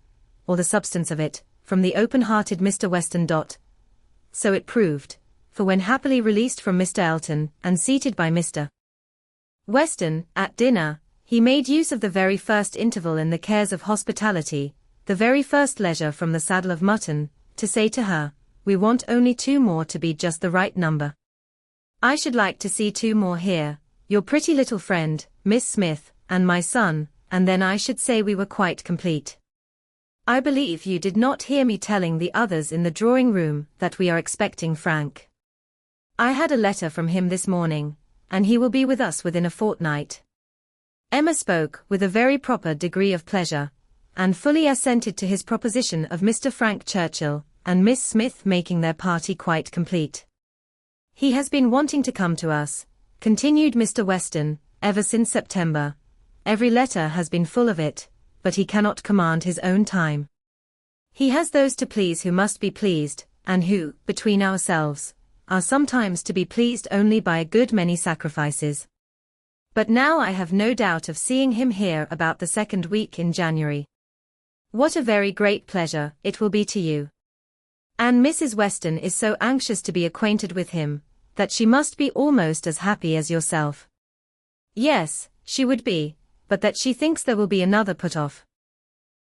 or the substance of it, from the open-hearted Mr. Weston. So it proved, for when happily released from Mr. Elton, and seated by Mr. Weston, at dinner, he made use of the very first interval in the cares of hospitality, the very first leisure from the saddle of mutton, to say to her, "We want only 2 more to be just the right number. I should like to see 2 more here, your pretty little friend, Miss Smith, and my son, and then I should say we were quite complete." I believe you did not hear me telling the others in the drawing room that we are expecting Frank. I had a letter from him this morning, and he will be with us within a fortnight. Emma spoke with a very proper degree of pleasure, and fully assented to his proposition of Mr. Frank Churchill and Miss Smith making their party quite complete. He has been wanting to come to us, continued Mr. Weston, ever since September. Every letter has been full of it, but he cannot command his own time. He has those to please who must be pleased, and who, between ourselves, are sometimes to be pleased only by a good many sacrifices. But now I have no doubt of seeing him here about the second week in January. What a very great pleasure it will be to you. And Mrs. Weston is so anxious to be acquainted with him, that she must be almost as happy as yourself. Yes, she would be, but that she thinks there will be another put off.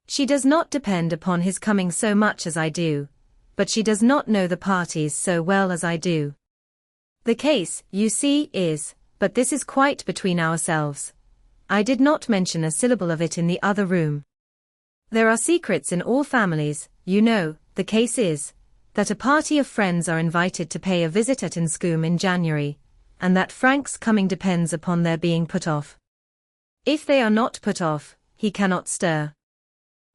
She does not depend upon his coming so much as I do, but she does not know the parties so well as I do. The case, you see, is, but this is quite between ourselves. I did not mention a syllable of it in the other room. There are secrets in all families, you know. The case is, that a party of friends are invited to pay a visit at Enscombe in January, and that Frank's coming depends upon their being put off. If they are not put off, he cannot stir.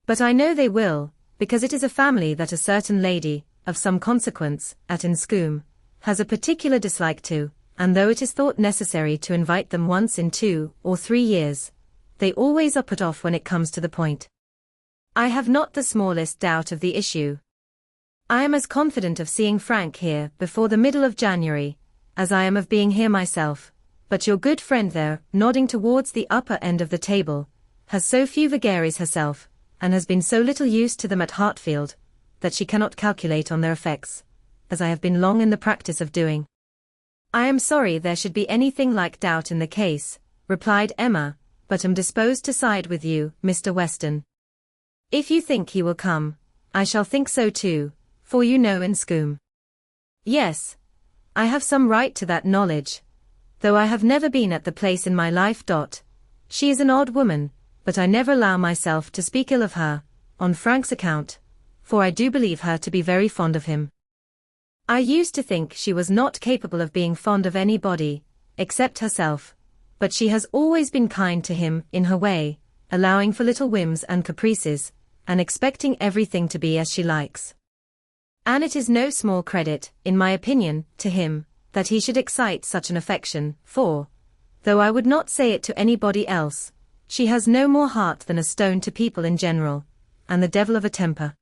But I know they will, because it is a family that a certain lady, of some consequence, at Enscombe, has a particular dislike to, and though it is thought necessary to invite them once in 2 or 3 years, they always are put off when it comes to the point. I have not the smallest doubt of the issue. I am as confident of seeing Frank here before the middle of January, as I am of being here myself. But your good friend there, nodding towards the upper end of the table, has so few vagaries herself, and has been so little used to them at Hartfield, that she cannot calculate on their effects, as I have been long in the practice of doing. I am sorry there should be anything like doubt in the case, replied Emma, but am disposed to side with you, Mr. Weston. If you think he will come, I shall think so too, for you know Enscombe. Yes, I have some right to that knowledge, though I have never been at the place in my life. She is an odd woman, but I never allow myself to speak ill of her, on Frank's account, for I do believe her to be very fond of him. I used to think she was not capable of being fond of anybody, except herself, but she has always been kind to him in her way, allowing for little whims and caprices, and expecting everything to be as she likes. And it is no small credit, in my opinion, to him, that he should excite such an affection, for, though I would not say it to anybody else, she has no more heart than a stone to people in general, and the devil of a temper.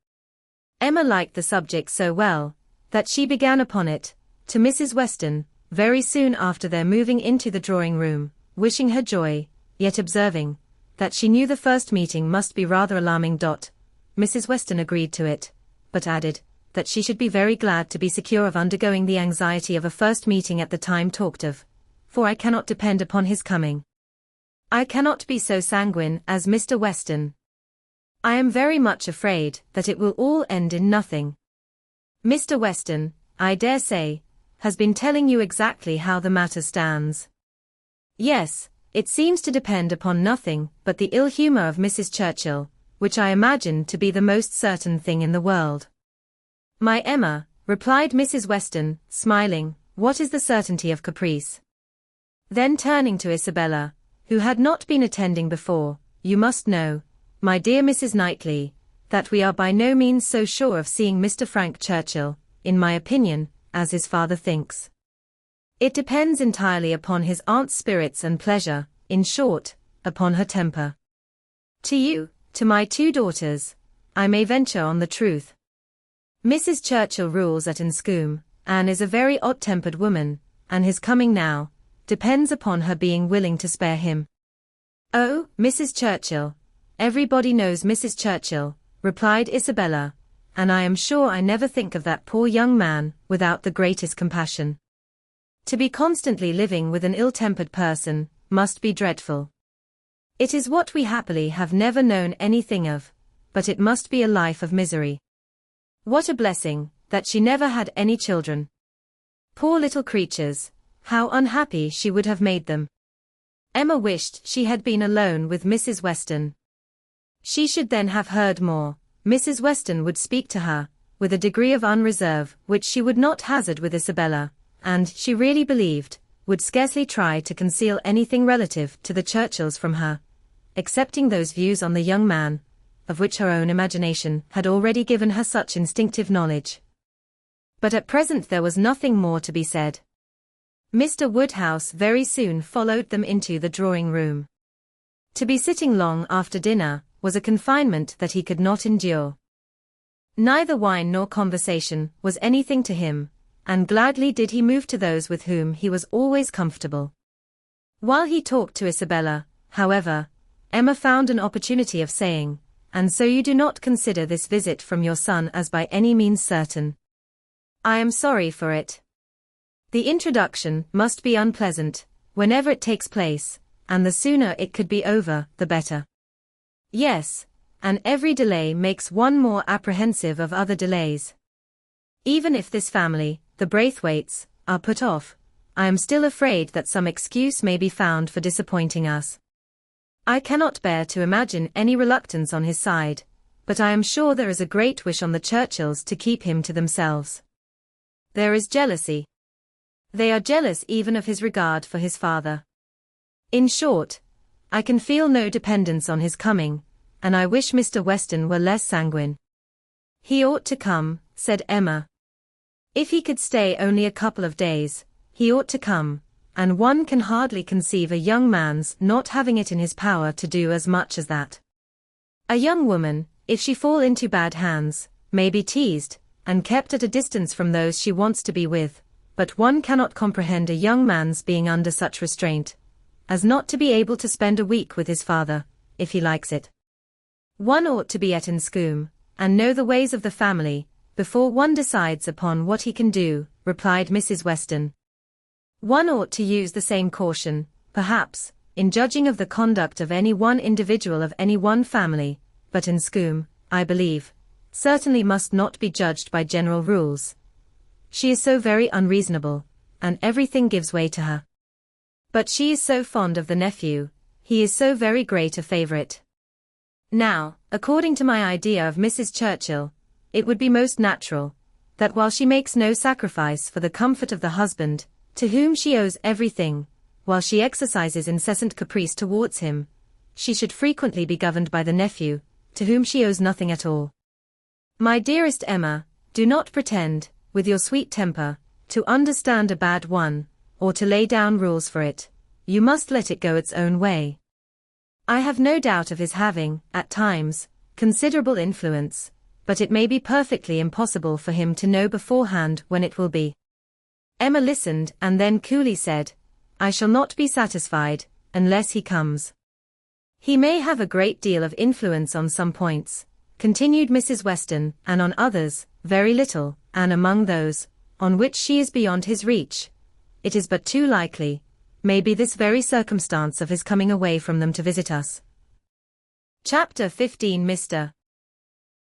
Emma liked the subject so well, that she began upon it, to Mrs. Weston, very soon after their moving into the drawing-room, wishing her joy, yet observing, that she knew the first meeting must be rather alarming. Mrs. Weston agreed to it, but added, that she should be very glad to be secure of undergoing the anxiety of a first meeting at the time talked of, for I cannot depend upon his coming. I cannot be so sanguine as Mr. Weston. I am very much afraid that it will all end in nothing. Mr. Weston, I dare say, has been telling you exactly how the matter stands. Yes, it seems to depend upon nothing but the ill humor of Mrs. Churchill, which I imagine to be the most certain thing in the world. My Emma, replied Mrs. Weston, smiling, what is the certainty of caprice? Then turning to Isabella, who had not been attending before, you must know, my dear Mrs. Knightley, that we are by no means so sure of seeing Mr. Frank Churchill, in my opinion, as his father thinks. It depends entirely upon his aunt's spirits and pleasure, in short, upon her temper. To you, to my 2 daughters, I may venture on the truth. Mrs. Churchill rules at Enscombe, and is a very odd-tempered woman, and his coming now, depends upon her being willing to spare him. Oh, Mrs. Churchill, everybody knows Mrs. Churchill, replied Isabella, and I am sure I never think of that poor young man without the greatest compassion. To be constantly living with an ill-tempered person must be dreadful. It is what we happily have never known anything of, but it must be a life of misery. What a blessing, that she never had any children. Poor little creatures, how unhappy she would have made them. Emma wished she had been alone with Mrs. Weston. She should then have heard more, Mrs. Weston would speak to her, with a degree of unreserve which she would not hazard with Isabella, and, she really believed, would scarcely try to conceal anything relative to the Churchills from her, excepting those views on the young man, of which her own imagination had already given her such instinctive knowledge. But at present there was nothing more to be said. Mr. Woodhouse very soon followed them into the drawing-room. To be sitting long after dinner was a confinement that he could not endure. Neither wine nor conversation was anything to him, and gladly did he move to those with whom he was always comfortable. While he talked to Isabella, however, Emma found an opportunity of saying, "And so you do not consider this visit from your son as by any means certain?" "I am sorry for it. The introduction must be unpleasant, whenever it takes place, and the sooner it could be over, the better." "Yes, and every delay makes one more apprehensive of other delays. Even if this family, the Braithwaites, are put off, I am still afraid that some excuse may be found for disappointing us. I cannot bear to imagine any reluctance on his side, but I am sure there is a great wish on the Churchills to keep him to themselves. There is jealousy. They are jealous even of his regard for his father. In short, I can feel no dependence on his coming, and I wish Mr. Weston were less sanguine." "He ought to come," said Emma. "If he could stay only a couple of days, he ought to come, and one can hardly conceive a young man's not having it in his power to do as much as that. A young woman, if she fall into bad hands, may be teased, and kept at a distance from those she wants to be with, but one cannot comprehend a young man's being under such restraint, as not to be able to spend a week with his father, if he likes it. One ought to be at Enscombe, and know the ways of the family, before one decides upon what he can do," replied Mrs. Weston. "One ought to use the same caution, perhaps, in judging of the conduct of any one individual of any one family, but Enscombe, I believe, certainly must not be judged by general rules. She is so very unreasonable, and everything gives way to her. But she is so fond of the nephew, he is so very great a favourite. Now, according to my idea of Mrs. Churchill, it would be most natural, that while she makes no sacrifice for the comfort of the husband, to whom she owes everything, while she exercises incessant caprice towards him, she should frequently be governed by the nephew, to whom she owes nothing at all. My dearest Emma, do not pretend, with your sweet temper, to understand a bad one, or to lay down rules for it. You must let it go its own way. I have no doubt of his having, at times, considerable influence, but it may be perfectly impossible for him to know beforehand when it will be." Emma listened and then coolly said, "I shall not be satisfied, unless he comes." "He may have a great deal of influence on some points," continued Mrs. Weston, "and on others, very little, and among those, on which she is beyond his reach, it is but too likely, may be this very circumstance of his coming away from them to visit us." Chapter 15. Mr.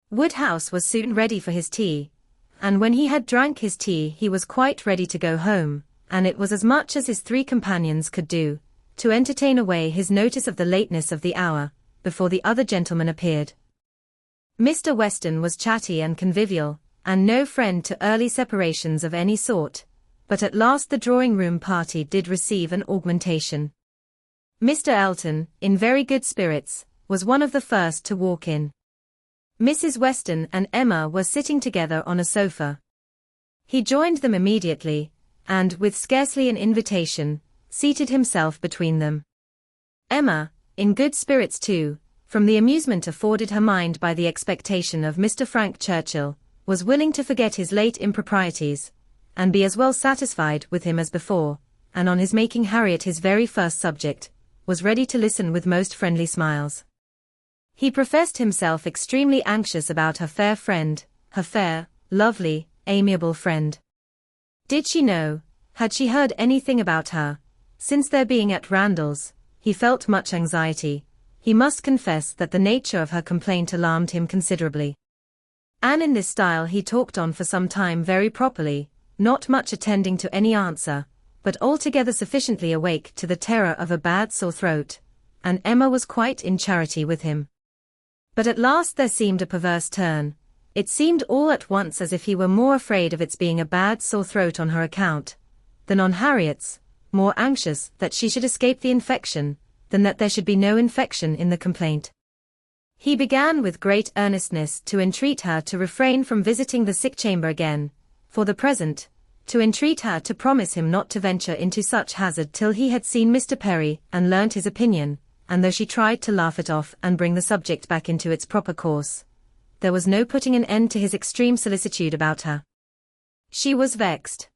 Woodhouse was soon ready for his tea, and when he had drank his tea he was quite ready to go home, and it was as much as his three companions could do, to entertain away his notice of the lateness of the hour, before the other gentlemen appeared. Mr. Weston was chatty and convivial, and no friend to early separations of any sort, but at last the drawing-room party did receive an augmentation. Mr. Elton, in very good spirits, was one of the first to walk in. Mrs. Weston and Emma were sitting together on a sofa. He joined them immediately, and, with scarcely an invitation, seated himself between them. Emma, in good spirits too, from the amusement afforded her mind by the expectation of Mr. Frank Churchill, was willing to forget his late improprieties, and be as well satisfied with him as before, and on his making Harriet his very first subject, was ready to listen with most friendly smiles. He professed himself extremely anxious about her fair friend, her fair, lovely, amiable friend. Did she know, had she heard anything about her, since their being at Randalls, he felt much anxiety. He must confess that the nature of her complaint alarmed him considerably. And in this style he talked on for some time very properly, not much attending to any answer, but altogether sufficiently awake to the terror of a bad sore throat, and Emma was quite in charity with him. But at last there seemed a perverse turn. It seemed all at once as if he were more afraid of its being a bad sore throat on her account than on Harriet's, more anxious that she should escape the infection than that there should be no infection in the complaint. He began with great earnestness to entreat her to refrain from visiting the sick chamber again, for the present, to entreat her to promise him not to venture into such hazard till he had seen Mr. Perry and learnt his opinion, and though she tried to laugh it off and bring the subject back into its proper course, there was no putting an end to his extreme solicitude about her. She was vexed.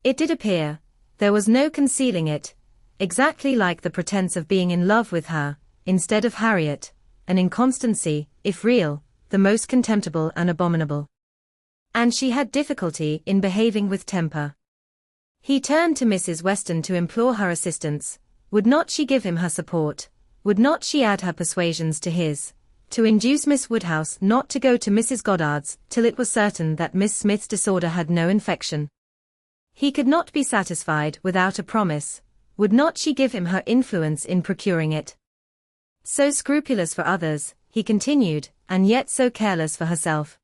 It did appear, there was no concealing it, exactly like the pretence of being in love with her, instead of Harriet, an inconstancy, if real, the most contemptible and abominable. And she had difficulty in behaving with temper. He turned to Mrs. Weston to implore her assistance. Would not she give him her support? Would not she add her persuasions to his, to induce Miss Woodhouse not to go to Mrs. Goddard's till it was certain that Miss Smith's disorder had no infection? He could not be satisfied without a promise. Would not she give him her influence in procuring it? So scrupulous for others, he continued, and yet so careless for herself.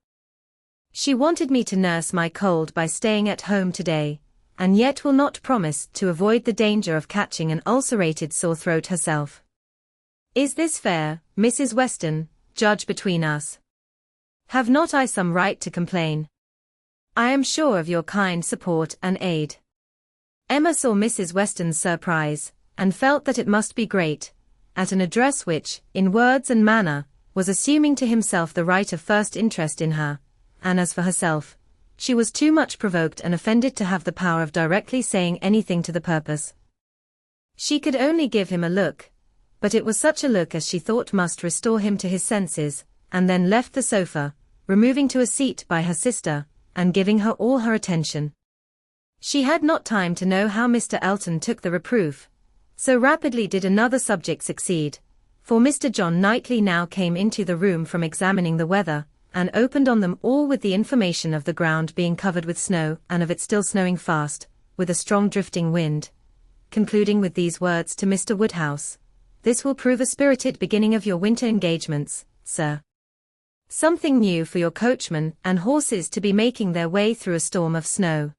She wanted me to nurse my cold by staying at home today, and yet will not promise to avoid the danger of catching an ulcerated sore throat herself. Is this fair, Mrs. Weston? Judge between us. Have not I some right to complain? I am sure of your kind support and aid. Emma saw Mrs. Weston's surprise, and felt that it must be great, at an address which, in words and manner, was assuming to himself the right of first interest in her, and as for herself, she was too much provoked and offended to have the power of directly saying anything to the purpose. She could only give him a look, but it was such a look as she thought must restore him to his senses, and then left the sofa, removing to a seat by her sister, and giving her all her attention. She had not time to know how Mr. Elton took the reproof, so rapidly did another subject succeed, for Mr. John Knightley now came into the room from examining the weather, and opened on them all with the information of the ground being covered with snow and of it still snowing fast, with a strong drifting wind, concluding with these words to Mr. Woodhouse: "This will prove a spirited beginning of your winter engagements, sir. Something new for your coachman and horses to be making their way through a storm of snow."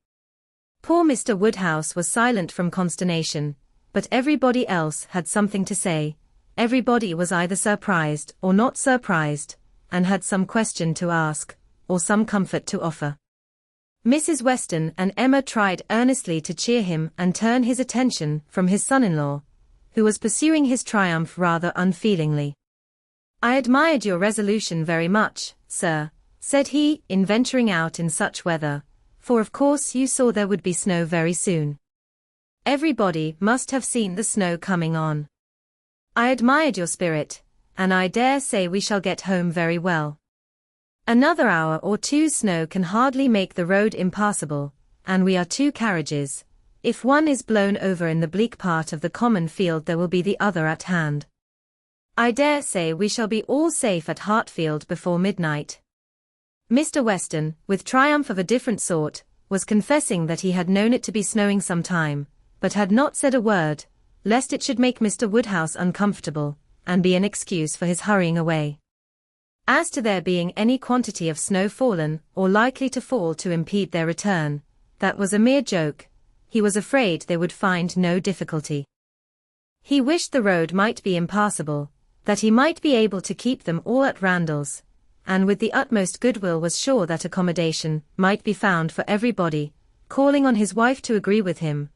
Poor Mr. Woodhouse was silent from consternation, but everybody else had something to say. Everybody was either surprised or not surprised, and had some question to ask, or some comfort to offer. Mrs. Weston and Emma tried earnestly to cheer him and turn his attention from his son-in-law, who was pursuing his triumph rather unfeelingly. "I admired your resolution very much, sir," said he, "in venturing out in such weather, for of course you saw there would be snow very soon. Everybody must have seen the snow coming on. I admired your spirit, and I dare say we shall get home very well. Another hour or two's snow can hardly make the road impassable, and we are two carriages. If one is blown over in the bleak part of the common field there will be the other at hand. I dare say we shall be all safe at Hartfield before midnight." Mr. Weston, with triumph of a different sort, was confessing that he had known it to be snowing some time, but had not said a word, lest it should make Mr. Woodhouse uncomfortable, and be an excuse for his hurrying away. As to there being any quantity of snow fallen, or likely to fall to impede their return, that was a mere joke. He was afraid they would find no difficulty. He wished the road might be impassable, that he might be able to keep them all at Randalls, and with the utmost goodwill was sure that accommodation might be found for everybody, calling on his wife to agree with him,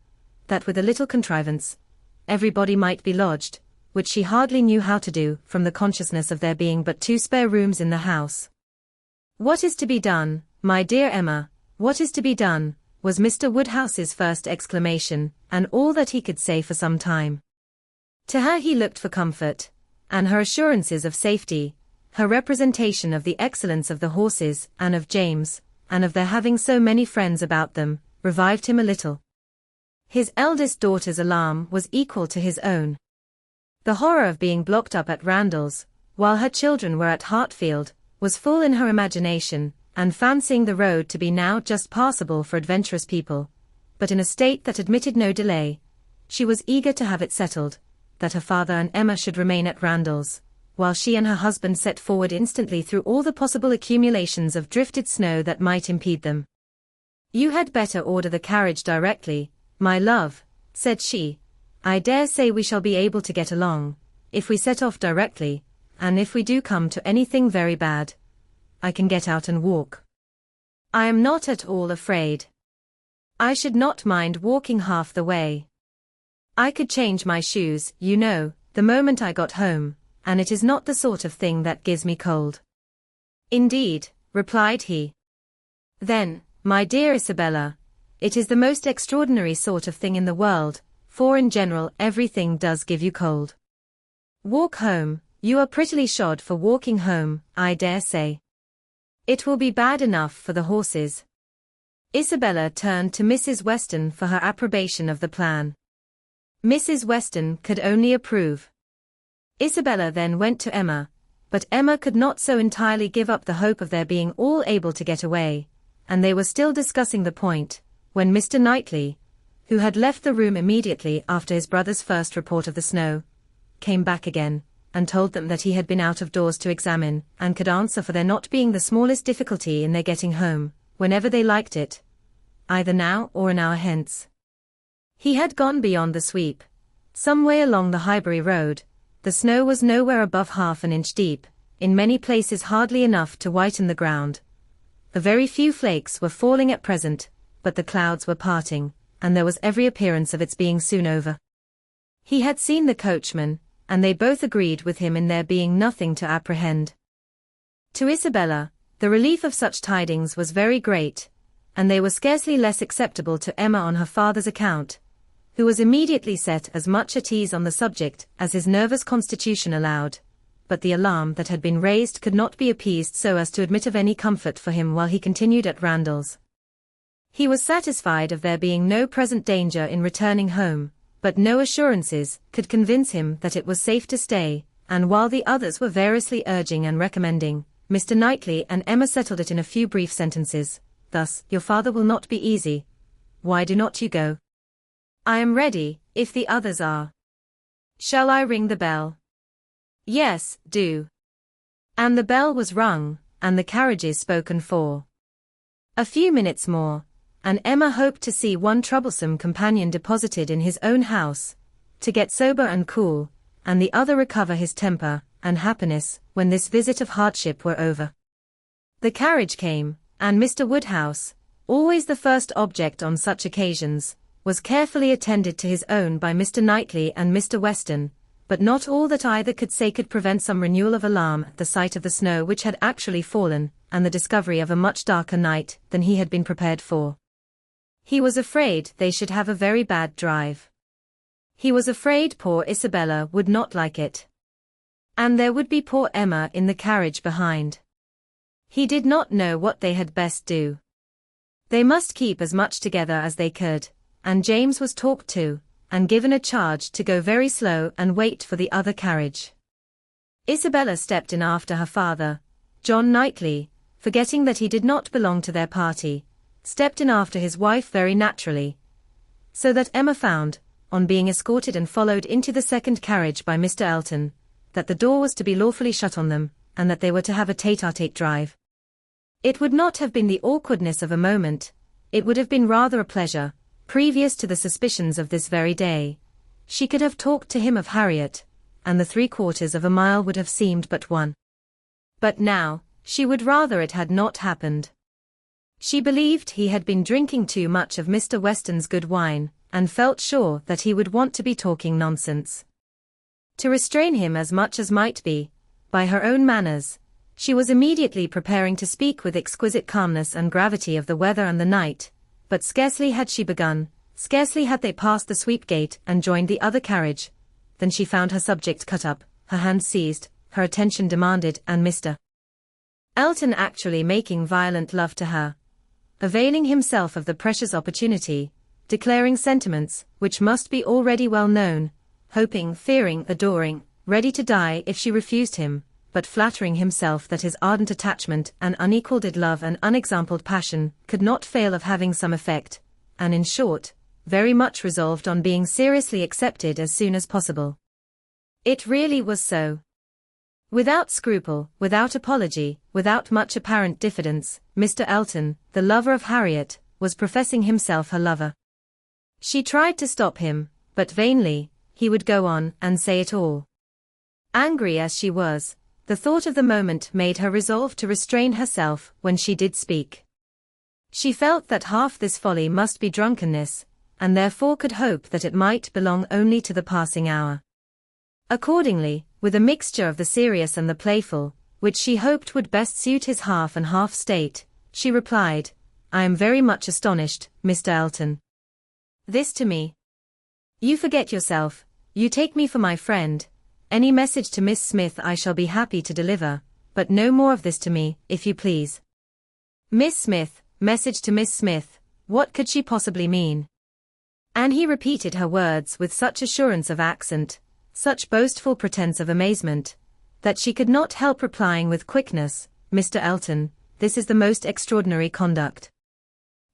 that with a little contrivance, everybody might be lodged, which she hardly knew how to do from the consciousness of there being but 2 spare rooms in the house. "What is to be done, my dear Emma, what is to be done?" was Mr. Woodhouse's first exclamation, and all that he could say for some time. To her he looked for comfort, and her assurances of safety, her representation of the excellence of the horses and of James, and of their having so many friends about them, revived him a little. His eldest daughter's alarm was equal to his own. The horror of being blocked up at Randalls, while her children were at Hartfield, was full in her imagination, and fancying the road to be now just passable for adventurous people, but in a state that admitted no delay, she was eager to have it settled, that her father and Emma should remain at Randalls, while she and her husband set forward instantly through all the possible accumulations of drifted snow that might impede them. "You had better order the carriage directly, my love," said she. "I dare say we shall be able to get along, if we set off directly, and if we do come to anything very bad, I can get out and walk. I am not at all afraid. I should not mind walking half the way. I could change my shoes, you know, the moment I got home, and it is not the sort of thing that gives me cold." "Indeed," replied he. "Then, my dear Isabella, it is the most extraordinary sort of thing in the world, for in general everything does give you cold. Walk home, you are prettily shod for walking home, I dare say. It will be bad enough for the horses." Isabella turned to Mrs. Weston for her approbation of the plan. Mrs. Weston could only approve. Isabella then went to Emma, but Emma could not so entirely give up the hope of their being all able to get away, and they were still discussing the point, when Mr. Knightley, who had left the room immediately after his brother's first report of the snow, came back again, and told them that he had been out of doors to examine, and could answer for there not being the smallest difficulty in their getting home, whenever they liked it, either now or an hour hence. He had gone beyond the sweep, some way along the Highbury road. The snow was nowhere above half an inch deep, in many places hardly enough to whiten the ground. A very few flakes were falling at present, but the clouds were parting, and there was every appearance of its being soon over. He had seen the coachman, and they both agreed with him in there being nothing to apprehend. To Isabella, the relief of such tidings was very great, and they were scarcely less acceptable to Emma on her father's account, who was immediately set as much at ease on the subject as his nervous constitution allowed, but the alarm that had been raised could not be appeased so as to admit of any comfort for him while he continued at Randalls. He was satisfied of there being no present danger in returning home, but no assurances could convince him that it was safe to stay, and while the others were variously urging and recommending, Mr. Knightley and Emma settled it in a few brief sentences, thus: "Your father will not be easy. Why do not you go? I am ready, if the others are. Shall I ring the bell?" "Yes, do." And the bell was rung, and the carriages spoken for. A few minutes more, and Emma hoped to see one troublesome companion deposited in his own house, to get sober and cool, and the other recover his temper and happiness when this visit of hardship were over. The carriage came, and Mr. Woodhouse, always the first object on such occasions, was carefully attended to his own by Mr. Knightley and Mr. Weston, but not all that either could say could prevent some renewal of alarm at the sight of the snow which had actually fallen, and the discovery of a much darker night than he had been prepared for. He was afraid they should have a very bad drive. He was afraid poor Isabella would not like it. And there would be poor Emma in the carriage behind. He did not know what they had best do. They must keep as much together as they could, and James was talked to, and given a charge to go very slow and wait for the other carriage. Isabella stepped in after her father. John Knightley, forgetting that he did not belong to their party, stepped in after his wife very naturally, so that Emma found, on being escorted and followed into the second carriage by Mr. Elton, that the door was to be lawfully shut on them, and that they were to have a tete-a-tete drive. It would not have been the awkwardness of a moment, it would have been rather a pleasure. Previous to the suspicions of this very day, she could have talked to him of Harriet, and the 3/4 of a mile would have seemed but one. But now, she would rather it had not happened. She believed he had been drinking too much of Mr. Weston's good wine, and felt sure that he would want to be talking nonsense. To restrain him as much as might be, by her own manners, she was immediately preparing to speak with exquisite calmness and gravity of the weather and the night, but scarcely had she begun, scarcely had they passed the sweep gate and joined the other carriage, than she found her subject cut up, her hand seized, her attention demanded, and Mr. Elton actually making violent love to her, availing himself of the precious opportunity, declaring sentiments which must be already well known, hoping, fearing, adoring, ready to die if she refused him, but flattering himself that his ardent attachment and unequalled love and unexampled passion could not fail of having some effect, and in short, very much resolved on being seriously accepted as soon as possible. It really was so. Without scruple, without apology, without much apparent diffidence, Mr. Elton, the lover of Harriet, was professing himself her lover. She tried to stop him, but vainly. He would go on and say it all. Angry as she was, the thought of the moment made her resolve to restrain herself when she did speak. She felt that half this folly must be drunkenness, and therefore could hope that it might belong only to the passing hour. Accordingly, with a mixture of the serious and the playful, which she hoped would best suit his half and half state, she replied, "I am very much astonished, Mr. Elton. This to me. You forget yourself, you take me for my friend. Any message to Miss Smith I shall be happy to deliver, but no more of this to me, if you please." Miss Smith, message to Miss Smith, what could she possibly mean? And he repeated her words with such assurance of accent, such boastful pretence of amazement, that she could not help replying with quickness, "Mr. Elton, this is the most extraordinary conduct.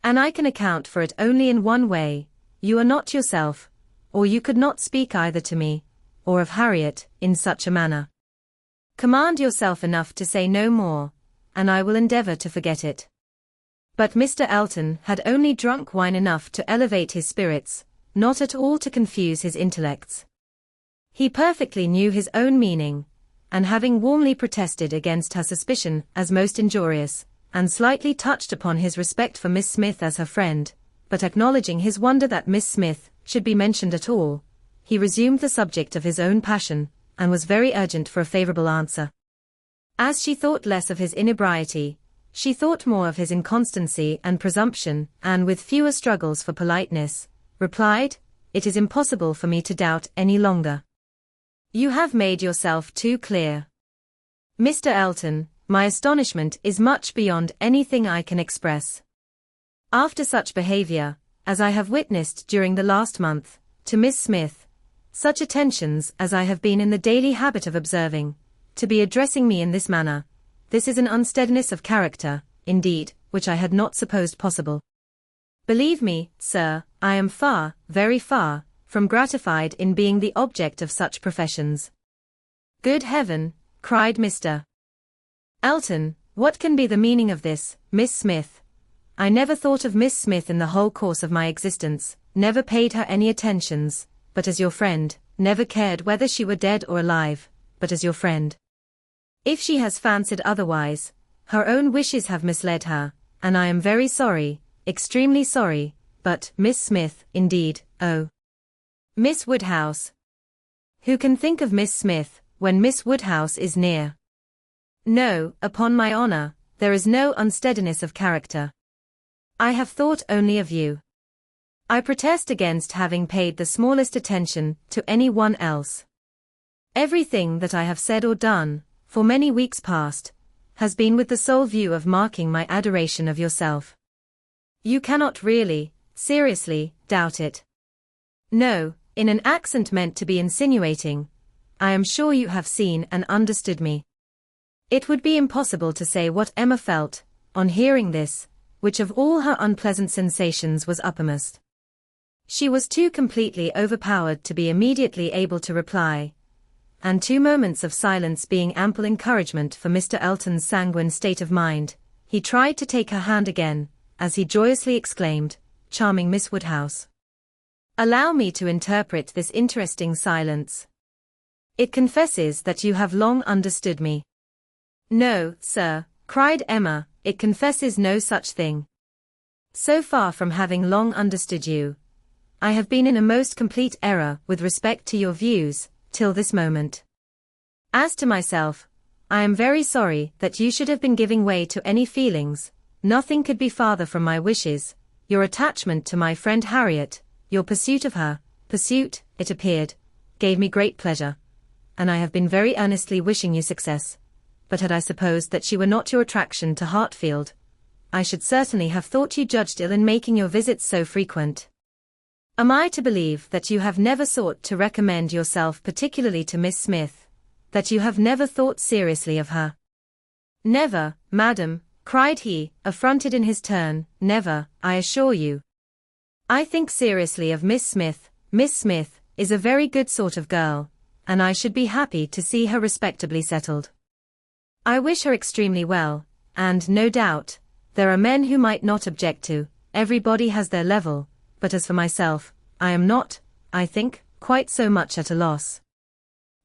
And I can account for it only in one way. You are not yourself, or you could not speak either to me, or of Harriet, in such a manner. Command yourself enough to say no more, and I will endeavor to forget it." But Mr. Elton had only drunk wine enough to elevate his spirits, not at all to confuse his intellects. He perfectly knew his own meaning, and having warmly protested against her suspicion as most injurious, and slightly touched upon his respect for Miss Smith as her friend, but acknowledging his wonder that Miss Smith should be mentioned at all, he resumed the subject of his own passion, and was very urgent for a favorable answer. As she thought less of his inebriety, she thought more of his inconstancy and presumption, and with fewer struggles for politeness, replied, "It is impossible for me to doubt any longer. You have made yourself too clear. Mr. Elton, my astonishment is much beyond anything I can express. After such behavior, as I have witnessed during the last month, to Miss Smith, such attentions as I have been in the daily habit of observing, to be addressing me in this manner, this is an unsteadiness of character, indeed, which I had not supposed possible. Believe me, sir, I am far, very far, from gratified in being the object of such professions." "Good heaven!" cried Mr. Elton, "what can be the meaning of this, Miss Smith? I never thought of Miss Smith in the whole course of my existence, never paid her any attentions, but as your friend, never cared whether she were dead or alive, but as your friend. If she has fancied otherwise, her own wishes have misled her, and I am very sorry, extremely sorry, but Miss Smith, indeed, oh. Miss Woodhouse. Who can think of Miss Smith, when Miss Woodhouse is near? No, upon my honor, there is no unsteadiness of character. I have thought only of you. I protest against having paid the smallest attention to any one else. Everything that I have said or done, for many weeks past, has been with the sole view of marking my adoration of yourself. You cannot really, seriously, doubt it. No, in an accent meant to be insinuating, I am sure you have seen and understood me. It would be impossible to say what Emma felt, on hearing this, which of all her unpleasant sensations was uppermost. She was too completely overpowered to be immediately able to reply, and 2 moments of silence being ample encouragement for Mr. Elton's sanguine state of mind, he tried to take her hand again, as he joyously exclaimed, "Charming Miss Woodhouse! Allow me to interpret this interesting silence. It confesses that you have long understood me." "No, sir," cried Emma, "it confesses no such thing. So far from having long understood you, I have been in a most complete error with respect to your views, till this moment. As to myself, I am very sorry that you should have been giving way to any feelings. Nothing could be farther from my wishes. Your attachment to my friend Harriet, your pursuit of her, it appeared, gave me great pleasure, and I have been very earnestly wishing you success. But had I supposed that she were not your attraction to Hartfield, I should certainly have thought you judged ill in making your visits so frequent. Am I to believe that you have never sought to recommend yourself particularly to Miss Smith, that you have never thought seriously of her?" "Never, madam," cried he, affronted in his turn, "never, I assure you. I think seriously of Miss Smith. Miss Smith is a very good sort of girl, and I should be happy to see her respectably settled. I wish her extremely well, and, no doubt, there are men who might not object to, everybody has their level, but as for myself, I am not, I think, quite so much at a loss.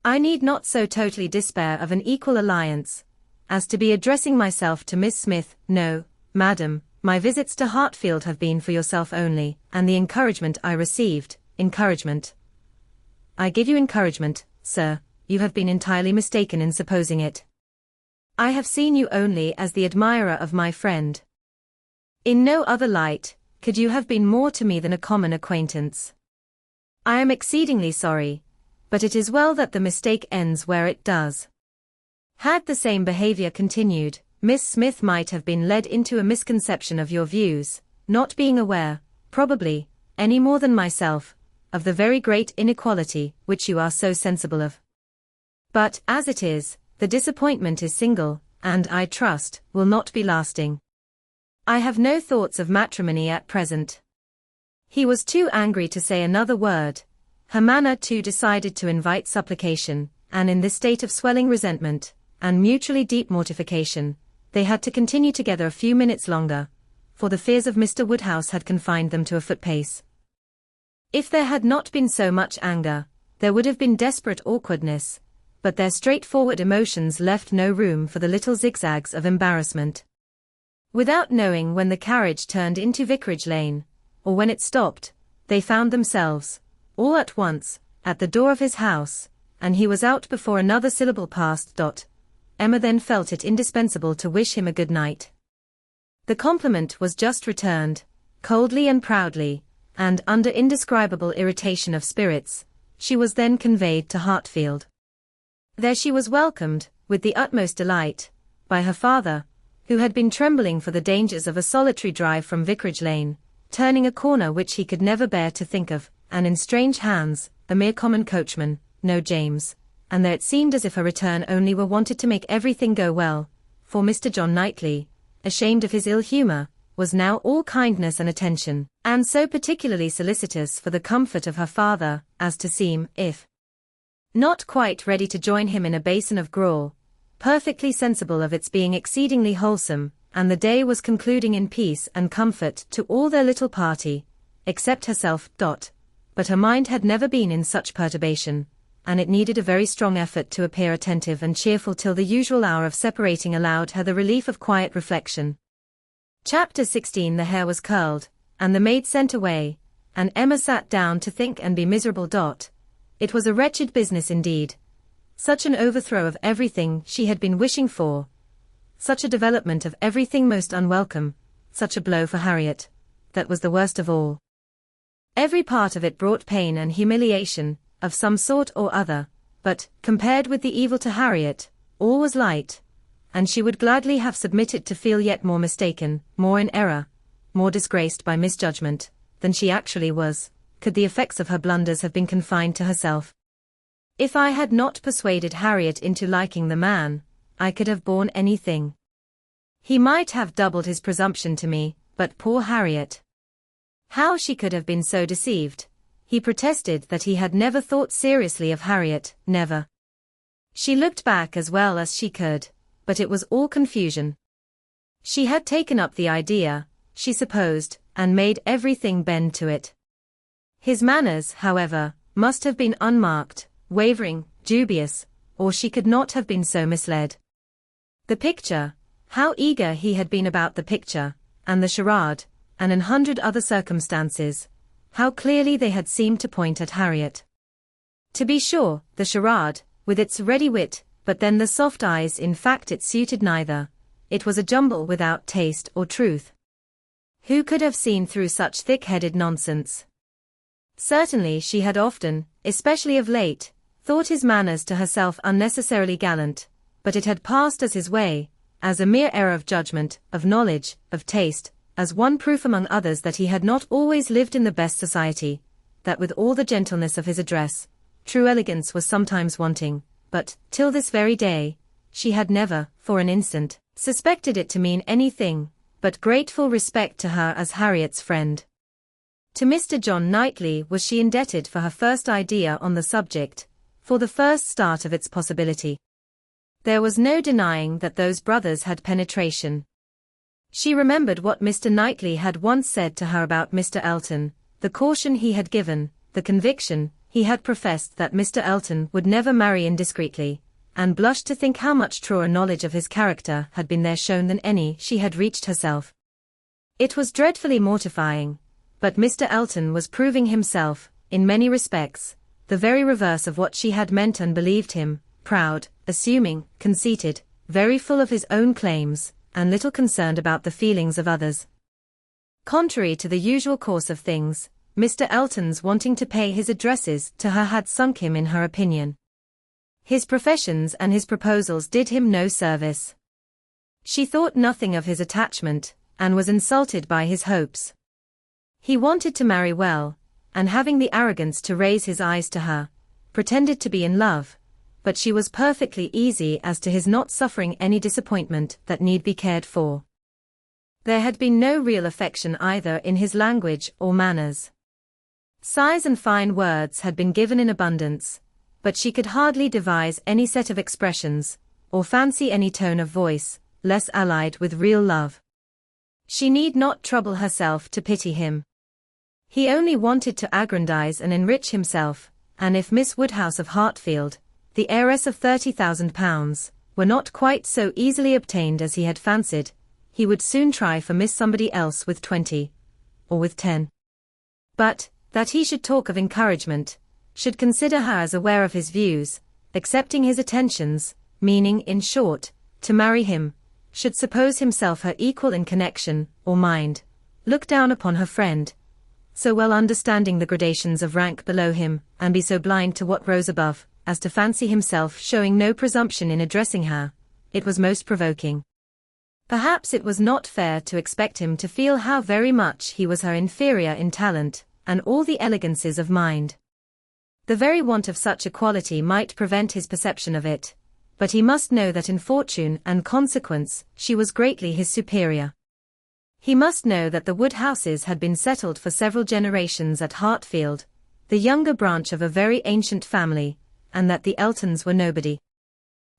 I need not so totally despair of an equal alliance, as to be addressing myself to Miss Smith. No, madam, my visits to Hartfield have been for yourself only, and the encouragement I received, encouragement. I give you encouragement, sir, you have been entirely mistaken in supposing it. I have seen you only as the admirer of my friend. In no other light, could you have been more to me than a common acquaintance. I am exceedingly sorry, but it is well that the mistake ends where it does. Had the same behavior continued, Miss Smith might have been led into a misconception of your views, not being aware, probably, any more than myself, of the very great inequality which you are so sensible of. But, as it is, the disappointment is single, and, I trust, will not be lasting. I have no thoughts of matrimony at present. He was too angry to say another word, her manner too decided to invite supplication, and in this state of swelling resentment, and mutually deep mortification, they had to continue together a few minutes longer, for the fears of Mr. Woodhouse had confined them to a foot-pace. If there had not been so much anger, there would have been desperate awkwardness, but their straightforward emotions left no room for the little zigzags of embarrassment. Without knowing when the carriage turned into Vicarage Lane, or when it stopped, they found themselves, all at once, at the door of his house, and he was out before another syllable passed. Emma then felt it indispensable to wish him a good night. The compliment was just returned, coldly and proudly, and under indescribable irritation of spirits, she was then conveyed to Hartfield. There she was welcomed, with the utmost delight, by her father, who had been trembling for the dangers of a solitary drive from Vicarage Lane, turning a corner which he could never bear to think of, and in strange hands, a mere common coachman, no James, and there it seemed as if a return only were wanted to make everything go well, for Mr. John Knightley, ashamed of his ill humour, was now all kindness and attention, and so particularly solicitous for the comfort of her father, as to seem, if not quite ready to join him in a basin of gruel, perfectly sensible of its being exceedingly wholesome, and the day was concluding in peace and comfort to all their little party, except herself. But her mind had never been in such perturbation, and it needed a very strong effort to appear attentive and cheerful till the usual hour of separating allowed her the relief of quiet reflection. Chapter 16. The hair was curled, and the maid sent away, and Emma sat down to think and be miserable. It was a wretched business indeed. Such an overthrow of everything she had been wishing for. Such a development of everything most unwelcome. Such a blow for Harriet. That was the worst of all. Every part of it brought pain and humiliation, of some sort or other, but, compared with the evil to Harriet, all was light, and she would gladly have submitted to feel yet more mistaken, more in error, more disgraced by misjudgment, than she actually was, could the effects of her blunders have been confined to herself. If I had not persuaded Harriet into liking the man, I could have borne anything. He might have doubled his presumption to me, but poor Harriet. How she could have been so deceived. He protested that he had never thought seriously of Harriet, never. She looked back as well as she could, but it was all confusion. She had taken up the idea, she supposed, and made everything bend to it. His manners, however, must have been unmarked, wavering, dubious, or she could not have been so misled. The picture, how eager he had been about the picture, and the charade, and 100 other circumstances, how clearly they had seemed to point at Harriet. To be sure, the charade, with its ready wit, but then the soft eyes, in fact it suited neither. It was a jumble without taste or truth. Who could have seen through such thick-headed nonsense? Certainly she had often, especially of late, thought his manners to herself unnecessarily gallant, but it had passed as his way, as a mere error of judgment, of knowledge, of taste, as one proof among others that he had not always lived in the best society, that with all the gentleness of his address, true elegance was sometimes wanting, but, till this very day, she had never, for an instant, suspected it to mean anything but grateful respect to her as Harriet's friend. To Mr. John Knightley was she indebted for her first idea on the subject, for the first start of its possibility. There was no denying that those brothers had penetration. She remembered what Mr. Knightley had once said to her about Mr. Elton, the caution he had given, the conviction he had professed that Mr. Elton would never marry indiscreetly, and blushed to think how much truer knowledge of his character had been there shown than any she had reached herself. It was dreadfully mortifying, but Mr. Elton was proving himself, in many respects, the very reverse of what she had meant and believed him, proud, assuming, conceited, very full of his own claims, and little concerned about the feelings of others. Contrary to the usual course of things, Mr. Elton's wanting to pay his addresses to her had sunk him in her opinion. His professions and his proposals did him no service. She thought nothing of his attachment, and was insulted by his hopes. He wanted to marry well, and having the arrogance to raise his eyes to her, pretended to be in love, but she was perfectly easy as to his not suffering any disappointment that need be cared for. There had been no real affection either in his language or manners. Sighs and fine words had been given in abundance, but she could hardly devise any set of expressions, or fancy any tone of voice, less allied with real love. She need not trouble herself to pity him. He only wanted to aggrandize and enrich himself, and if Miss Woodhouse of Hartfield, the heiress of £30,000, were not quite so easily obtained as he had fancied, he would soon try for Miss Somebody else with 20, or with 10. But, that he should talk of encouragement, should consider her as aware of his views, accepting his attentions, meaning, in short, to marry him, should suppose himself her equal in connection, or mind, look down upon her friend, so well understanding the gradations of rank below him, and be so blind to what rose above, as to fancy himself showing no presumption in addressing her, it was most provoking. Perhaps it was not fair to expect him to feel how very much he was her inferior in talent, and all the elegancies of mind. The very want of such equality might prevent his perception of it, but he must know that in fortune and consequence she was greatly his superior. He must know that the Woodhouses had been settled for several generations at Hartfield, the younger branch of a very ancient family, and that the Eltons were nobody.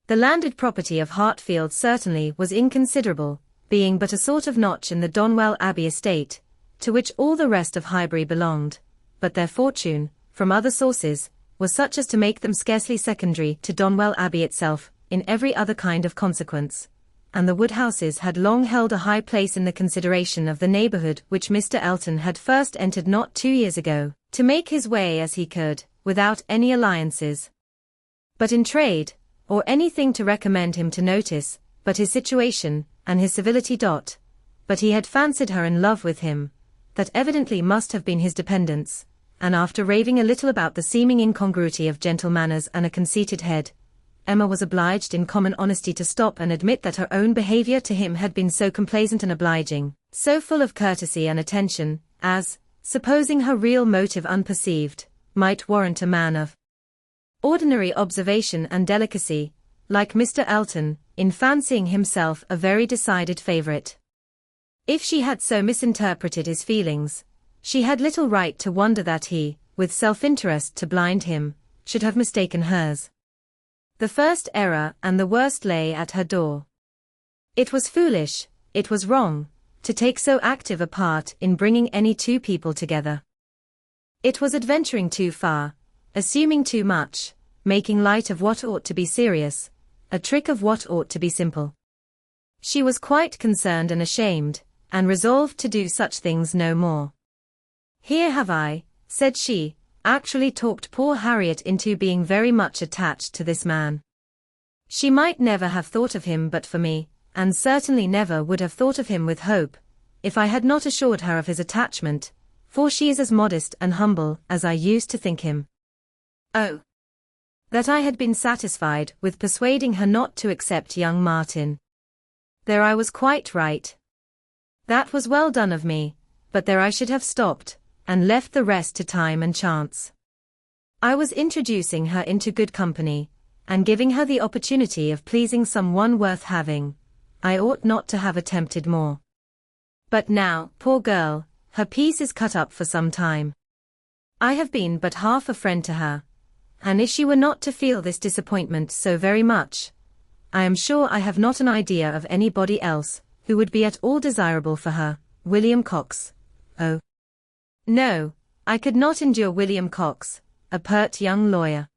The landed property of Hartfield certainly was inconsiderable, being but a sort of notch in the Donwell Abbey estate, to which all the rest of Highbury belonged, but their fortune, from other sources, was such as to make them scarcely secondary to Donwell Abbey itself, in every other kind of consequence, and the Woodhouses had long held a high place in the consideration of the neighbourhood which Mr. Elton had first entered not 2 years ago, to make his way as he could, without any alliances. But in trade, or anything to recommend him to notice, but his situation, and his civility. But he had fancied her in love with him, that evidently must have been his dependence, and after raving a little about the seeming incongruity of gentle manners and a conceited head, Emma was obliged in common honesty to stop and admit that her own behaviour to him had been so complaisant and obliging, so full of courtesy and attention, as, supposing her real motive unperceived, might warrant a man of ordinary observation and delicacy, like Mr. Elton, in fancying himself a very decided favourite. If she had so misinterpreted his feelings, she had little right to wonder that he, with self-interest to blind him, should have mistaken hers. The first error and the worst lay at her door. It was foolish, it was wrong, to take so active a part in bringing any two people together. It was adventuring too far, assuming too much, making light of what ought to be serious, a trick of what ought to be simple. She was quite concerned and ashamed, and resolved to do such things no more. Here have I, said she, actually talked poor Harriet into being very much attached to this man. She might never have thought of him but for me, and certainly never would have thought of him with hope, if I had not assured her of his attachment, for she is as modest and humble as I used to think him. Oh! That I had been satisfied with persuading her not to accept young Martin. There I was quite right. That was well done of me, but there I should have stopped, and left the rest to time and chance. I was introducing her into good company, and giving her the opportunity of pleasing some one worth having. I ought not to have attempted more. But now, poor girl, her piece is cut up for some time. I have been but half a friend to her. And if she were not to feel this disappointment so very much, I am sure I have not an idea of anybody else who would be at all desirable for her. William Cox. Oh, no, I could not endure William Cox, a pert young lawyer.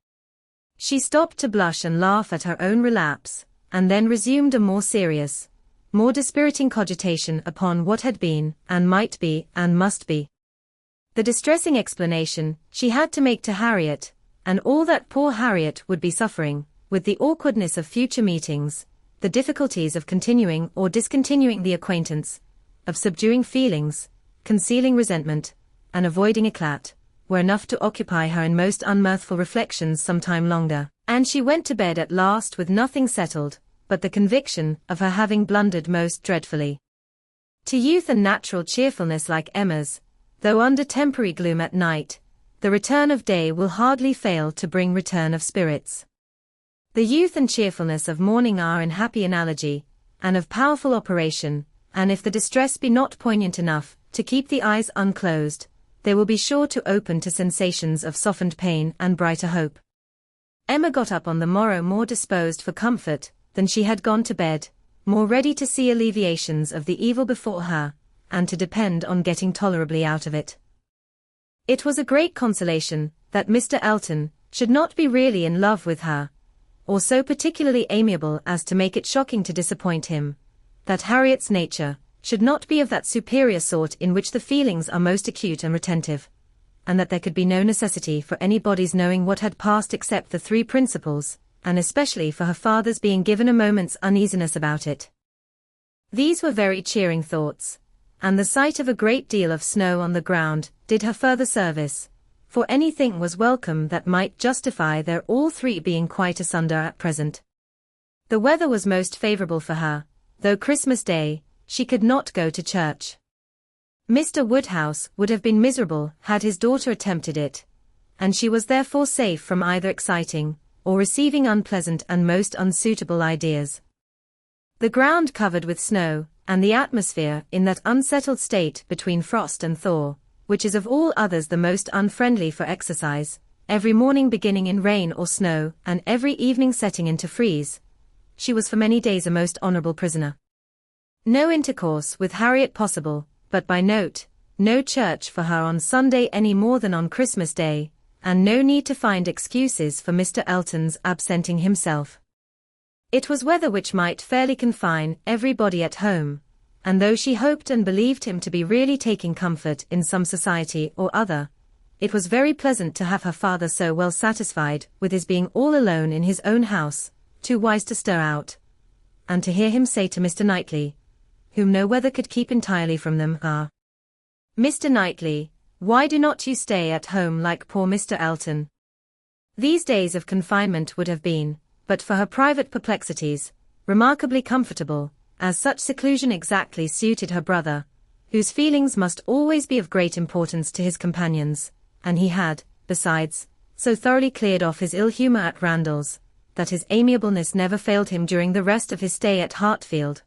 She stopped to blush and laugh at her own relapse, and then resumed a more serious, more dispiriting cogitation upon what had been, and might be, and must be. The distressing explanation she had to make to Harriet, and all that poor Harriet would be suffering, with the awkwardness of future meetings, the difficulties of continuing or discontinuing the acquaintance, of subduing feelings, concealing resentment, and avoiding éclat, were enough to occupy her in most unmirthful reflections some time longer, and she went to bed at last with nothing settled, but the conviction of her having blundered most dreadfully. To youth and natural cheerfulness like Emma's, though under temporary gloom at night, the return of day will hardly fail to bring return of spirits. The youth and cheerfulness of morning are in happy analogy, and of powerful operation, and if the distress be not poignant enough to keep the eyes unclosed, they will be sure to open to sensations of softened pain and brighter hope. Emma got up on the morrow more disposed for comfort than she had gone to bed, more ready to see alleviations of the evil before her, and to depend on getting tolerably out of it. It was a great consolation that Mr. Elton should not be really in love with her, or so particularly amiable as to make it shocking to disappoint him, that Harriet's nature should not be of that superior sort in which the feelings are most acute and retentive, and that there could be no necessity for anybody's knowing what had passed except the three principals, and especially for her father's being given a moment's uneasiness about it. These were very cheering thoughts, and the sight of a great deal of snow on the ground did her further service, for anything was welcome that might justify their all three being quite asunder at present. The weather was most favourable for her, though Christmas Day, she could not go to church. Mr. Woodhouse would have been miserable had his daughter attempted it, and she was therefore safe from either exciting, or receiving unpleasant and most unsuitable ideas. The ground covered with snow, and the atmosphere in that unsettled state between frost and thaw, which is of all others the most unfriendly for exercise, every morning beginning in rain or snow, and every evening setting into freeze, she was for many days a most honourable prisoner. No intercourse with Harriet possible, but by note, no church for her on Sunday any more than on Christmas Day, and no need to find excuses for Mr. Elton's absenting himself. It was weather which might fairly confine everybody at home, and though she hoped and believed him to be really taking comfort in some society or other, it was very pleasant to have her father so well satisfied with his being all alone in his own house, too wise to stir out, and to hear him say to Mr. Knightley, whom no weather could keep entirely from them, Mr. Knightley, why do not you stay at home like poor Mr. Elton? These days of confinement would have been, but for her private perplexities, remarkably comfortable, as such seclusion exactly suited her brother, whose feelings must always be of great importance to his companions, and he had, besides, so thoroughly cleared off his ill humour at Randalls, that his amiableness never failed him during the rest of his stay at Hartfield.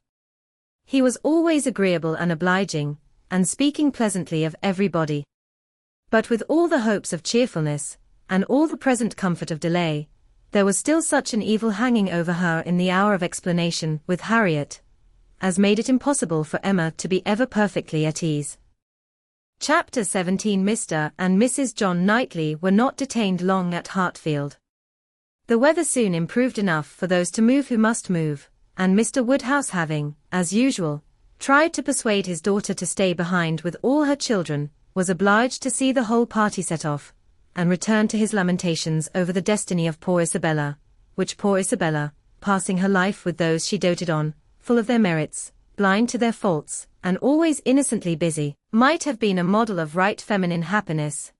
He was always agreeable and obliging, and speaking pleasantly of everybody. But with all the hopes of cheerfulness, and all the present comfort of delay, there was still such an evil hanging over her in the hour of explanation with Harriet, as made it impossible for Emma to be ever perfectly at ease. Chapter 17. Mr. and Mrs. John Knightley were not detained long at Hartfield. The weather soon improved enough for those to move who must move, and Mr. Woodhouse having, as usual, tried to persuade his daughter to stay behind with all her children, was obliged to see the whole party set off, and return to his lamentations over the destiny of poor Isabella, which poor Isabella, passing her life with those she doted on, full of their merits, blind to their faults, and always innocently busy, might have been a model of right feminine happiness.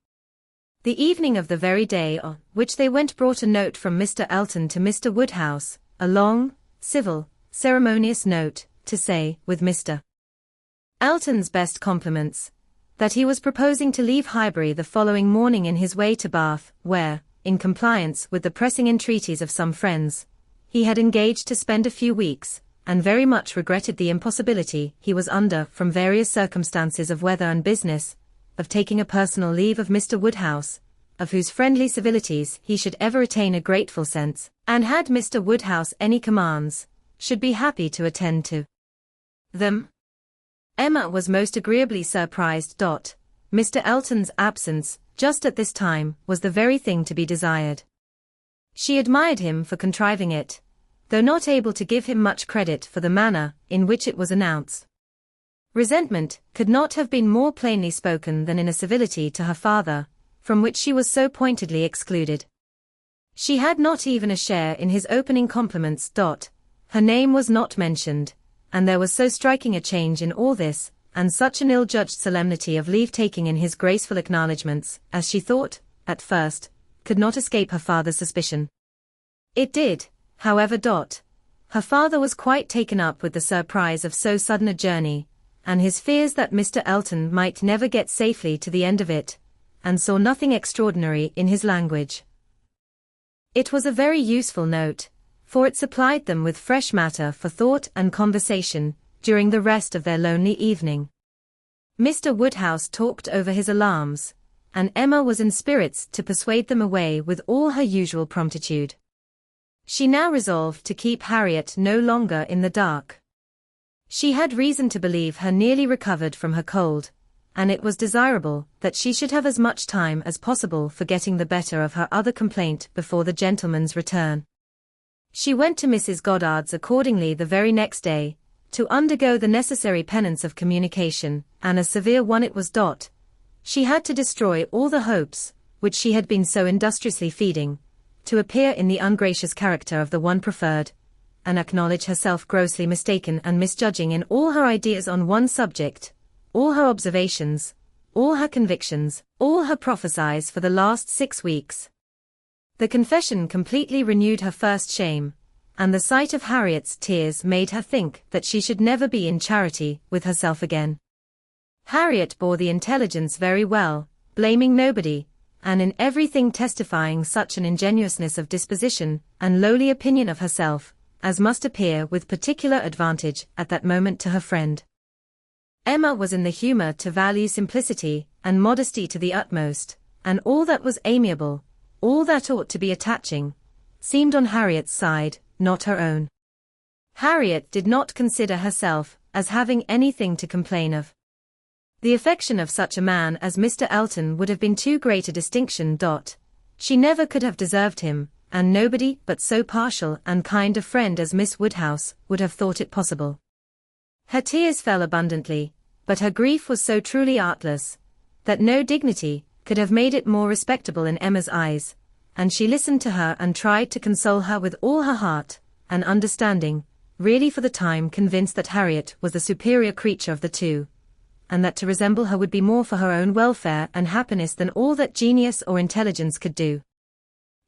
The evening of the very day on which they went brought a note from Mr. Elton to Mr. Woodhouse, a long, civil, ceremonious note, to say, with Mr. Elton's best compliments, that he was proposing to leave Highbury the following morning in his way to Bath, where, in compliance with the pressing entreaties of some friends, he had engaged to spend a few weeks, and very much regretted the impossibility he was under from various circumstances of weather and business, of taking a personal leave of Mr. Woodhouse, of whose friendly civilities he should ever retain a grateful sense, and had Mr. Woodhouse any commands, should be happy to attend to them. Emma was most agreeably surprised. Mr. Elton's absence, just at this time, was the very thing to be desired. She admired him for contriving it, though not able to give him much credit for the manner in which it was announced. Resentment could not have been more plainly spoken than in a civility to her father, from which she was so pointedly excluded. She had not even a share in his opening compliments. Her name was not mentioned, and there was so striking a change in all this, and such an ill-judged solemnity of leave-taking in his graceful acknowledgments, as she thought, at first, could not escape her father's suspicion. It did, however. Her father was quite taken up with the surprise of so sudden a journey, and his fears that Mr. Elton might never get safely to the end of it, and saw nothing extraordinary in his language. It was a very useful note, for it supplied them with fresh matter for thought and conversation during the rest of their lonely evening. Mr. Woodhouse talked over his alarms, and Emma was in spirits to persuade them away with all her usual promptitude. She now resolved to keep Harriet no longer in the dark. She had reason to believe her nearly recovered from her cold, and it was desirable that she should have as much time as possible for getting the better of her other complaint before the gentleman's return. She went to Mrs. Goddard's accordingly the very next day, to undergo the necessary penance of communication, and a severe one it was. She had to destroy all the hopes, which she had been so industriously feeding, to appear in the ungracious character of the one preferred, and acknowledge herself grossly mistaken and misjudging in all her ideas on one subject, all her observations, all her convictions, all her prophecies for the last 6 weeks. The confession completely renewed her first shame, and the sight of Harriet's tears made her think that she should never be in charity with herself again. Harriet bore the intelligence very well, blaming nobody, and in everything testifying such an ingenuousness of disposition and lowly opinion of herself, as must appear with particular advantage at that moment to her friend. Emma was in the humour to value simplicity and modesty to the utmost, and all that was amiable, all that ought to be attaching, seemed on Harriet's side, not her own. Harriet did not consider herself as having anything to complain of. The affection of such a man as Mr. Elton would have been too great a distinction. She never could have deserved him, and nobody but so partial and kind a friend as Miss Woodhouse would have thought it possible. Her tears fell abundantly, but her grief was so truly artless, that no dignity could have made it more respectable in Emma's eyes, and she listened to her and tried to console her with all her heart and understanding, really for the time convinced that Harriet was the superior creature of the two, and that to resemble her would be more for her own welfare and happiness than all that genius or intelligence could do.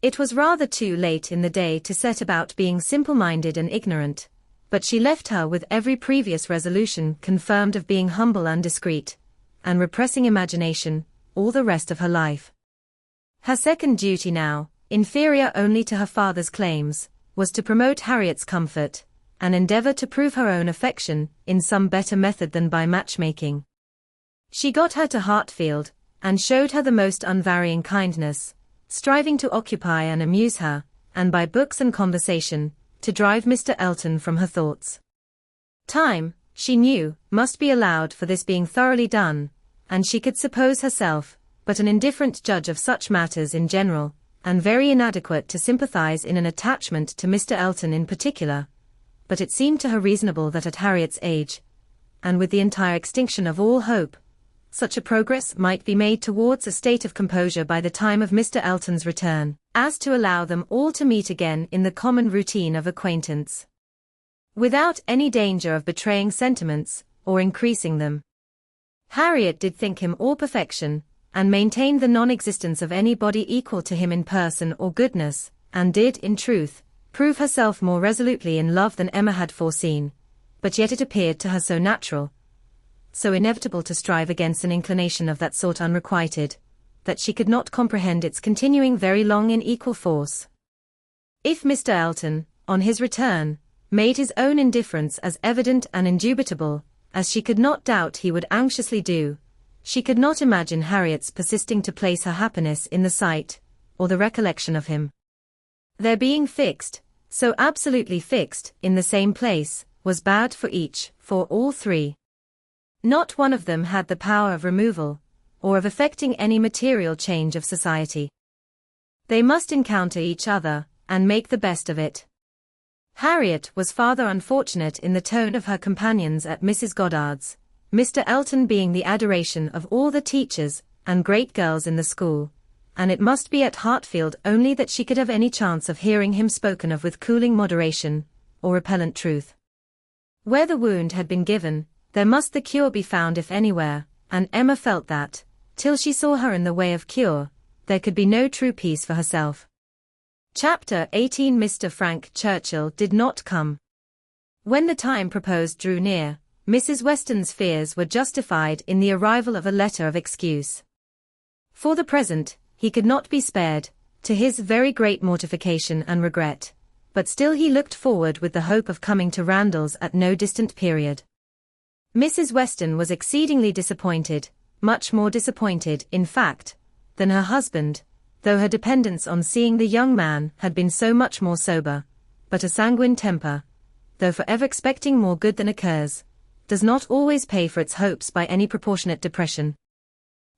It was rather too late in the day to set about being simple-minded and ignorant, but she left her with every previous resolution confirmed of being humble and discreet, and repressing imagination, all the rest of her life. Her second duty now, inferior only to her father's claims, was to promote Harriet's comfort, and endeavour to prove her own affection in some better method than by matchmaking. She got her to Hartfield, and showed her the most unvarying kindness, striving to occupy and amuse her, and by books and conversation, to drive Mr. Elton from her thoughts. Time, she knew, must be allowed for this being thoroughly done, and she could suppose herself but an indifferent judge of such matters in general, and very inadequate to sympathize in an attachment to Mr. Elton in particular, but it seemed to her reasonable that at Harriet's age, and with the entire extinction of all hope, such a progress might be made towards a state of composure by the time of Mr. Elton's return, as to allow them all to meet again in the common routine of acquaintance, without any danger of betraying sentiments, or increasing them. Harriet did think him all perfection, and maintained the non-existence of anybody equal to him in person or goodness, and did, in truth, prove herself more resolutely in love than Emma had foreseen, but yet it appeared to her so natural, so inevitable to strive against an inclination of that sort unrequited, that she could not comprehend its continuing very long in equal force. If Mr. Elton, on his return, made his own indifference as evident and indubitable, as she could not doubt he would anxiously do, she could not imagine Harriet's persisting to place her happiness in the sight, or the recollection of him. Their being fixed, so absolutely fixed, in the same place, was bad for each, for all three. Not one of them had the power of removal, or of effecting any material change of society. They must encounter each other, and make the best of it. Harriet was farther unfortunate in the tone of her companions at Mrs. Goddard's, Mr. Elton being the adoration of all the teachers and great girls in the school, and it must be at Hartfield only that she could have any chance of hearing him spoken of with cooling moderation, or repellent truth. Where the wound had been given, there must the cure be found if anywhere, and Emma felt that, till she saw her in the way of cure, there could be no true peace for herself. Chapter 18. Mr. Frank Churchill did not come. When the time proposed drew near, Mrs. Weston's fears were justified in the arrival of a letter of excuse. For the present, he could not be spared, to his very great mortification and regret, but still he looked forward with the hope of coming to Randalls at no distant period. Mrs. Weston was exceedingly disappointed, much more disappointed, in fact, than her husband, though her dependence on seeing the young man had been so much more sober, but a sanguine temper, though for ever expecting more good than occurs, does not always pay for its hopes by any proportionate depression.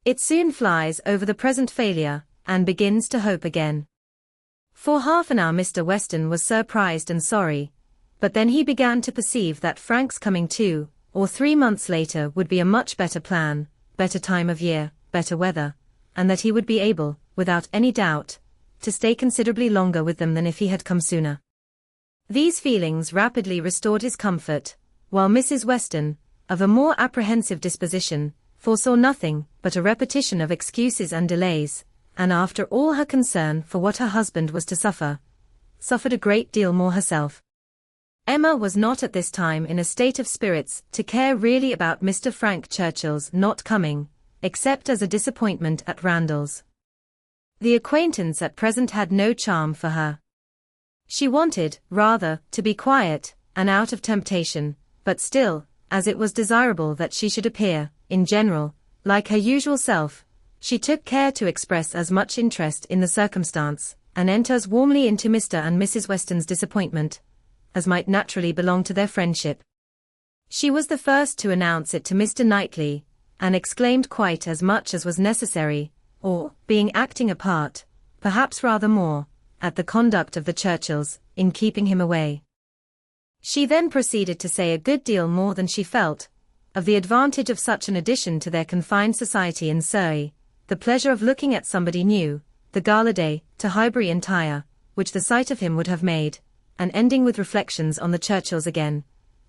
It soon flies over the present failure, and begins to hope again. For half an hour Mr. Weston was surprised and sorry, but then he began to perceive that Frank's coming 2 or 3 months later would be a much better plan, better time of year, better weather, and that he would be able, without any doubt, to stay considerably longer with them than if he had come sooner. These feelings rapidly restored his comfort, while Mrs. Weston, of a more apprehensive disposition, foresaw nothing but a repetition of excuses and delays, and after all her concern for what her husband was to suffer, suffered a great deal more herself. Emma was not at this time in a state of spirits to care really about Mr. Frank Churchill's not coming, except as a disappointment at Randalls. The acquaintance at present had no charm for her. She wanted, rather, to be quiet, and out of temptation, but still, as it was desirable that she should appear, in general, like her usual self, she took care to express as much interest in the circumstance, and enter as warmly into Mr. and Mrs. Weston's disappointment, as might naturally belong to their friendship. She was the first to announce it to Mr. Knightley, and exclaimed quite as much as was necessary, or, being acting a part, perhaps rather more, at the conduct of the Churchills, in keeping him away. She then proceeded to say a good deal more than she felt, of the advantage of such an addition to their confined society in Surrey, the pleasure of looking at somebody new, the gala day, to Highbury entire, which the sight of him would have made, and ending with reflections on the Churchills again,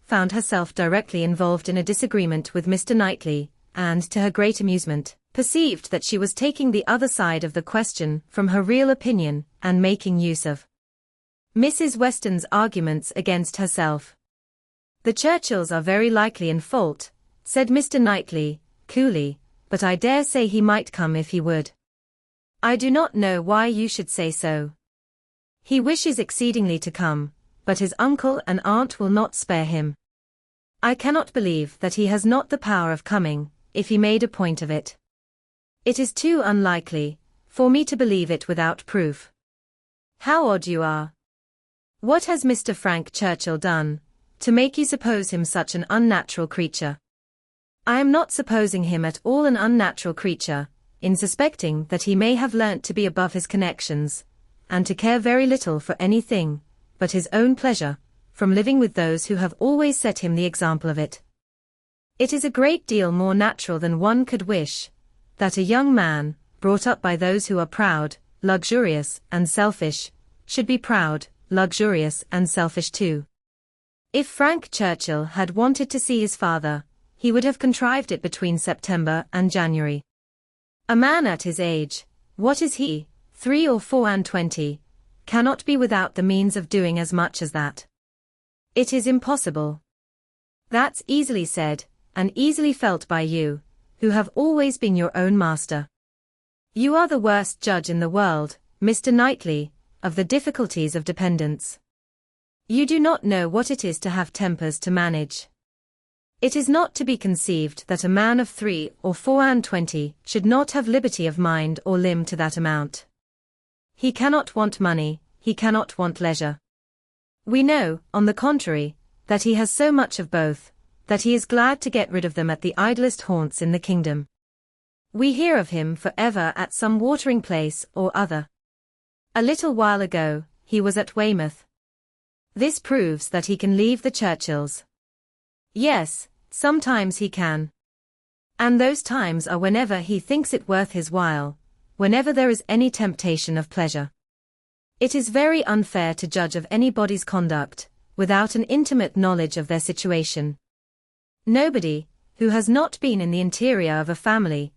found herself directly involved in a disagreement with Mr. Knightley, and, to her great amusement, perceived that she was taking the other side of the question from her real opinion, and making use of Mrs. Weston's arguments against herself. "The Churchills are very likely in fault," said Mr. Knightley, coolly, "but I dare say he might come if he would. I do not know why you should say so. He wishes exceedingly to come, but his uncle and aunt will not spare him. I cannot believe that he has not the power of coming, if he made a point of it. It is too unlikely for me to believe it without proof. How odd you are! What has Mr. Frank Churchill done to make you suppose him such an unnatural creature?" "I am not supposing him at all an unnatural creature, in suspecting that he may have learnt to be above his connections, and to care very little for anything but his own pleasure, from living with those who have always set him the example of it. It is a great deal more natural than one could wish, that a young man, brought up by those who are proud, luxurious, and selfish, should be proud, luxurious, and selfish too. If Frank Churchill had wanted to see his father, he would have contrived it between September and January. A man at his age, what is he, 3 or 24, cannot be without the means of doing as much as that. It is impossible. That's easily said, and easily felt by you, who have always been your own master. You are the worst judge in the world, Mr. Knightley, of the difficulties of dependence. You do not know what it is to have tempers to manage. It is not to be conceived that a man of 3 or 4 and 20 should not have liberty of mind or limb to that amount. He cannot want money, he cannot want leisure. We know, on the contrary, that he has so much of both, that he is glad to get rid of them at the idlest haunts in the kingdom. We hear of him for ever at some watering place or other. A little while ago, he was at Weymouth. This proves that he can leave the Churchills. Yes, sometimes he can. And those times are whenever he thinks it worth his while, whenever there is any temptation of pleasure. It is very unfair to judge of anybody's conduct, without an intimate knowledge of their situation. Nobody, who has not been in the interior of a family,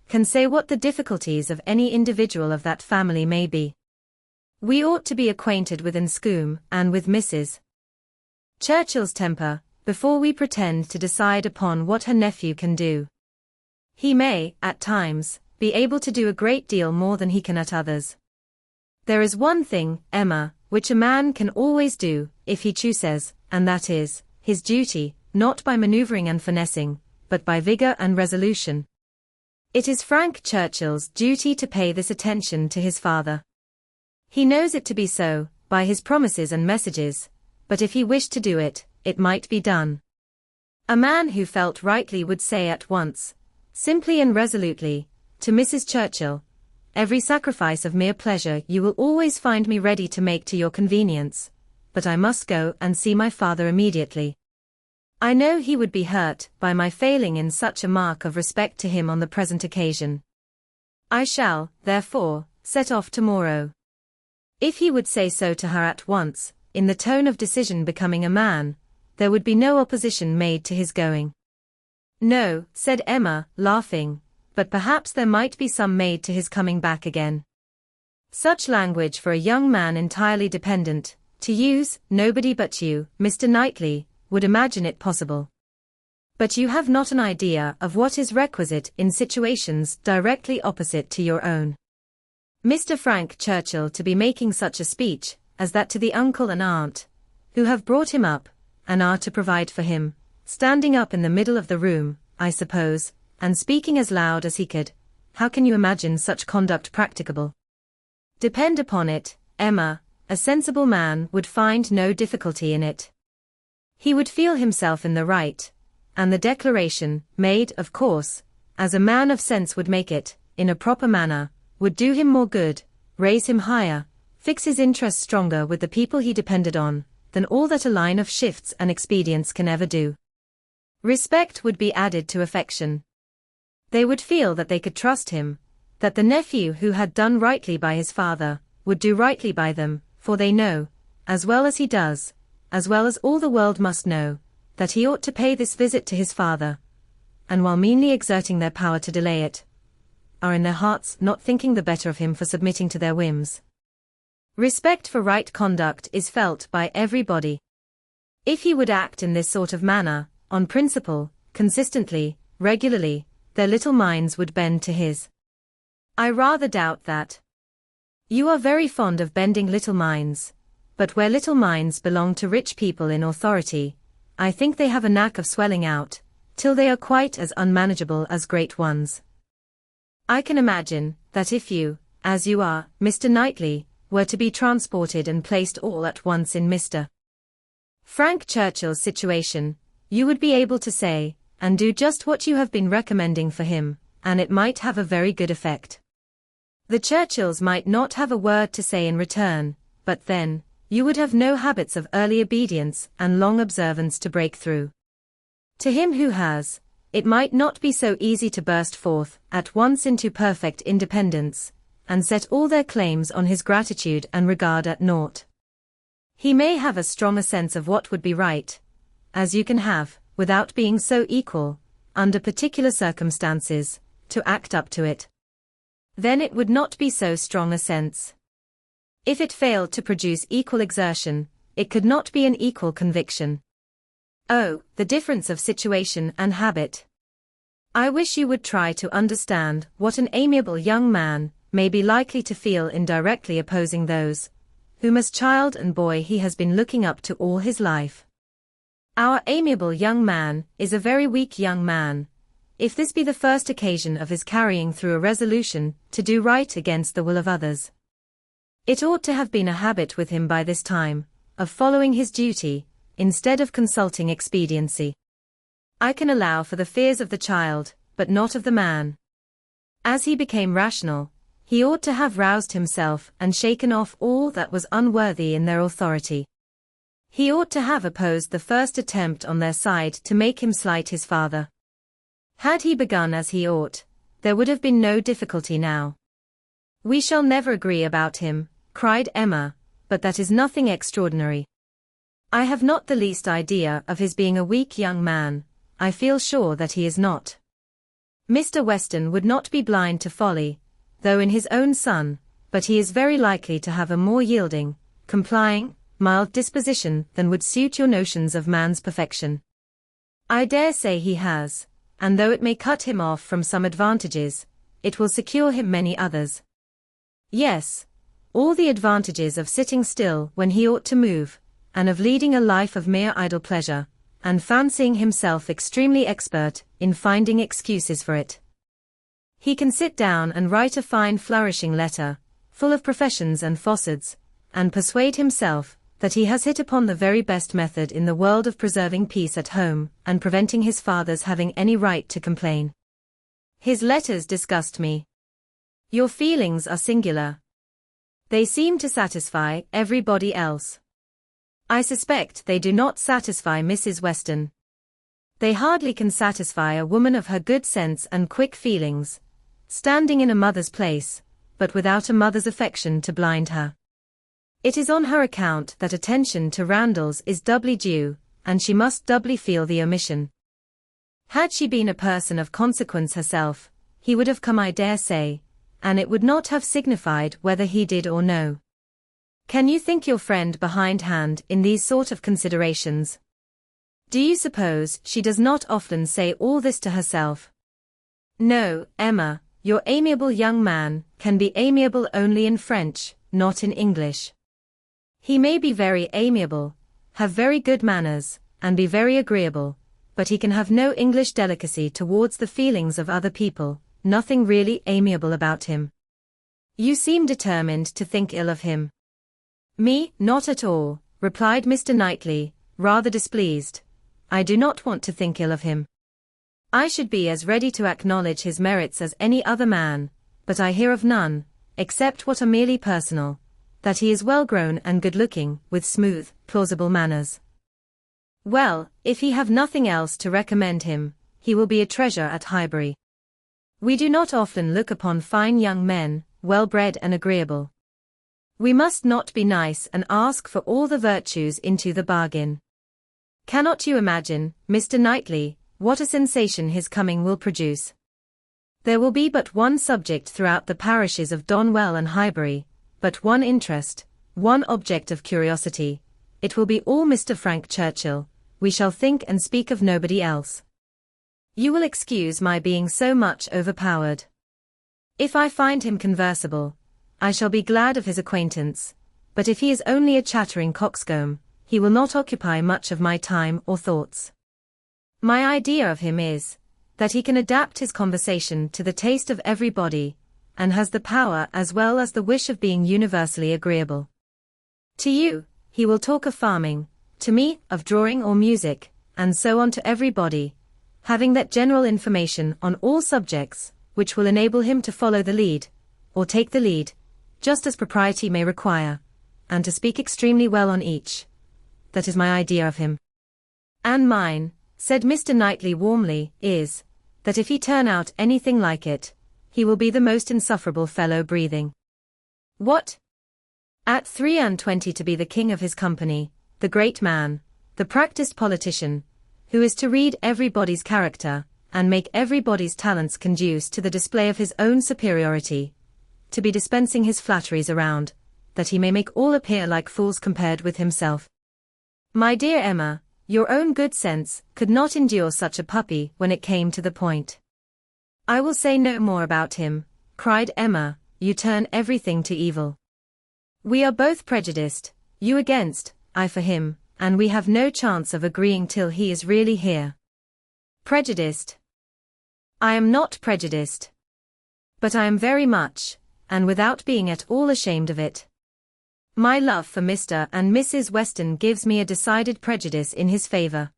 can say what the difficulties of any individual of that family may be. We ought to be acquainted with Enscombe and with Mrs. Churchill's temper, before we pretend to decide upon what her nephew can do. He may, at times, be able to do a great deal more than he can at others. There is one thing, Emma, which a man can always do, if he chooses, and that is, his duty, not by manoeuvring and finessing, but by vigour and resolution. It is Frank Churchill's duty to pay this attention to his father. He knows it to be so, by his promises and messages, but if he wished to do it, it might be done. A man who felt rightly would say at once, simply and resolutely, to Mrs. Churchill, every sacrifice of mere pleasure you will always find me ready to make to your convenience, but I must go and see my father immediately. I know he would be hurt by my failing in such a mark of respect to him on the present occasion. I shall, therefore, set off tomorrow. If he would say so to her at once, in the tone of decision becoming a man, there would be no opposition made to his going. No, said Emma, laughing, but perhaps there might be some made to his coming back again. Such language for a young man entirely dependent, to use, nobody but you, Mr. Knightley, would imagine it possible. But you have not an idea of what is requisite in situations directly opposite to your own. Mr. Frank Churchill to be making such a speech, as that to the uncle and aunt, who have brought him up, and are to provide for him, standing up in the middle of the room, I suppose, and speaking as loud as he could, how can you imagine such conduct practicable? Depend upon it, Emma, a sensible man would find no difficulty in it. He would feel himself in the right, and the declaration, made, of course, as a man of sense would make it, in a proper manner, would do him more good, raise him higher, fix his interest stronger with the people he depended on, than all that a line of shifts and expedients can ever do. Respect would be added to affection. They would feel that they could trust him, that the nephew who had done rightly by his father, would do rightly by them, for they know, as well as he does, as well as all the world must know, that he ought to pay this visit to his father, and while meanly exerting their power to delay it, are in their hearts not thinking the better of him for submitting to their whims. Respect for right conduct is felt by everybody. If he would act in this sort of manner, on principle, consistently, regularly, their little minds would bend to his. I rather doubt that. You are very fond of bending little minds, but where little minds belong to rich people in authority, I think they have a knack of swelling out, till they are quite as unmanageable as great ones. I can imagine, that if you, as you are, Mr. Knightley, were to be transported and placed all at once in Mr. Frank Churchill's situation, you would be able to say, and do just what you have been recommending for him, and it might have a very good effect. The Churchills might not have a word to say in return, but then, you would have no habits of early obedience and long observance to break through. To him who has, it might not be so easy to burst forth at once into perfect independence, and set all their claims on his gratitude and regard at naught. He may have as strong a sense of what would be right, as you can have, without being so equal, under particular circumstances, to act up to it. Then it would not be so strong a sense. If it failed to produce equal exertion, it could not be an equal conviction. Oh, the difference of situation and habit. I wish you would try to understand what an amiable young man may be likely to feel in directly opposing those, whom as child and boy he has been looking up to all his life. Our amiable young man is a very weak young man, if this be the first occasion of his carrying through a resolution to do right against the will of others. It ought to have been a habit with him by this time, of following his duty, instead of consulting expediency. I can allow for the fears of the child, but not of the man. As he became rational, he ought to have roused himself and shaken off all that was unworthy in their authority. He ought to have opposed the first attempt on their side to make him slight his father. Had he begun as he ought, there would have been no difficulty now. "We shall never agree about him," cried Emma, "but that is nothing extraordinary. I have not the least idea of his being a weak young man, I feel sure that he is not. Mr. Weston would not be blind to folly, though in his own son, but he is very likely to have a more yielding, complying, mild disposition than would suit your notions of man's perfection. I dare say he has, and though it may cut him off from some advantages, it will secure him many others. Yes, all the advantages of sitting still when he ought to move, and of leading a life of mere idle pleasure, and fancying himself extremely expert in finding excuses for it. He can sit down and write a fine flourishing letter, full of professions and facades, and persuade himself that he has hit upon the very best method in the world of preserving peace at home, and preventing his father's having any right to complain. His letters disgust me. Your feelings are singular. They seem to satisfy everybody else. I suspect they do not satisfy Mrs. Weston. They hardly can satisfy a woman of her good sense and quick feelings, standing in a mother's place, but without a mother's affection to blind her. It is on her account that attention to Randalls is doubly due, and she must doubly feel the omission. Had she been a person of consequence herself, he would have come, I dare say, and it would not have signified whether he did or no. Can you think your friend behindhand in these sort of considerations? Do you suppose she does not often say all this to herself? No, Emma, your amiable young man can be amiable only in French, not in English. He may be very amiable, have very good manners, and be very agreeable, but he can have no English delicacy towards the feelings of other people, nothing really amiable about him. You seem determined to think ill of him. Me, not at all, replied Mr. Knightley, rather displeased. I do not want to think ill of him. I should be as ready to acknowledge his merits as any other man, but I hear of none, except what are merely personal, that he is well grown and good-looking, with smooth, plausible manners. Well, if he have nothing else to recommend him, he will be a treasure at Highbury. We do not often look upon fine young men, well-bred and agreeable. We must not be nice and ask for all the virtues into the bargain. Cannot you imagine, Mr. Knightley, what a sensation his coming will produce? There will be but one subject throughout the parishes of Donwell and Highbury, but one interest, one object of curiosity. It will be all Mr. Frank Churchill. We shall think and speak of nobody else. You will excuse my being so much overpowered. If I find him conversable, I shall be glad of his acquaintance, but if he is only a chattering coxcomb, he will not occupy much of my time or thoughts. My idea of him is, that he can adapt his conversation to the taste of everybody, and has the power as well as the wish of being universally agreeable. To you, he will talk of farming, to me, of drawing or music, and so on to everybody, having that general information on all subjects, which will enable him to follow the lead, or take the lead, just as propriety may require, and to speak extremely well on each. That is my idea of him. And mine, said Mr. Knightley warmly, is, that if he turn out anything like it, he will be the most insufferable fellow breathing. What? At 23 to be the king of his company, the great man, the practised politician, who is to read everybody's character, and make everybody's talents conduce to the display of his own superiority, to be dispensing his flatteries around, that he may make all appear like fools compared with himself. My dear Emma, your own good sense could not endure such a puppy when it came to the point. I will say no more about him, cried Emma, you turn everything to evil. We are both prejudiced, you against, I for him, and we have no chance of agreeing till he is really here. Prejudiced? I am not prejudiced. But I am very much, and without being at all ashamed of it. My love for Mr. and Mrs. Weston gives me a decided prejudice in his favor.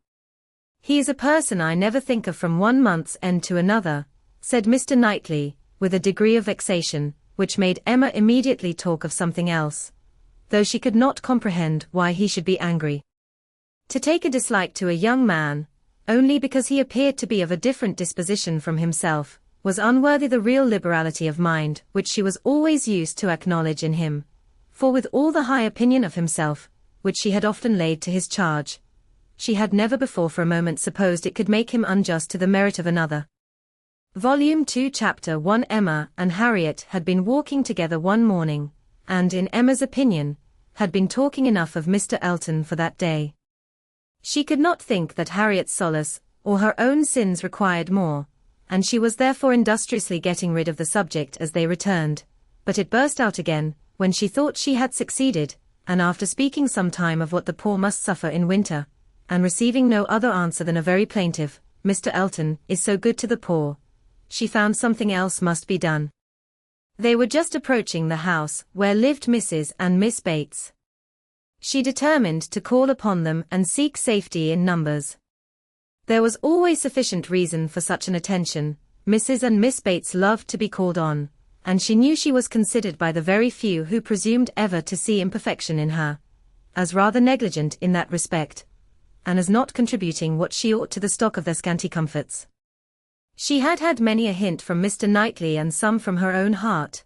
He is a person I never think of from one month's end to another, said Mr. Knightley, with a degree of vexation, which made Emma immediately talk of something else, though she could not comprehend why he should be angry. To take a dislike to a young man, only because he appeared to be of a different disposition from himself, was unworthy the real liberality of mind which she was always used to acknowledge in him, for with all the high opinion of himself, which she had often laid to his charge, she had never before for a moment supposed it could make him unjust to the merit of another. Volume 2 Chapter 1 Emma and Harriet had been walking together one morning, and in Emma's opinion, had been talking enough of Mr. Elton for that day. She could not think that Harriet's solace, or her own sins required more, and she was therefore industriously getting rid of the subject as they returned, but it burst out again, when she thought she had succeeded, and after speaking some time of what the poor must suffer in winter, and receiving no other answer than a very plaintive, Mr. Elton is so good to the poor, she found something else must be done. They were just approaching the house where lived Mrs. and Miss Bates. She determined to call upon them and seek safety in numbers. There was always sufficient reason for such an attention. Mrs. and Miss Bates loved to be called on, and she knew she was considered by the very few who presumed ever to see imperfection in her, as rather negligent in that respect, and as not contributing what she ought to the stock of their scanty comforts. She had had many a hint from Mr. Knightley and some from her own heart,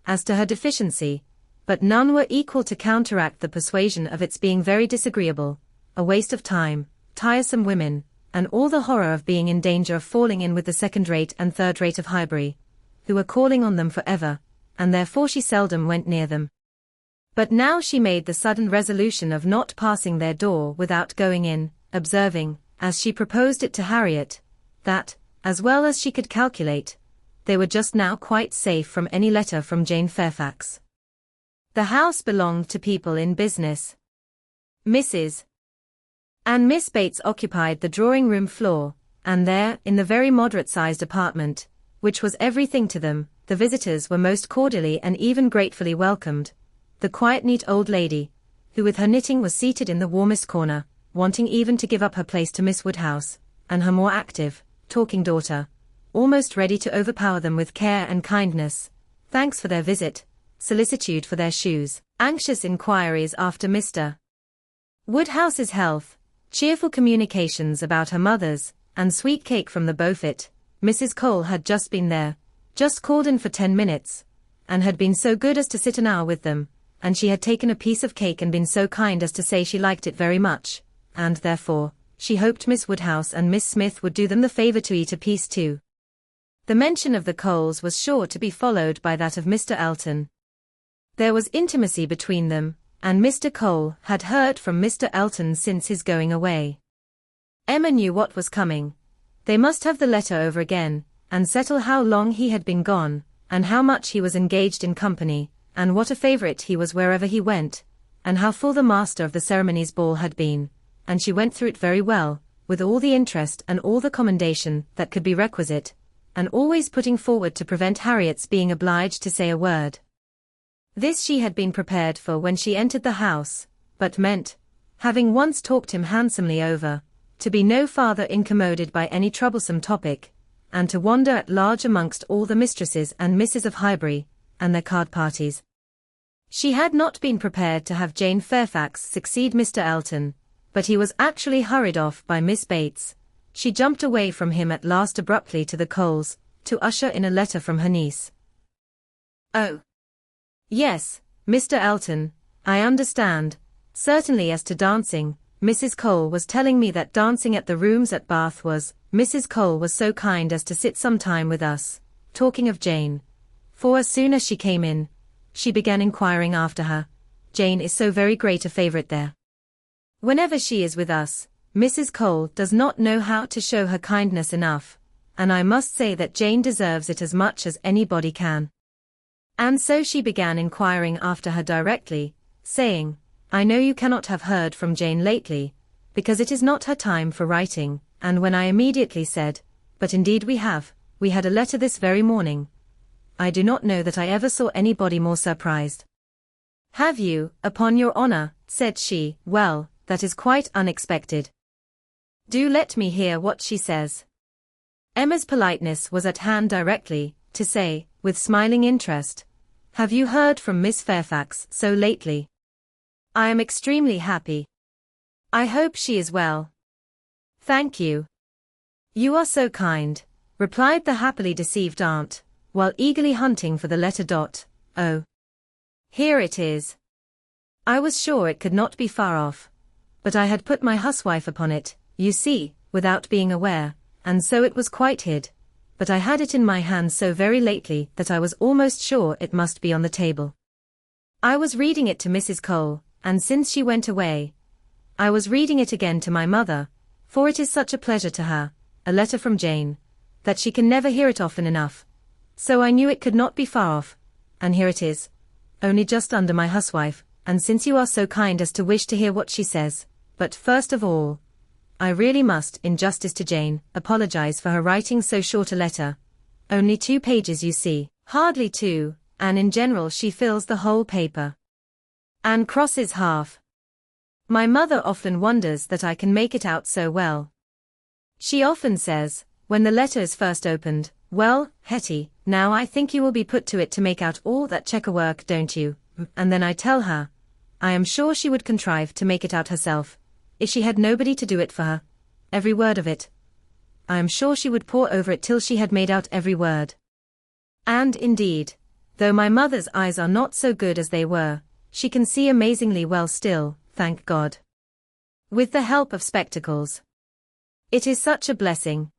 as to her deficiency, but none were equal to counteract the persuasion of its being very disagreeable, a waste of time, tiresome women, and all the horror of being in danger of falling in with the second-rate and third-rate of Highbury, who were calling on them for ever, and therefore she seldom went near them. But now she made the sudden resolution of not passing their door without going in, observing, as she proposed it to Harriet, that, as well as she could calculate, they were just now quite safe from any letter from Jane Fairfax. The house belonged to people in business. Mrs. and Miss Bates occupied the drawing-room floor, and there, in the very moderate-sized apartment, which was everything to them, the visitors were most cordially and even gratefully welcomed. The quiet neat old lady, who with her knitting was seated in the warmest corner, wanting even to give up her place to Miss Woodhouse, and her more active, talking daughter, almost ready to overpower them with care and kindness, thanks for their visit, solicitude for their shoes, anxious inquiries after Mr. Woodhouse's health, cheerful communications about her mother's, and sweet cake from the Beaufort. Mrs. Cole had just been there, just called in for 10 minutes, and had been so good as to sit an hour with them, and she had taken a piece of cake and been so kind as to say she liked it very much, and therefore, she hoped Miss Woodhouse and Miss Smith would do them the favour to eat a piece too. The mention of the Coles was sure to be followed by that of Mr. Elton. There was intimacy between them, and Mr. Cole had heard from Mr. Elton since his going away. Emma knew what was coming. They must have the letter over again, and settle how long he had been gone, and how much he was engaged in company, and what a favourite he was wherever he went, and how full the master of the ceremonies ball had been, and she went through it very well, with all the interest and all the commendation that could be requisite, and always putting forward to prevent Harriet's being obliged to say a word. This she had been prepared for when she entered the house, but meant, having once talked him handsomely over, to be no farther incommoded by any troublesome topic, and to wander at large amongst all the mistresses and misses of Highbury, and their card parties. She had not been prepared to have Jane Fairfax succeed Mr. Elton, but he was actually hurried off by Miss Bates. She jumped away from him at last abruptly to the Coles, to usher in a letter from her niece. "Oh, yes, Mr. Elton, I understand. Certainly as to dancing, Mrs. Cole was telling me that dancing at the rooms at Bath was, Mrs. Cole was so kind as to sit some time with us, talking of Jane. For as soon as she came in, she began inquiring after her. Jane is so very great a favourite there. Whenever she is with us, Mrs. Cole does not know how to show her kindness enough, and I must say that Jane deserves it as much as anybody can." And so she began inquiring after her directly, saying, I know you cannot have heard from Jane lately, because it is not her time for writing, and when I immediately said, but indeed we had a letter this very morning. I do not know that I ever saw anybody more surprised. Have you, upon your honor, said she, well, that is quite unexpected. Do let me hear what she says. Emma's politeness was at hand directly, to say, with smiling interest, have you heard from Miss Fairfax so lately? I am extremely happy. I hope she is well. Thank you. You are so kind, replied the happily deceived aunt, while eagerly hunting for the letter. Oh. Here it is. I was sure it could not be far off. But I had put my housewife upon it, you see, without being aware, and so it was quite hid. But I had it in my hand so very lately that I was almost sure it must be on the table. I was reading it to Mrs. Cole, and since she went away, I was reading it again to my mother, for it is such a pleasure to her, a letter from Jane, that she can never hear it often enough. So I knew it could not be far off, and here it is, only just under my housewife, and since you are so kind as to wish to hear what she says, but first of all, I really must, in justice to Jane, apologize for her writing so short a letter. Only 2 pages, you see, hardly 2, and in general she fills the whole paper. And crosses half. My mother often wonders that I can make it out so well. She often says, when the letter is first opened, well, Hetty, now I think you will be put to it to make out all that checker work, don't you? And then I tell her, I am sure she would contrive to make it out herself, if she had nobody to do it for her. Every word of it. I am sure she would pore over it till she had made out every word. And indeed, though my mother's eyes are not so good as they were, she can see amazingly well still, thank God. With the help of spectacles. It is such a blessing.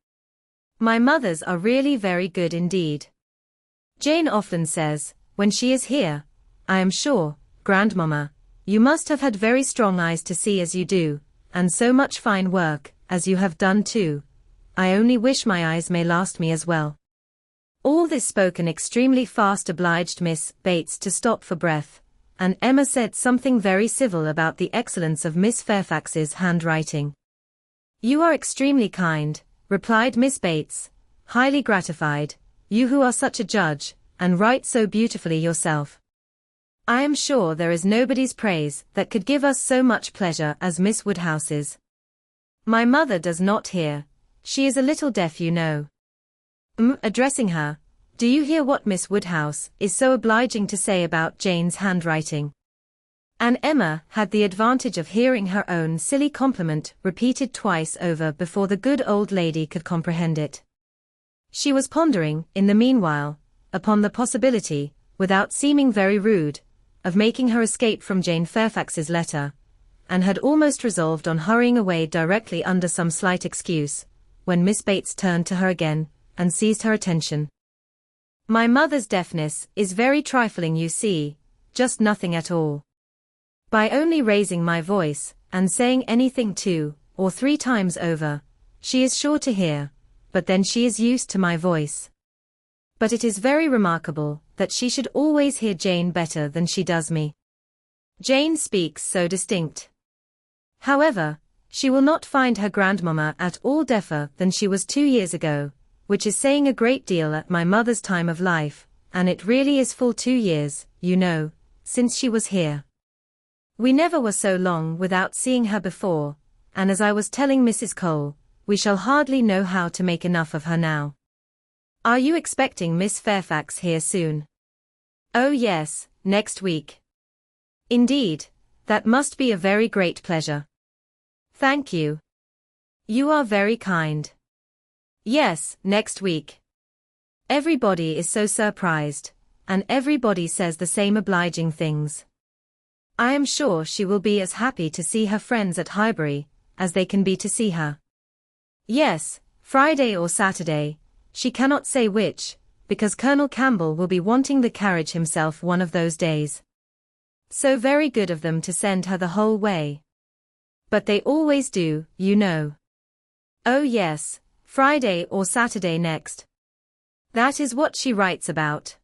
My mother's are really very good indeed. Jane often says, when she is here, I am sure, grandmamma, you must have had very strong eyes to see as you do, and so much fine work, as you have done too. I only wish my eyes may last me as well. All this spoken extremely fast obliged Miss Bates to stop for breath, and Emma said something very civil about the excellence of Miss Fairfax's handwriting. You are extremely kind, replied Miss Bates, highly gratified, you who are such a judge, and write so beautifully yourself. I am sure there is nobody's praise that could give us so much pleasure as Miss Woodhouse's. My mother does not hear. She is a little deaf, you know. Addressing her, do you hear what Miss Woodhouse is so obliging to say about Jane's handwriting? And Emma had the advantage of hearing her own silly compliment repeated twice over before the good old lady could comprehend it. She was pondering, in the meanwhile, upon the possibility, without seeming very rude, of making her escape from Jane Fairfax's letter, and had almost resolved on hurrying away directly under some slight excuse, when Miss Bates turned to her again, and seized her attention. My mother's deafness is very trifling, you see, just nothing at all. By only raising my voice, and saying anything 2 or 3 times over, she is sure to hear, but then she is used to my voice. But it is very remarkable that she should always hear Jane better than she does me. Jane speaks so distinct. However, she will not find her grandmamma at all deafer than she was 2 years ago, which is saying a great deal at my mother's time of life, and it really is full 2 years, you know, since she was here. We never were so long without seeing her before, and as I was telling Mrs. Cole, we shall hardly know how to make enough of her now. Are you expecting Miss Fairfax here soon? Oh yes, next week. Indeed, that must be a very great pleasure. Thank you. You are very kind. Yes, next week. Everybody is so surprised, and everybody says the same obliging things. I am sure she will be as happy to see her friends at Highbury, as they can be to see her. Yes, Friday or Saturday, she cannot say which, because Colonel Campbell will be wanting the carriage himself one of those days. So very good of them to send her the whole way. But they always do, you know. Oh yes, Friday or Saturday next. That is what she writes about.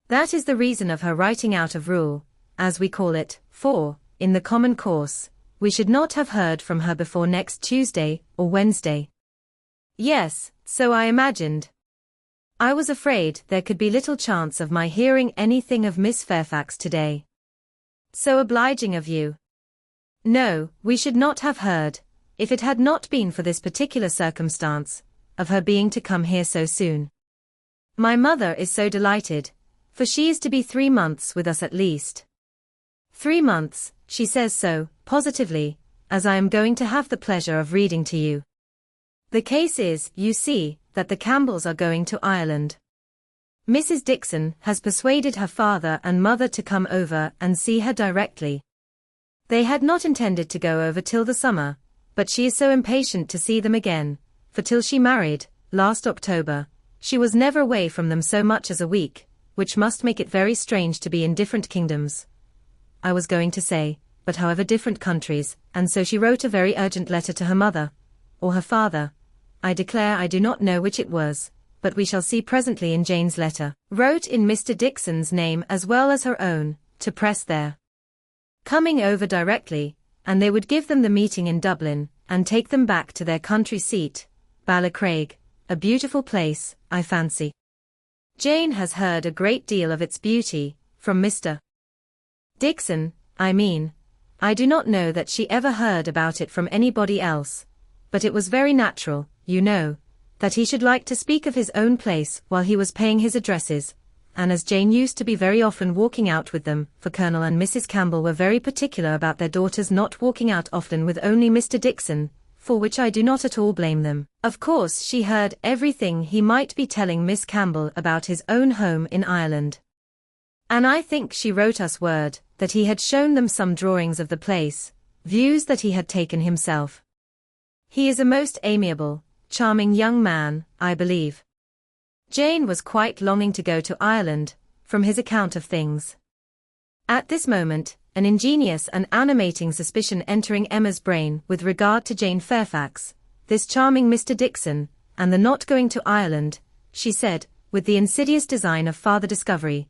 That is the reason of her writing out of rule, as we call it, for, in the common course, we should not have heard from her before next Tuesday or Wednesday. Yes, so I imagined. I was afraid there could be little chance of my hearing anything of Miss Fairfax today. So obliging of you. No, we should not have heard, if it had not been for this particular circumstance, of her being to come here so soon. My mother is so delighted, for she is to be 3 months with us at least. 3 months, she says so, positively, as I am going to have the pleasure of reading to you. The case is, you see, that the Campbells are going to Ireland. Mrs. Dixon has persuaded her father and mother to come over and see her directly. They had not intended to go over till the summer, but she is so impatient to see them again, for till she married, last October, she was never away from them so much as a week, which must make it very strange to be in different kingdoms. I was going to say, but however different countries, and so she wrote a very urgent letter to her mother, or her father. I declare I do not know which it was, but we shall see presently in Jane's letter, wrote in Mr. Dixon's name as well as her own, to press their coming over directly, and they would give them the meeting in Dublin, and take them back to their country seat, Ballycraig, a beautiful place, I fancy. Jane has heard a great deal of its beauty, from Mr. Dixon, I mean. I do not know that she ever heard about it from anybody else, but it was very natural, you know, that he should like to speak of his own place while he was paying his addresses, and as Jane used to be very often walking out with them, for Colonel and Mrs. Campbell were very particular about their daughters not walking out often with only Mr. Dixon, for which I do not at all blame them. Of course she heard everything he might be telling Miss Campbell about his own home in Ireland. And I think she wrote us word that he had shown them some drawings of the place, views that he had taken himself. He is a most amiable, charming young man, I believe. Jane was quite longing to go to Ireland, from his account of things. At this moment, an ingenious and animating suspicion entering Emma's brain with regard to Jane Fairfax, this charming Mr. Dixon, and the not going to Ireland, she said, with the insidious design of farther discovery,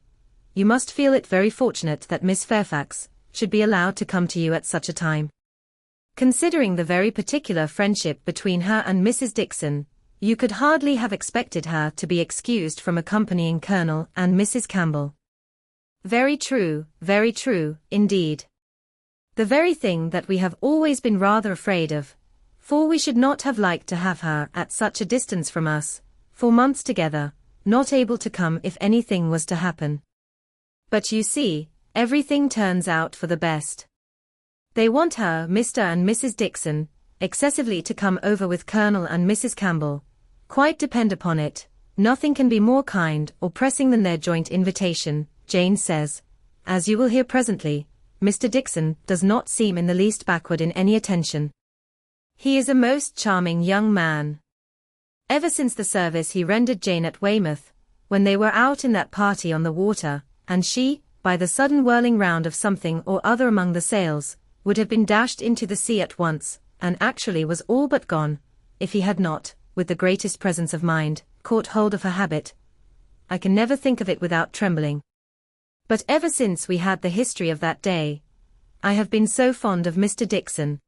you must feel it very fortunate that Miss Fairfax should be allowed to come to you at such a time. Considering the very particular friendship between her and Mrs. Dixon, you could hardly have expected her to be excused from accompanying Colonel and Mrs. Campbell. Very true, indeed. The very thing that we have always been rather afraid of, for we should not have liked to have her at such a distance from us, 4 months together, not able to come if anything was to happen. But you see, everything turns out for the best. They want her, Mr. and Mrs. Dixon, excessively to come over with Colonel and Mrs. Campbell. Quite depend upon it, nothing can be more kind or pressing than their joint invitation. Jane says, as you will hear presently, Mr. Dixon does not seem in the least backward in any attention. He is a most charming young man. Ever since the service he rendered Jane at Weymouth, when they were out in that party on the water, and she, by the sudden whirling round of something or other among the sails, would have been dashed into the sea at once, and actually was all but gone, if he had not, with the greatest presence of mind, caught hold of her habit. I can never think of it without trembling. But ever since we had the history of that day, I have been so fond of Mr. Dixon.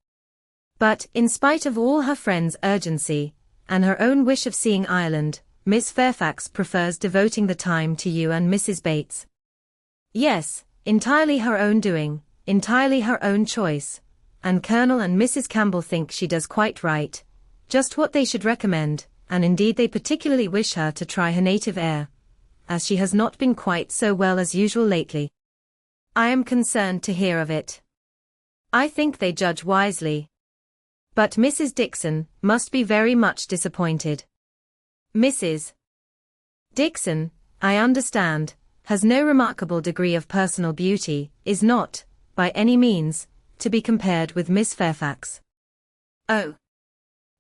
But, in spite of all her friends' urgency, and her own wish of seeing Ireland, Miss Fairfax prefers devoting the time to you and Mrs. Bates. Yes, entirely her own doing, entirely her own choice, and Colonel and Mrs. Campbell think she does quite right, just what they should recommend, and indeed they particularly wish her to try her native air, as she has not been quite so well as usual lately. I am concerned to hear of it. I think they judge wisely. But Mrs. Dixon must be very much disappointed. Mrs. Dixon, I understand, has no remarkable degree of personal beauty, is not, by any means, to be compared with Miss Fairfax. Oh.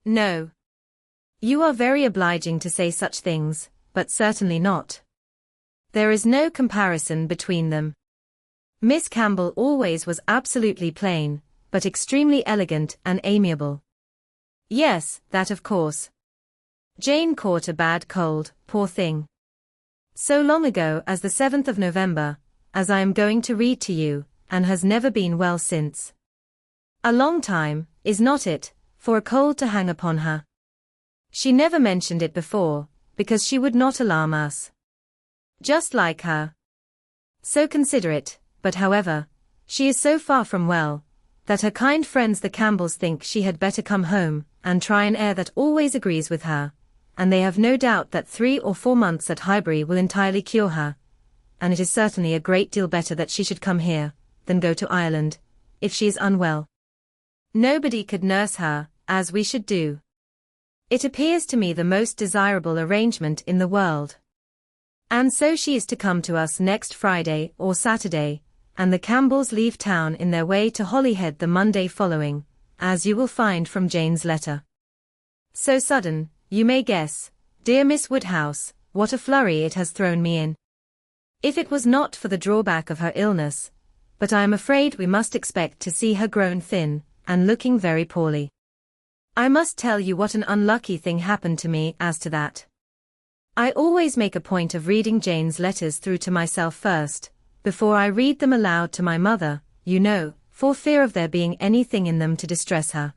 No. You are very obliging to say such things, but certainly not. There is no comparison between them. Miss Campbell always was absolutely plain, but extremely elegant and amiable. Yes, that of course. Jane caught a bad cold, poor thing. So long ago as the 7th of November, as I am going to read to you, and has never been well since. A long time, is not it, for a cold to hang upon her? She never mentioned it before, because she would not alarm us. Just like her. So considerate, but however, she is so far from well, that her kind friends the Campbells think she had better come home, and try an air that always agrees with her, and they have no doubt that 3 or 4 months at Highbury will entirely cure her, and it is certainly a great deal better that she should come here, than go to Ireland, if she is unwell. Nobody could nurse her, as we should do. It appears to me the most desirable arrangement in the world. And so she is to come to us next Friday or Saturday, and the Campbells leave town in their way to Holyhead the Monday following, as you will find from Jane's letter. So sudden, you may guess, dear Miss Woodhouse, what a flurry it has thrown me in. If it was not for the drawback of her illness, but I am afraid we must expect to see her grown thin, and looking very poorly. I must tell you what an unlucky thing happened to me as to that. I always make a point of reading Jane's letters through to myself first, before I read them aloud to my mother, you know, for fear of there being anything in them to distress her.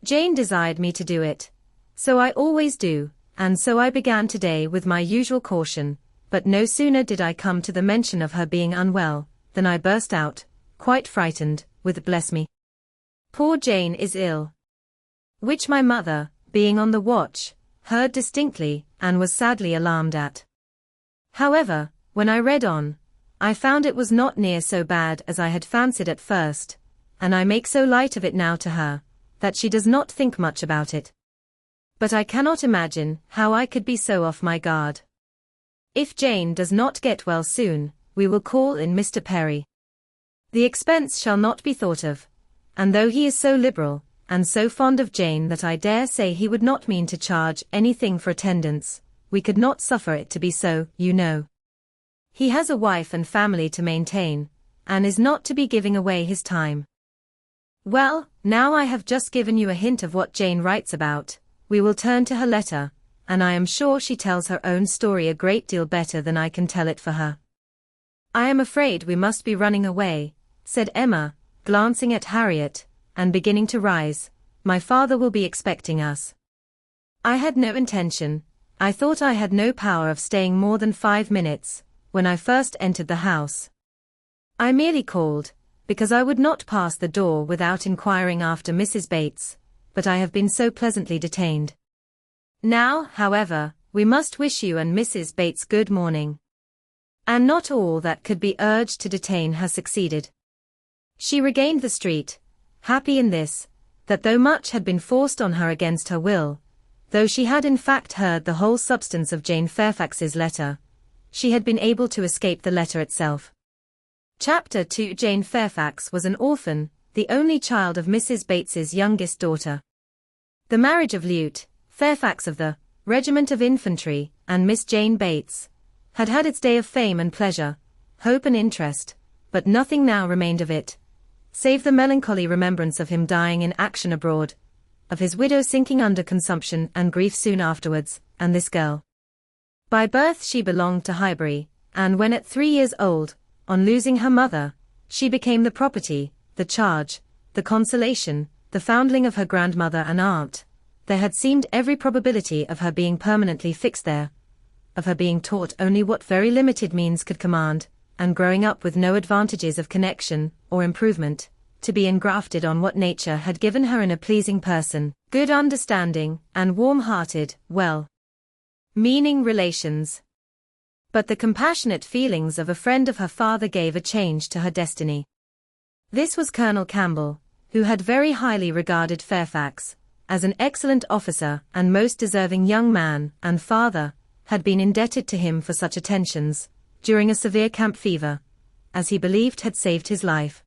Jane desired me to do it. So I always do, and so I began today with my usual caution, but no sooner did I come to the mention of her being unwell, than I burst out, quite frightened, with bless me. Poor Jane is ill. Which my mother, being on the watch, heard distinctly, and was sadly alarmed at. However, when I read on, I found it was not near so bad as I had fancied at first, and I make so light of it now to her, that she does not think much about it. But I cannot imagine how I could be so off my guard. If Jane does not get well soon, we will call in Mr. Perry. The expense shall not be thought of, and though he is so liberal, and so fond of Jane that I dare say he would not mean to charge anything for attendance, we could not suffer it to be so, you know. He has a wife and family to maintain, and is not to be giving away his time. Well, now I have just given you a hint of what Jane writes about, we will turn to her letter, and I am sure she tells her own story a great deal better than I can tell it for her. I am afraid we must be running away, said Emma, glancing at Harriet, and beginning to rise. My father will be expecting us. I had no intention, I thought I had no power of staying more than 5 minutes, when I first entered the house. I merely called, because I would not pass the door without inquiring after Mrs. Bates, but I have been so pleasantly detained. Now, however, we must wish you and Mrs. Bates good morning. And not all that could be urged to detain her succeeded. She regained the street, happy in this, that though much had been forced on her against her will, though she had in fact heard the whole substance of Jane Fairfax's letter, she had been able to escape the letter itself. Chapter 2. Jane Fairfax was an orphan, the only child of Mrs. Bates's youngest daughter. The marriage of Lute Fairfax of the Regiment of Infantry, and Miss Jane Bates, had had its day of fame and pleasure, hope and interest, but nothing now remained of it, save the melancholy remembrance of him dying in action abroad, of his widow sinking under consumption and grief soon afterwards, and this girl. By birth she belonged to Highbury, and when at 3 years old, on losing her mother, she became the property, the charge, the consolation, the foundling of her grandmother and aunt. There had seemed every probability of her being permanently fixed there, of her being taught only what very limited means could command, and growing up with no advantages of connection, or improvement, to be engrafted on what nature had given her in a pleasing person, good understanding, and warm-hearted, well-meaning relations. But the compassionate feelings of a friend of her father gave a change to her destiny. This was Colonel Campbell, who had very highly regarded Fairfax, as an excellent officer and most deserving young man, and father, had been indebted to him for such attentions, during a severe camp fever, as he believed had saved his life.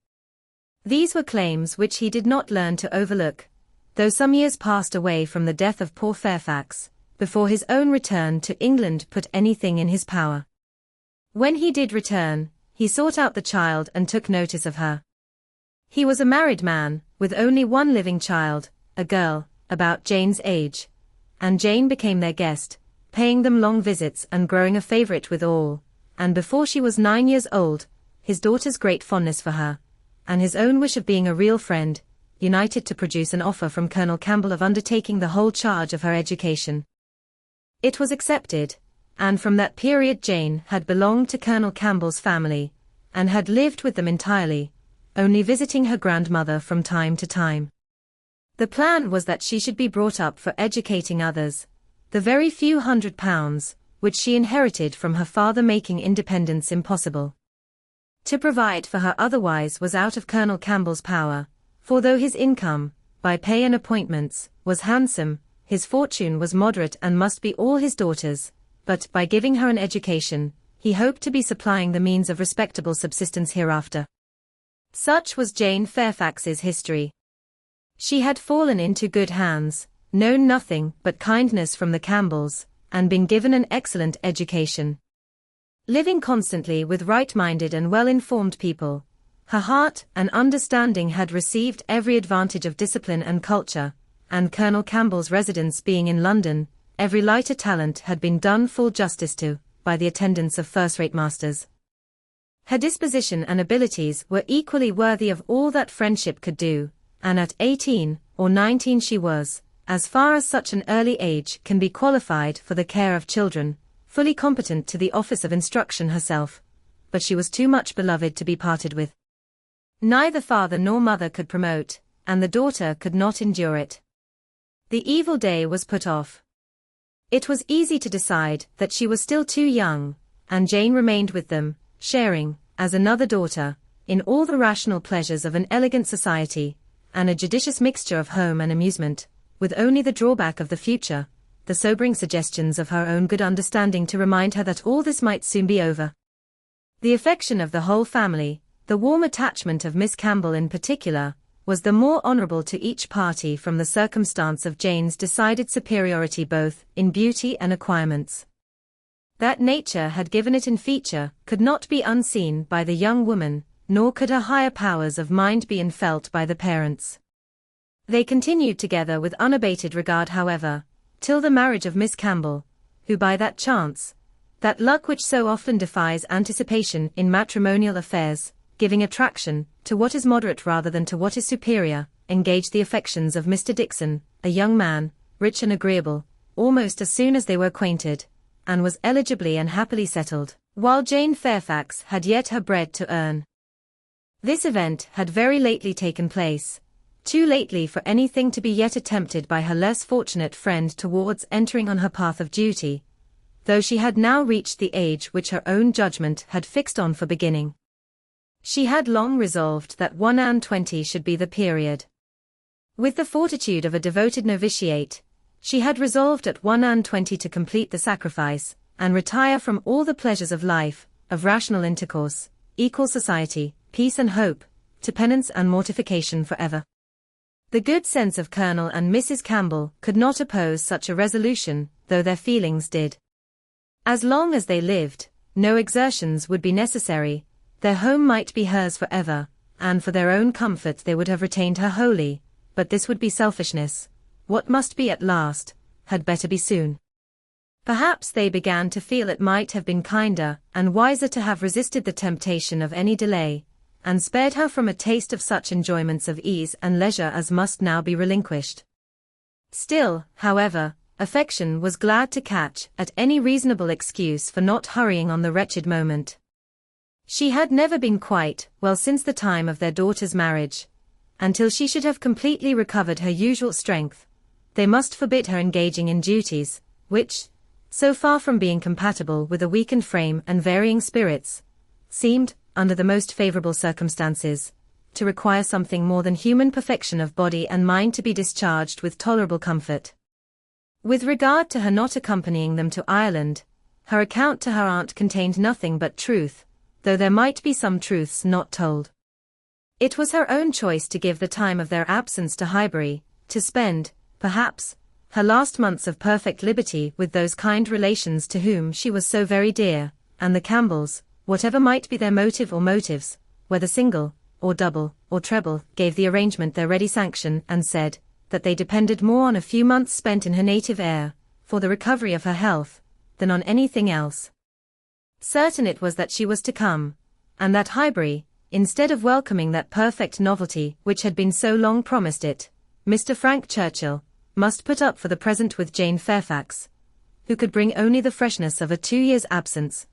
These were claims which he did not learn to overlook, though some years passed away from the death of poor Fairfax, before his own return to England put anything in his power. When he did return, he sought out the child and took notice of her. He was a married man, with only one living child, a girl, about Jane's age, and Jane became their guest, paying them long visits and growing a favorite with all, and before she was 9 years old, his daughter's great fondness for her, and his own wish of being a real friend, united to produce an offer from Colonel Campbell of undertaking the whole charge of her education. It was accepted, and from that period Jane had belonged to Colonel Campbell's family, and had lived with them entirely, only visiting her grandmother from time to time. The plan was that she should be brought up for educating others, the very few £100, which she inherited from her father making independence impossible. To provide for her otherwise was out of Colonel Campbell's power, for though his income, by pay and appointments, was handsome, his fortune was moderate and must be all his daughter's, but by giving her an education, he hoped to be supplying the means of respectable subsistence hereafter. Such was Jane Fairfax's history. She had fallen into good hands, known nothing but kindness from the Campbells, and been given an excellent education. Living constantly with right-minded and well-informed people, her heart and understanding had received every advantage of discipline and culture, and Colonel Campbell's residence being in London, every lighter talent had been done full justice to, by the attendance of first-rate masters. Her disposition and abilities were equally worthy of all that friendship could do, and at 18 or 19 she was, as far as such an early age can be qualified for the care of children, fully competent to the office of instruction herself, but she was too much beloved to be parted with. Neither father nor mother could promote, and the daughter could not endure it. The evil day was put off. It was easy to decide that she was still too young, and Jane remained with them, sharing, as another daughter, in all the rational pleasures of an elegant society, and a judicious mixture of home and amusement, with only the drawback of the future, the sobering suggestions of her own good understanding to remind her that all this might soon be over. The affection of the whole family, the warm attachment of Miss Campbell in particular, was the more honourable to each party from the circumstance of Jane's decided superiority both in beauty and acquirements. That nature had given it in feature could not be unseen by the young woman, nor could her higher powers of mind be unfelt by the parents. They continued together with unabated regard however, till the marriage of Miss Campbell, who by that chance, that luck which so often defies anticipation in matrimonial affairs, giving attraction to what is moderate rather than to what is superior, engaged the affections of Mr. Dixon, a young man, rich and agreeable, almost as soon as they were acquainted, and was eligibly and happily settled, while Jane Fairfax had yet her bread to earn. This event had very lately taken place, too lately for anything to be yet attempted by her less fortunate friend towards entering on her path of duty, though she had now reached the age which her own judgment had fixed on for beginning. She had long resolved that 21 should be the period. With the fortitude of a devoted novitiate, she had resolved at 21 to complete the sacrifice, and retire from all the pleasures of life, of rational intercourse, equal society, peace and hope, to penance and mortification forever. The good sense of Colonel and Mrs. Campbell could not oppose such a resolution, though their feelings did. As long as they lived, no exertions would be necessary, their home might be hers forever, and for their own comfort they would have retained her wholly, but this would be selfishness. What must be at last, had better be soon. Perhaps they began to feel it might have been kinder and wiser to have resisted the temptation of any delay, and spared her from a taste of such enjoyments of ease and leisure as must now be relinquished. Still, however, affection was glad to catch at any reasonable excuse for not hurrying on the wretched moment. She had never been quite well since the time of their daughter's marriage. Until she should have completely recovered her usual strength, they must forbid her engaging in duties, which, so far from being compatible with a weakened frame and varying spirits, seemed, under the most favourable circumstances, to require something more than human perfection of body and mind to be discharged with tolerable comfort. With regard to her not accompanying them to Ireland, her account to her aunt contained nothing but truth, though there might be some truths not told. It was her own choice to give the time of their absence to Highbury, to spend, perhaps, her last months of perfect liberty with those kind relations to whom she was so very dear, and the Campbells, whatever might be their motive or motives, whether single, or double, or treble, gave the arrangement their ready sanction and said, that they depended more on a few months spent in her native air, for the recovery of her health, than on anything else. Certain it was that she was to come, and that Highbury, instead of welcoming that perfect novelty which had been so long promised it, Mr. Frank Churchill, must put up for the present with Jane Fairfax, who could bring only the freshness of a 2 years' absence.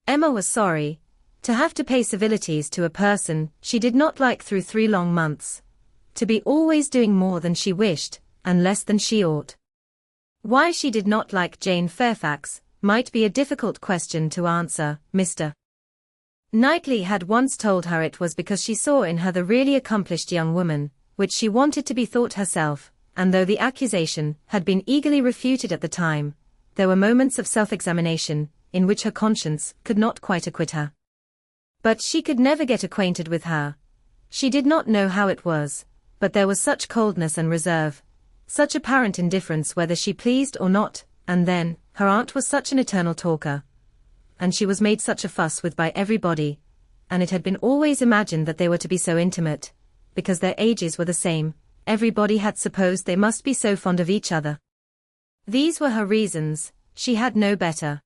Emma was sorry to have to pay civilities to a person she did not like through 3 long months, to be always doing more than she wished, and less than she ought. Why she did not like Jane Fairfax might be a difficult question to answer. Mr. Knightley had once told her it was because she saw in her the really accomplished young woman, which she wanted to be thought herself, and though the accusation had been eagerly refuted at the time, there were moments of self-examination, in which her conscience could not quite acquit her. But she could never get acquainted with her. She did not know how it was, but there was such coldness and reserve, such apparent indifference whether she pleased or not, and then, her aunt was such an eternal talker, and she was made such a fuss with by everybody, and it had been always imagined that they were to be so intimate, because their ages were the same, everybody had supposed they must be so fond of each other. These were her reasons, she had no better.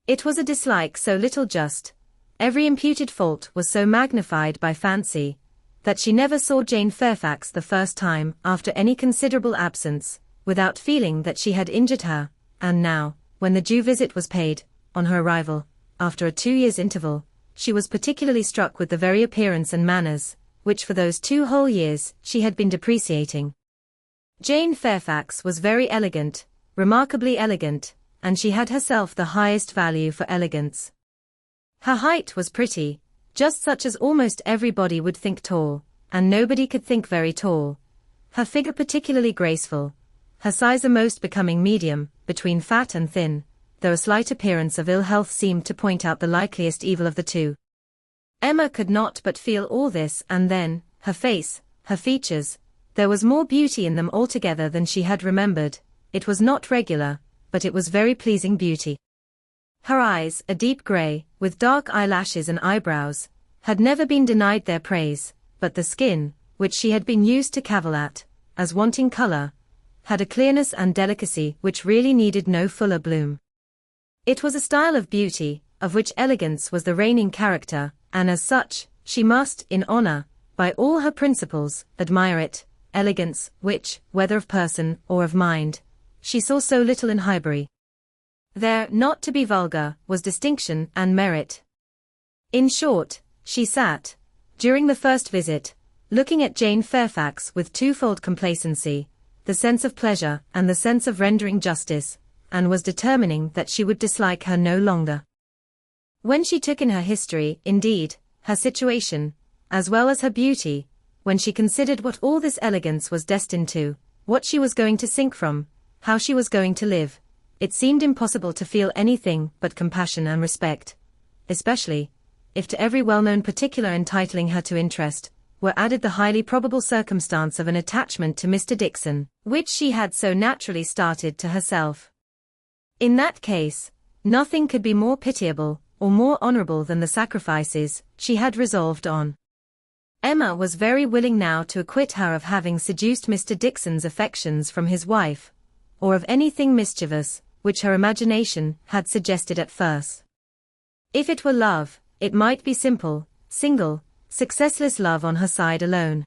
It was a dislike so little just, every imputed fault was so magnified by fancy, that she never saw Jane Fairfax the first time after any considerable absence, without feeling that she had injured her, and now, when the due visit was paid, on her arrival, after a 2 years' interval, she was particularly struck with the very appearance and manners, which for those 2 whole years she had been depreciating. Jane Fairfax was very elegant, remarkably elegant, and she had herself the highest value for elegance. Her height was pretty, just such as almost everybody would think tall, and nobody could think very tall. Her figure particularly graceful, her size a most becoming medium, between fat and thin, though a slight appearance of ill health seemed to point out the likeliest evil of the two. Emma could not but feel all this, and then, her face, her features, there was more beauty in them altogether than she had remembered. It was not regular, but it was very pleasing beauty. Her eyes, a deep grey, with dark eyelashes and eyebrows, had never been denied their praise, but the skin, which she had been used to cavil at, as wanting colour, had a clearness and delicacy which really needed no fuller bloom. It was a style of beauty, of which elegance was the reigning character, and as such, she must, in honour, by all her principles, admire it, elegance, which, whether of person or of mind, she saw so little in Highbury. There, not to be vulgar, was distinction and merit. In short, she sat, during the first visit, looking at Jane Fairfax with twofold complacency, the sense of pleasure and the sense of rendering justice, and was determining that she would dislike her no longer. When she took in her history, indeed, her situation, as well as her beauty, when she considered what all this elegance was destined to, what she was going to sink from, how she was going to live, it seemed impossible to feel anything but compassion and respect, especially, if to every well-known particular entitling her to interest, were added the highly probable circumstance of an attachment to Mr. Dickson, which she had so naturally started to herself. In that case, nothing could be more pitiable, or more honourable than the sacrifices she had resolved on. Emma was very willing now to acquit her of having seduced Mr. Dickson's affections from his wife, or of anything mischievous, which her imagination had suggested at first. If it were love, it might be simple, single, successless love on her side alone.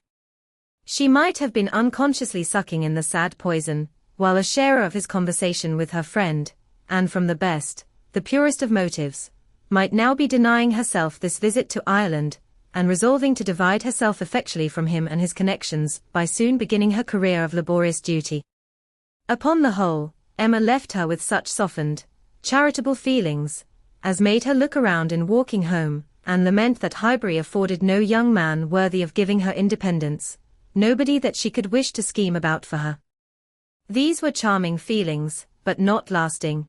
She might have been unconsciously sucking in the sad poison, while a sharer of his conversation with her friend, and from the best, the purest of motives, might now be denying herself this visit to Ireland, and resolving to divide herself effectually from him and his connections, by soon beginning her career of laborious duty. Upon the whole, Emma left her with such softened, charitable feelings, as made her look around in walking home, and lament that Highbury afforded no young man worthy of giving her independence, nobody that she could wish to scheme about for her. These were charming feelings, but not lasting.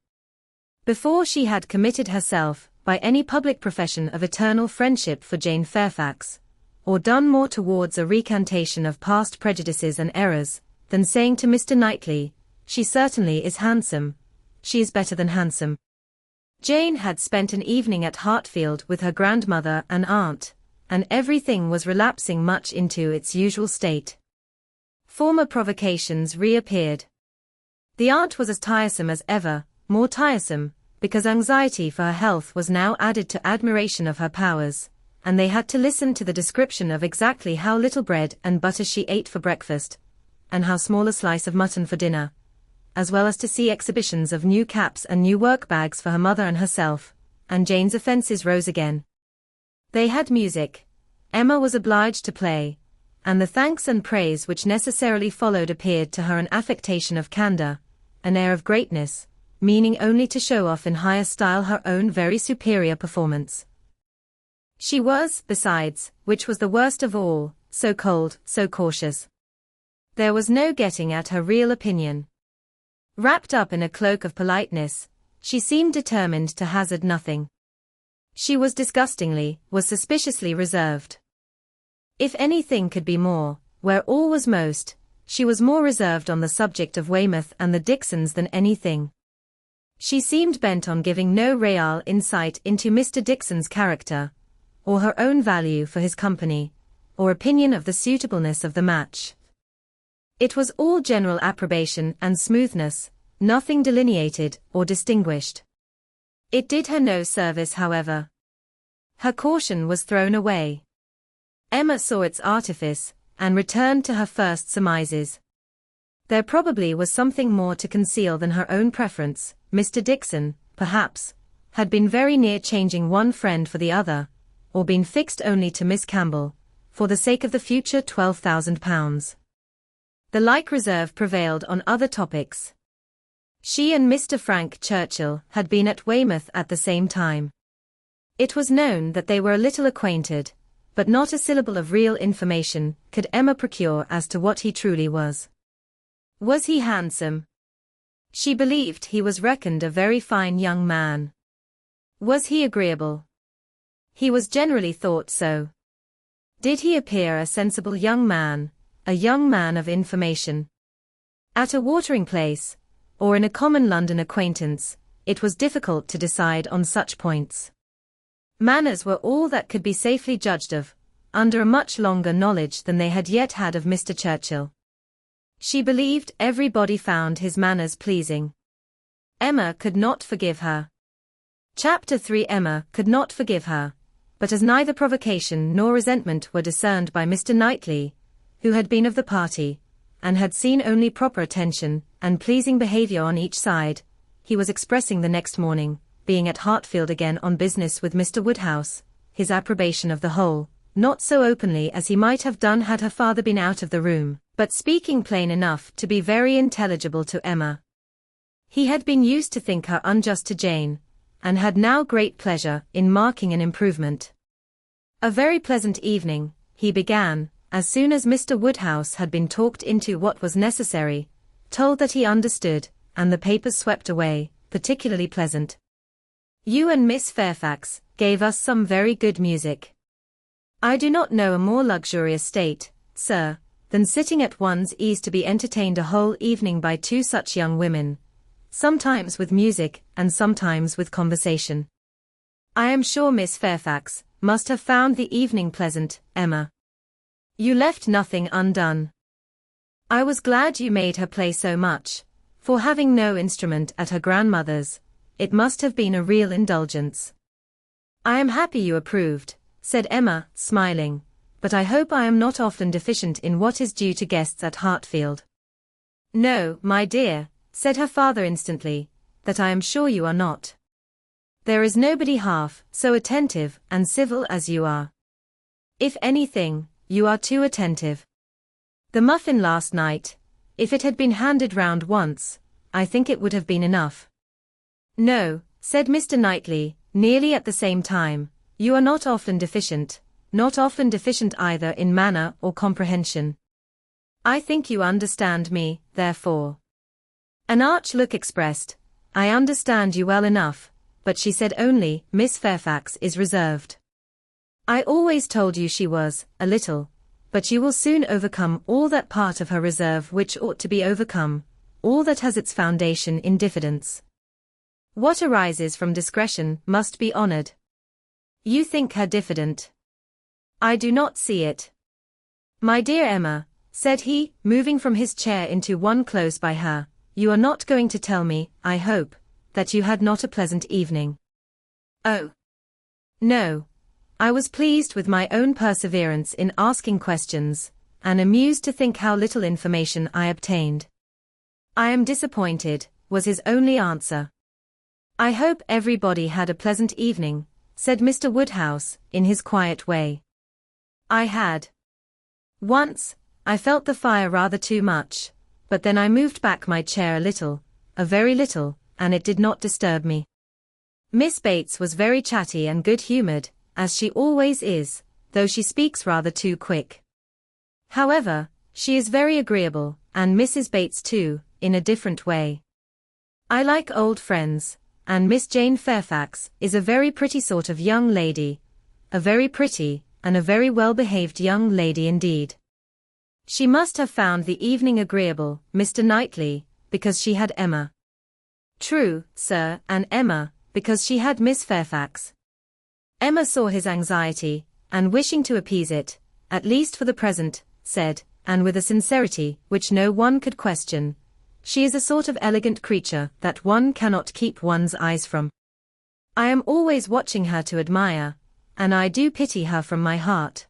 Before she had committed herself, by any public profession of eternal friendship for Jane Fairfax, or done more towards a recantation of past prejudices and errors, than saying to Mr. Knightley, "She certainly is handsome, she is better than handsome." Jane had spent an evening at Hartfield with her grandmother and aunt, and everything was relapsing much into its usual state. Former provocations reappeared. The aunt was as tiresome as ever, more tiresome, because anxiety for her health was now added to admiration of her powers, and they had to listen to the description of exactly how little bread and butter she ate for breakfast, and how small a slice of mutton for dinner, as well as to see exhibitions of new caps and new work bags for her mother and herself, and Jane's offences rose again. They had music. Emma was obliged to play, and the thanks and praise which necessarily followed appeared to her an affectation of candour, an air of greatness, meaning only to show off in higher style her own very superior performance. She was, besides, which was the worst of all, so cold, so cautious. There was no getting at her real opinion. Wrapped up in a cloak of politeness, she seemed determined to hazard nothing. She was suspiciously reserved. If anything could be more, where all was most, she was more reserved on the subject of Weymouth and the Dixons than anything. She seemed bent on giving no real insight into Mr. Dixon's character, or her own value for his company, or opinion of the suitableness of the match. It was all general approbation and smoothness, nothing delineated or distinguished. It did her no service, however. Her caution was thrown away. Emma saw its artifice, and returned to her first surmises. There probably was something more to conceal than her own preference. Mr. Dixon, perhaps, had been very near changing one friend for the other, or been fixed only to Miss Campbell, for the sake of the future £12,000. The like reserve prevailed on other topics. She and Mr. Frank Churchill had been at Weymouth at the same time. It was known that they were a little acquainted, but not a syllable of real information could Emma procure as to what he truly was. Was he handsome? She believed he was reckoned a very fine young man. Was he agreeable? He was generally thought so. Did he appear a sensible young man, a young man of information? At a watering place, or in a common London acquaintance, it was difficult to decide on such points. Manners were all that could be safely judged of, under a much longer knowledge than they had yet had of Mr. Churchill. She believed everybody found his manners pleasing. Emma could not forgive her. Chapter 3. Emma could not forgive her, but as neither provocation nor resentment were discerned by Mr. Knightley, who had been of the party, and had seen only proper attention and pleasing behaviour on each side, he was expressing the next morning, being at Hartfield again on business with Mr. Woodhouse, his approbation of the whole, not so openly as he might have done had her father been out of the room, but speaking plain enough to be very intelligible to Emma. He had been used to think her unjust to Jane, and had now great pleasure in marking an improvement. A very pleasant evening, he began, as soon as Mr. Woodhouse had been talked into what was necessary, told that he understood, and the papers swept away, particularly pleasant. You and Miss Fairfax gave us some very good music. I do not know a more luxurious state, sir, than sitting at one's ease to be entertained a whole evening by two such young women, sometimes with music and sometimes with conversation. I am sure Miss Fairfax must have found the evening pleasant, Emma. You left nothing undone. I was glad you made her play so much, for having no instrument at her grandmother's, it must have been a real indulgence. I am happy you approved, said Emma, smiling, but I hope I am not often deficient in what is due to guests at Hartfield. No, my dear, said her father instantly, that I am sure you are not. There is nobody half so attentive and civil as you are. If anything, you are too attentive. The muffin last night, if it had been handed round once, I think it would have been enough. No, said Mr. Knightley, nearly at the same time, you are not often deficient either in manner or comprehension. I think you understand me, therefore. An arch look expressed, I understand you well enough, but she said only, Miss Fairfax is reserved. I always told you she was, a little, but you will soon overcome all that part of her reserve which ought to be overcome, all that has its foundation in diffidence. What arises from discretion must be honoured. You think her diffident. I do not see it. My dear Emma, said he, moving from his chair into one close by her, you are not going to tell me, I hope, that you had not a pleasant evening. Oh. No. I was pleased with my own perseverance in asking questions, and amused to think how little information I obtained. I am disappointed, was his only answer. I hope everybody had a pleasant evening, said Mr. Woodhouse, in his quiet way. I had. Once, I felt the fire rather too much, but then I moved back my chair a little, a very little, and it did not disturb me. Miss Bates was very chatty and good-humoured, as she always is, though she speaks rather too quick. However, she is very agreeable, and Mrs. Bates too, in a different way. I like old friends, and Miss Jane Fairfax is a very pretty sort of young lady, a very pretty, and a very well-behaved young lady indeed. She must have found the evening agreeable, Mr. Knightley, because she had Emma. True, sir, and Emma, because she had Miss Fairfax. Emma saw his anxiety, and wishing to appease it, at least for the present, said, and with a sincerity which no one could question, she is a sort of elegant creature that one cannot keep one's eyes from. I am always watching her to admire, and I do pity her from my heart.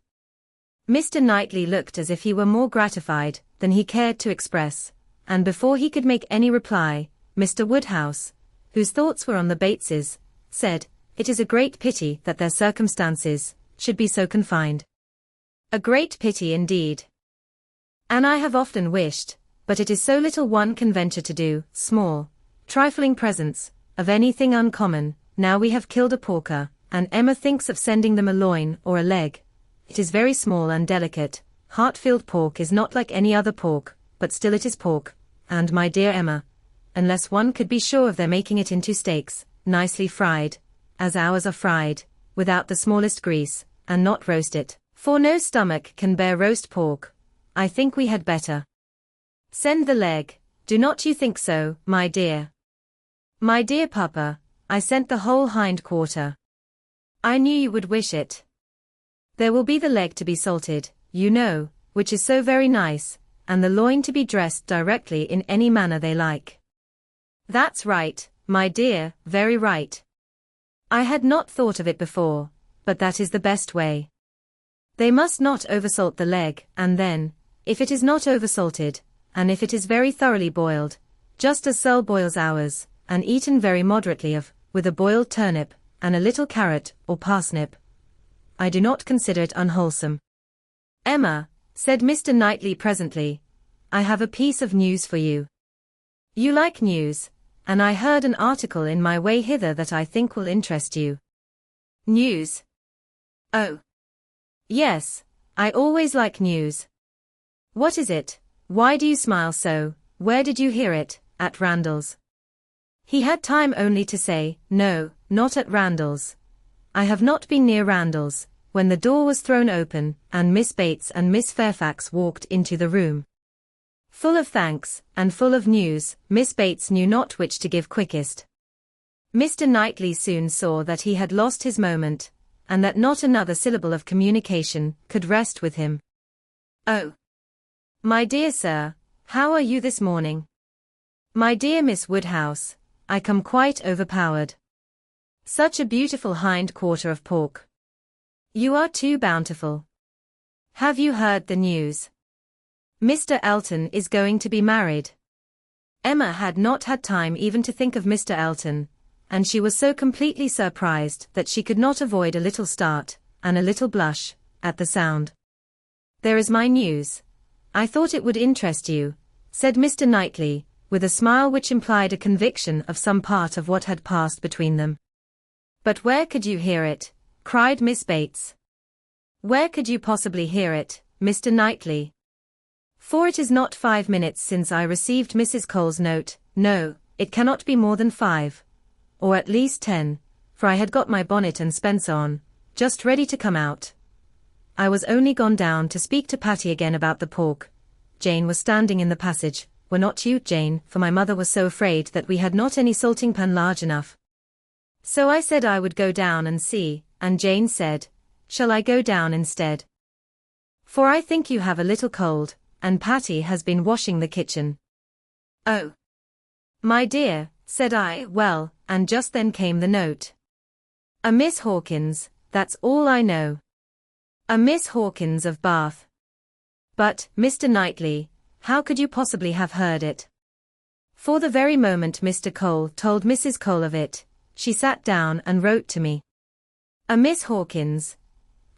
Mr. Knightley looked as if he were more gratified than he cared to express, and before he could make any reply, Mr. Woodhouse, whose thoughts were on the Bateses, said, "It is a great pity that their circumstances should be so confined. A great pity indeed. And I have often wished, but it is so little one can venture to do, small, trifling presents, of anything uncommon. Now we have killed a porker, and Emma thinks of sending them a loin or a leg. It is very small and delicate. Hartfield pork is not like any other pork, but still it is pork, and my dear Emma, unless one could be sure of their making it into steaks, nicely fried, as ours are fried, without the smallest grease, and not roast it, for no stomach can bear roast pork, I think we had better send the leg. Do not you think so, my dear? My dear papa, I sent the whole hind quarter. I knew you would wish it. There will be the leg to be salted, you know, which is so very nice, and the loin to be dressed directly in any manner they like. That's right, my dear, very right. I had not thought of it before, but that is the best way. They must not oversalt the leg, and then, if it is not oversalted, and if it is very thoroughly boiled, just as Searle boils ours, and eaten very moderately of, with a boiled turnip, and a little carrot, or parsnip, I do not consider it unwholesome. Emma, said Mr. Knightley presently, I have a piece of news for you. You like news, and I heard an article in my way hither that I think will interest you. News? Oh. Yes, I always like news. What is it? Why do you smile so? Where did you hear it? At Randall's. He had time only to say, no, not at Randall's. I have not been near Randall's, when the door was thrown open, and Miss Bates and Miss Fairfax walked into the room. Full of thanks, and full of news, Miss Bates knew not which to give quickest. Mr. Knightley soon saw that he had lost his moment, and that not another syllable of communication could rest with him. Oh. My dear sir, how are you this morning? My dear Miss Woodhouse, I come quite overpowered. Such a beautiful hind quarter of pork. You are too bountiful. Have you heard the news? Mr. Elton is going to be married. Emma had not had time even to think of Mr. Elton, and she was so completely surprised that she could not avoid a little start, and a little blush, at the sound. There is my news. I thought it would interest you, said Mr. Knightley, with a smile which implied a conviction of some part of what had passed between them. But where could you hear it? Cried Miss Bates. Where could you possibly hear it, Mr. Knightley? For it is not 5 minutes since I received Mrs. Cole's note. No, it cannot be more than 5. Or at least 10, for I had got my bonnet and spencer on, just ready to come out. I was only gone down to speak to Patty again about the pork. Jane was standing in the passage. Were not you, Jane, for my mother was so afraid that we had not any salting pan large enough. So I said I would go down and see, and Jane said, shall I go down instead? For I think you have a little cold, and Patty has been washing the kitchen. Oh. My dear, said I. Well, and just then came the note. A Miss Hawkins, that's all I know. A Miss Hawkins of Bath. But, Mr. Knightley, how could you possibly have heard it? For the very moment Mr. Cole told Mrs. Cole of it, she sat down and wrote to me. A Miss Hawkins.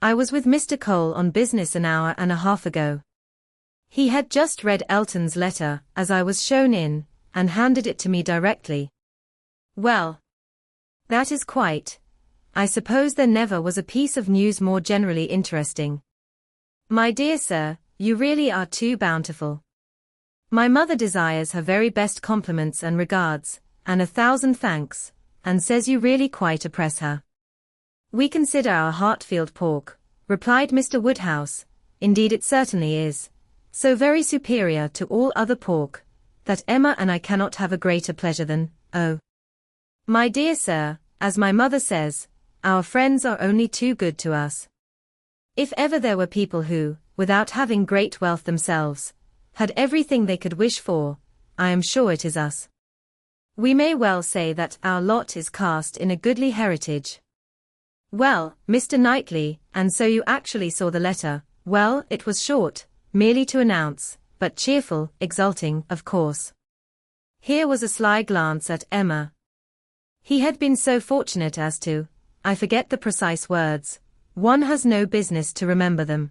I was with Mr. Cole on business an hour and a half ago. He had just read Elton's letter, as I was shown in, and handed it to me directly. Well, that is quite. I suppose there never was a piece of news more generally interesting. My dear sir, you really are too bountiful. My mother desires her very best compliments and regards, and 1,000 thanks, and says you really quite oppress her. We consider our Hartfield pork, replied Mr. Woodhouse, indeed it certainly is, so very superior to all other pork, that Emma and I cannot have a greater pleasure than, oh. My dear sir, as my mother says, our friends are only too good to us. If ever there were people who, without having great wealth themselves, had everything they could wish for, I am sure it is us. We may well say that our lot is cast in a goodly heritage. Well, Mr. Knightley, and so you actually saw the letter. Well, it was short, merely to announce, but cheerful, exulting, of course. Here was a sly glance at Emma. He had been so fortunate as to, I forget the precise words, one has no business to remember them.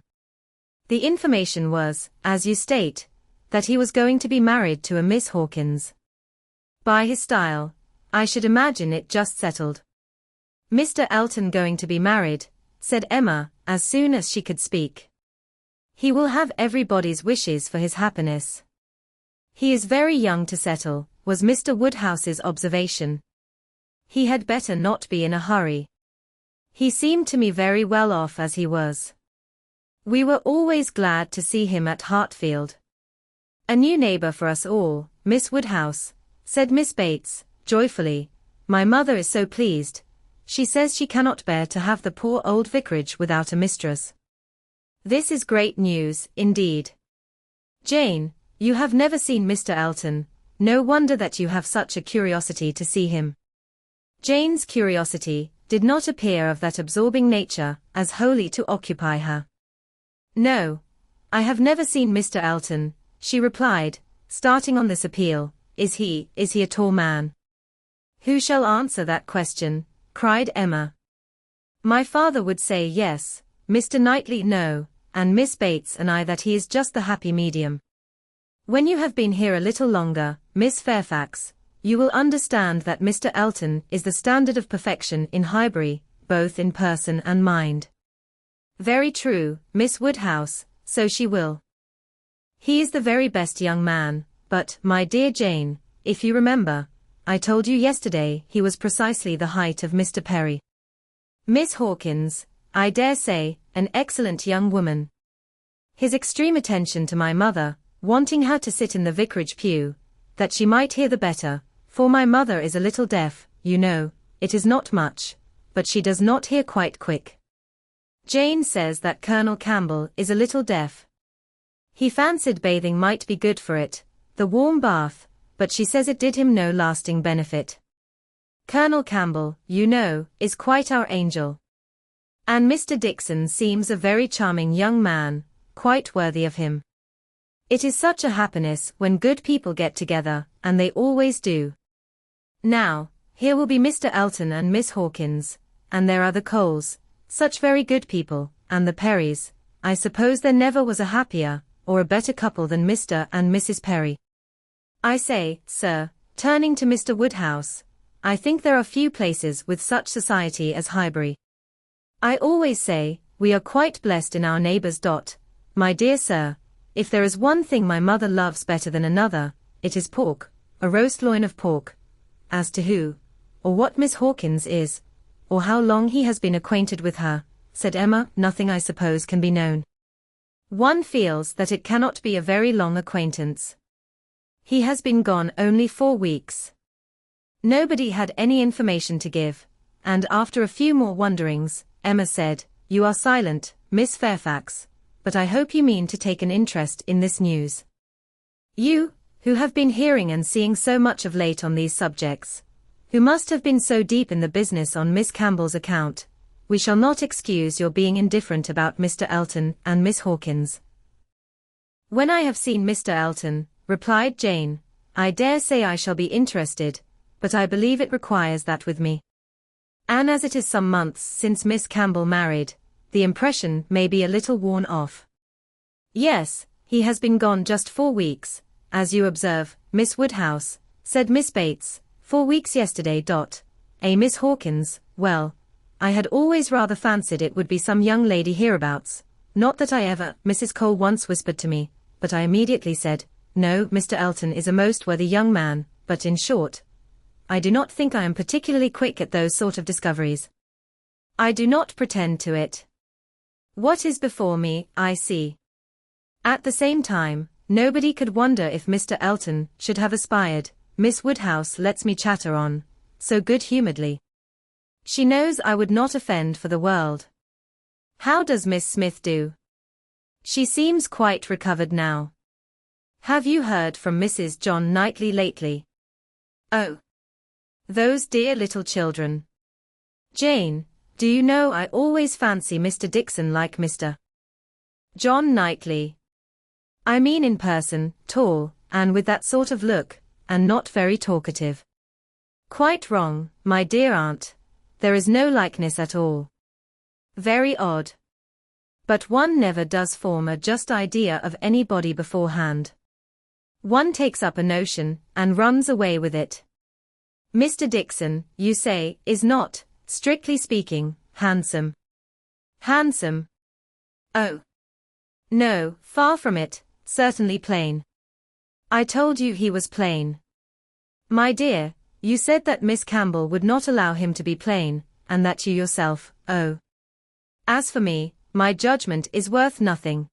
The information was, as you state, that he was going to be married to a Miss Hawkins. By his style, I should imagine it just settled. Mr. Elton going to be married, said Emma, as soon as she could speak. He will have everybody's wishes for his happiness. He is very young to settle, was Mr. Woodhouse's observation. He had better not be in a hurry. He seemed to me very well off as he was. We were always glad to see him at Hartfield. A new neighbour for us all, Miss Woodhouse, said Miss Bates, joyfully. My mother is so pleased. She says she cannot bear to have the poor old vicarage without a mistress. This is great news, indeed. Jane, you have never seen Mr. Elton, no wonder that you have such a curiosity to see him. Jane's curiosity did not appear of that absorbing nature as wholly to occupy her. No, I have never seen Mr. Elton, she replied, starting on this appeal. Is he a tall man? Who shall answer that question? Cried Emma. My father would say yes, Mr. Knightley no, and Miss Bates and I that he is just the happy medium. When you have been here a little longer, Miss Fairfax, you will understand that Mr. Elton is the standard of perfection in Highbury, both in person and mind. Very true, Miss Woodhouse, so she will. He is the very best young man, but, my dear Jane, if you remember, I told you yesterday he was precisely the height of Mr. Perry. Miss Hawkins, I dare say, an excellent young woman. His extreme attention to my mother, wanting her to sit in the vicarage pew, that she might hear the better, for my mother is a little deaf, you know, it is not much, but she does not hear quite quick. Jane says that Colonel Campbell is a little deaf. He fancied bathing might be good for it, the warm bath, but she says it did him no lasting benefit. Colonel Campbell, you know, is quite our angel. And Mr. Dixon seems a very charming young man, quite worthy of him. It is such a happiness when good people get together, and they always do. Now, here will be Mr. Elton and Miss Hawkins, and there are the Coles, such very good people, and the Perrys. I suppose there never was a happier, or a better couple than Mr. and Mrs. Perry. I say, sir, turning to Mr. Woodhouse, I think there are few places with such society as Highbury. I always say, we are quite blessed in our neighbours. My dear sir, if there is one thing my mother loves better than another, it is pork, a roast loin of pork. As to who, or what Miss Hawkins is, or how long he has been acquainted with her, said Emma, nothing I suppose can be known. One feels that it cannot be a very long acquaintance. He has been gone only 4 weeks. Nobody had any information to give, and after a few more wonderings, Emma said, You are silent, Miss Fairfax, but I hope you mean to take an interest in this news. You, who have been hearing and seeing so much of late on these subjects, who must have been so deep in the business on Miss Campbell's account, we shall not excuse your being indifferent about Mr. Elton and Miss Hawkins. When I have seen Mr. Elton, replied Jane, I dare say I shall be interested, but I believe it requires that with me. And as it is some months since Miss Campbell married, the impression may be a little worn off. Yes, he has been gone just 4 weeks, as you observe, Miss Woodhouse, said Miss Bates, 4 weeks yesterday. Miss Hawkins, well, I had always rather fancied it would be some young lady hereabouts, not that I ever, Mrs. Cole once whispered to me, but I immediately said, no, Mr. Elton is a most worthy young man, but in short, I do not think I am particularly quick at those sort of discoveries. I do not pretend to it. What is before me, I see. At the same time, nobody could wonder if Mr. Elton should have aspired. Miss Woodhouse lets me chatter on, so good-humouredly. She knows I would not offend for the world. How does Miss Smith do? She seems quite recovered now. Have you heard from Mrs. John Knightley lately? Oh, those dear little children. Jane, do you know I always fancy Mr. Dixon like Mr. John Knightley. I mean in person, tall, and with that sort of look, and not very talkative. Quite wrong, my dear aunt. There is no likeness at all. Very odd. But one never does form a just idea of anybody beforehand. One takes up a notion, and runs away with it. Mr. Dixon, you say, is not, strictly speaking, handsome. Handsome? Oh. No, far from it, certainly plain. I told you he was plain. My dear, you said that Miss Campbell would not allow him to be plain, and that you yourself, oh. As for me, my judgment is worth nothing.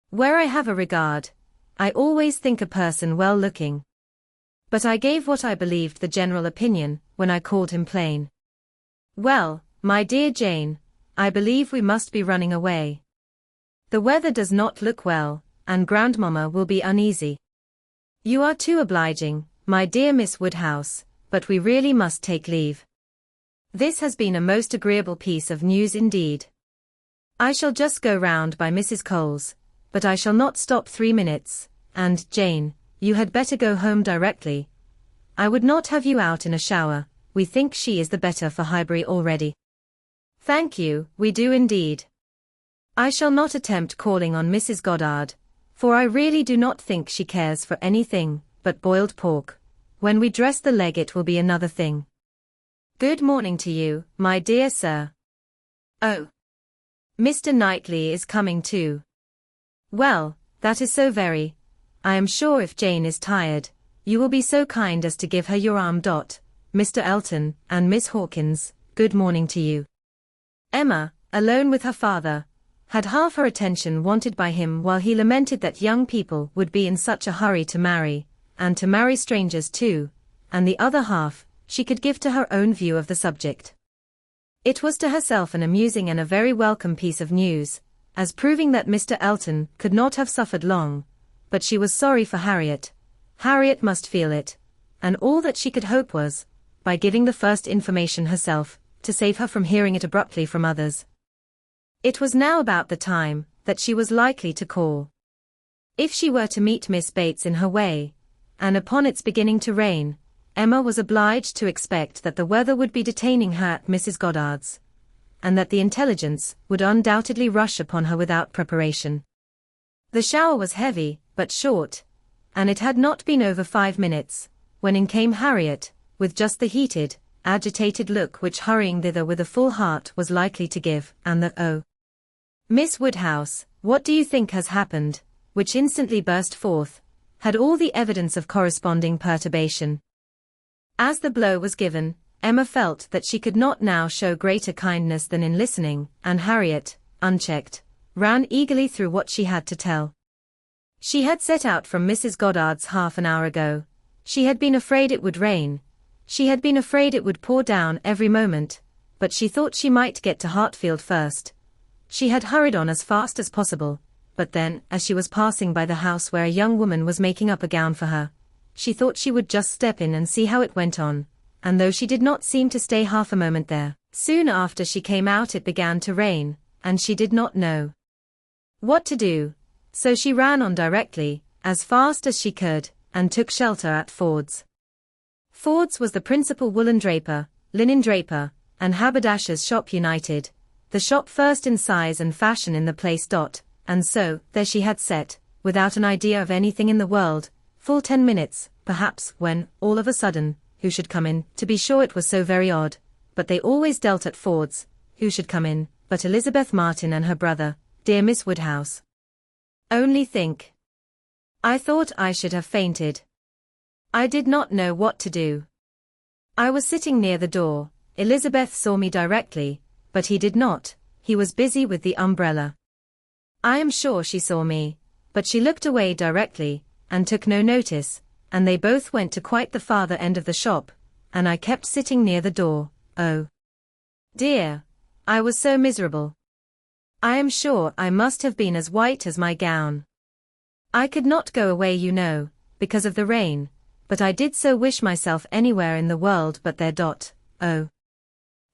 Where I have a regard, I always think a person well-looking. But I gave what I believed the general opinion, when I called him plain. Well, my dear Jane, I believe we must be running away. The weather does not look well, and Grandmamma will be uneasy. You are too obliging, my dear Miss Woodhouse, but we really must take leave. This has been a most agreeable piece of news indeed. I shall just go round by Mrs. Cole's, but I shall not stop 3 minutes, and, Jane, you had better go home directly. I would not have you out in a shower, we think she is the better for Highbury already. Thank you, we do indeed. I shall not attempt calling on Mrs. Goddard, for I really do not think she cares for anything but boiled pork. When we dress the leg it will be another thing. Good morning to you, my dear sir. Oh. Mr. Knightley is coming too. Well, that is so very. I am sure if Jane is tired, you will be so kind as to give her your arm. Mr. Elton and Miss Hawkins, good morning to you. Emma, alone with her father, had half her attention wanted by him while he lamented that young people would be in such a hurry to marry, and to marry strangers too, and the other half she could give to her own view of the subject. It was to herself an amusing and a very welcome piece of news, as proving that Mr. Elton could not have suffered long, but she was sorry for Harriet. Harriet must feel it, and all that she could hope was, by giving the first information herself, to save her from hearing it abruptly from others. It was now about the time that she was likely to call. If she were to meet Miss Bates in her way, and upon its beginning to rain, Emma was obliged to expect that the weather would be detaining her at Mrs. Goddard's, and that the intelligence would undoubtedly rush upon her without preparation. The shower was heavy, but short, and it had not been over 5 minutes, when in came Harriet, with just the heated, agitated look which hurrying thither with a full heart was likely to give, and the "Oh, Miss Woodhouse, what do you think has happened?" which instantly burst forth, had all the evidence of corresponding perturbation. As the blow was given, Emma felt that she could not now show greater kindness than in listening, and Harriet, unchecked, ran eagerly through what she had to tell. She had set out from Mrs. Goddard's half an hour ago. She had been afraid it would rain. She had been afraid it would pour down every moment, but she thought she might get to Hartfield first. She had hurried on as fast as possible, but then, as she was passing by the house where a young woman was making up a gown for her, she thought she would just step in and see how it went on, and though she did not seem to stay half a moment there, soon after she came out it began to rain, and she did not know what to do, so she ran on directly, as fast as she could, and took shelter at Ford's. Ford's was the principal woolen draper, linen draper, and haberdasher's shop united, the shop first in size and fashion in the place. And so, there she had sat, without an idea of anything in the world, full 10 minutes, perhaps, when, all of a sudden, who should come in? To be sure it was so very odd, but they always dealt at Ford's, who should come in, but Elizabeth Martin and her brother, dear Miss Woodhouse. Only think. I thought I should have fainted. I did not know what to do. I was sitting near the door. Elizabeth saw me directly, but he did not, he was busy with the umbrella. I am sure she saw me, but she looked away directly, and took no notice, and they both went to quite the farther end of the shop, and I kept sitting near the door. Oh dear, I was so miserable. I am sure I must have been as white as my gown. I could not go away, you know, because of the rain, but I did so wish myself anywhere in the world but there. Oh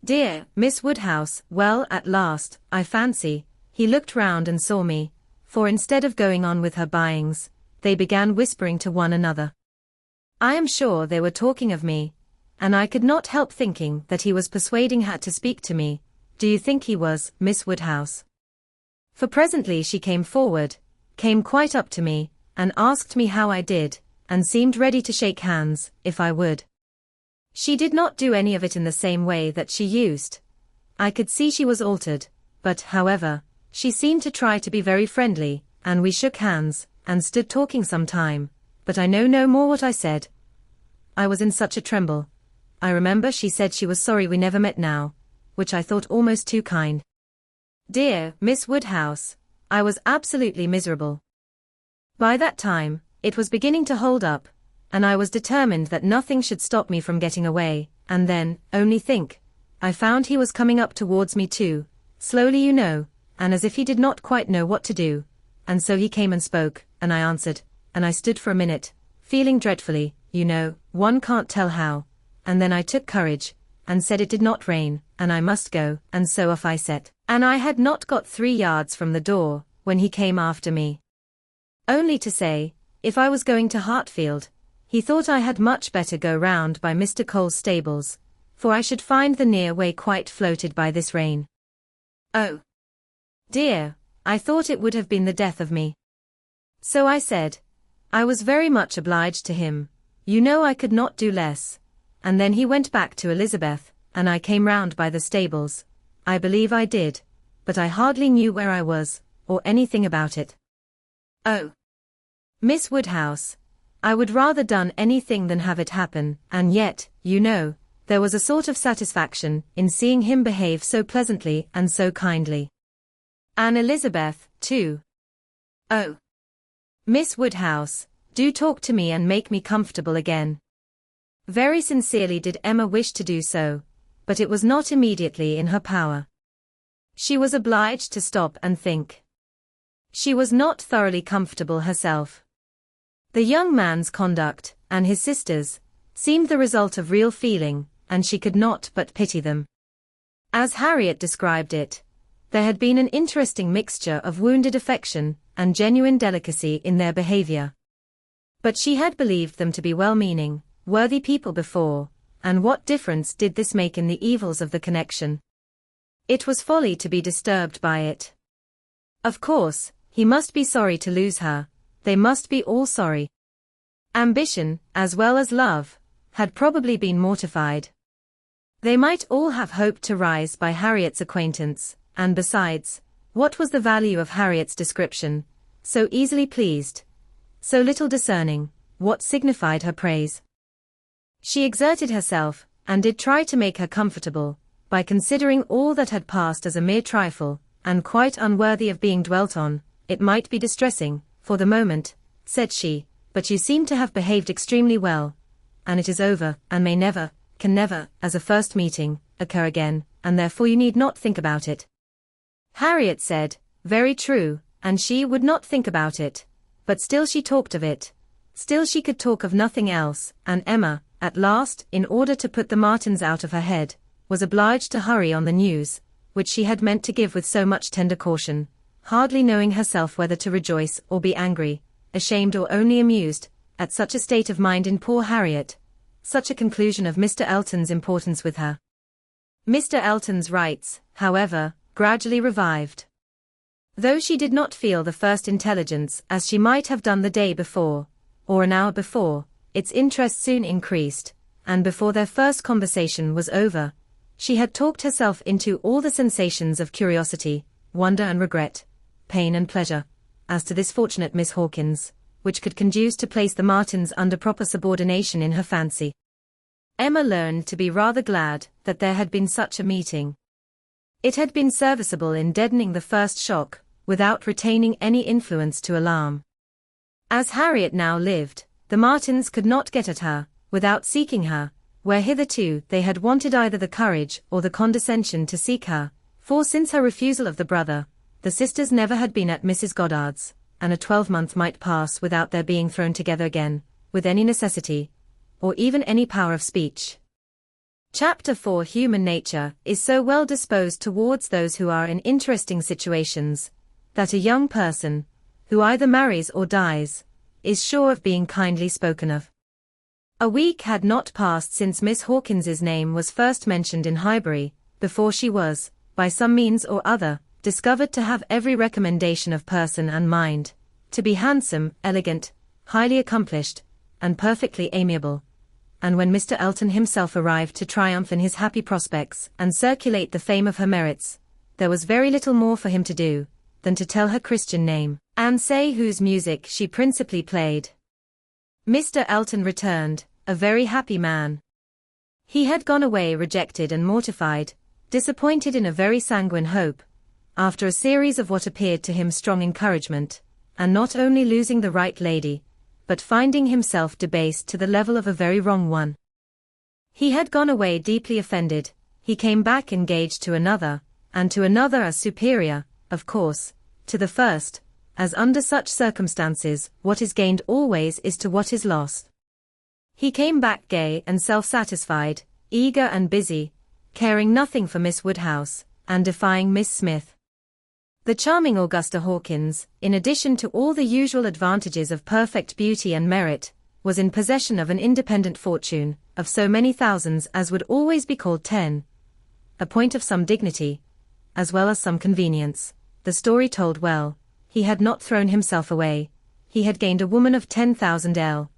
dear, Miss Woodhouse. Well, at last, I fancy, he looked round and saw me, for instead of going on with her buyings, they began whispering to one another. I am sure they were talking of me, and I could not help thinking that he was persuading her to speak to me. Do you think he was, Miss Woodhouse? For presently she came forward, came quite up to me, and asked me how I did, and seemed ready to shake hands, if I would. She did not do any of it in the same way that she used. I could see she was altered, but, however, she seemed to try to be very friendly, and we shook hands, and stood talking some time, but I know no more what I said. I was in such a tremble. I remember she said she was sorry we never met now, which I thought almost too kind. Dear Miss Woodhouse, I was absolutely miserable. By that time, it was beginning to hold up, and I was determined that nothing should stop me from getting away, and then, only think, I found he was coming up towards me too, slowly, you know, and as if he did not quite know what to do, and so he came and spoke, and I answered, and I stood for a minute, feeling dreadfully, you know, one can't tell how, and then I took courage, and said it did not rain, and I must go, and so off I set, and I had not got 3 yards from the door, when he came after me. Only to say, if I was going to Hartfield, he thought I had much better go round by Mr. Cole's stables, for I should find the near way quite floated by this rain. Oh dear, I thought it would have been the death of me. So I said, I was very much obliged to him, you know I could not do less, and then he went back to Elizabeth, and I came round by the stables. I believe I did, but I hardly knew where I was, or anything about it. Oh, Miss Woodhouse, I would rather done anything than have it happen, and yet, you know, there was a sort of satisfaction in seeing him behave so pleasantly and so kindly. And Elizabeth, too. Oh, Miss Woodhouse, do talk to me and make me comfortable again. Very sincerely did Emma wish to do so, but it was not immediately in her power. She was obliged to stop and think. She was not thoroughly comfortable herself. The young man's conduct, and his sister's, seemed the result of real feeling, and she could not but pity them. As Harriet described it, there had been an interesting mixture of wounded affection and genuine delicacy in their behavior. But she had believed them to be well-meaning, worthy people before, and what difference did this make in the evils of the connection? It was folly to be disturbed by it. Of course, he must be sorry to lose her, they must be all sorry. Ambition, as well as love, had probably been mortified. They might all have hoped to rise by Harriet's acquaintance, and besides, what was the value of Harriet's description? So easily pleased, so little discerning, what signified her praise? She exerted herself, and did try to make her comfortable, by considering all that had passed as a mere trifle, and quite unworthy of being dwelt on. It might be distressing, for the moment, said she, but you seem to have behaved extremely well, and it is over, and may never, can never, as a first meeting, occur again, and therefore you need not think about it. Harriet said, very true, and she would not think about it. But still she talked of it. Still she could talk of nothing else, and Emma, at last, in order to put the Martins out of her head, was obliged to hurry on the news, which she had meant to give with so much tender caution, hardly knowing herself whether to rejoice or be angry, ashamed or only amused, at such a state of mind in poor Harriet, such a conclusion of Mr. Elton's importance with her. Mr. Elton's rights, however, gradually revived. Though she did not feel the first intelligence as she might have done the day before, or an hour before, its interest soon increased, and before their first conversation was over, she had talked herself into all the sensations of curiosity, wonder and regret, pain and pleasure, as to this fortunate Miss Hawkins, which could conduce to place the Martins under proper subordination in her fancy. Emma learned to be rather glad that there had been such a meeting. It had been serviceable in deadening the first shock, without retaining any influence to alarm. As Harriet now lived, the Martins could not get at her, without seeking her, where hitherto they had wanted either the courage or the condescension to seek her, for since her refusal of the brother, the sisters never had been at Mrs. Goddard's, and a 12-month might pass without their being thrown together again, with any necessity, or even any power of speech. Chapter 4. Human nature is so well disposed towards those who are in interesting situations, that a young person, who either marries or dies, is sure of being kindly spoken of. A week had not passed since Miss Hawkins's name was first mentioned in Highbury, before she was, by some means or other, discovered to have every recommendation of person and mind, to be handsome, elegant, highly accomplished, and perfectly amiable. And when Mr. Elton himself arrived to triumph in his happy prospects and circulate the fame of her merits, there was very little more for him to do, than to tell her Christian name, and say whose music she principally played. Mr. Elton returned, a very happy man. He had gone away rejected and mortified, disappointed in a very sanguine hope, after a series of what appeared to him strong encouragement, and not only losing the right lady, but finding himself debased to the level of a very wrong one. He had gone away deeply offended, he came back engaged to another, and to another as superior, of course, to the first, as under such circumstances what is gained always is to what is lost. He came back gay and self-satisfied, eager and busy, caring nothing for Miss Woodhouse, and defying Miss Smith. The charming Augusta Hawkins, in addition to all the usual advantages of perfect beauty and merit, was in possession of an independent fortune, of so many thousands as would always be called 10. A point of some dignity, as well as some convenience. The story told well, he had not thrown himself away, he had gained a woman of 10,000 L.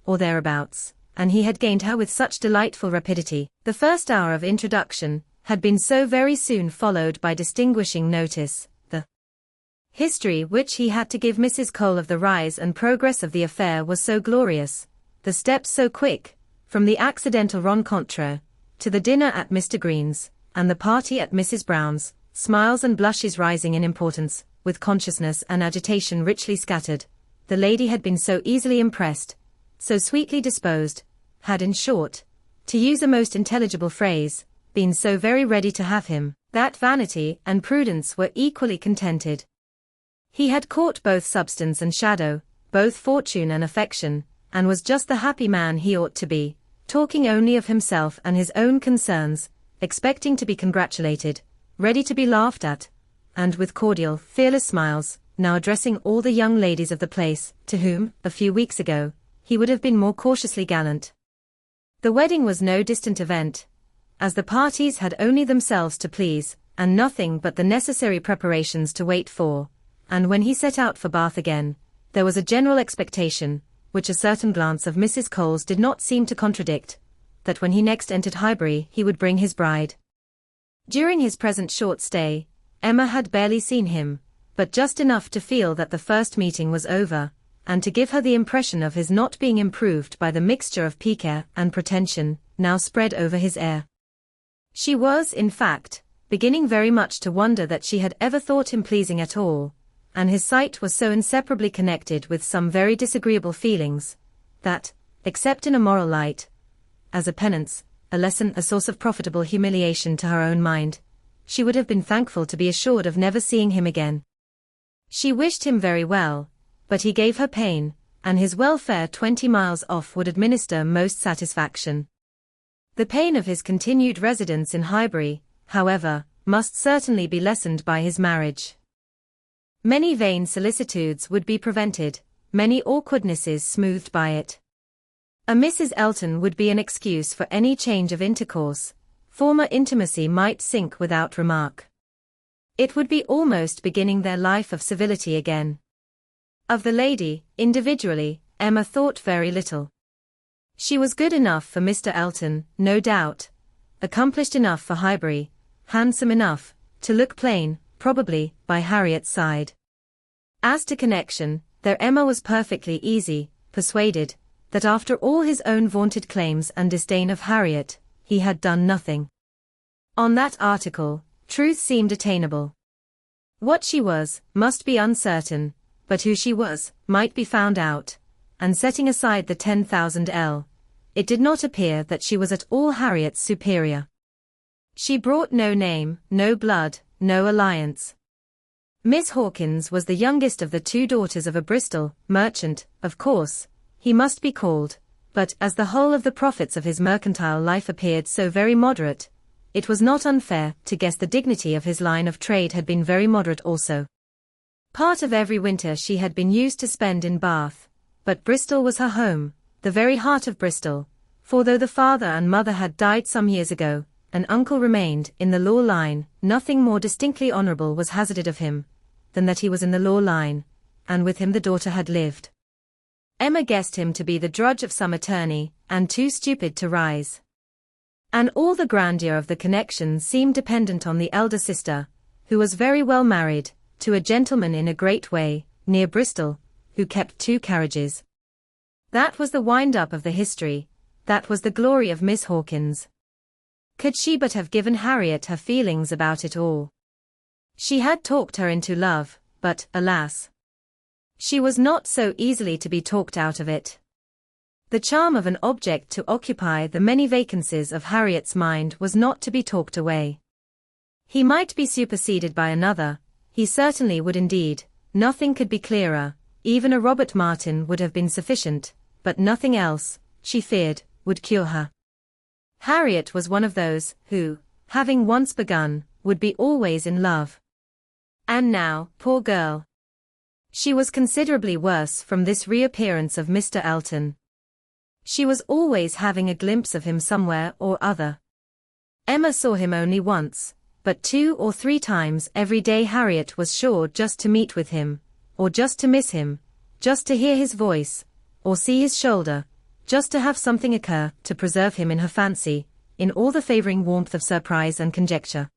or thereabouts, and he had gained her with such delightful rapidity. The first hour of introduction had been so very soon followed by distinguishing notice. The history which he had to give Mrs. Cole of the rise and progress of the affair was so glorious, the steps so quick, from the accidental rencontre, to the dinner at Mr. Green's, and the party at Mrs. Brown's, smiles and blushes rising in importance, with consciousness and agitation richly scattered. The lady had been so easily impressed, so sweetly disposed, had in short, to use a most intelligible phrase, been so very ready to have him, that vanity and prudence were equally contented. He had caught both substance and shadow, both fortune and affection, and was just the happy man he ought to be, talking only of himself and his own concerns, expecting to be congratulated, ready to be laughed at, and with cordial, fearless smiles, now addressing all the young ladies of the place, to whom, a few weeks ago, he would have been more cautiously gallant. The wedding was no distant event, as the parties had only themselves to please, and nothing but the necessary preparations to wait for, and when he set out for Bath again, there was a general expectation, which a certain glance of Mrs. Cole's did not seem to contradict, that when he next entered Highbury he would bring his bride. During his present short stay, Emma had barely seen him, but just enough to feel that the first meeting was over, and to give her the impression of his not being improved by the mixture of pique and pretension, now spread over his air. She was, in fact, beginning very much to wonder that she had ever thought him pleasing at all, and his sight was so inseparably connected with some very disagreeable feelings, that, except in a moral light, as a penance, a lesson, a source of profitable humiliation to her own mind, she would have been thankful to be assured of never seeing him again. She wished him very well, but he gave her pain, and his welfare 20 miles off would administer most satisfaction. The pain of his continued residence in Highbury, however, must certainly be lessened by his marriage. Many vain solicitudes would be prevented, many awkwardnesses smoothed by it. A Mrs. Elton would be an excuse for any change of intercourse, former intimacy might sink without remark. It would be almost beginning their life of civility again. Of the lady, individually, Emma thought very little. She was good enough for Mr. Elton, no doubt, accomplished enough for Highbury, handsome enough to look plain, probably, by Harriet's side. As to connection, there Emma was perfectly easy, persuaded that after all his own vaunted claims and disdain of Harriet, he had done nothing. On that article, truth seemed attainable. What she was, must be uncertain, but who she was, might be found out, and setting aside the 10,000L, it did not appear that she was at all Harriet's superior. She brought no name, no blood, no alliance. Miss Hawkins was the youngest of the 2 daughters of a Bristol merchant, of course, he must be called, but as the whole of the profits of his mercantile life appeared so very moderate, it was not unfair to guess the dignity of his line of trade had been very moderate also. Part of every winter she had been used to spend in Bath, but Bristol was her home, the very heart of Bristol, for though the father and mother had died some years ago, an uncle remained in the law line, nothing more distinctly honourable was hazarded of him, than that he was in the law line, and with him the daughter had lived. Emma guessed him to be the drudge of some attorney, and too stupid to rise. And all the grandeur of the connection seemed dependent on the elder sister, who was very well married, to a gentleman in a great way, near Bristol, who kept 2 carriages. That was the wind-up of the history, that was the glory of Miss Hawkins. Could she but have given Harriet her feelings about it all? She had talked her into love, but, alas, she was not so easily to be talked out of it. The charm of an object to occupy the many vacancies of Harriet's mind was not to be talked away. He might be superseded by another, he certainly would indeed, nothing could be clearer, even a Robert Martin would have been sufficient, but nothing else, she feared, would cure her. Harriet was one of those who, having once begun, would be always in love. And now, poor girl, she was considerably worse from this reappearance of Mr. Elton. She was always having a glimpse of him somewhere or other. Emma saw him only once, but 2 or 3 times every day Harriet was sure just to meet with him, or just to miss him, just to hear his voice, or see his shoulder, just to have something occur to preserve him in her fancy, in all the favouring warmth of surprise and conjecture.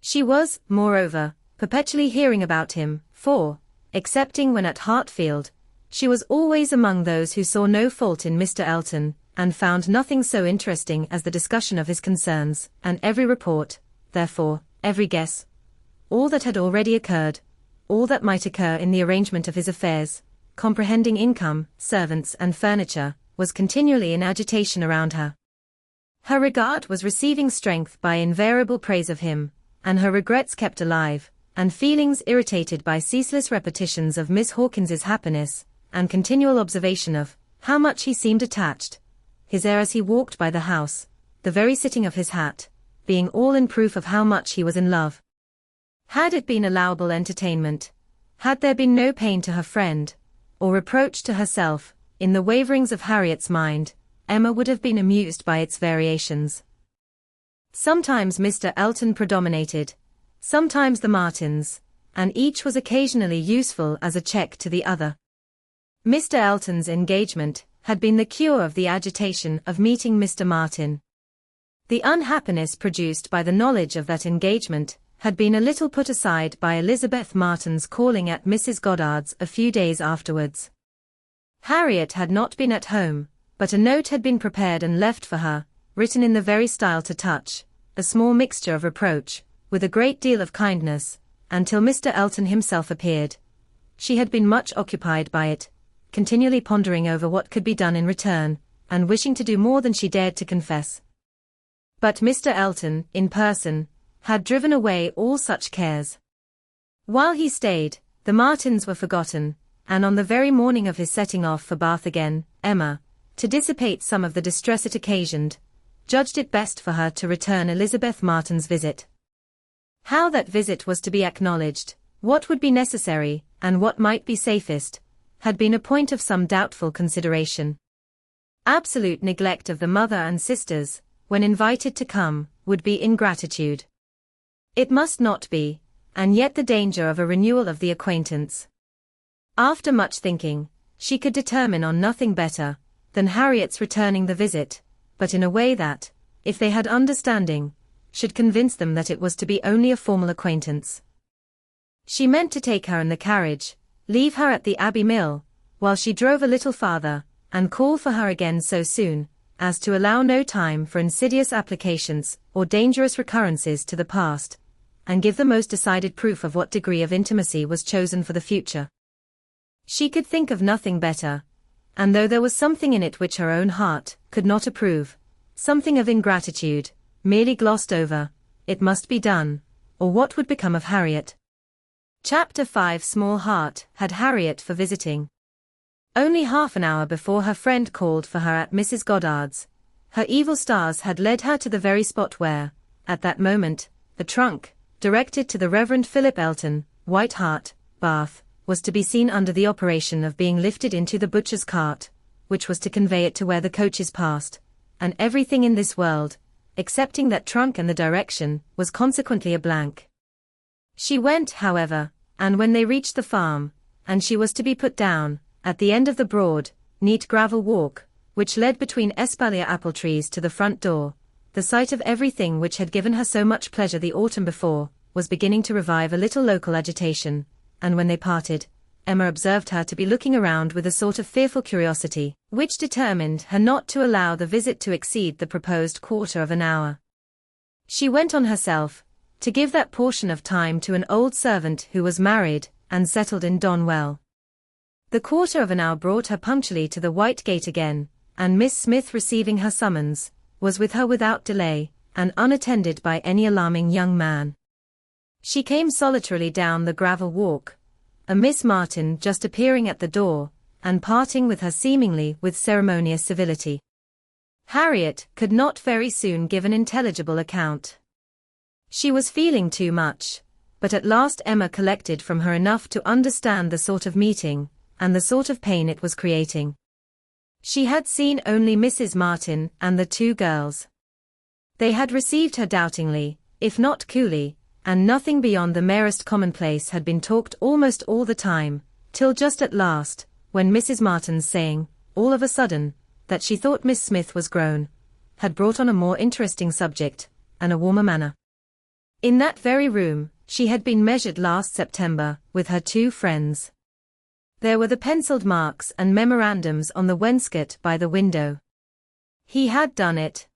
She was, moreover, perpetually hearing about him, for, excepting when at Hartfield, she was always among those who saw no fault in Mr. Elton, and found nothing so interesting as the discussion of his concerns, and every report, therefore, every guess, all that had already occurred, all that might occur in the arrangement of his affairs, comprehending income, servants and furniture, was continually in agitation around her. Her regard was receiving strength by invariable praise of him, and her regrets kept alive, and feelings irritated by ceaseless repetitions of Miss Hawkins's happiness, and continual observation of how much he seemed attached, his air as he walked by the house, the very sitting of his hat, being all in proof of how much he was in love. Had it been allowable entertainment, had there been no pain to her friend, or reproach to herself, in the waverings of Harriet's mind, Emma would have been amused by its variations. Sometimes Mr. Elton predominated, sometimes the Martins, and each was occasionally useful as a check to the other. Mr. Elton's engagement had been the cure of the agitation of meeting Mr. Martin. The unhappiness produced by the knowledge of that engagement had been a little put aside by Elizabeth Martin's calling at Mrs. Goddard's a few days afterwards. Harriet had not been at home, but a note had been prepared and left for her, written in the very style to touch, a small mixture of reproach, with a great deal of kindness, until Mr. Elton himself appeared. She had been much occupied by it, continually pondering over what could be done in return, and wishing to do more than she dared to confess. But Mr. Elton, in person, had driven away all such cares. While he stayed, the The Martins were forgotten, and on the very morning of his setting off for Bath again, Emma, to dissipate some of the distress it occasioned, judged it best for her to return Elizabeth Martin's visit. How that visit was to be acknowledged, what would be necessary, and what might be safest, had been a point of some doubtful consideration. Absolute neglect of the mother and sisters, when invited to come, would be ingratitude. It must not be, and yet the danger of a renewal of the acquaintance. After much thinking, she could determine on nothing better than Harriet's returning the visit, but in a way that, if they had understanding, should convince them that it was to be only a formal acquaintance. She meant to take her in the carriage, leave her at the Abbey Mill, while she drove a little farther, and call for her again so soon as to allow no time for insidious applications or dangerous recurrences to the past, and give the most decided proof of what degree of intimacy was chosen for the future. She could think of nothing better, and though there was something in it which her own heart could not approve, something of ingratitude, merely glossed over, it must be done, or what would become of Harriet? Chapter 5. Small heart had Harriet for visiting. Only half an hour before her friend called for her at Mrs. Goddard's, her evil stars had led her to the very spot where, at that moment, the trunk, directed to the Reverend Philip Elton, White Hart, Bath, was to be seen under the operation of being lifted into the butcher's cart, which was to convey it to where the coaches passed, and everything in this world, excepting that trunk and the direction, was consequently a blank. She went, however, and when they reached the farm, and she was to be put down, at the end of the broad, neat gravel walk, which led between espalier apple trees to the front door, the sight of everything which had given her so much pleasure the autumn before, was beginning to revive a little local agitation, and when they parted, Emma observed her to be looking around with a sort of fearful curiosity, which determined her not to allow the visit to exceed the proposed quarter of an hour. She went on herself, to give that portion of time to an old servant who was married, and settled in Donwell. The quarter of an hour brought her punctually to the White Gate again, and Miss Smith, receiving her summons, was with her without delay, and unattended by any alarming young man. She came solitarily down the gravel walk, a Miss Martin just appearing at the door, and parting with her seemingly with ceremonious civility. Harriet could not very soon give an intelligible account. She was feeling too much, but at last Emma collected from her enough to understand the sort of meeting, and the sort of pain it was creating. She had seen only Mrs. Martin and the two girls. They had received her doubtingly, if not coolly, and nothing beyond the merest commonplace had been talked almost all the time, till just at last, when Mrs. Martin's saying, all of a sudden, that she thought Miss Smith was grown, had brought on a more interesting subject, and a warmer manner. In that very room, she had been measured last September, with her two friends. There were the penciled marks and memorandums on the wainscot by the window. He had done it.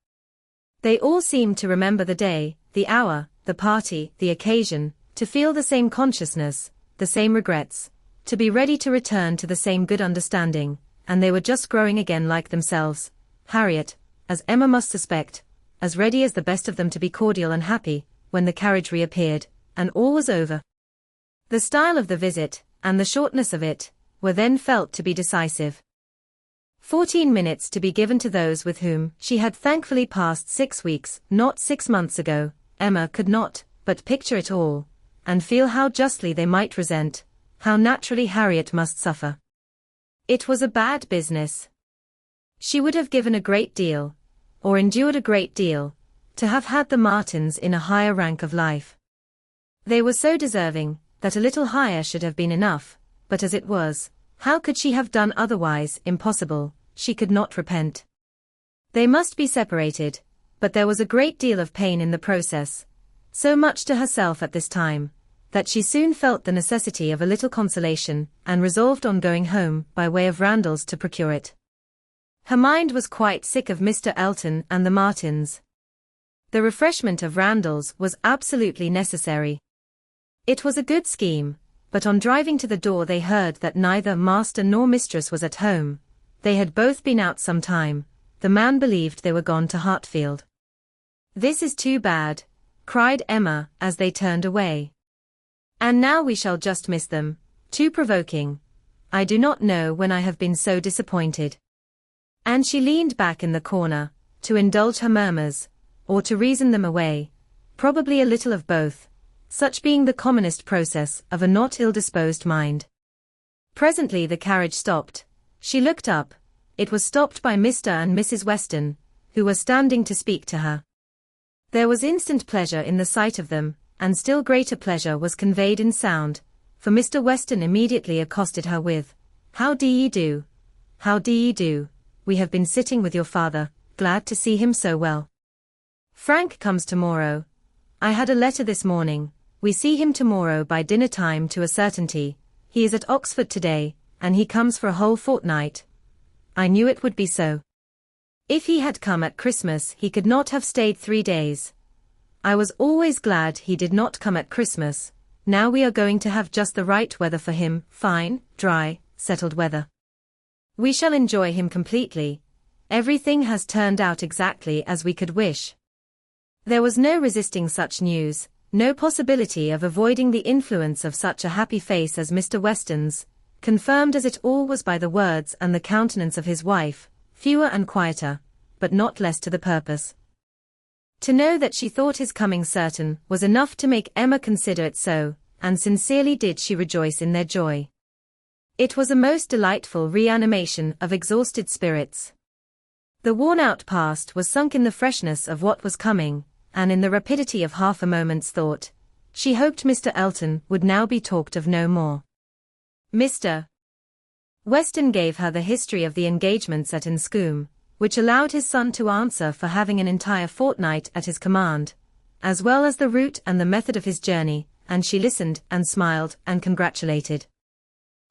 They all seemed to remember the day, the hour, the party, the occasion, to feel the same consciousness, the same regrets, to be ready to return to the same good understanding, and they were just growing again like themselves, Harriet, as Emma must suspect, as ready as the best of them to be cordial and happy, when the carriage reappeared, and all was over. The style of the visit, and the shortness of it, were then felt to be decisive. 14 minutes to be given to those with whom she had thankfully passed 6 weeks, not 6 months ago. Emma could not but picture it all, and feel how justly they might resent, how naturally Harriet must suffer. It was a bad business. She would have given a great deal, or endured a great deal, to have had the Martins in a higher rank of life. They were so deserving, that a little higher should have been enough, but as it was, how could she have done otherwise? Impossible, she could not repent. They must be separated, but there was a great deal of pain in the process, so much to herself at this time, that she soon felt the necessity of a little consolation, and resolved on going home by way of Randalls to procure it. Her mind was quite sick of Mr. Elton and the Martins. The refreshment of Randalls was absolutely necessary. It was a good scheme, but on driving to the door they heard that neither master nor mistress was at home. They had both been out some time. The man believed they were gone to Hartfield. "This is too bad," cried Emma, as they turned away. "And now we shall just miss them. Too provoking. I do not know when I have been so disappointed. And she leaned back in the corner, to indulge her murmurs, or to reason them away, probably a little of both, such being the commonest process of a not ill-disposed mind. Presently the carriage stopped. She looked up. It was stopped by Mr. and Mrs. Weston, who were standing to speak to her. There was instant pleasure in the sight of them, and still greater pleasure was conveyed in sound, for Mr. Weston immediately accosted her with, "How do ye do? How do ye do? We have been sitting with your father, glad to see him so well. Frank comes tomorrow. I had a letter this morning. We see him tomorrow by dinner time to a certainty. He is at Oxford today, and he comes for a whole fortnight. I knew it would be so. If he had come at Christmas he could not have stayed 3 days. I was always glad he did not come at Christmas. Now we are going to have just the right weather for him, fine, dry, settled weather. We shall enjoy him completely. Everything has turned out exactly as we could wish." There was no resisting such news, no possibility of avoiding the influence of such a happy face as Mr. Weston's, confirmed as it all was by the words and the countenance of his wife, fewer and quieter, but not less to the purpose. To know that she thought his coming certain was enough to make Emma consider it so, and sincerely did she rejoice in their joy. It was a most delightful reanimation of exhausted spirits. The worn-out past was sunk in the freshness of what was coming, and in the rapidity of half a moment's thought, she hoped Mr. Elton would now be talked of no more. Mr. Weston gave her the history of the engagements at Enscombe, which allowed his son to answer for having an entire fortnight at his command, as well as the route and the method of his journey, and she listened and smiled and congratulated.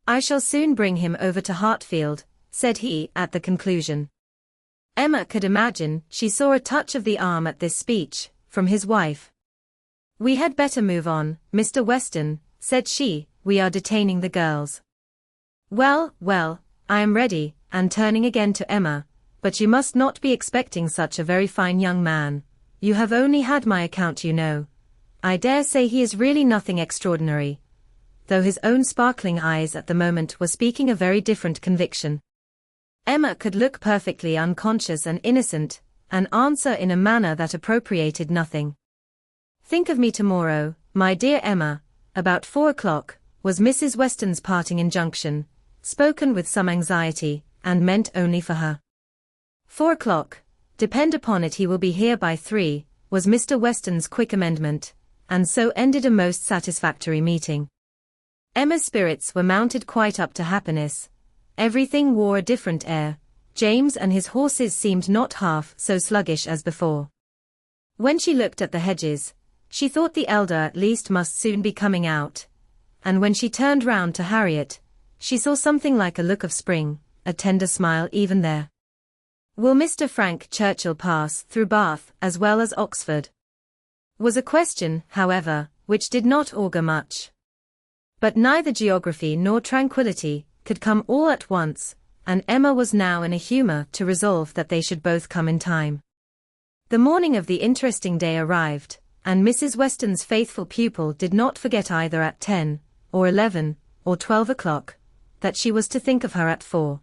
"I shall soon bring him over to Hartfield," said he at the conclusion. Emma could imagine she saw a touch of the arm at this speech, from his wife. "We had better move on, Mr. Weston," said she, "we are detaining the girls." "Well, well, I am ready," and turning again to Emma, "but you must not be expecting such a very fine young man. You have only had my account, you know. I dare say he is really nothing extraordinary," though his own sparkling eyes at the moment were speaking a very different conviction. Emma could look perfectly unconscious and innocent, and answer in a manner that appropriated nothing. "Think of me tomorrow, my dear Emma, about 4 o'clock, was Mrs. Weston's parting injunction, spoken with some anxiety, and meant only for her. 4 o'clock, depend upon it he will be here by 3, was Mr. Weston's quick amendment, and so ended a most satisfactory meeting. Emma's spirits were mounted quite up to happiness. Everything wore a different air. James and his horses seemed not half so sluggish as before. When she looked at the hedges, she thought the elder at least must soon be coming out, and when she turned round to Harriet, she saw something like a look of spring, a tender smile even there. "Will Mr. Frank Churchill pass through Bath as well as Oxford?" was a question, however, which did not augur much. But neither geography nor tranquillity could come all at once, and Emma was now in a humour to resolve that they should both come in time. The morning of the interesting day arrived, and Mrs. Weston's faithful pupil did not forget either at 10, or 11, or 12 o'clock, that she was to think of her at 4.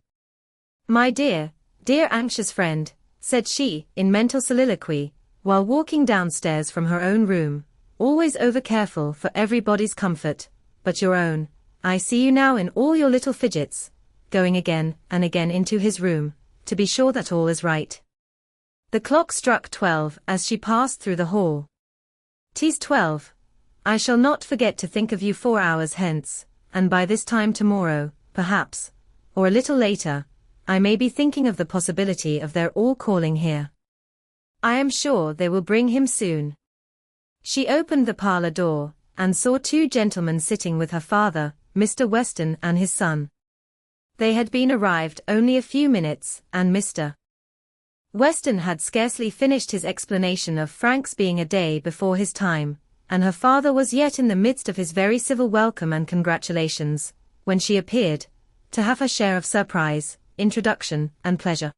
"My dear, dear anxious friend," said she, in mental soliloquy, while walking downstairs from her own room, "always over-careful for everybody's comfort, but your own. I see you now in all your little fidgets, going again and again into his room, to be sure that all is right." The clock struck 12 as she passed through the hall. "'Tis 12. I shall not forget to think of you 4 hours hence, and by this time tomorrow, perhaps, or a little later, I may be thinking of the possibility of their all calling here. I am sure they will bring him soon." She opened the parlour door, and saw 2 gentlemen sitting with her father, Mr. Weston and his son. They had been arrived only a few minutes, and Mr. Weston had scarcely finished his explanation of Frank's being a day before his time, and her father was yet in the midst of his very civil welcome and congratulations, when she appeared, to have her share of surprise, introduction, and pleasure.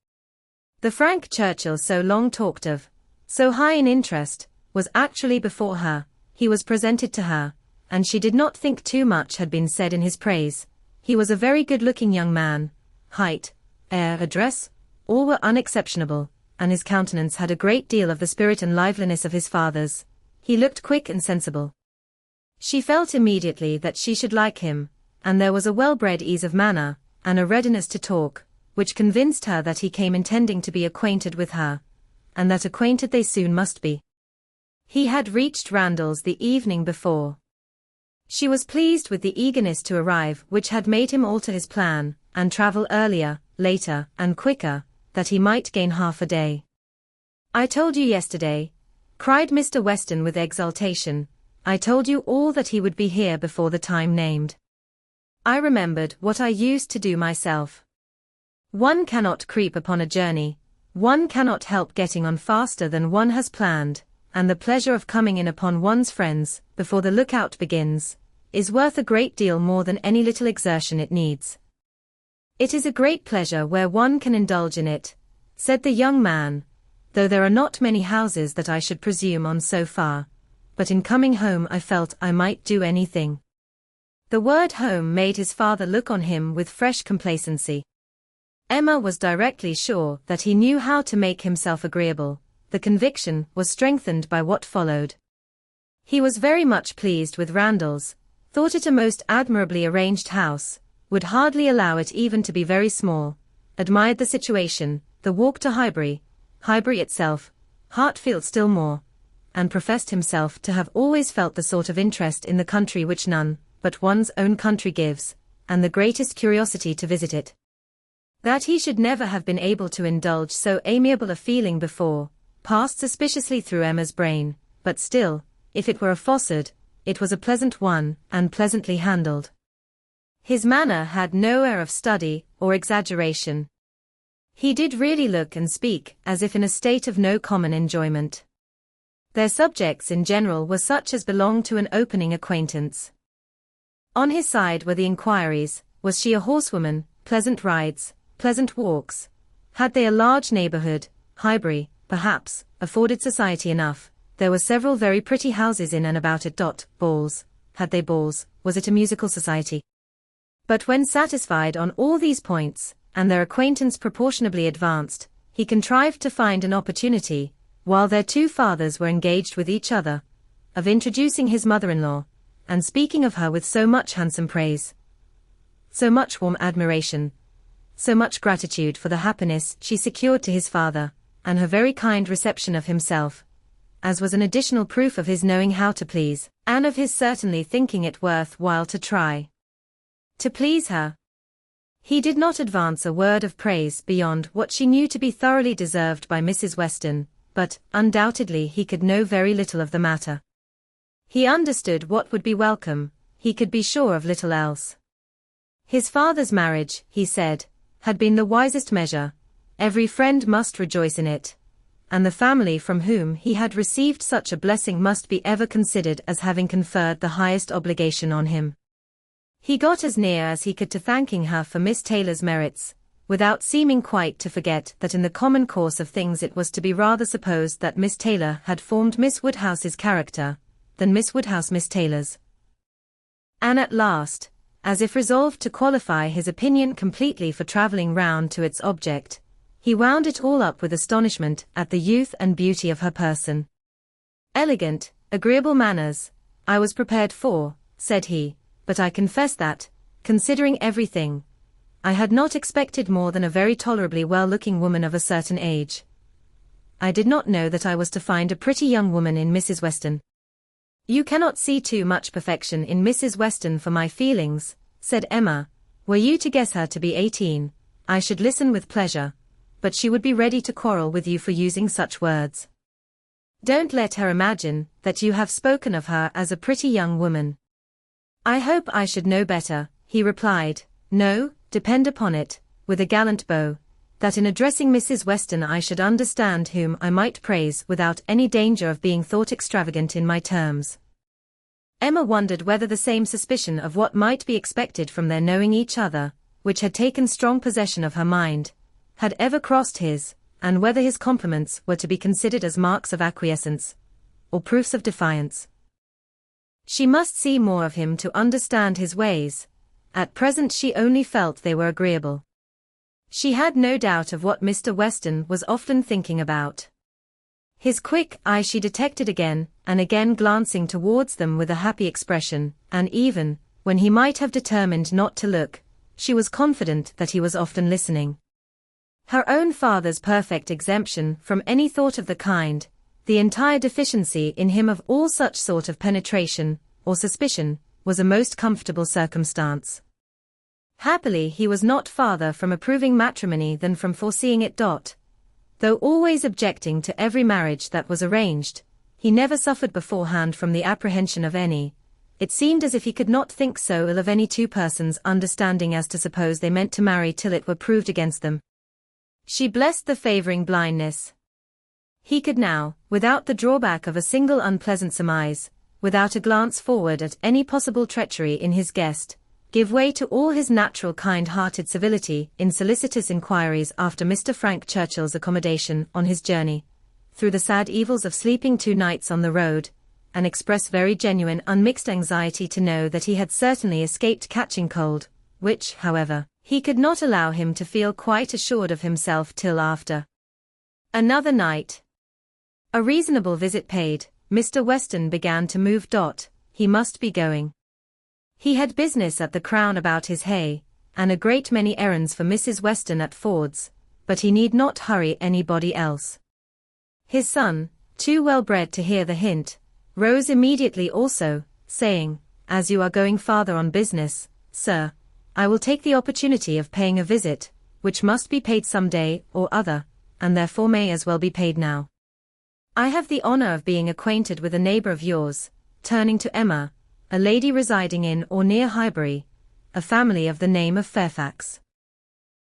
The Frank Churchill so long talked of, so high in interest, was actually before her. He was presented to her, and she did not think too much had been said in his praise. He was a very good-looking young man. Height, air, address, all were unexceptionable, and his countenance had a great deal of the spirit and liveliness of his father's. He looked quick and sensible. She felt immediately that she should like him, and there was a well-bred ease of manner, and a readiness to talk, which convinced her that he came intending to be acquainted with her, and that acquainted they soon must be. He had reached Randalls the evening before. She was pleased with the eagerness to arrive which had made him alter his plan, and travel earlier, later, and quicker, that he might gain half a day. "I told you yesterday," cried Mr. Weston with exultation, "I told you all that he would be here before the time named. I remembered what I used to do myself. One cannot creep upon a journey, one cannot help getting on faster than one has planned, and the pleasure of coming in upon one's friends, before the lookout begins, is worth a great deal more than any little exertion it needs." "It is a great pleasure where one can indulge in it," said the young man, "though there are not many houses that I should presume on so far, but in coming home I felt I might do anything." The word home made his father look on him with fresh complacency. Emma was directly sure that he knew how to make himself agreeable. The conviction was strengthened by what followed. He was very much pleased with Randalls, thought it a most admirably arranged house, would hardly allow it even to be very small, admired the situation, the walk to Highbury itself, Hartfield still more, and professed himself to have always felt the sort of interest in the country which none but one's own country gives, and the greatest curiosity to visit it. That he should never have been able to indulge so amiable a feeling before, passed suspiciously through Emma's brain, but still, if it were a falsehood, it was a pleasant one, and pleasantly handled. His manner had no air of study or exaggeration. He did really look and speak as if in a state of no common enjoyment. Their subjects in general were such as belonged to an opening acquaintance. On his side were the inquiries: was she a horsewoman, pleasant rides, pleasant walks? Had they a large neighborhood? Highbury, perhaps, afforded society enough. There were several very pretty houses in and about it. Balls, had they balls? Was it a musical society? But when satisfied on all these points, and their acquaintance proportionably advanced, he contrived to find an opportunity, while their two fathers were engaged with each other, of introducing his mother-in-law, and speaking of her with so much handsome praise, so much warm admiration, so much gratitude for the happiness she secured to his father, and her very kind reception of himself, as was an additional proof of his knowing how to please, and of his certainly thinking it worth while to try to please her. He did not advance a word of praise beyond what she knew to be thoroughly deserved by Mrs. Weston, but, undoubtedly he could know very little of the matter. He understood what would be welcome, he could be sure of little else. His father's marriage, he said, had been the wisest measure, every friend must rejoice in it, and the family from whom he had received such a blessing must be ever considered as having conferred the highest obligation on him. He got as near as he could to thanking her for Miss Taylor's merits, without seeming quite to forget that in the common course of things it was to be rather supposed that Miss Taylor had formed Miss Woodhouse's character, than Miss Woodhouse Miss Taylor's. And at last, as if resolved to qualify his opinion completely for travelling round to its object, he wound it all up with astonishment at the youth and beauty of her person. "Elegant, agreeable manners, I was prepared for," said he, "but I confess that, considering everything, I had not expected more than a very tolerably well-looking woman of a certain age. I did not know that I was to find a pretty young woman in Mrs. Weston." "You cannot see too much perfection in Mrs. Weston for my feelings," said Emma. "Were you to guess her to be 18, I should listen with pleasure, but she would be ready to quarrel with you for using such words. Don't let her imagine that you have spoken of her as a pretty young woman." "I hope I should know better," he replied. "No, depend upon it, with a gallant bow, that in addressing Mrs. Weston I should understand whom I might praise without any danger of being thought extravagant in my terms." Emma wondered whether the same suspicion of what might be expected from their knowing each other, which had taken strong possession of her mind, had ever crossed his, and whether his compliments were to be considered as marks of acquiescence, or proofs of defiance. She must see more of him to understand his ways. At present she only felt they were agreeable. She had no doubt of what Mr. Weston was often thinking about. His quick eye she detected again and again glancing towards them with a happy expression, and even, when he might have determined not to look, she was confident that he was often listening. Her own father's perfect exemption from any thought of the kind, the entire deficiency in him of all such sort of penetration, or suspicion, was a most comfortable circumstance. Happily he was not farther from approving matrimony than from foreseeing it. Though always objecting to every marriage that was arranged, he never suffered beforehand from the apprehension of any. It seemed as if he could not think so ill of any two persons understanding as to suppose they meant to marry till it were proved against them. She blessed the favouring blindness. He could now, without the drawback of a single unpleasant surmise, without a glance forward at any possible treachery in his guest, give way to all his natural kind-hearted civility in solicitous inquiries after Mr. Frank Churchill's accommodation on his journey, through the sad evils of sleeping 2 nights on the road, and express very genuine unmixed anxiety to know that he had certainly escaped catching cold, which, however, he could not allow him to feel quite assured of himself till after. Another night. A reasonable visit paid, Mr. Weston began to move. He must be going. He had business at the Crown about his hay, and a great many errands for Mrs. Weston at Ford's, but he need not hurry anybody else. His son, too well bred to hear the hint, rose immediately also, saying, "As you are going farther on business, sir, I will take the opportunity of paying a visit, which must be paid some day or other, and therefore may as well be paid now. I have the honor of being acquainted with a neighbor of yours," turning to Emma, "a lady residing in or near Highbury, a family of the name of Fairfax.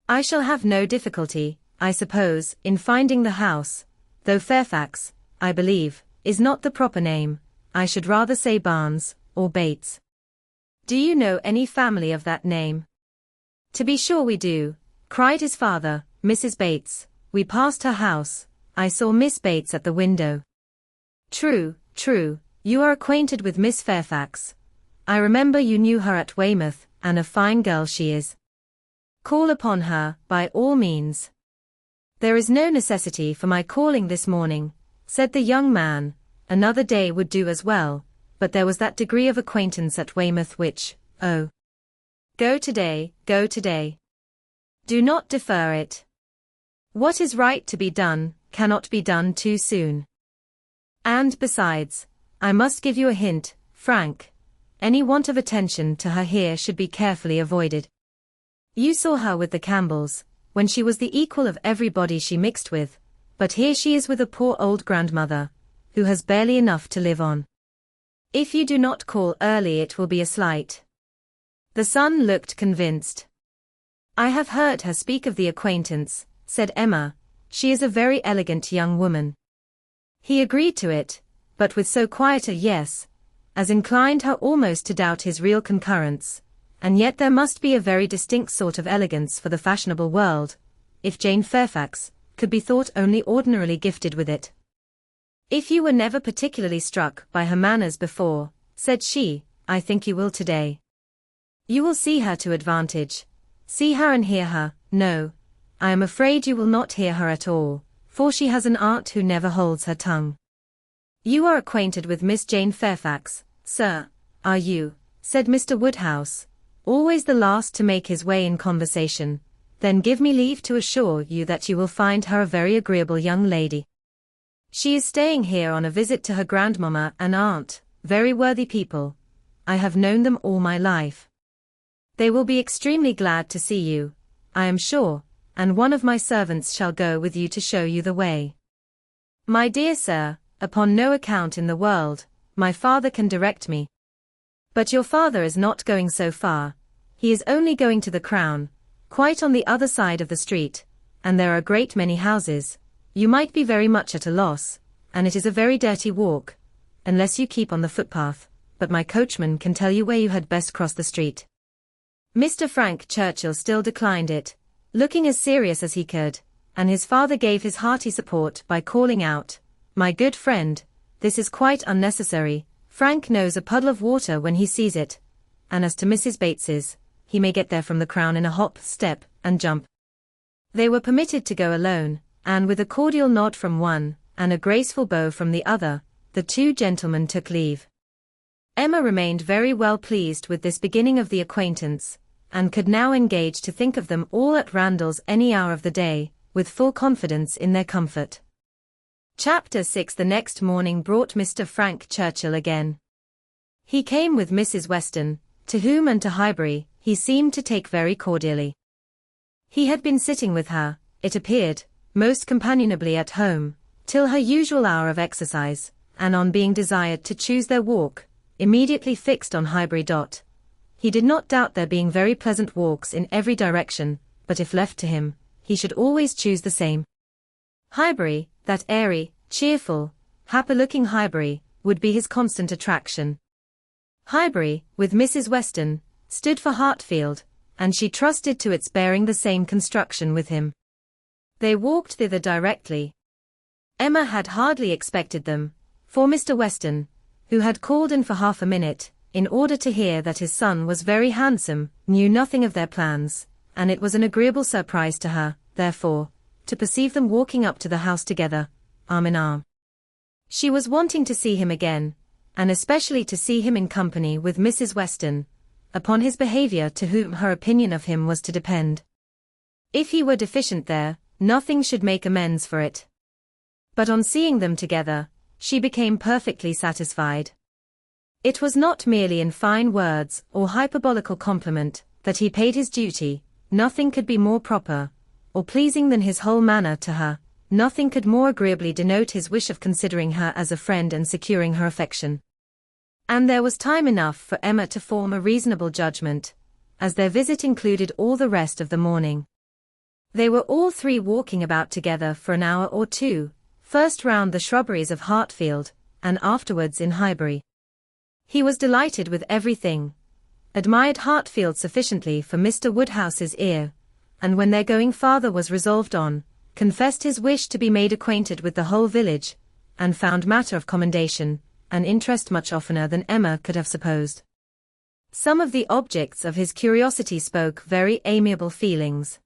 I shall have no difficulty, I suppose, in finding the house, though Fairfax, I believe, is not the proper name. I should rather say Barnes, or Bates. Do you know any family of that name?" "To be sure we do," cried his father, "Mrs. Bates. We passed her house. I saw Miss Bates at the window." "True, true, you are acquainted with Miss Fairfax. I remember you knew her at Weymouth, and a fine girl she is. Call upon her, by all means." "There is no necessity for my calling this morning," said the young man. "Another day would do as well, but there was that degree of acquaintance at Weymouth which, oh. Go today, go today. Do not defer it. What is right to be done, cannot be done too soon. And besides, I must give you a hint, Frank. Any want of attention to her here should be carefully avoided. You saw her with the Campbells, when she was the equal of everybody she mixed with, but here she is with a poor old grandmother, who has barely enough to live on. If you do not call early it will be a slight." The son looked convinced. "I have heard her speak of the acquaintance," said Emma. "She is a very elegant young woman." He agreed to it, but with so quiet a yes, as inclined her almost to doubt his real concurrence, and yet there must be a very distinct sort of elegance for the fashionable world, if Jane Fairfax could be thought only ordinarily gifted with it. "If you were never particularly struck by her manners before," said she, "I think you will today. You will see her to advantage. See her and hear her. No, I am afraid you will not hear her at all, for she has an aunt who never holds her tongue." "You are acquainted with Miss Jane Fairfax, sir, are you?" said Mr. Woodhouse, always the last to make his way in conversation. "Then give me leave to assure you that you will find her a very agreeable young lady. She is staying here on a visit to her grandmamma and aunt, very worthy people. I have known them all my life. They will be extremely glad to see you, I am sure, and one of my servants shall go with you to show you the way." "My dear sir, upon no account in the world, my father can direct me." "But your father is not going so far. He is only going to the Crown, quite on the other side of the street, and there are a great many houses. You might be very much at a loss, and it is a very dirty walk, unless you keep on the footpath, but my coachman can tell you where you had best cross the street." Mr. Frank Churchill still declined it, looking as serious as he could, and his father gave his hearty support by calling out, "My good friend, this is quite unnecessary, Frank knows a puddle of water when he sees it, and as to Mrs. Bates's, he may get there from the Crown in a hop, step, and jump. They were permitted to go alone, and with a cordial nod from one, and a graceful bow from the other, the two gentlemen took leave. Emma remained very well pleased with this beginning of the acquaintance, and could now engage to think of them all at Randalls any hour of the day, with full confidence in their comfort. Chapter 6. The next morning brought Mr. Frank Churchill again. He came with Mrs. Weston, to whom and to Highbury he seemed to take very cordially. He had been sitting with her, it appeared, most companionably at home, till her usual hour of exercise, and on being desired to choose their walk, immediately fixed on Highbury. He did not doubt there being very pleasant walks in every direction, but if left to him, he should always choose the same. Highbury, that airy, cheerful, happy-looking Highbury, would be his constant attraction. Highbury, with Mrs. Weston, stood for Hartfield, and she trusted to its bearing the same construction with him. They walked thither directly. Emma had hardly expected them, for Mr. Weston, who had called in for half a minute, in order to hear that his son was very handsome, knew nothing of their plans, and it was an agreeable surprise to her, therefore, to perceive them walking up to the house together, arm in arm. She was wanting to see him again, and especially to see him in company with Mrs. Weston, upon his behavior to whom her opinion of him was to depend. If he were deficient there, nothing should make amends for it. But on seeing them together, she became perfectly satisfied. It was not merely in fine words or hyperbolical compliment that he paid his duty, nothing could be more proper or pleasing than his whole manner to her, nothing could more agreeably denote his wish of considering her as a friend and securing her affection. And there was time enough for Emma to form a reasonable judgment, as their visit included all the rest of the morning. They were all three walking about together for an hour or two, first round the shrubberies of Hartfield, and afterwards in Highbury. He was delighted with everything, admired Hartfield sufficiently for Mr. Woodhouse's ear, and when their going farther was resolved on, confessed his wish to be made acquainted with the whole village, and found matter of commendation and interest much oftener than Emma could have supposed. Some of the objects of his curiosity spoke very amiable feelings.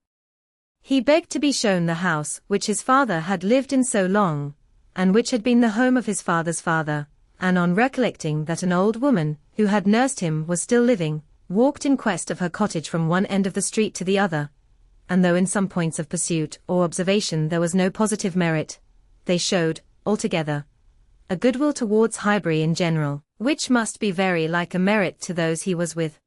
He begged to be shown the house which his father had lived in so long, and which had been the home of his father's father, and on recollecting that an old woman, who had nursed him, was still living, walked in quest of her cottage from one end of the street to the other, and though in some points of pursuit or observation there was no positive merit, they showed, altogether, a goodwill towards Highbury in general, which must be very like a merit to those he was with.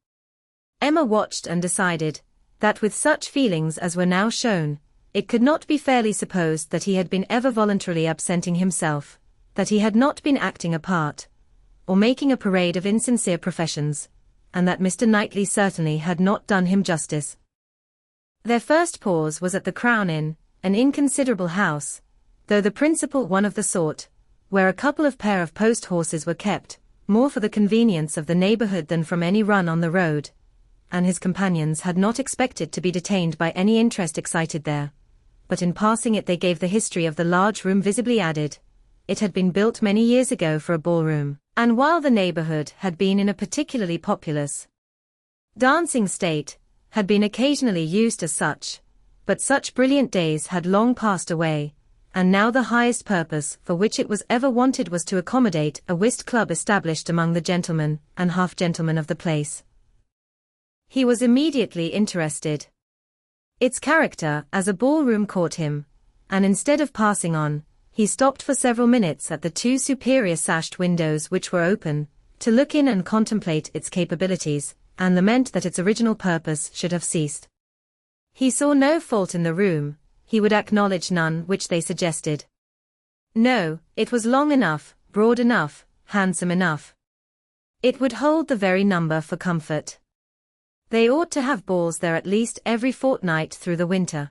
Emma watched and decided, that with such feelings as were now shown, it could not be fairly supposed that he had been ever voluntarily absenting himself, that he had not been acting a part, or making a parade of insincere professions, and that Mr. Knightley certainly had not done him justice. Their first pause was at the Crown Inn, an inconsiderable house, though the principal one of the sort, where a couple of pair of post horses were kept, more for the convenience of the neighborhood than from any run on the road, and his companions had not expected to be detained by any interest excited there, but in passing it they gave the history of the large room visibly added. It had been built many years ago for a ballroom, and while the neighborhood had been in a particularly populous dancing state, had been occasionally used as such, but such brilliant days had long passed away, and now the highest purpose for which it was ever wanted was to accommodate a whist club established among the gentlemen and half-gentlemen of the place. He was immediately interested. Its character as a ballroom caught him, and instead of passing on, he stopped for several minutes at the two superior sashed windows which were open, to look in and contemplate its capabilities, and lament that its original purpose should have ceased. He saw no fault in the room, he would acknowledge none which they suggested. No, it was long enough, broad enough, handsome enough. It would hold the very number for comfort. They ought to have balls there at least every fortnight through the winter.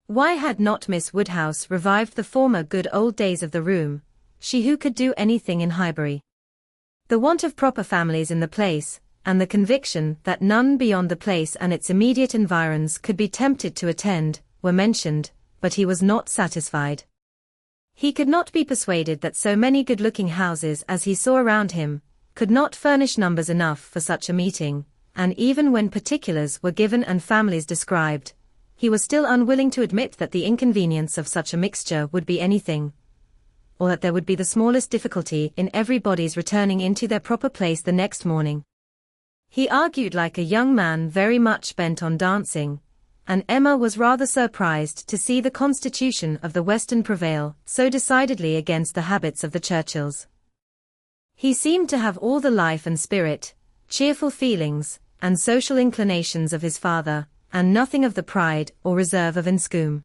Why had not Miss Woodhouse revived the former good old days of the room, she who could do anything in Highbury? The want of proper families in the place, and the conviction that none beyond the place and its immediate environs could be tempted to attend, were mentioned, but he was not satisfied. He could not be persuaded that so many good-looking houses as he saw around him could not furnish numbers enough for such a meeting, and even when particulars were given and families described, he was still unwilling to admit that the inconvenience of such a mixture would be anything, or that there would be the smallest difficulty in everybody's returning into their proper place the next morning. He argued like a young man very much bent on dancing, and Emma was rather surprised to see the constitution of the Weston prevail so decidedly against the habits of the Churchills. He seemed to have all the life and spirit, cheerful feelings, and social inclinations of his father, and nothing of the pride or reserve of Enscombe.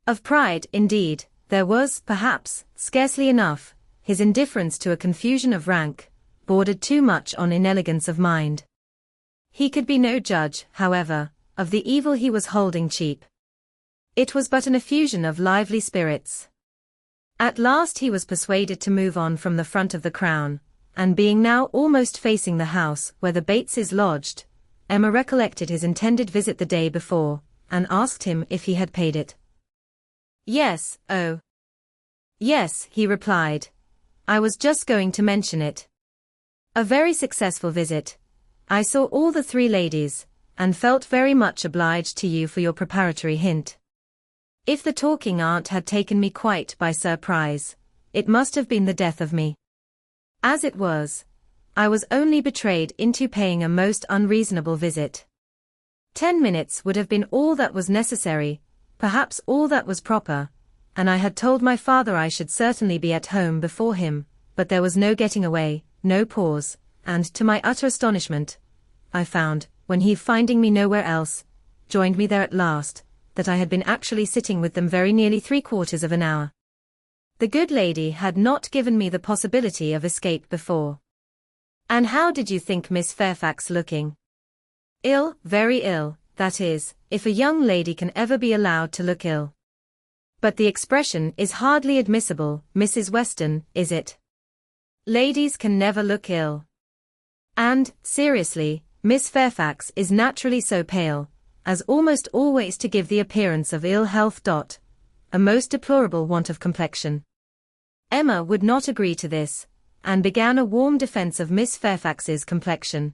Of pride, indeed, there was, perhaps, scarcely enough. His indifference to a confusion of rank bordered too much on inelegance of mind. He could be no judge, however, of the evil he was holding cheap. It was but an effusion of lively spirits. At last he was persuaded to move on from the front of the Crown, and being now almost facing the house where the Bateses lodged, Emma recollected his intended visit the day before, and asked him if he had paid it. Yes, oh. Yes, he replied. I was just going to mention it. A very successful visit. I saw all the three ladies, and felt very much obliged to you for your preparatory hint. If the talking aunt had taken me quite by surprise, it must have been the death of me. As it was, I was only betrayed into paying a most unreasonable visit. 10 minutes would have been all that was necessary, perhaps all that was proper, and I had told my father I should certainly be at home before him, but there was no getting away, no pause, and to my utter astonishment, I found, when he, finding me nowhere else, joined me there at last, that I had been actually sitting with them very nearly 3/4 of an hour. The good lady had not given me the possibility of escape before. And how did you think Miss Fairfax looking? Ill, very ill, that is, if a young lady can ever be allowed to look ill. But the expression is hardly admissible, Mrs. Weston, is it? Ladies can never look ill. And, seriously, Miss Fairfax is naturally so pale, as almost always to give the appearance of ill health. A most deplorable want of complexion. Emma would not agree to this, and began a warm defense of Miss Fairfax's complexion.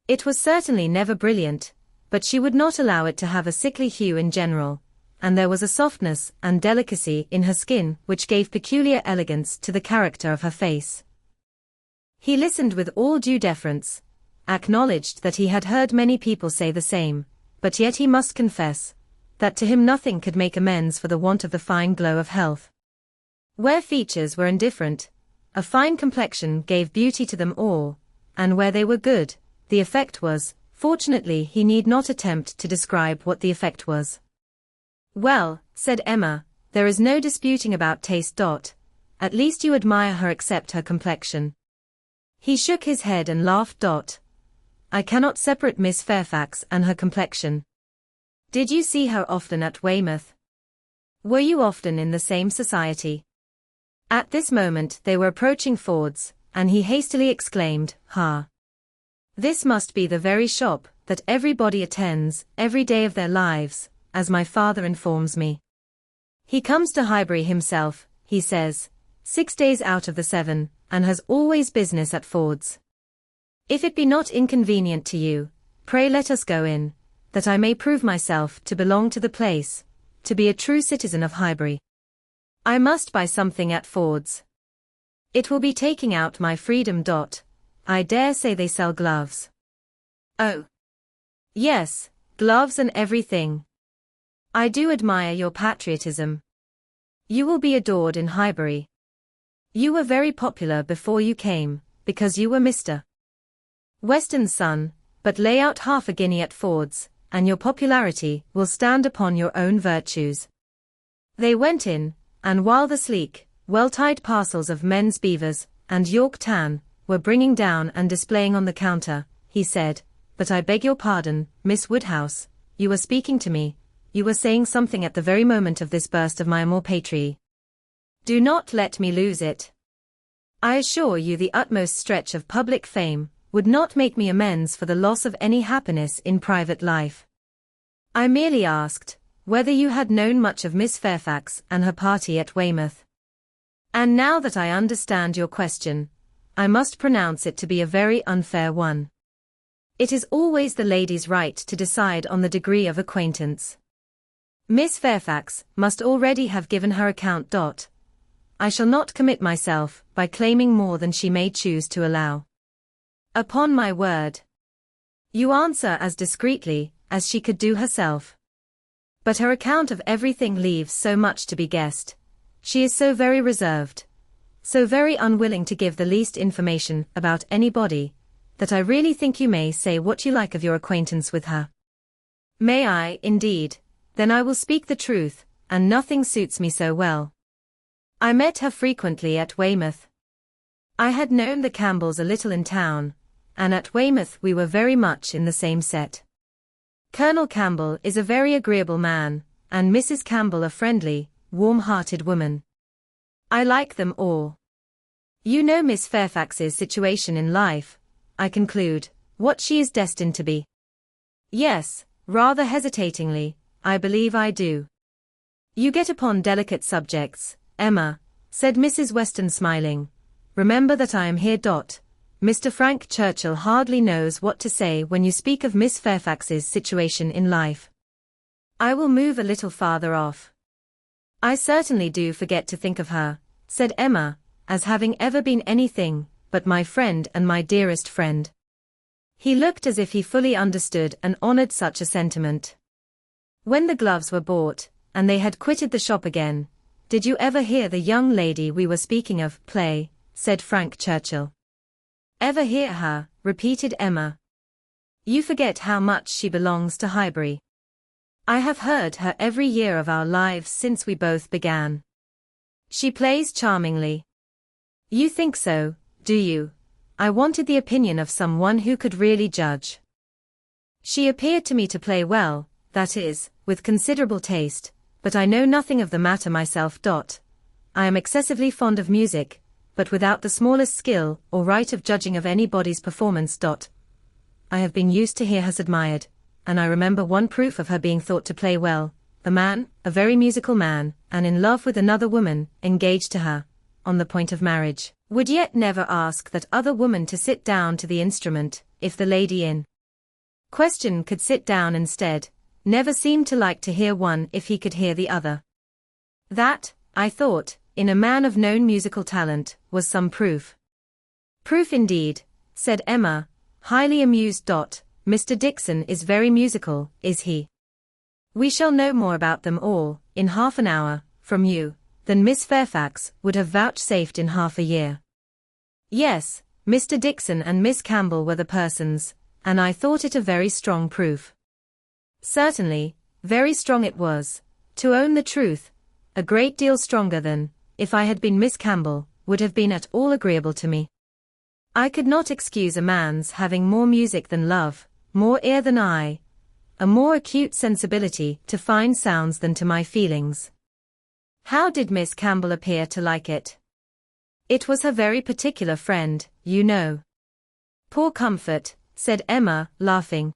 It was certainly never brilliant, but she would not allow it to have a sickly hue in general, and there was a softness and delicacy in her skin which gave peculiar elegance to the character of her face. He listened with all due deference, acknowledged that he had heard many people say the same, but yet he must confess that to him nothing could make amends for the want of the fine glow of health. Where features were indifferent, a fine complexion gave beauty to them all, and where they were good, the effect was, fortunately he need not attempt to describe what the effect was. Well, said Emma, there is no disputing about taste. At least you admire her except her complexion. He shook his head and laughed. I cannot separate Miss Fairfax and her complexion. Did you see her often at Weymouth? Were you often in the same society? At this moment they were approaching Ford's, and he hastily exclaimed, Ha! This must be the very shop that everybody attends every day of their lives, as my father informs me. He comes to Highbury himself, he says, 6 days out of the 7, and has always business at Ford's. If it be not inconvenient to you, pray let us go in, that I may prove myself to belong to the place, to be a true citizen of Highbury. I must buy something at Ford's. It will be taking out my freedom. I dare say they sell gloves. Oh. Yes, gloves and everything. I do admire your patriotism. You will be adored in Highbury. You were very popular before you came, because you were Mr. Weston's son, but lay out half a guinea at Ford's, and your popularity will stand upon your own virtues. They went in, and while the sleek, well-tied parcels of men's beavers and York tan were bringing down and displaying on the counter, he said, But I beg your pardon, Miss Woodhouse, you were speaking to me, you were saying something at the very moment of this burst of my amour patrie. Do not let me lose it. I assure you the utmost stretch of public fame would not make me amends for the loss of any happiness in private life. I merely asked whether you had known much of Miss Fairfax and her party at Weymouth. And now that I understand your question, I must pronounce it to be a very unfair one. It is always the lady's right to decide on the degree of acquaintance. Miss Fairfax must already have given her account. I shall not commit myself by claiming more than she may choose to allow. Upon my word. You answer as discreetly as she could do herself. But her account of everything leaves so much to be guessed. She is so very reserved, so very unwilling to give the least information about anybody, that I really think you may say what you like of your acquaintance with her. May I, indeed? Then I will speak the truth, and nothing suits me so well. I met her frequently at Weymouth. I had known the Campbells a little in town, and at Weymouth we were very much in the same set. Colonel Campbell is a very agreeable man, and Mrs. Campbell a friendly, warm-hearted woman. I like them all. You know Miss Fairfax's situation in life, I conclude, what she is destined to be. Yes, rather hesitatingly, I believe I do. You get upon delicate subjects, Emma, said Mrs. Weston smiling. Remember that I am here. Mr. Frank Churchill hardly knows what to say when you speak of Miss Fairfax's situation in life. I will move a little farther off. I certainly do forget to think of her, said Emma, as having ever been anything but my friend and my dearest friend. He looked as if he fully understood and honored such a sentiment. When the gloves were bought, and they had quitted the shop again, did you ever hear the young lady we were speaking of play? Said Frank Churchill. Ever hear her? Repeated Emma. You forget how much she belongs to Highbury. I have heard her every year of our lives since we both began. She plays charmingly. You think so, do you? I wanted the opinion of someone who could really judge. She appeared to me to play well, that is, with considerable taste, but I know nothing of the matter myself. I am excessively fond of music, but without the smallest skill or right of judging of anybody's performance. I have been used to hear her admired, and I remember one proof of her being thought to play well, the man, a very musical man, and in love with another woman, engaged to her, on the point of marriage, would yet never ask that other woman to sit down to the instrument, if the lady in question could sit down instead, never seemed to like to hear one if he could hear the other. That, I thought, in a man of known musical talent, was some proof. Proof indeed, said Emma, highly amused. Mr. Dixon is very musical, is he? We shall know more about them all, in half an hour, from you, than Miss Fairfax would have vouchsafed in half a year. Yes, Mr. Dixon and Miss Campbell were the persons, and I thought it a very strong proof. Certainly, very strong it was, to own the truth, a great deal stronger than, if I had been Miss Campbell, would have been at all agreeable to me. I could not excuse a man's having more music than love, more ear than eye, a more acute sensibility to fine sounds than to my feelings. How did Miss Campbell appear to like it? It was her very particular friend, you know. Poor comfort, said Emma, laughing.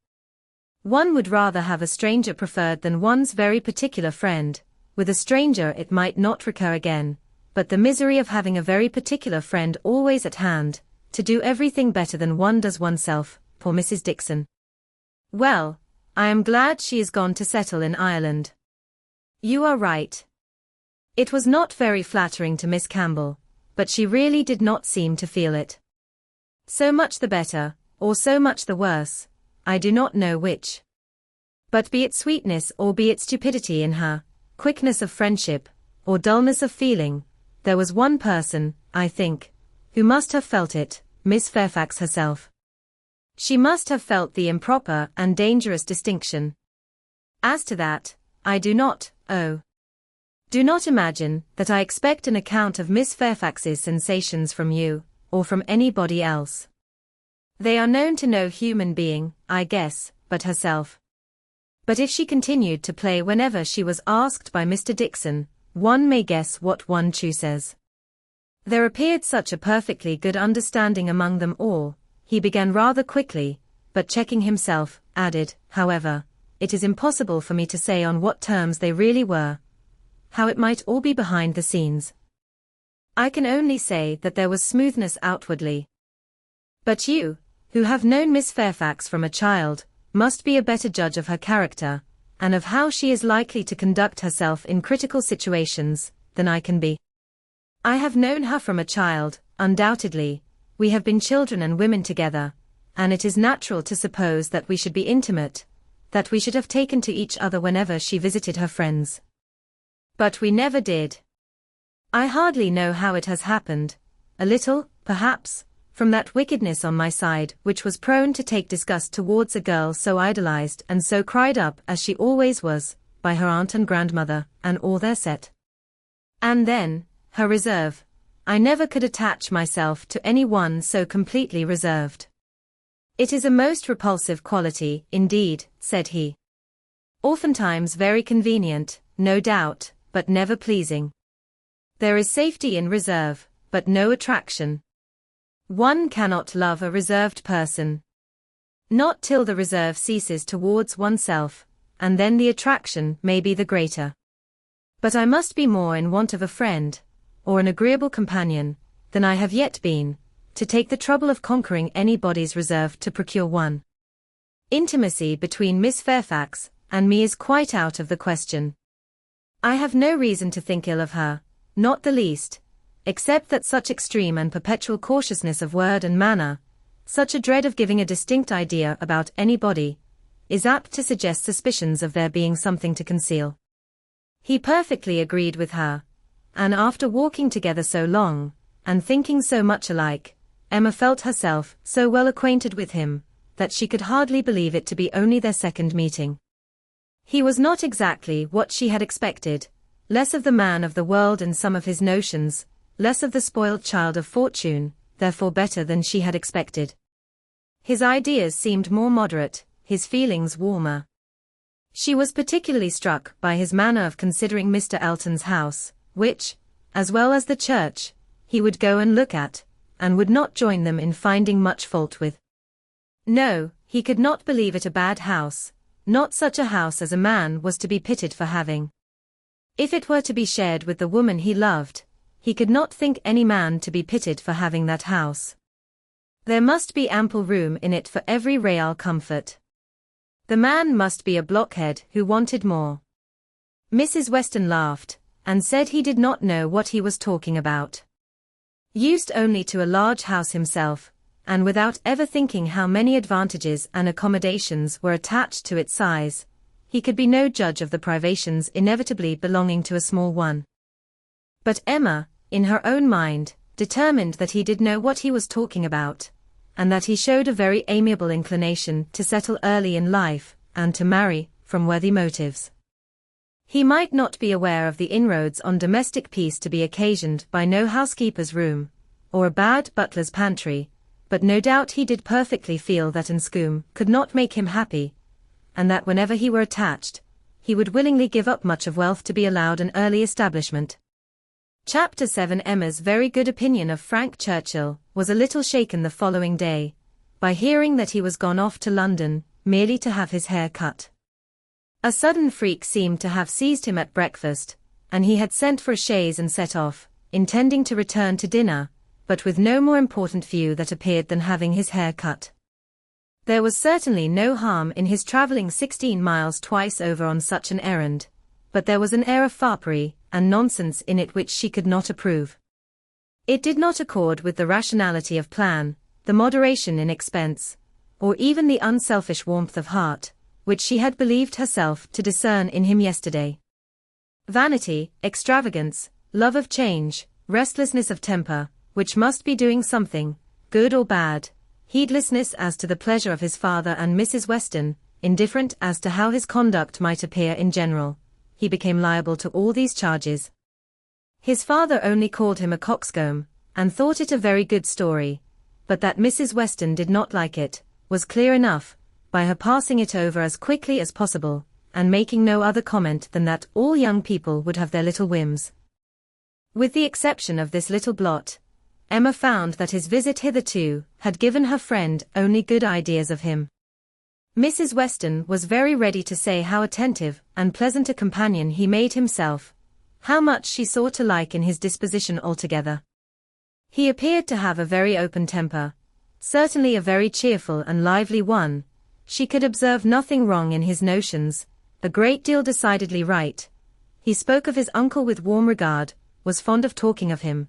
One would rather have a stranger preferred than one's very particular friend. With a stranger it might not recur again, but the misery of having a very particular friend always at hand, to do everything better than one does oneself, poor Mrs. Dixon. Well, I am glad she is gone to settle in Ireland. You are right. It was not very flattering to Miss Campbell, but she really did not seem to feel it. So much the better, or so much the worse, I do not know which. But be it sweetness or be it stupidity in her, quickness of friendship, or dullness of feeling, there was one person, I think, who must have felt it, Miss Fairfax herself. She must have felt the improper and dangerous distinction. As to that, I do not imagine that I expect an account of Miss Fairfax's sensations from you, or from anybody else. They are known to no human being, I guess, but herself. But if she continued to play whenever she was asked by Mr. Dixon, one may guess what one chooses. There appeared such a perfectly good understanding among them all. He began rather quickly, but checking himself, added, however, it is impossible for me to say on what terms they really were. How it might all be behind the scenes. I can only say that there was smoothness outwardly. But you, who have known Miss Fairfax from a child, must be a better judge of her character, and of how she is likely to conduct herself in critical situations, than I can be. I have known her from a child, undoubtedly. We have been children and women together, and it is natural to suppose that we should be intimate, that we should have taken to each other whenever she visited her friends. But we never did. I hardly know how it has happened, a little, perhaps, from that wickedness on my side which was prone to take disgust towards a girl so idolized and so cried up as she always was, by her aunt and grandmother, and all their set. And then, her reserve. I never could attach myself to any one so completely reserved. It is a most repulsive quality, indeed, said he. Oftentimes very convenient, no doubt, but never pleasing. There is safety in reserve, but no attraction. One cannot love a reserved person. Not till the reserve ceases towards oneself, and then the attraction may be the greater. But I must be more in want of a friend, or an agreeable companion, than I have yet been, to take the trouble of conquering anybody's reserve to procure one. Intimacy between Miss Fairfax and me is quite out of the question. I have no reason to think ill of her, not the least, except that such extreme and perpetual cautiousness of word and manner, such a dread of giving a distinct idea about anybody, is apt to suggest suspicions of there being something to conceal. He perfectly agreed with her, and after walking together so long, and thinking so much alike, Emma felt herself so well acquainted with him, that she could hardly believe it to be only their second meeting. He was not exactly what she had expected, less of the man of the world and some of his notions, less of the spoiled child of fortune, therefore better than she had expected. His ideas seemed more moderate, his feelings warmer. She was particularly struck by his manner of considering Mr. Elton's house, which, as well as the church, he would go and look at, and would not join them in finding much fault with. No, he could not believe it a bad house, not such a house as a man was to be pitied for having. If it were to be shared with the woman he loved, he could not think any man to be pitied for having that house. There must be ample room in it for every real comfort. The man must be a blockhead who wanted more. Mrs. Weston laughed, and said he did not know what he was talking about. Used only to a large house himself, and without ever thinking how many advantages and accommodations were attached to its size, he could be no judge of the privations inevitably belonging to a small one. But Emma, in her own mind, determined that he did know what he was talking about, and that he showed a very amiable inclination to settle early in life, and to marry, from worthy motives. He might not be aware of the inroads on domestic peace to be occasioned by no housekeeper's room, or a bad butler's pantry, but no doubt he did perfectly feel that Enscombe could not make him happy, and that whenever he were attached, he would willingly give up much of wealth to be allowed an early establishment. Chapter 7. Emma's very good opinion of Frank Churchill was a little shaken the following day, by hearing that he was gone off to London, merely to have his hair cut. A sudden freak seemed to have seized him at breakfast, and he had sent for a chaise and set off, intending to return to dinner, but with no more important view that appeared than having his hair cut. There was certainly no harm in his travelling 16 miles twice over on such an errand, but there was an air of foppery and nonsense in it which she could not approve. It did not accord with the rationality of plan, the moderation in expense, or even the unselfish warmth of heart, which she had believed herself to discern in him yesterday. Vanity, extravagance, love of change, restlessness of temper, which must be doing something, good or bad, heedlessness as to the pleasure of his father and Mrs. Weston, indifferent as to how his conduct might appear in general, he became liable to all these charges. His father only called him a coxcomb, and thought it a very good story, but that Mrs. Weston did not like it, was clear enough, by her passing it over as quickly as possible, and making no other comment than that all young people would have their little whims. With the exception of this little blot, Emma found that his visit hitherto had given her friend only good ideas of him. Mrs. Weston was very ready to say how attentive and pleasant a companion he made himself, how much she saw to like in his disposition altogether. He appeared to have a very open temper, certainly a very cheerful and lively one. She could observe nothing wrong in his notions, a great deal decidedly right. He spoke of his uncle with warm regard, was fond of talking of him,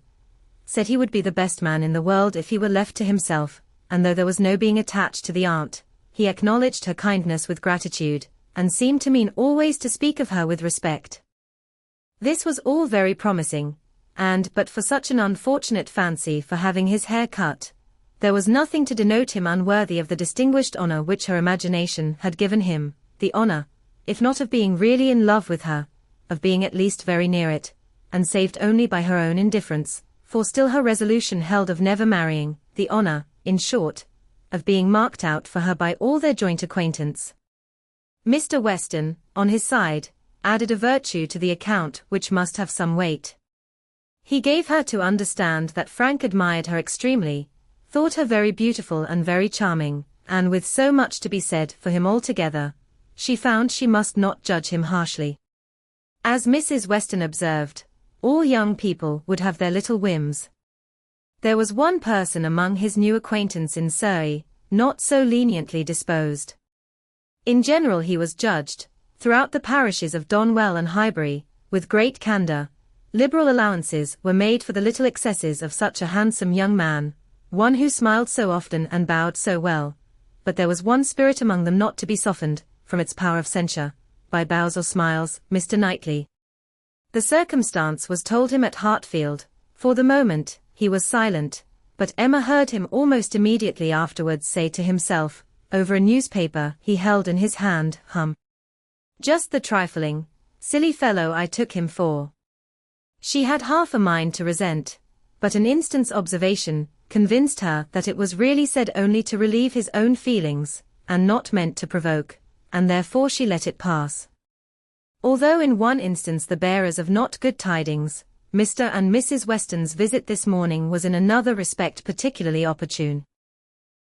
said he would be the best man in the world if he were left to himself, and though there was no being attached to the aunt, he acknowledged her kindness with gratitude, and seemed to mean always to speak of her with respect. This was all very promising, and but for such an unfortunate fancy for having his hair cut, there was nothing to denote him unworthy of the distinguished honor which her imagination had given him, the honor, if not of being really in love with her, of being at least very near it, and saved only by her own indifference, for still her resolution held of never marrying, the honor, in short, of being marked out for her by all their joint acquaintance. Mr. Weston, on his side, added a virtue to the account which must have some weight. He gave her to understand that Frank admired her extremely, thought her very beautiful and very charming, and with so much to be said for him altogether, she found she must not judge him harshly. As Mrs. Weston observed, all young people would have their little whims. There was one person among his new acquaintance in Surrey, not so leniently disposed. In general he was judged, throughout the parishes of Donwell and Highbury, with great candour. Liberal allowances were made for the little excesses of such a handsome young man, one who smiled so often and bowed so well, but there was one spirit among them not to be softened, from its power of censure, by bows or smiles, Mr. Knightley. The circumstance was told him at Hartfield. For the moment, he was silent, but Emma heard him almost immediately afterwards say to himself, over a newspaper he held in his hand, "Just the trifling, silly fellow I took him for." She had half a mind to resent, but an instant's observation convinced her that it was really said only to relieve his own feelings, and not meant to provoke, and therefore she let it pass. Although in one instance the bearers of not good tidings, Mr. and Mrs. Weston's visit this morning was in another respect particularly opportune.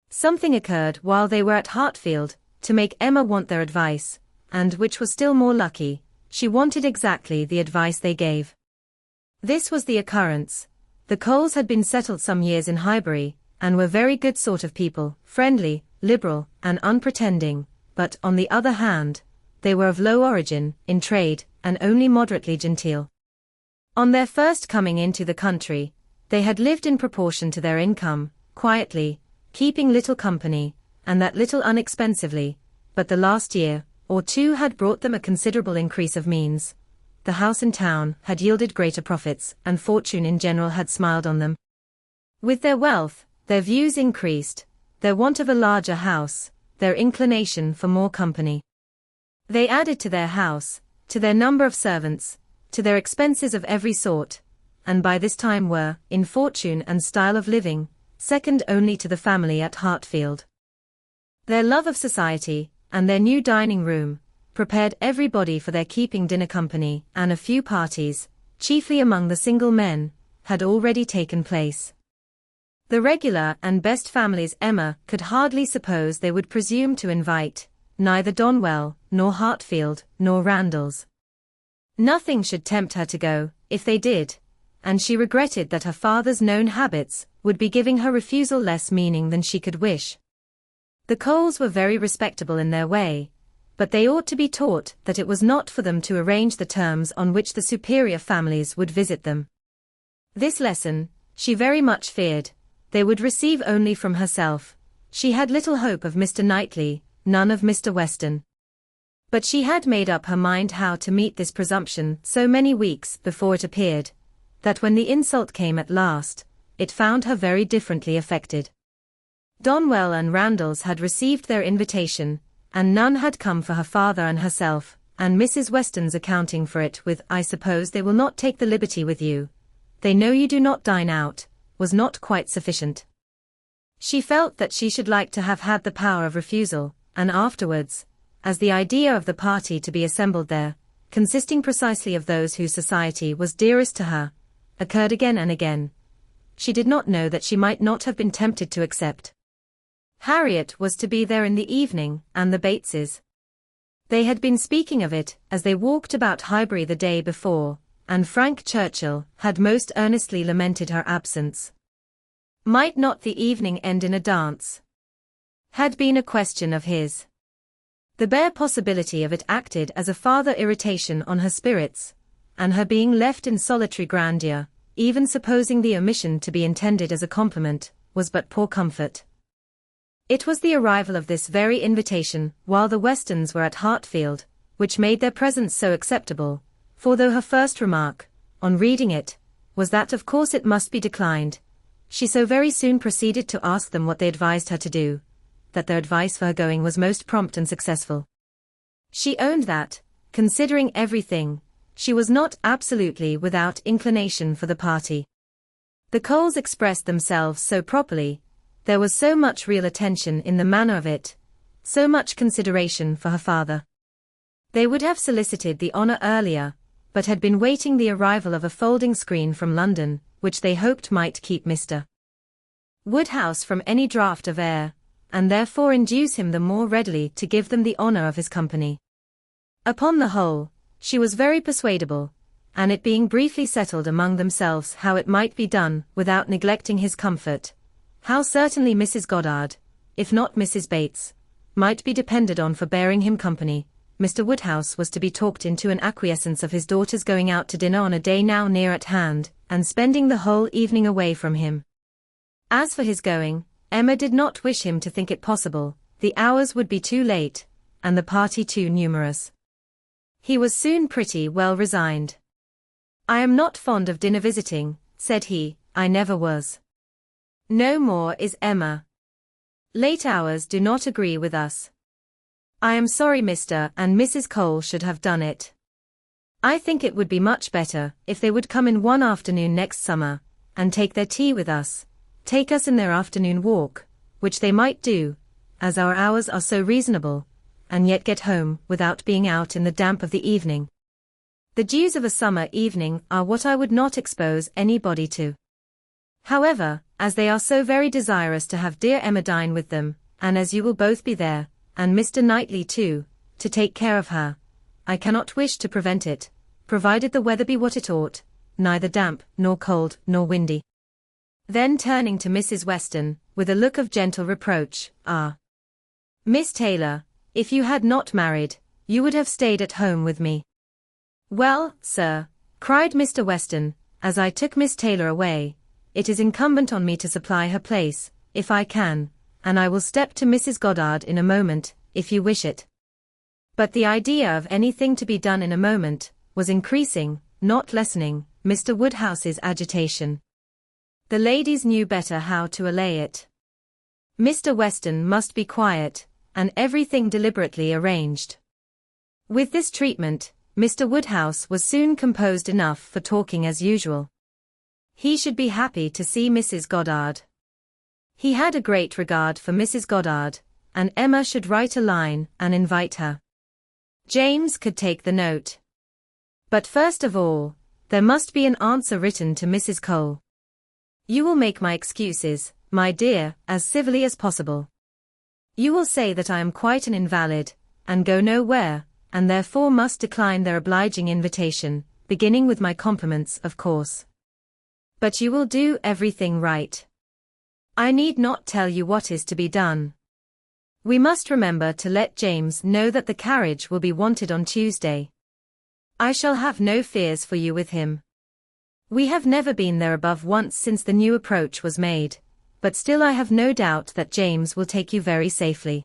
Something occurred while they were at Hartfield, to make Emma want their advice, and which was still more lucky, she wanted exactly the advice they gave. This was the occurrence. The Coles had been settled some years in Highbury, and were very good sort of people, friendly, liberal, and unpretending, but, on the other hand, they were of low origin, in trade, and only moderately genteel. On their first coming into the country, they had lived in proportion to their income, quietly, keeping little company, and that little unexpensively, but the last year or two had brought them a considerable increase of means. The house in town had yielded greater profits, and fortune in general had smiled on them. With their wealth, their views increased, their want of a larger house, their inclination for more company. They added to their house, to their number of servants, to their expenses of every sort, and by this time were, in fortune and style of living, second only to the family at Hartfield. Their love of society, and their new dining room, prepared everybody for their keeping dinner company, and a few parties, chiefly among the single men, had already taken place. The regular and best families Emma could hardly suppose they would presume to invite, neither Donwell, nor Hartfield, nor Randalls. Nothing should tempt her to go, if they did, and she regretted that her father's known habits would be giving her refusal less meaning than she could wish. The Coles were very respectable in their way, but they ought to be taught that it was not for them to arrange the terms on which the superior families would visit them. This lesson, she very much feared, they would receive only from herself. She had little hope of Mr. Knightley, none of Mr. Weston. But she had made up her mind how to meet this presumption so many weeks before it appeared, that when the insult came at last, it found her very differently affected. Donwell and Randalls had received their invitation, and none had come for her father and herself, and Mrs. Weston's accounting for it with "I suppose they will not take the liberty with you. They know you do not dine out," was not quite sufficient. She felt that she should like to have had the power of refusal, and afterwards, as the idea of the party to be assembled there, consisting precisely of those whose society was dearest to her, occurred again and again, she did not know that she might not have been tempted to accept. Harriet was to be there in the evening, and the Bateses. They had been speaking of it as they walked about Highbury the day before, and Frank Churchill had most earnestly lamented her absence. Might not the evening end in a dance? Had been a question of his. The bare possibility of it acted as a farther irritation on her spirits, and her being left in solitary grandeur, even supposing the omission to be intended as a compliment, was but poor comfort. It was the arrival of this very invitation, while the Westons were at Hartfield, which made their presence so acceptable, for though her first remark, on reading it, was that of course it must be declined, she so very soon proceeded to ask them what they advised her to do, that their advice for her going was most prompt and successful. She owned that, considering everything, she was not absolutely without inclination for the party. The Coles expressed themselves so properly, there was so much real attention in the manner of it, so much consideration for her father. They would have solicited the honour earlier, but had been waiting the arrival of a folding screen from London, which they hoped might keep Mr. Woodhouse from any draught of air, and therefore induce him the more readily to give them the honour of his company. Upon the whole, she was very persuadable, and it being briefly settled among themselves how it might be done without neglecting his comfort, how certainly Mrs. Goddard, if not Mrs. Bates, might be depended on for bearing him company, Mr. Woodhouse was to be talked into an acquiescence of his daughter's going out to dinner on a day now near at hand, and spending the whole evening away from him. As for his going, Emma did not wish him to think it possible, the hours would be too late, and the party too numerous. He was soon pretty well resigned. "I am not fond of dinner visiting," said he, "I never was. No more is Emma. Late hours do not agree with us. I am sorry Mr. and Mrs. Cole should have done it. I think it would be much better if they would come in one afternoon next summer, and take their tea with us, take us in their afternoon walk, which they might do, as our hours are so reasonable, and yet get home without being out in the damp of the evening. The dews of a summer evening are what I would not expose anybody to. However, as they are so very desirous to have dear Emma dine with them, and as you will both be there, and Mr. Knightley too, to take care of her, I cannot wish to prevent it, provided the weather be what it ought, neither damp, nor cold, nor windy." Then turning to Mrs. Weston, with a look of gentle reproach, Miss Taylor, if you had not married, you would have stayed at home with me." "Well, sir," cried Mr. Weston, "as I took Miss Taylor away, it is incumbent on me to supply her place, if I can, and I will step to Mrs. Goddard in a moment, if you wish it." But the idea of anything to be done in a moment, was increasing, not lessening, Mr. Woodhouse's agitation. The ladies knew better how to allay it. Mr. Weston must be quiet, and everything deliberately arranged. With this treatment, Mr. Woodhouse was soon composed enough for talking as usual. He should be happy to see Mrs. Goddard. He had a great regard for Mrs. Goddard, and Emma should write a line and invite her. James could take the note. But first of all, there must be an answer written to Mrs. Cole. "You will make my excuses, my dear, as civilly as possible. You will say that I am quite an invalid, and go nowhere, and therefore must decline their obliging invitation, beginning with my compliments, of course. But you will do everything right. I need not tell you what is to be done. We must remember to let James know that the carriage will be wanted on Tuesday. I shall have no fears for you with him. We have never been there above once since the new approach was made, but still I have no doubt that James will take you very safely.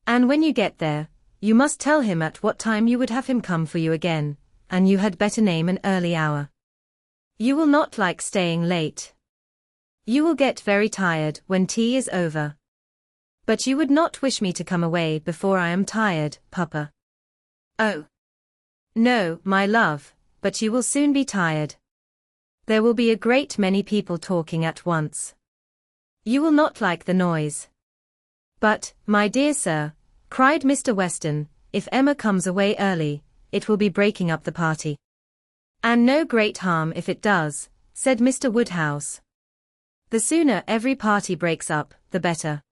And when you get there, you must tell him at what time you would have him come for you again, and you had better name an early hour. You will not like staying late. You will get very tired when tea is over. But you would not wish me to come away before I am tired, Papa." "Oh, no, my love, but you will soon be tired. There will be a great many people talking at once. You will not like the noise." "But, my dear sir," cried Mr. Weston, "if Emma comes away early, it will be breaking up the party." "And no great harm if it does," said Mr. Woodhouse. "The sooner every party breaks up, the better.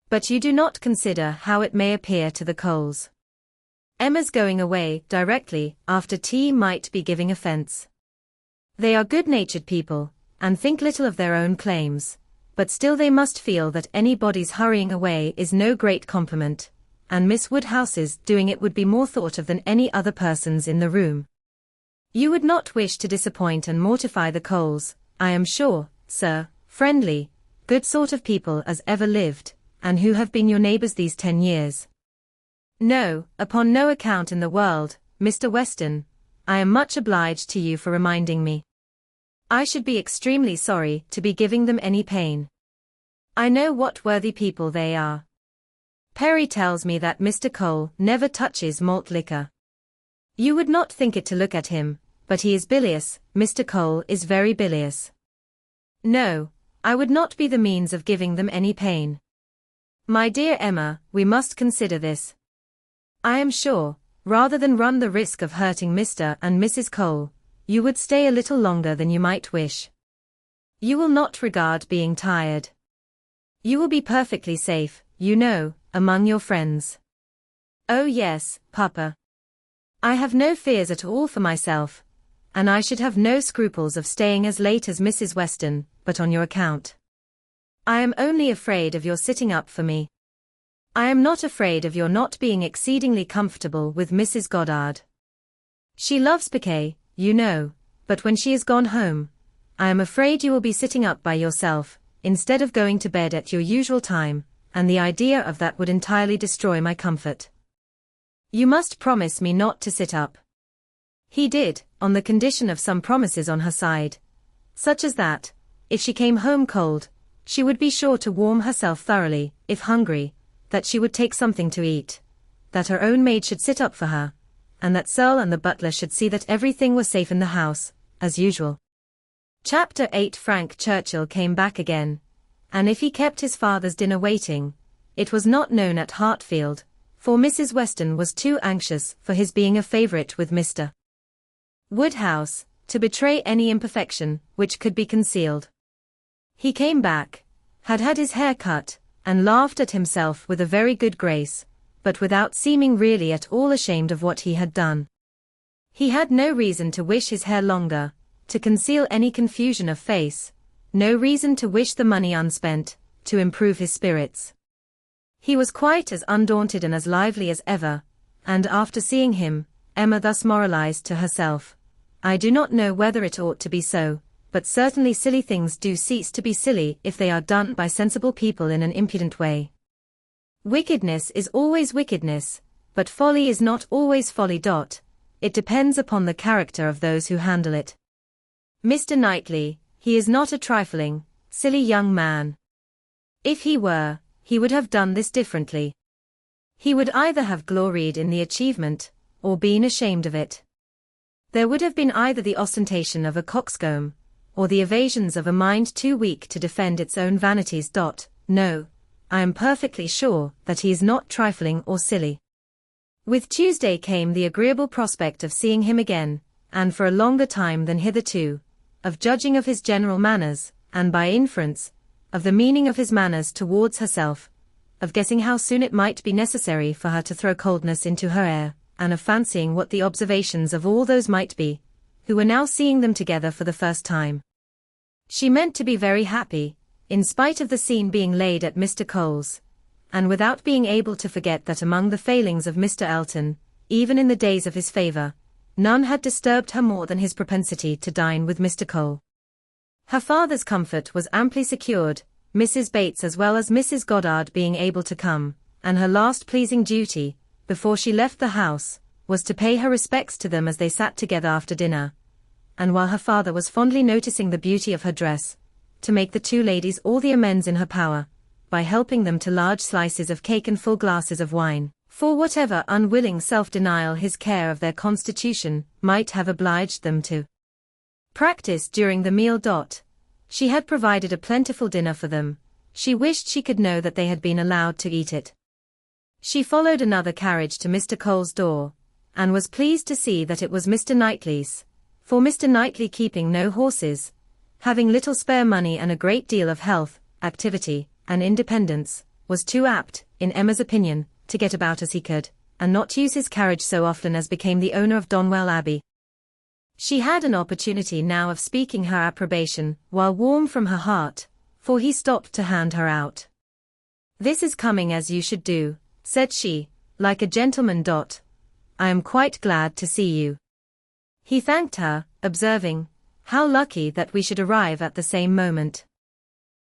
But you do not consider how it may appear to the Coles. Emma's going away directly after tea might be giving offence. They are good-natured people, and think little of their own claims, but still they must feel that anybody's hurrying away is no great compliment, and Miss Woodhouse's doing it would be more thought of than any other person's in the room. You would not wish to disappoint and mortify the Coles, I am sure, sir, friendly, good sort of people as ever lived, and who have been your neighbours these 10 years. No, upon no account in the world, Mr. Weston. I am much obliged to you for reminding me. I should be extremely sorry to be giving them any pain. I know what worthy people they are. Perry tells me that Mr. Cole never touches malt liquor. You would not think it to look at him, but he is bilious. Mr. Cole is very bilious. No, I would not be the means of giving them any pain. My dear Emma, we must consider this. I am sure, rather than run the risk of hurting Mr. and Mrs. Cole, you would stay a little longer than you might wish. You will not regard being tired. You will be perfectly safe, you know, among your friends. Oh yes, Papa. I have no fears at all for myself, and I should have no scruples of staying as late as Mrs. Weston, but on your account. I am only afraid of your sitting up for me. I am not afraid of your not being exceedingly comfortable with Mrs. Goddard. She loves piquet, you know, but when she is gone home, I am afraid you will be sitting up by yourself, instead of going to bed at your usual time, and the idea of that would entirely destroy my comfort. You must promise me not to sit up. He did, on the condition of some promises on her side, such as that, if she came home cold, she would be sure to warm herself thoroughly, if hungry, that she would take something to eat, that her own maid should sit up for her, and that Searle and the butler should see that everything was safe in the house, as usual. Chapter 8. Frank Churchill came back again, and if he kept his father's dinner waiting, it was not known at Hartfield, for Mrs. Weston was too anxious for his being a favourite with Mr. Woodhouse, to betray any imperfection which could be concealed. He came back, had his hair cut, and laughed at himself with a very good grace, but without seeming really at all ashamed of what he had done. He had no reason to wish his hair longer, to conceal any confusion of face, no reason to wish the money unspent, to improve his spirits. He was quite as undaunted and as lively as ever, and after seeing him, Emma thus moralized to herself, I do not know whether it ought to be so, but certainly silly things do cease to be silly if they are done by sensible people in an impudent way. Wickedness is always wickedness, but folly is not always folly. It depends upon the character of those who handle it. Mr. Knightley, he is not a trifling, silly young man. If he were, he would have done this differently. He would either have gloried in the achievement, or been ashamed of it. There would have been either the ostentation of a coxcomb, or the evasions of a mind too weak to defend its own vanities. No, I am perfectly sure that he is not trifling or silly. With Tuesday came the agreeable prospect of seeing him again, and for a longer time than hitherto, of judging of his general manners, and by inference, of the meaning of his manners towards herself, of guessing how soon it might be necessary for her to throw coldness into her air, and of fancying what the observations of all those might be, who were now seeing them together for the first time. She meant to be very happy, in spite of the scene being laid at Mr. Cole's, and without being able to forget that among the failings of Mr. Elton, even in the days of his favour, none had disturbed her more than his propensity to dine with Mr. Cole. Her father's comfort was amply secured, Mrs. Bates as well as Mrs. Goddard being able to come, and her last pleasing duty, before she left the house, was to pay her respects to them as they sat together after dinner, and while her father was fondly noticing the beauty of her dress, to make the two ladies all the amends in her power, by helping them to large slices of cake and full glasses of wine, for whatever unwilling self-denial his care of their constitution might have obliged them to practice during the meal. She had provided a plentiful dinner for them. She wished she could know that they had been allowed to eat it. She followed another carriage to Mr. Cole's door, and was pleased to see that it was Mr. Knightley's, for Mr. Knightley, keeping no horses, having little spare money and a great deal of health, activity, and independence, was too apt, in Emma's opinion, to get about as he could, and not use his carriage so often as became the owner of Donwell Abbey. She had an opportunity now of speaking her approbation, while warm from her heart, for he stopped to hand her out. "This is coming as you should do," said she, "like a gentleman. I am quite glad to see you." He thanked her, observing, "How lucky that we should arrive at the same moment.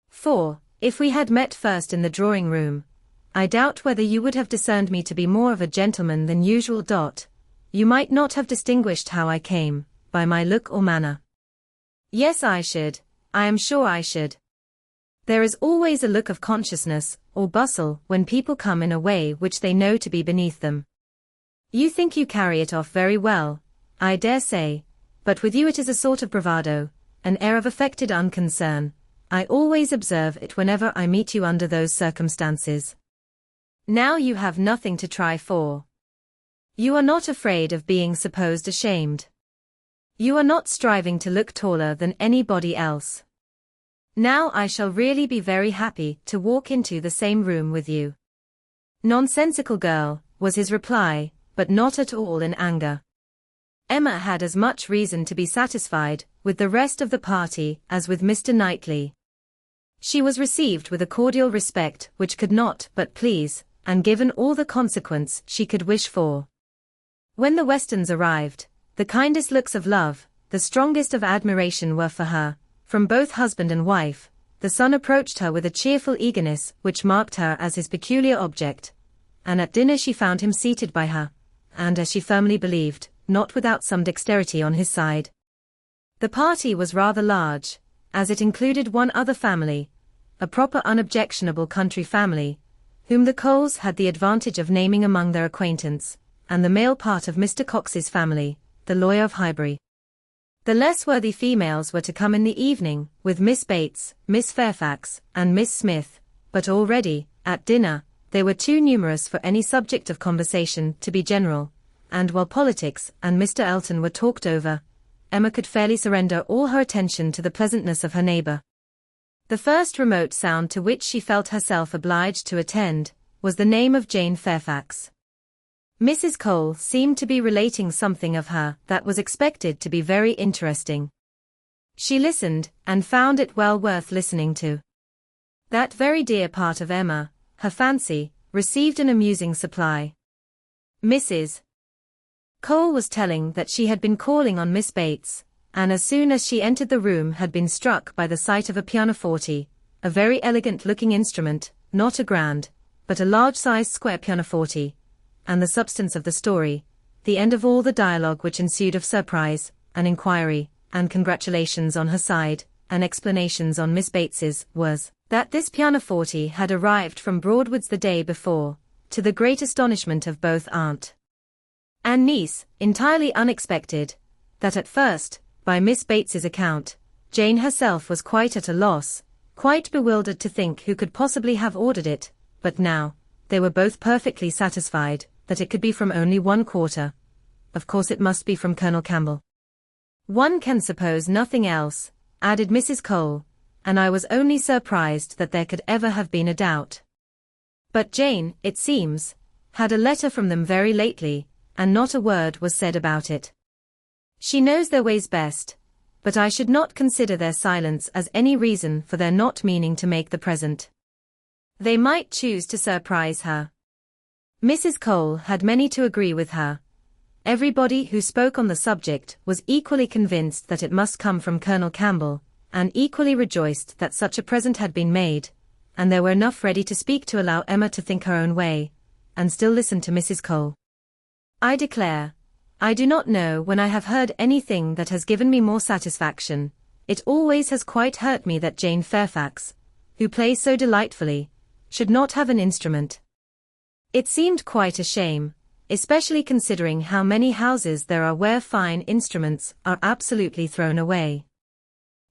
For, if we had met first in the drawing room, I doubt whether you would have discerned me to be more of a gentleman than usual. You might not have distinguished how I came, by my look or manner." "Yes, I should, I am sure I should. There is always a look of consciousness, or bustle, when people come in a way which they know to be beneath them. You think you carry it off very well, I dare say, but with you it is a sort of bravado, an air of affected unconcern. I always observe it whenever I meet you under those circumstances. Now you have nothing to try for. You are not afraid of being supposed ashamed. You are not striving to look taller than anybody else. Now I shall really be very happy to walk into the same room with you." "Nonsensical girl," was his reply, but not at all in anger. Emma had as much reason to be satisfied with the rest of the party as with Mr. Knightley. She was received with a cordial respect which could not but please, and given all the consequence she could wish for. When the Westons arrived, the kindest looks of love, the strongest of admiration were for her, from both husband and wife. The son approached her with a cheerful eagerness which marked her as his peculiar object, and at dinner she found him seated by her, and as she firmly believed, not without some dexterity on his side. The party was rather large, as it included one other family, a proper unobjectionable country family, whom the Coles had the advantage of naming among their acquaintance, and the male part of Mr. Cox's family, the lawyer of Highbury. The less worthy females were to come in the evening, with Miss Bates, Miss Fairfax, and Miss Smith, but already, at dinner, they were too numerous for any subject of conversation to be general, and while politics and Mr. Elton were talked over, Emma could fairly surrender all her attention to the pleasantness of her neighbour. The first remote sound to which she felt herself obliged to attend, was the name of Jane Fairfax. Mrs. Cole seemed to be relating something of her that was expected to be very interesting. She listened, and found it well worth listening to. That very dear part of Emma, her fancy, received an amusing supply. Mrs. Cole was telling that she had been calling on Miss Bates, and as soon as she entered the room had been struck by the sight of a pianoforte, a very elegant-looking instrument, not a grand, but a large-sized square pianoforte, and the substance of the story, the end of all the dialogue which ensued of surprise, and inquiry, and congratulations on her side, and explanations on Miss Bates's, was, that this pianoforte had arrived from Broadwood's the day before, to the great astonishment of both aunt and niece, entirely unexpected, that at first, by Miss Bates's account, Jane herself was quite at a loss, quite bewildered to think who could possibly have ordered it, but now, they were both perfectly satisfied that it could be from only one quarter. Of course it must be from Colonel Campbell. "One can suppose nothing else," added Mrs. Cole, "and I was only surprised that there could ever have been a doubt. But Jane, it seems, had a letter from them very lately, and not a word was said about it. She knows their ways best, but I should not consider their silence as any reason for their not meaning to make the present. They might choose to surprise her." Mrs. Cole had many to agree with her. Everybody who spoke on the subject was equally convinced that it must come from Colonel Campbell, and equally rejoiced that such a present had been made, and there were enough ready to speak to allow Emma to think her own way, and still listen to Mrs. Cole. "I declare, I do not know when I have heard anything that has given me more satisfaction. It always has quite hurt me that Jane Fairfax, who plays so delightfully, should not have an instrument. It seemed quite a shame, especially considering how many houses there are where fine instruments are absolutely thrown away.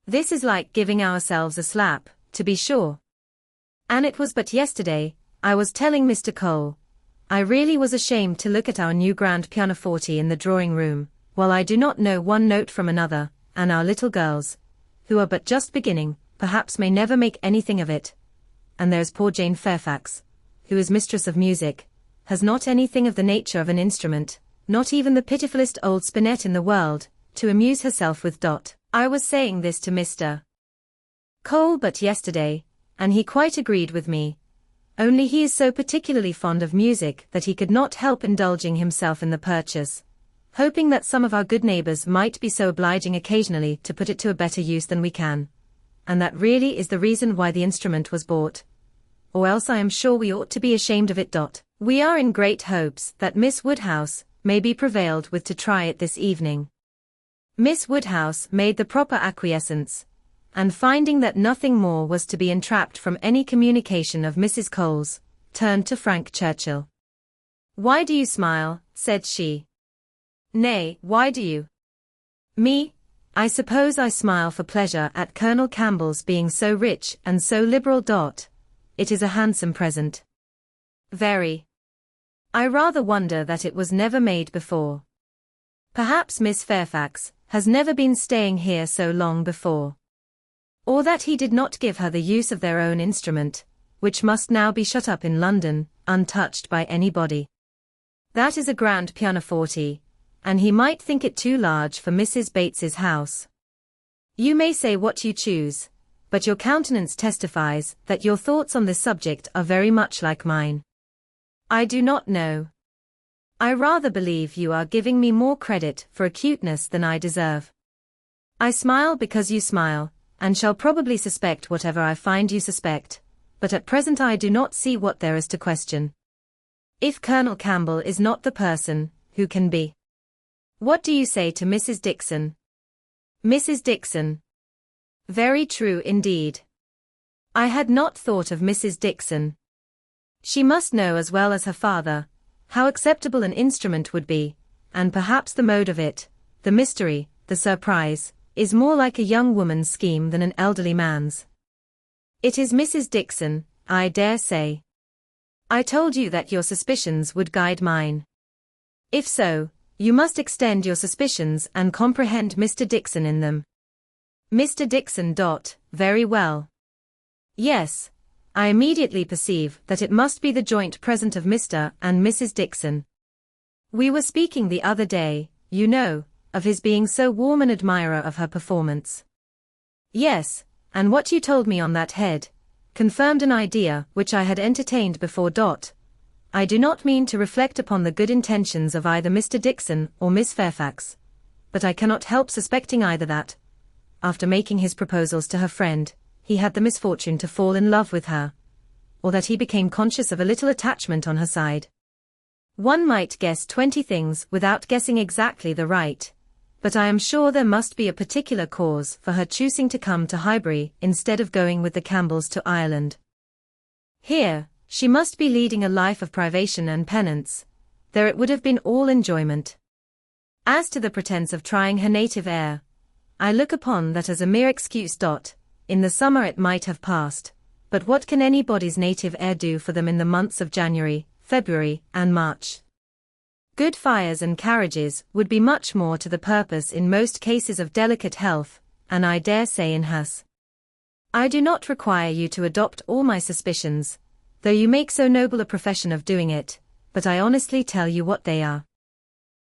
This is like giving ourselves a slap, to be sure. And it was but yesterday, I was telling Mr. Cole, I really was ashamed to look at our new grand pianoforte in the drawing-room, while I do not know one note from another, and our little girls, who are but just beginning, perhaps may never make anything of it. And there's poor Jane Fairfax, who is mistress of music, has not anything of the nature of an instrument, not even the pitifullest old spinet in the world, to amuse herself with. I was saying this to Mr. Cole but yesterday, and he quite agreed with me. Only he is so particularly fond of music that he could not help indulging himself in the purchase, hoping that some of our good neighbours might be so obliging occasionally to put it to a better use than we can. And that really is the reason why the instrument was bought. Or else I am sure we ought to be ashamed of it. We are in great hopes that Miss Woodhouse may be prevailed with to try it this evening. Miss Woodhouse made the proper acquiescence, and finding that nothing more was to be entrapped from any communication of Mrs. Cole's, turned to Frank Churchill. "Why do you smile?" said she. "Nay, why do you?" "Me? I suppose I smile for pleasure at Colonel Campbell's being so rich and so liberal. It is a handsome present." "Very. I rather wonder that it was never made before. Perhaps Miss Fairfax has never been staying here so long before. Or that he did not give her the use of their own instrument, which must now be shut up in London, untouched by anybody. That is a grand pianoforte, and he might think it too large for Mrs. Bates's house. You may say what you choose, but your countenance testifies that your thoughts on this subject are very much like mine." "I do not know. I rather believe you are giving me more credit for acuteness than I deserve. I smile because you smile, and shall probably suspect whatever I find you suspect, but at present I do not see what there is to question. If Colonel Campbell is not the person, who can be? What do you say to Mrs. Dixon?" "Mrs. Dixon? Very true indeed. I had not thought of Mrs. Dixon. She must know as well as her father how acceptable an instrument would be, and perhaps the mode of it, the mystery, the surprise, is more like a young woman's scheme than an elderly man's." "It is Mrs. Dixon, I dare say. I told you that your suspicions would guide mine. If so, you must extend your suspicions and comprehend Mr. Dixon in them." "Mr. Dixon. Very well. Yes, I immediately perceive that it must be the joint present of Mr. and Mrs. Dixon. We were speaking the other day, you know, of his being so warm an admirer of her performance." "Yes, and what you told me on that head confirmed an idea which I had entertained before. I do not mean to reflect upon the good intentions of either Mr. Dixon or Miss Fairfax, but I cannot help suspecting either that, after making his proposals to her friend, he had the misfortune to fall in love with her, or that he became conscious of a little attachment on her side. One might guess 20 things without guessing exactly the right, but I am sure there must be a particular cause for her choosing to come to Highbury instead of going with the Campbells to Ireland. Here, she must be leading a life of privation and penance. There it would have been all enjoyment. As to the pretence of trying her native air, I look upon that as a mere excuse. In the summer it might have passed, but what can anybody's native air do for them in the months of January, February, and March? Good fires and carriages would be much more to the purpose in most cases of delicate health, and I dare say in hers. I do not require you to adopt all my suspicions, though you make so noble a profession of doing it, but I honestly tell you what they are.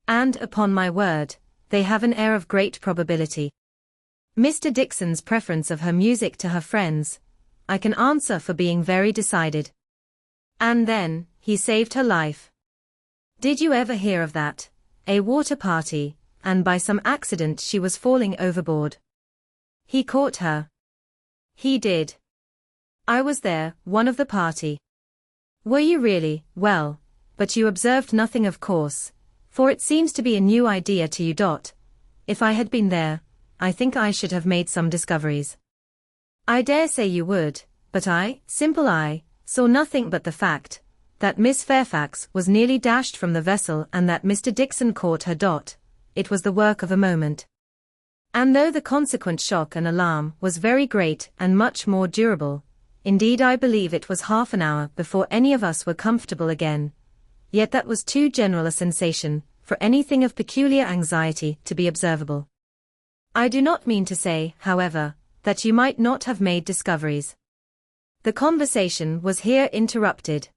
And, upon my word, they have an air of great probability. Mr. Dixon's preference of her music to her friends, I can answer for being very decided. And then, he saved her life. Did you ever hear of that? A water party, and by some accident she was falling overboard. He caught her. He did. I was there, one of the party. Were you really? Well, but you observed nothing of course, for it seems to be a new idea to you. If I had been there, I think I should have made some discoveries. I dare say you would, but I saw nothing but the fact that Miss Fairfax was nearly dashed from the vessel and that Mr. Dixon caught her. It was the work of a moment. And though the consequent shock and alarm was very great and much more durable, indeed I believe it was half an hour before any of us were comfortable again, yet that was too general a sensation for anything of peculiar anxiety to be observable. I do not mean to say, however, that you might not have made discoveries. The conversation was here interrupted.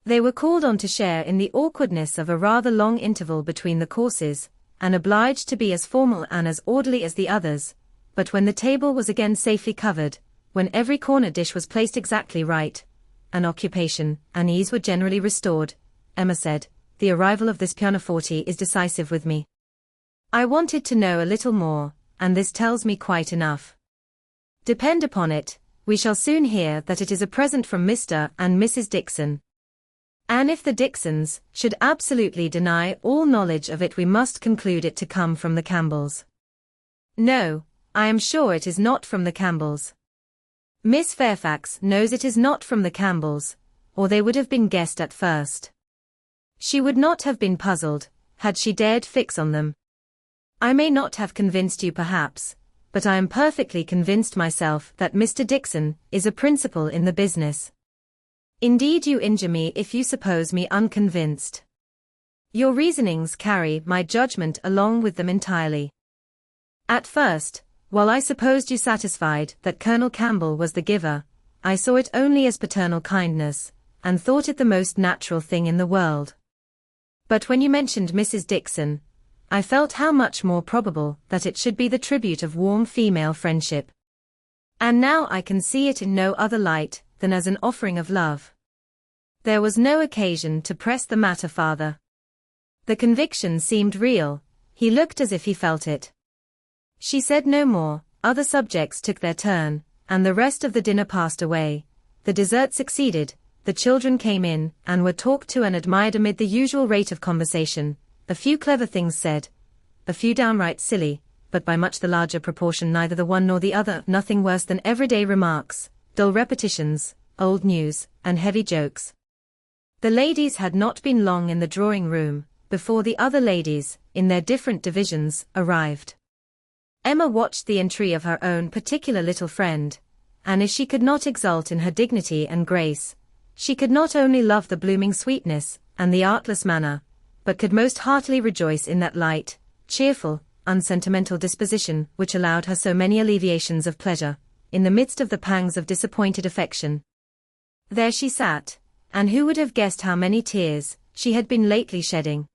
They were called on to share in the awkwardness of a rather long interval between the courses, and obliged to be as formal and as orderly as the others, but when the table was again safely covered, when every corner dish was placed exactly right, and occupation and ease were generally restored, Emma said, "The arrival of this pianoforte is decisive with me. I wanted to know a little more, and this tells me quite enough. Depend upon it, we shall soon hear that it is a present from Mr. and Mrs. Dixon. And if the Dixons should absolutely deny all knowledge of it, we must conclude it to come from the Campbells." "No, I am sure it is not from the Campbells. Miss Fairfax knows it is not from the Campbells, or they would have been guessed at first. She would not have been puzzled, had she dared fix on them. I may not have convinced you perhaps, but I am perfectly convinced myself that Mr. Dixon is a principal in the business. Indeed, you injure me if you suppose me unconvinced. Your reasonings carry my judgment along with them entirely. At first, while I supposed you satisfied that Colonel Campbell was the giver, I saw it only as paternal kindness, and thought it the most natural thing in the world. But when you mentioned Mrs. Dixon, I felt how much more probable that it should be the tribute of warm female friendship. And now I can see it in no other light than as an offering of love. There was no occasion to press the matter farther. The conviction seemed real, he looked as if he felt it. She said no more, other subjects took their turn, and the rest of the dinner passed away. The dessert succeeded, the children came in, and were talked to and admired amid the usual rate of conversation, a few clever things said, a few downright silly, but by much the larger proportion neither the one nor the other, nothing worse than everyday remarks, dull repetitions, old news, and heavy jokes. The ladies had not been long in the drawing-room, before the other ladies, in their different divisions, arrived. Emma watched the entry of her own particular little friend, and as she could not exult in her dignity and grace, she could not only love the blooming sweetness, and the artless manner, but could most heartily rejoice in that light, cheerful, unsentimental disposition which allowed her so many alleviations of pleasure, in the midst of the pangs of disappointed affection. There she sat, and who would have guessed how many tears she had been lately shedding?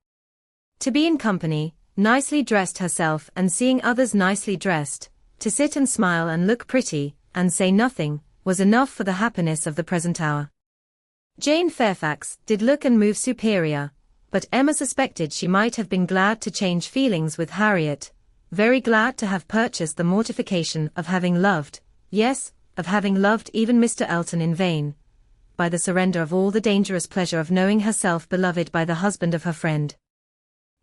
To be in company, nicely dressed herself and seeing others nicely dressed, to sit and smile and look pretty, and say nothing, was enough for the happiness of the present hour. Jane Fairfax did look and move superior, but Emma suspected she might have been glad to change feelings with Harriet, very glad to have purchased the mortification of having loved, yes, of having loved even Mr. Elton in vain, by the surrender of all the dangerous pleasure of knowing herself beloved by the husband of her friend.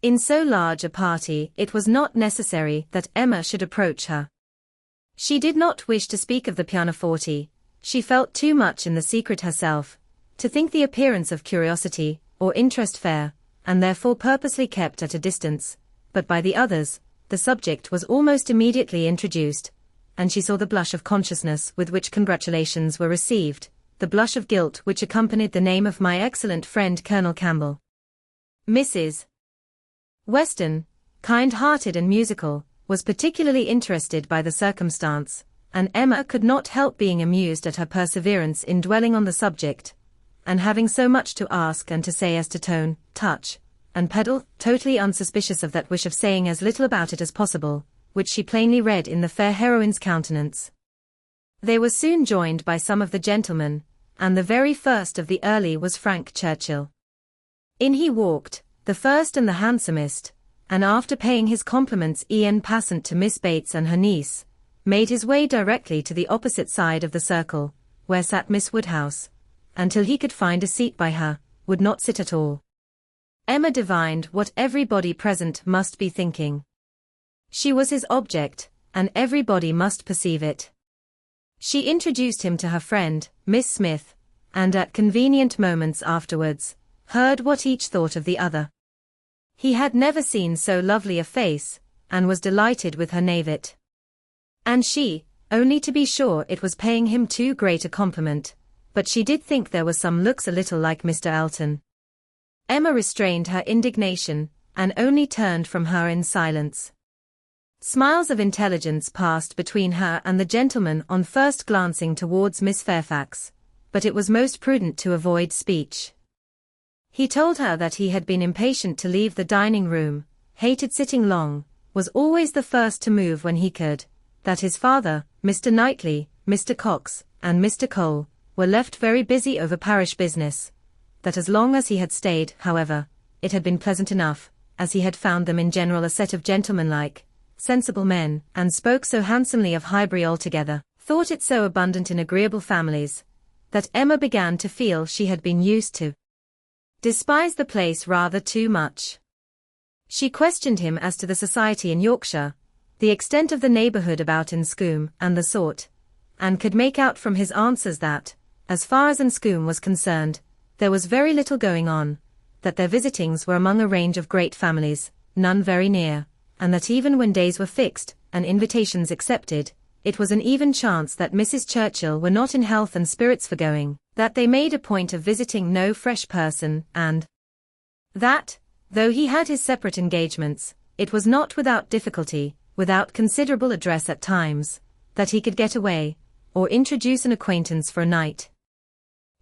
In so large a party it was not necessary that Emma should approach her. She did not wish to speak of the pianoforte, she felt too much in the secret herself, to think the appearance of curiosity or interest fair, and therefore purposely kept at a distance, but by the others, the subject was almost immediately introduced, and she saw the blush of consciousness with which congratulations were received, the blush of guilt which accompanied the name of my excellent friend Colonel Campbell. Mrs. Weston, kind-hearted and musical, was particularly interested by the circumstance, and Emma could not help being amused at her perseverance in dwelling on the subject, and having so much to ask and to say as to tone, touch, and pedal, totally unsuspicious of that wish of saying as little about it as possible, which she plainly read in the fair heroine's countenance. They were soon joined by some of the gentlemen, and the very first of the early was Frank Churchill. In he walked, the first and the handsomest, and after paying his compliments en passant to Miss Bates and her niece, made his way directly to the opposite side of the circle, where sat Miss Woodhouse, until he could find a seat by her, would not sit at all. Emma divined what everybody present must be thinking. She was his object, and everybody must perceive it. She introduced him to her friend, Miss Smith, and at convenient moments afterwards, heard what each thought of the other. He had never seen so lovely a face, and was delighted with her naivete. And she, only to be sure it was paying him too great a compliment, but she did think there were some looks a little like Mr. Elton. Emma restrained her indignation, and only turned from her in silence. Smiles of intelligence passed between her and the gentleman on first glancing towards Miss Fairfax, but it was most prudent to avoid speech. He told her that he had been impatient to leave the dining-room, hated sitting long, was always the first to move when he could, that his father, Mr. Knightley, Mr. Cox, and Mr. Cole, were left very busy over parish business. That as long as he had stayed, however, it had been pleasant enough, as he had found them in general a set of gentlemanlike, sensible men, and spoke so handsomely of Highbury altogether, thought it so abundant in agreeable families, that Emma began to feel she had been used to despise the place rather too much. She questioned him as to the society in Yorkshire, the extent of the neighbourhood about Enscombe, and the sort, and could make out from his answers that, as far as Enscombe was concerned, there was very little going on, that their visitings were among a range of great families, none very near, and that even when days were fixed, and invitations accepted, it was an even chance that Mrs. Churchill were not in health and spirits for going, that they made a point of visiting no fresh person, and that, though he had his separate engagements, it was not without difficulty, without considerable address at times, that he could get away, or introduce an acquaintance for a night.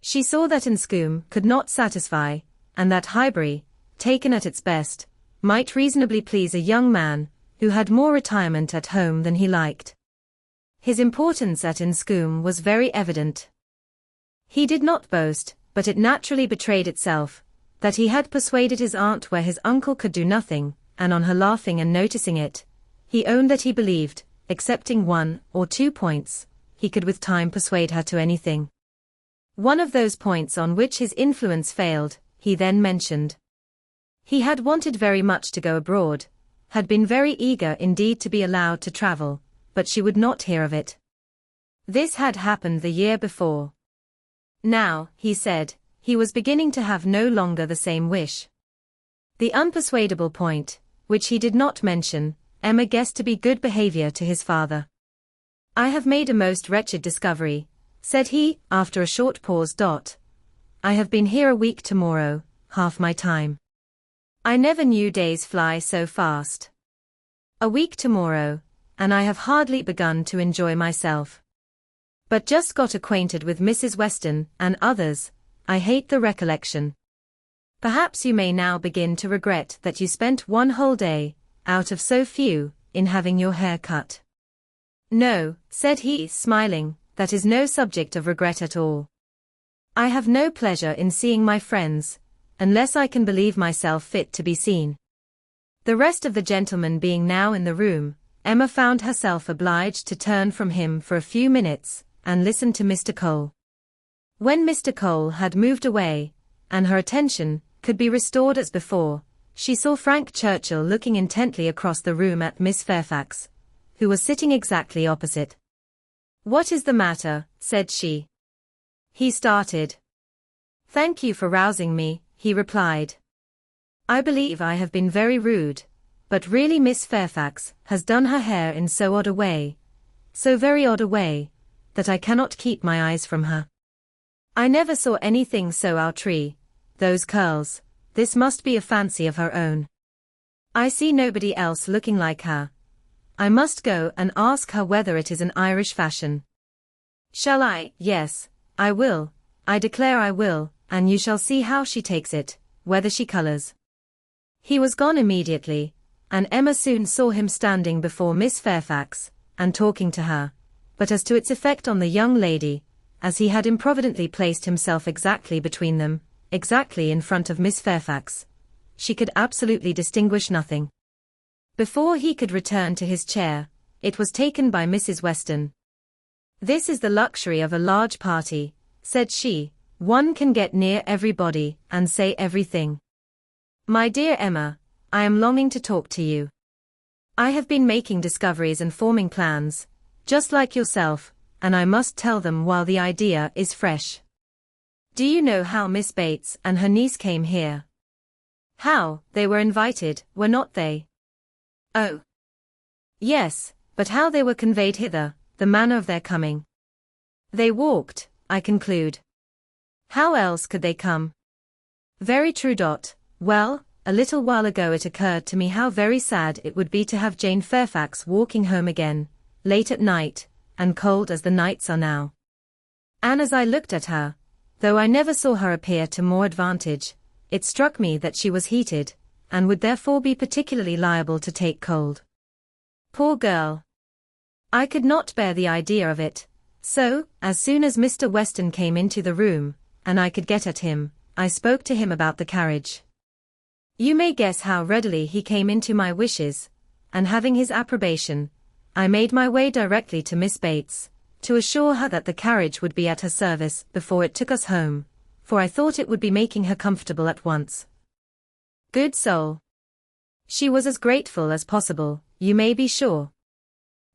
She saw that Enscombe could not satisfy, and that Highbury, taken at its best, might reasonably please a young man, who had more retirement at home than he liked. His importance at Enscombe was very evident. He did not boast, but it naturally betrayed itself, that he had persuaded his aunt where his uncle could do nothing, and on her laughing and noticing it, he owned that he believed, excepting 1 or 2 points, he could with time persuade her to anything. One of those points on which his influence failed, he then mentioned. He had wanted very much to go abroad, had been very eager indeed to be allowed to travel, but she would not hear of it. This had happened the year before. Now, he said, he was beginning to have no longer the same wish. The unpersuadable point, which he did not mention, Emma guessed to be good behavior to his father. I have made a most wretched discovery, said he, after a short pause. I have been here a week tomorrow, half my time. I never knew days fly so fast. A week tomorrow, and I have hardly begun to enjoy myself. But just got acquainted with Mrs. Weston and others, I hate the recollection. Perhaps you may now begin to regret that you spent 1 whole day, out of so few, in having your hair cut. No, said he, smiling, that is no subject of regret at all. I have no pleasure in seeing my friends, unless I can believe myself fit to be seen. The rest of the gentlemen being now in the room, Emma found herself obliged to turn from him for a few minutes, and listen to Mr. Cole. When Mr. Cole had moved away, and her attention could be restored as before, she saw Frank Churchill looking intently across the room at Miss Fairfax, who was sitting exactly opposite. "What is the matter?" said she. He started. "Thank you for rousing me," he replied. "I believe I have been very rude, but really Miss Fairfax has done her hair in so odd a way, so very odd a way, that I cannot keep my eyes from her. I never saw anything so outré, those curls, this must be a fancy of her own. I see nobody else looking like her. I must go and ask her whether it is an Irish fashion." "Shall I?" "Yes, I will, I declare I will, and you shall see how she takes it, whether she colours." He was gone immediately, and Emma soon saw him standing before Miss Fairfax, and talking to her, but as to its effect on the young lady, as he had improvidently placed himself exactly between them, exactly in front of Miss Fairfax, she could absolutely distinguish nothing. Before he could return to his chair, it was taken by Mrs. Weston. "This is the luxury of a large party," said she, "one can get near everybody, and say everything. My dear Emma, I am longing to talk to you. I have been making discoveries and forming plans, just like yourself, and I must tell them while the idea is fresh. Do you know how Miss Bates and her niece came here?" "How, they were invited, were not they?" "Oh, yes, but how they were conveyed hither, the manner of their coming." "They walked, I conclude." "How else could they come?" "Very true. Well, a little while ago it occurred to me how very sad it would be to have Jane Fairfax walking home again, late at night, and cold as the nights are now. And as I looked at her, though I never saw her appear to more advantage, it struck me that she was heated, and would therefore be particularly liable to take cold. Poor girl! I could not bear the idea of it, So, as soon as Mr. Weston came into the room, and I could get at him, I spoke to him about the carriage. You may guess how readily he came into my wishes, and having his approbation, I made my way directly to Miss Bates, to assure her that the carriage would be at her service before it took us home, for I thought it would be making her comfortable at once. Good soul! She was as grateful as possible, you may be sure.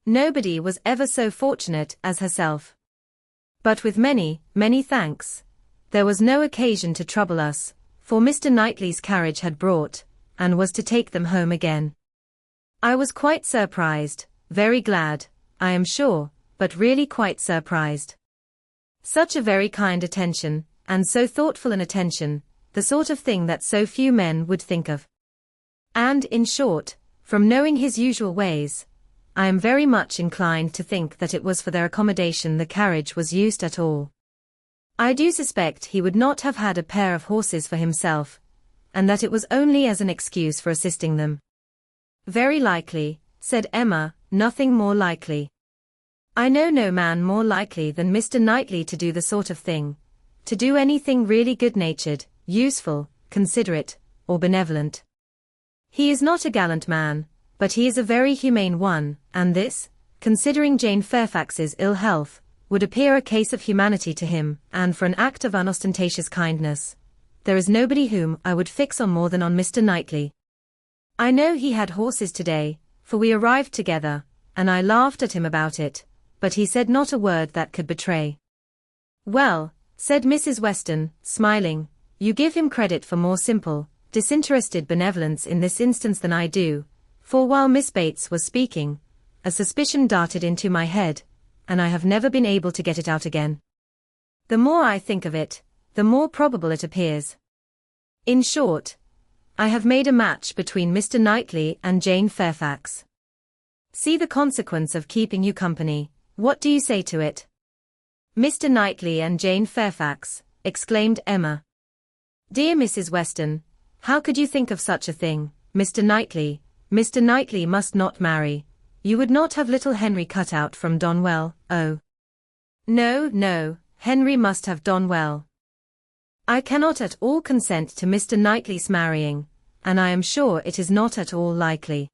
Nobody was ever so fortunate as herself. But with many, many thanks, there was no occasion to trouble us, for Mr. Knightley's carriage had brought, and was to take them home again. I was quite surprised, very glad, I am sure, but really quite surprised. Such a very kind attention, and so thoughtful an attention, the sort of thing that so few men would think of. And, in short, from knowing his usual ways, I am very much inclined to think that it was for their accommodation the carriage was used at all. I do suspect he would not have had a pair of horses for himself, and that it was only as an excuse for assisting them. Very likely, said Emma, nothing more likely. I know no man more likely than Mr. Knightley to do the sort of thing, to do anything really good-natured, useful, considerate, or benevolent. He is not a gallant man, but he is a very humane one, and this, considering Jane Fairfax's ill health, would appear a case of humanity to him, and for an act of unostentatious kindness. There is nobody whom I would fix on more than on Mr. Knightley. I know he had horses today, for we arrived together, and I laughed at him about it, but he said not a word that could betray. Well, said Mrs. Weston, smiling, you give him credit for more simple, disinterested benevolence in this instance than I do, for while Miss Bates was speaking, a suspicion darted into my head, and I have never been able to get it out again. The more I think of it, the more probable it appears. In short, I have made a match between Mr. Knightley and Jane Fairfax. See the consequence of keeping you company, what do you say to it? Mr. Knightley and Jane Fairfax, exclaimed Emma. Dear Mrs. Weston, how could you think of such a thing, Mr. Knightley must not marry. You would not have little Henry cut out from Donwell, oh. No, no, Henry must have Donwell. I cannot at all consent to Mr. Knightley's marrying, and I am sure it is not at all likely.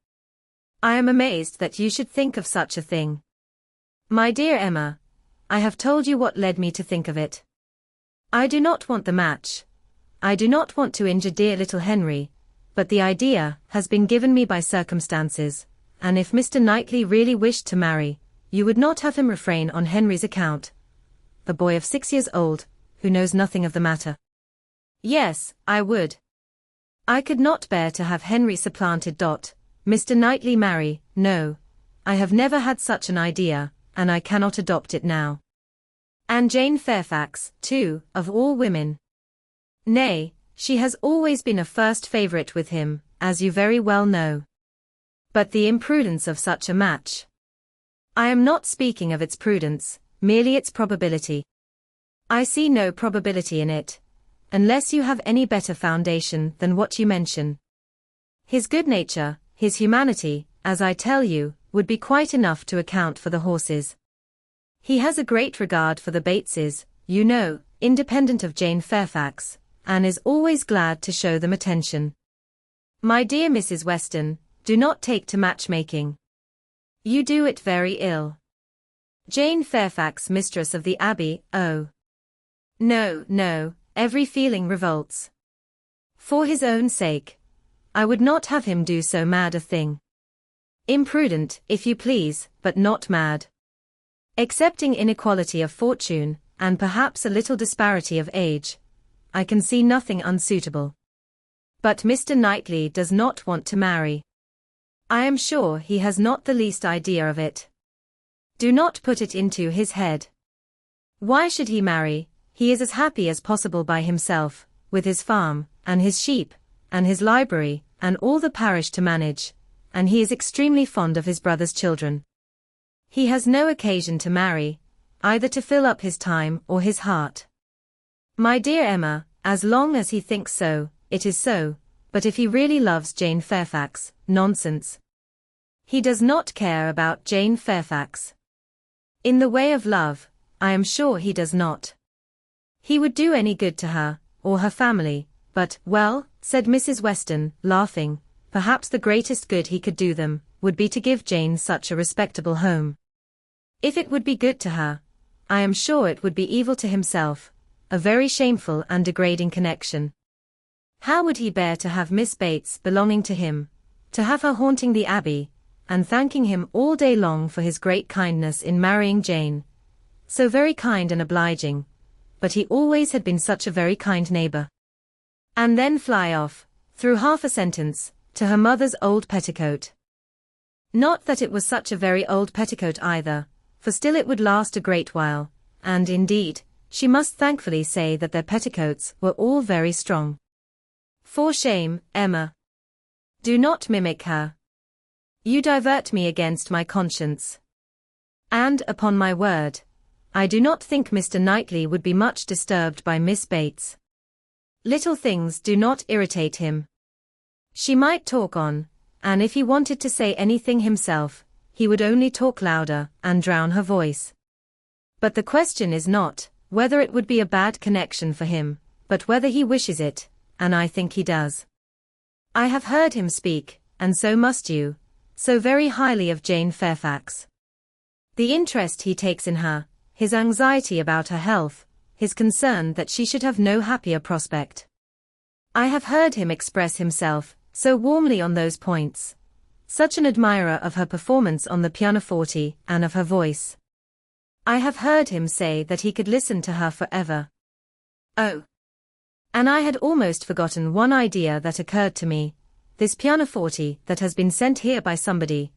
I am amazed that you should think of such a thing. My dear Emma, I have told you what led me to think of it. I do not want the match. I do not want to injure dear little Henry, but the idea has been given me by circumstances, and if Mr. Knightley really wished to marry, you would not have him refrain on Henry's account. The boy of 6 years old, who knows nothing of the matter. Yes, I would. I could not bear to have Henry supplanted. Mr. Knightley marry, no. I have never had such an idea, and I cannot adopt it now. And Jane Fairfax, too, of all women. Nay, she has always been a first favourite with him, as you very well know. But the imprudence of such a match. I am not speaking of its prudence, merely its probability. I see no probability in it, unless you have any better foundation than what you mention. His good nature, his humanity, as I tell you, would be quite enough to account for the horses. He has a great regard for the Bateses, you know, independent of Jane Fairfax, and is always glad to show them attention. My dear Mrs. Weston, do not take to matchmaking. You do it very ill. Jane Fairfax, mistress of the Abbey, oh. No, no, every feeling revolts. For his own sake, I would not have him do so mad a thing. Imprudent, if you please, but not mad. Excepting inequality of fortune, and perhaps a little disparity of age, I can see nothing unsuitable. But Mr. Knightley does not want to marry. I am sure he has not the least idea of it. Do not put it into his head. Why should he marry? He is as happy as possible by himself, with his farm, and his sheep, and his library, and all the parish to manage, and he is extremely fond of his brother's children. He has no occasion to marry, either to fill up his time or his heart. My dear Emma, as long as he thinks so, it is so, but if he really loves Jane Fairfax, nonsense. He does not care about Jane Fairfax. In the way of love, I am sure he does not. He would do any good to her, or her family, but, well, said Mrs. Weston, laughing, perhaps the greatest good he could do them, would be to give Jane such a respectable home. If it would be good to her, I am sure it would be evil to himself, a very shameful and degrading connection. How would he bear to have Miss Bates belonging to him, to have her haunting the Abbey, and thanking him all day long for his great kindness in marrying Jane? So very kind and obliging, but he always had been such a very kind neighbor. And then fly off, through half a sentence, to her mother's old petticoat. Not that it was such a very old petticoat either, for still it would last a great while, and indeed, she must thankfully say that their petticoats were all very strong. For shame, Emma. Do not mimic her. You divert me against my conscience. And, upon my word, I do not think Mr. Knightley would be much disturbed by Miss Bates. Little things do not irritate him. She might talk on, and if he wanted to say anything himself, he would only talk louder and drown her voice. But the question is not whether it would be a bad connection for him, but whether he wishes it, and I think he does. I have heard him speak, and so must you, so very highly of Jane Fairfax. The interest he takes in her, his anxiety about her health, his concern that she should have no happier prospect. I have heard him express himself so warmly on those points. Such an admirer of her performance on the pianoforte and of her voice. I have heard him say that he could listen to her forever. Oh! And I had almost forgotten one idea that occurred to me, this pianoforte that has been sent here by somebody,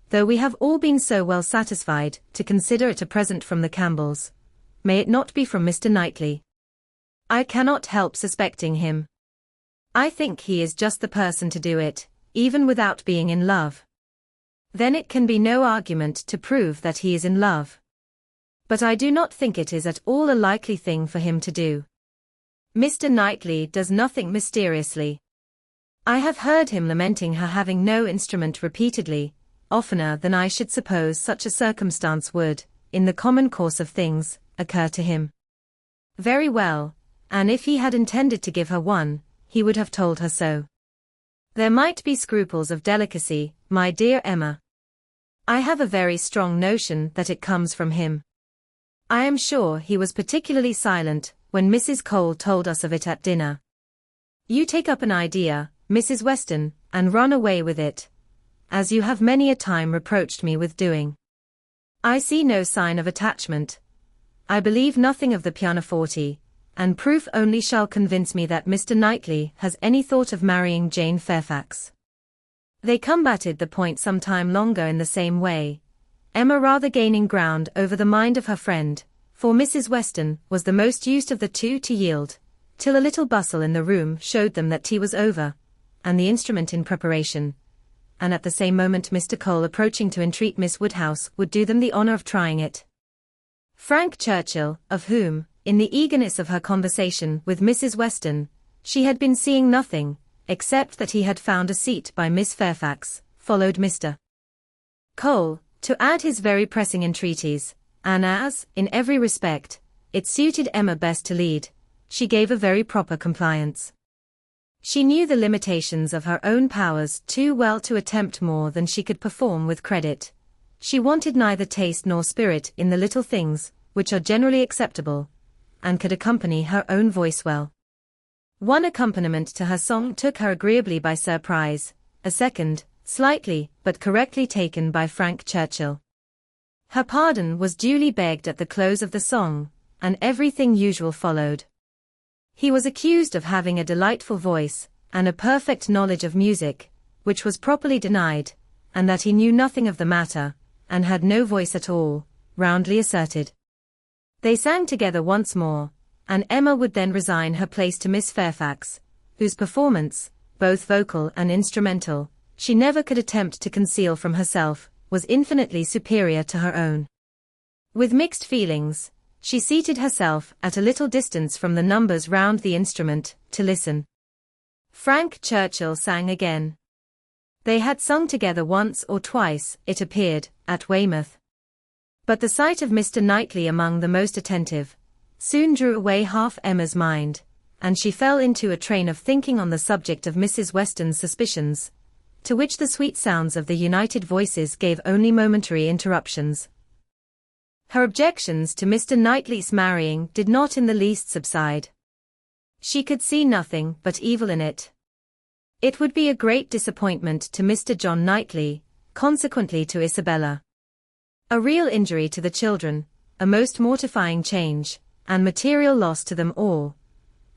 though we have all been so well satisfied to consider it a present from the Campbells. May it not be from Mr. Knightley? I cannot help suspecting him. I think he is just the person to do it, even without being in love. Then it can be no argument to prove that he is in love. But I do not think it is at all a likely thing for him to do. Mr. Knightley does nothing mysteriously. I have heard him lamenting her having no instrument repeatedly, oftener than I should suppose such a circumstance would, in the common course of things, occur to him. Very well, and if he had intended to give her one, he would have told her so. There might be scruples of delicacy, my dear Emma. I have a very strong notion that it comes from him. I am sure he was particularly silent when Mrs. Cole told us of it at dinner. You take up an idea, Mrs. Weston, and run away with it, as you have many a time reproached me with doing. I see no sign of attachment. I believe nothing of the pianoforte, and proof only shall convince me that Mr. Knightley has any thought of marrying Jane Fairfax. They combated the point some time longer in the same way, Emma rather gaining ground over the mind of her friend, for Mrs. Weston was the most used of the two to yield, till a little bustle in the room showed them that tea was over, and the instrument in preparation, and at the same moment Mr. Cole approaching to entreat Miss Woodhouse would do them the honour of trying it. Frank Churchill, of whom, in the eagerness of her conversation with Mrs. Weston, she had been seeing nothing, except that he had found a seat by Miss Fairfax, followed Mr. Cole, to add his very pressing entreaties, and as, in every respect, it suited Emma best to lead, she gave a very proper compliance. She knew the limitations of her own powers too well to attempt more than she could perform with credit. She wanted neither taste nor spirit in the little things, which are generally acceptable, and could accompany her own voice well. One accompaniment to her song took her agreeably by surprise, a second, slightly but correctly taken by Frank Churchill. Her pardon was duly begged at the close of the song, and everything usual followed. He was accused of having a delightful voice, and a perfect knowledge of music, which was properly denied, and that he knew nothing of the matter, and had no voice at all, roundly asserted. They sang together once more, and Emma would then resign her place to Miss Fairfax, whose performance, both vocal and instrumental, she never could attempt to conceal from herself, was infinitely superior to her own. With mixed feelings, she seated herself at a little distance from the numbers round the instrument, to listen. Frank Churchill sang again. They had sung together once or twice, it appeared, at Weymouth. But the sight of Mr. Knightley among the most attentive soon drew away half Emma's mind, and she fell into a train of thinking on the subject of Mrs. Weston's suspicions, to which the sweet sounds of the united voices gave only momentary interruptions. Her objections to Mr. Knightley's marrying did not in the least subside. She could see nothing but evil in it. It would be a great disappointment to Mr. John Knightley, consequently to Isabella. A real injury to the children, a most mortifying change, and material loss to them all.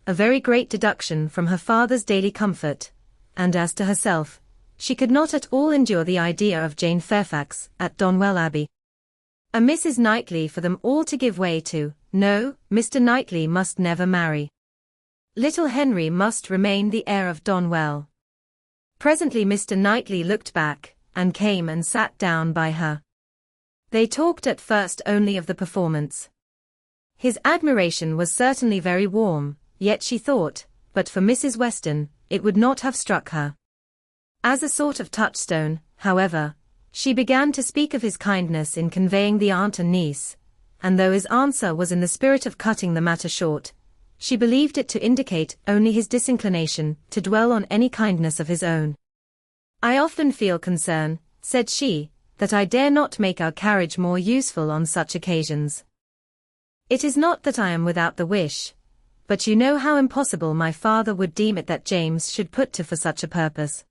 A very great deduction from her father's daily comfort, and as to herself, she could not at all endure the idea of Jane Fairfax at Donwell Abbey. A Mrs. Knightley for them all to give way to. No, Mr. Knightley must never marry. Little Henry must remain the heir of Donwell. Presently Mr. Knightley looked back, and came and sat down by her. They talked at first only of the performance. His admiration was certainly very warm, yet she thought, but for Mrs. Weston, it would not have struck her. As a sort of touchstone, however, she began to speak of his kindness in conveying the aunt and niece, and though his answer was in the spirit of cutting the matter short, she believed it to indicate only his disinclination to dwell on any kindness of his own. "I often feel concern," said she, "that I dare not make our carriage more useful on such occasions. It is not that I am without the wish, but you know how impossible my father would deem it that James should put to for such a purpose."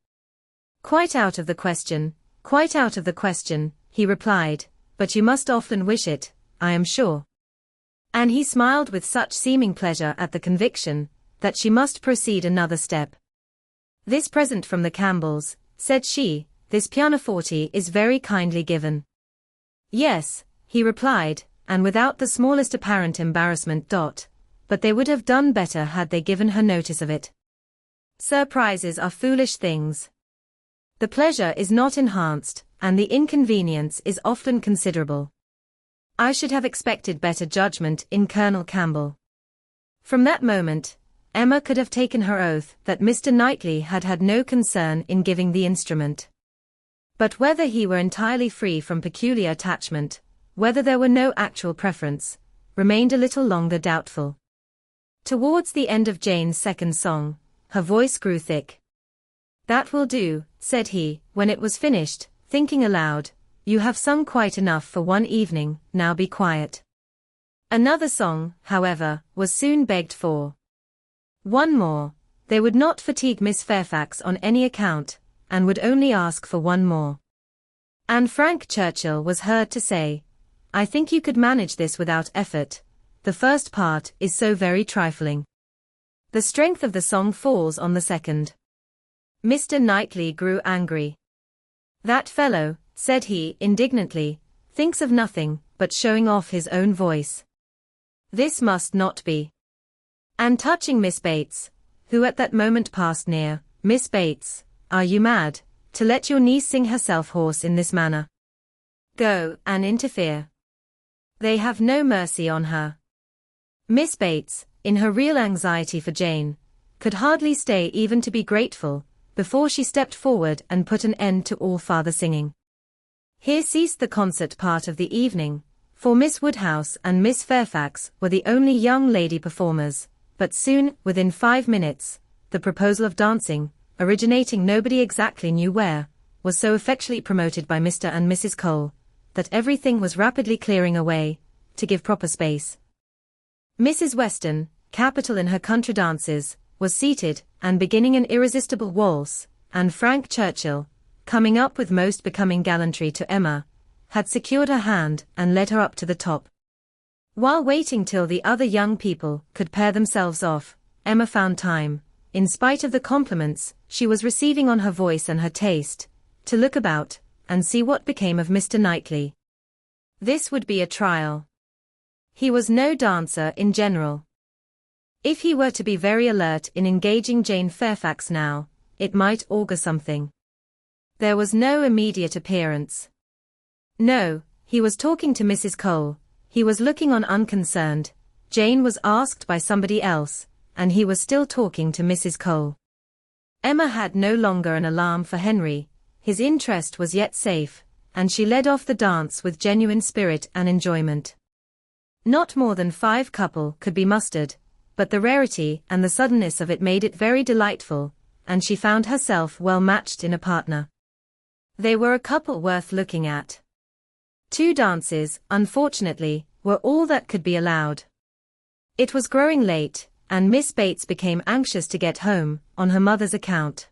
"Quite out of the question, quite out of the question," he replied, "but you must often wish it, I am sure." And he smiled with such seeming pleasure at the conviction, that she must proceed another step. "This present from the Campbells," said she, "this pianoforte is very kindly given." "Yes," he replied, and without the smallest apparent embarrassment. "But they would have done better had they given her notice of it. Surprises are foolish things. The pleasure is not enhanced, and the inconvenience is often considerable. I should have expected better judgment in Colonel Campbell." From that moment, Emma could have taken her oath that Mr. Knightley had had no concern in giving the instrument. But whether he were entirely free from peculiar attachment, whether there were no actual preference, remained a little longer doubtful. Towards the end of Jane's second song, her voice grew thick. "That will do," said he, when it was finished, thinking aloud, "You have sung quite enough for one evening, now be quiet." Another song, however, was soon begged for. One more. They would not fatigue Miss Fairfax on any account, and would only ask for one more. And Frank Churchill was heard to say, "I think you could manage this without effort. The first part is so very trifling. The strength of the song falls on the second." Mr. Knightley grew angry. "That fellow," said he indignantly, "thinks of nothing but showing off his own voice. This must not be." And touching Miss Bates, who at that moment passed near, "Miss Bates, are you mad, to let your niece sing herself hoarse in this manner? Go and interfere. They have no mercy on her." Miss Bates, in her real anxiety for Jane, could hardly stay even to be grateful, before she stepped forward and put an end to all farther singing. Here ceased the concert part of the evening, for Miss Woodhouse and Miss Fairfax were the only young lady performers, but soon, within 5 minutes, the proposal of dancing, originating nobody exactly knew where, was so effectually promoted by Mr. and Mrs. Cole, that everything was rapidly clearing away, to give proper space. Mrs. Weston, capital in her country dances, was seated, and beginning an irresistible waltz, and Frank Churchill, coming up with most becoming gallantry to Emma, had secured her hand and led her up to the top. While waiting till the other young people could pair themselves off, Emma found time, in spite of the compliments she was receiving on her voice and her taste, to look about, and see what became of Mr. Knightley. This would be a trial. He was no dancer in general. If he were to be very alert in engaging Jane Fairfax now, it might augur something. There was no immediate appearance. No, he was talking to Mrs. Cole, he was looking on unconcerned, Jane was asked by somebody else, and he was still talking to Mrs. Cole. Emma had no longer an alarm for Henry, his interest was yet safe, and she led off the dance with genuine spirit and enjoyment. Not more than 5 couple could be mustered, but the rarity and the suddenness of it made it very delightful, and she found herself well matched in a partner. They were a couple worth looking at. 2 dances, unfortunately, were all that could be allowed. It was growing late, and Miss Bates became anxious to get home, on her mother's account.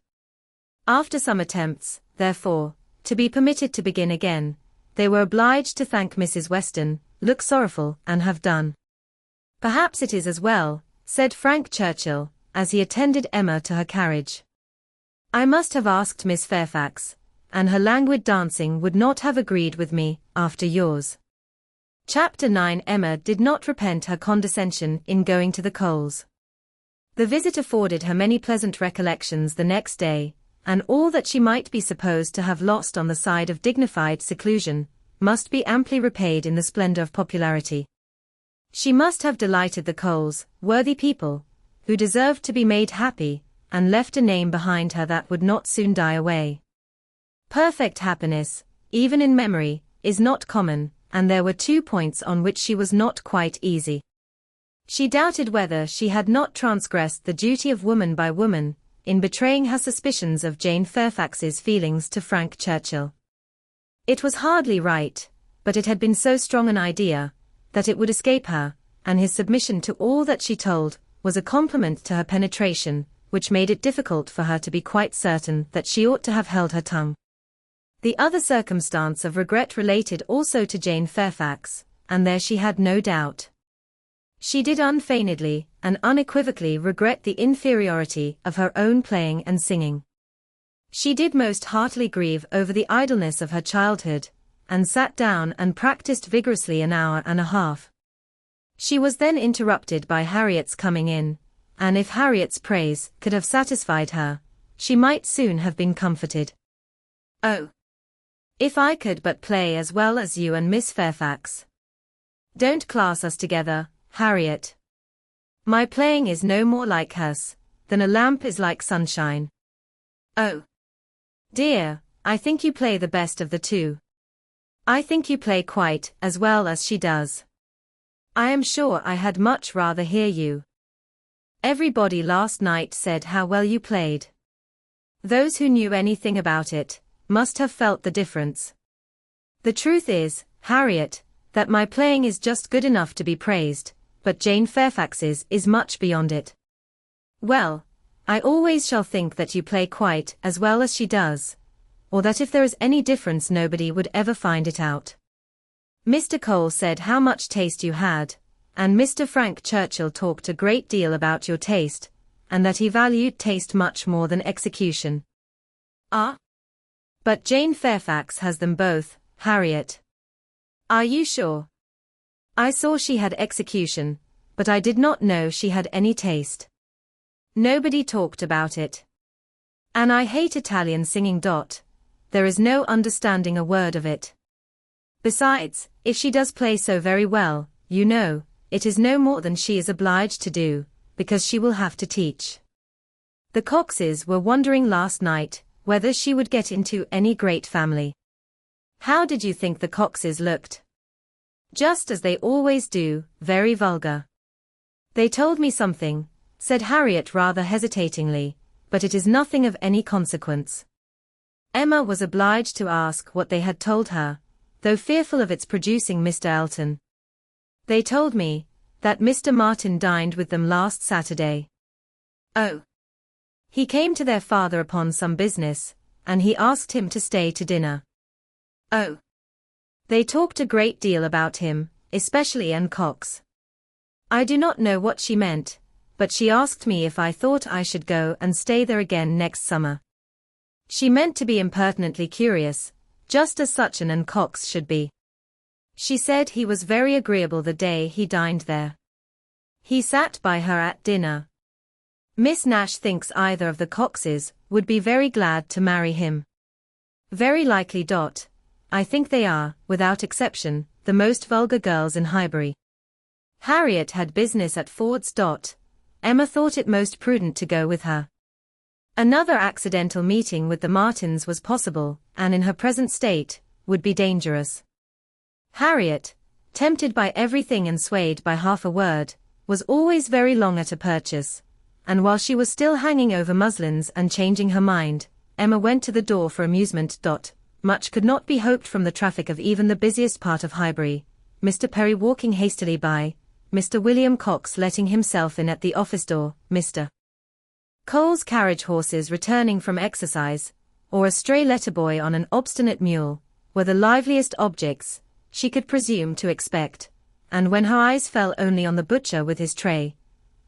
After some attempts, therefore, to be permitted to begin again, they were obliged to thank Mrs. Weston, look sorrowful, and have done. "Perhaps it is as well," said Frank Churchill, as he attended Emma to her carriage. "I must have asked Miss Fairfax, and her languid dancing would not have agreed with me, after yours." Chapter 9. Emma did not repent her condescension in going to the Coles. The visit afforded her many pleasant recollections the next day, and all that she might be supposed to have lost on the side of dignified seclusion, must be amply repaid in the splendor of popularity. She must have delighted the Coles, worthy people, who deserved to be made happy, and left a name behind her that would not soon die away. Perfect happiness, even in memory, is not common, and there were 2 points on which she was not quite easy. She doubted whether she had not transgressed the duty of woman by woman, in betraying her suspicions of Jane Fairfax's feelings to Frank Churchill. It was hardly right, but it had been so strong an idea, that it would escape her, and his submission to all that she told, was a compliment to her penetration, which made it difficult for her to be quite certain that she ought to have held her tongue. The other circumstance of regret related also to Jane Fairfax, and there she had no doubt. She did unfeignedly and unequivocally regret the inferiority of her own playing and singing. She did most heartily grieve over the idleness of her childhood, and sat down and practiced vigorously an hour and a half. She was then interrupted by Harriet's coming in, and if Harriet's praise could have satisfied her, she might soon have been comforted. "Oh, if I could but play as well as you and Miss Fairfax. Don't class us together, Harriet. My playing is no more like hers than a lamp is like sunshine. Oh, dear, I think you play the best of the 2. I think you play quite as well as she does. I am sure I had much rather hear you. Everybody last night said how well you played. Those who knew anything about it must have felt the difference. The truth is, Harriet, that my playing is just good enough to be praised, but Jane Fairfax's is much beyond it." "Well, I always shall think that you play quite as well as she does, or that if there is any difference nobody would ever find it out. Mr. Cole said how much taste you had, and Mr. Frank Churchill talked a great deal about your taste, and that he valued taste much more than execution." "Ah? But Jane Fairfax has them both, Harriet." "Are you sure?" "I saw she had execution, but I did not know she had any taste. Nobody talked about it. And I hate Italian singing. There is no understanding a word of it. Besides, if she does play so very well, you know, it is no more than she is obliged to do, because she will have to teach. The Coxes were wondering last night whether she would get into any great family. How did you think the Coxes looked?" "Just as they always do, very vulgar." "They told me something," said Harriet rather hesitatingly, "but it is nothing of any consequence." Emma was obliged to ask what they had told her, though fearful of its producing Mr. Elton. "They told me that Mr. Martin dined with them last Saturday." "Oh. He came to their father upon some business, and he asked him to stay to dinner." "Oh. They talked a great deal about him, especially Anne Cox. I do not know what she meant, but she asked me if I thought I should go and stay there again next summer. She meant to be impertinently curious, just as such an Anne Cox should be. She said he was very agreeable the day he dined there. He sat by her at dinner. Miss Nash thinks either of the Coxes would be very glad to marry him." "Very likely. I think they are, without exception, the most vulgar girls in Highbury." Harriet had business at Ford's. Emma thought it most prudent to go with her. Another accidental meeting with the Martins was possible, and in her present state, would be dangerous. Harriet, tempted by everything and swayed by half a word, was always very long at a purchase, and while she was still hanging over muslins and changing her mind, Emma went to the door for amusement. Much could not be hoped from the traffic of even the busiest part of Highbury, Mr. Perry walking hastily by, Mr. William Cox letting himself in at the office door, Mr. Cole's carriage horses returning from exercise, or a stray letter-boy on an obstinate mule, were the liveliest objects she could presume to expect, and when her eyes fell only on the butcher with his tray,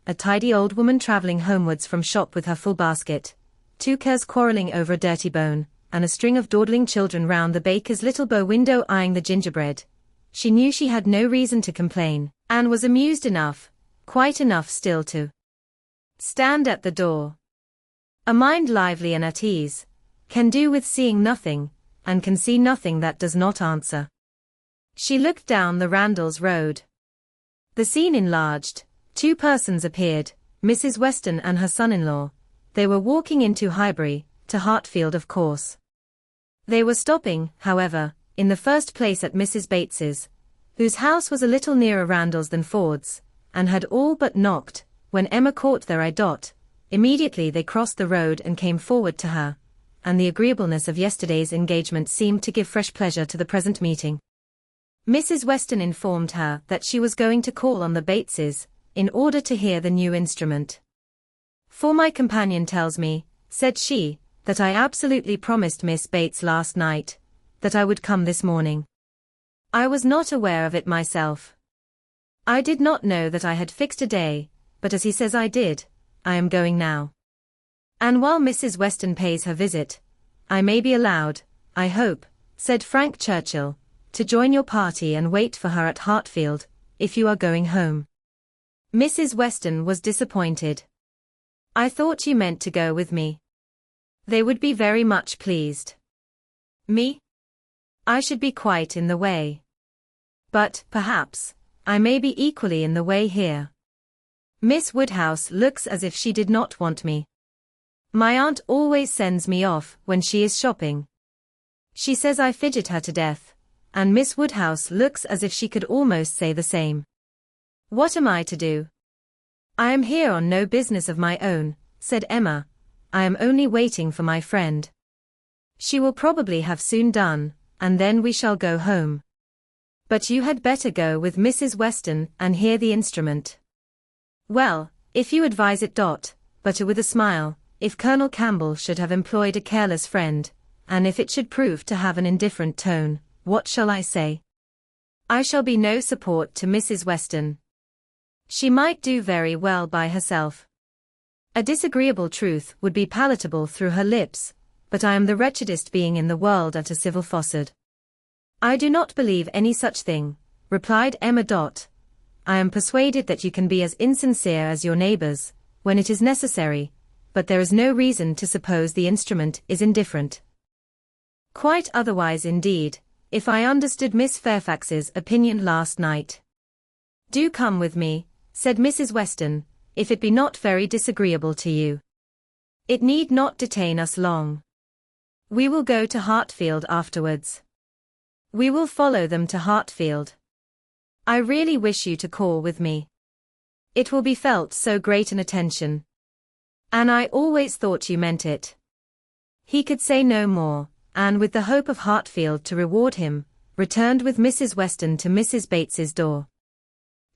a tidy old woman travelling homewards from shop with her full basket, two curs quarrelling over a dirty bone, and a string of dawdling children round the baker's little bow window eyeing the gingerbread, she knew she had no reason to complain, and was amused enough, quite enough still to stand at the door. A mind lively and at ease can do with seeing nothing, and can see nothing that does not answer. She looked down the Randalls Road. The scene enlarged. Two persons appeared, Mrs. Weston and her son-in-law. They were walking into Highbury, to Hartfield of course. They were stopping, however, in the first place at Mrs. Bates's, whose house was a little nearer Randalls than Ford's, and had all but knocked, when Emma caught their eye. Immediately they crossed the road and came forward to her, and the agreeableness of yesterday's engagement seemed to give fresh pleasure to the present meeting. Mrs. Weston informed her that she was going to call on the Bateses, in order to hear the new instrument. "For my companion tells me," said she, "that I absolutely promised Miss Bates last night that I would come this morning. I was not aware of it myself. I did not know that I had fixed a day, but as he says I did, I am going now. And while Mrs. Weston pays her visit, I may be allowed, I hope," said Frank Churchill, "to join your party and wait for her at Hartfield, if you are going home." Mrs. Weston was disappointed. "I thought you meant to go with me." "They would be very much pleased." "Me? I should be quite in the way. But, perhaps, I may be equally in the way here. Miss Woodhouse looks as if she did not want me. My aunt always sends me off when she is shopping. She says I fidget her to death, and Miss Woodhouse looks as if she could almost say the same. What am I to do?" "I am here on no business of my own," said Emma. "I am only waiting for my friend. She will probably have soon done, and then we shall go home. But you had better go with Mrs. Weston and hear the instrument." "Well, if you advise it. But with a smile, if Colonel Campbell should have employed a careless friend, and if it should prove to have an indifferent tone, what shall I say? I shall be no support to Mrs. Weston. She might do very well by herself. A disagreeable truth would be palatable through her lips, but I am the wretchedest being in the world at a civil fossard." "I do not believe any such thing," replied Emma. "I am persuaded that you can be as insincere as your neighbors, when it is necessary, but there is no reason to suppose the instrument is indifferent. Quite otherwise indeed, if I understood Miss Fairfax's opinion last night." "Do come with me," said Mrs. Weston, "if it be not very disagreeable to you. It need not detain us long. We will go to Hartfield afterwards. We will follow them to Hartfield. I really wish you to call with me. It will be felt so great an attention. And I always thought you meant it." He could say no more, and with the hope of Hartfield to reward him, returned with Mrs. Weston to Mrs. Bates's door.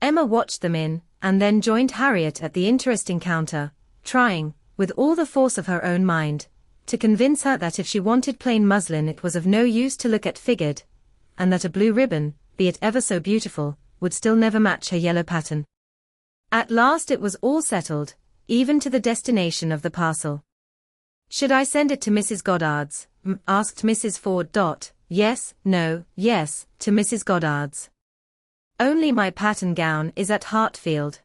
Emma watched them in, and then joined Harriet at the interesting counter, trying, with all the force of her own mind, to convince her that if she wanted plain muslin it was of no use to look at figured, and that a blue ribbon, be it ever so beautiful, would still never match her yellow pattern. At last it was all settled, even to the destination of the parcel. "Should I send it to Mrs. Goddard's?" asked Mrs. Ford. "Yes, no, yes, to Mrs. Goddard's. Only my pattern gown is at Hartfield."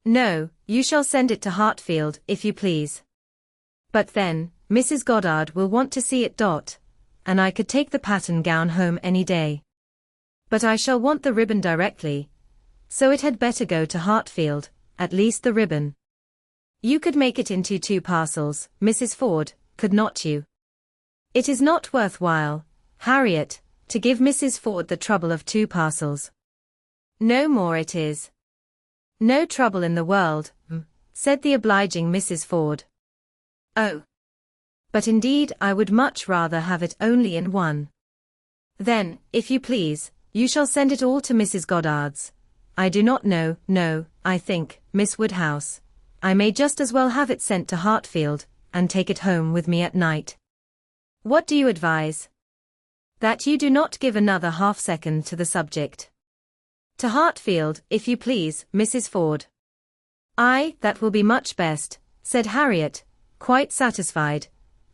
"No, you shall send it to Hartfield, if you please. But then, Mrs. Goddard will want to see it. And I could take the pattern gown home any day. But I shall want the ribbon directly, so it had better go to Hartfield, at least the ribbon. You could make it into 2 parcels, Mrs. Ford, could not you?" "It is not worth while, Harriet," to give Mrs. Ford the trouble of 2 parcels. No more it is. No trouble in the world, said the obliging Mrs. Ford. Oh. But indeed I would much rather have it only in 1. Then, if you please, you shall send it all to Mrs. Goddard's. I do not know, no, I think, Miss Woodhouse, I may just as well have it sent to Hartfield, and take it home with me at night. What do you advise? That you do not give another half-second to the subject. To Hartfield, if you please, Mrs. Ford. Aye, that will be much best, said Harriet, quite satisfied.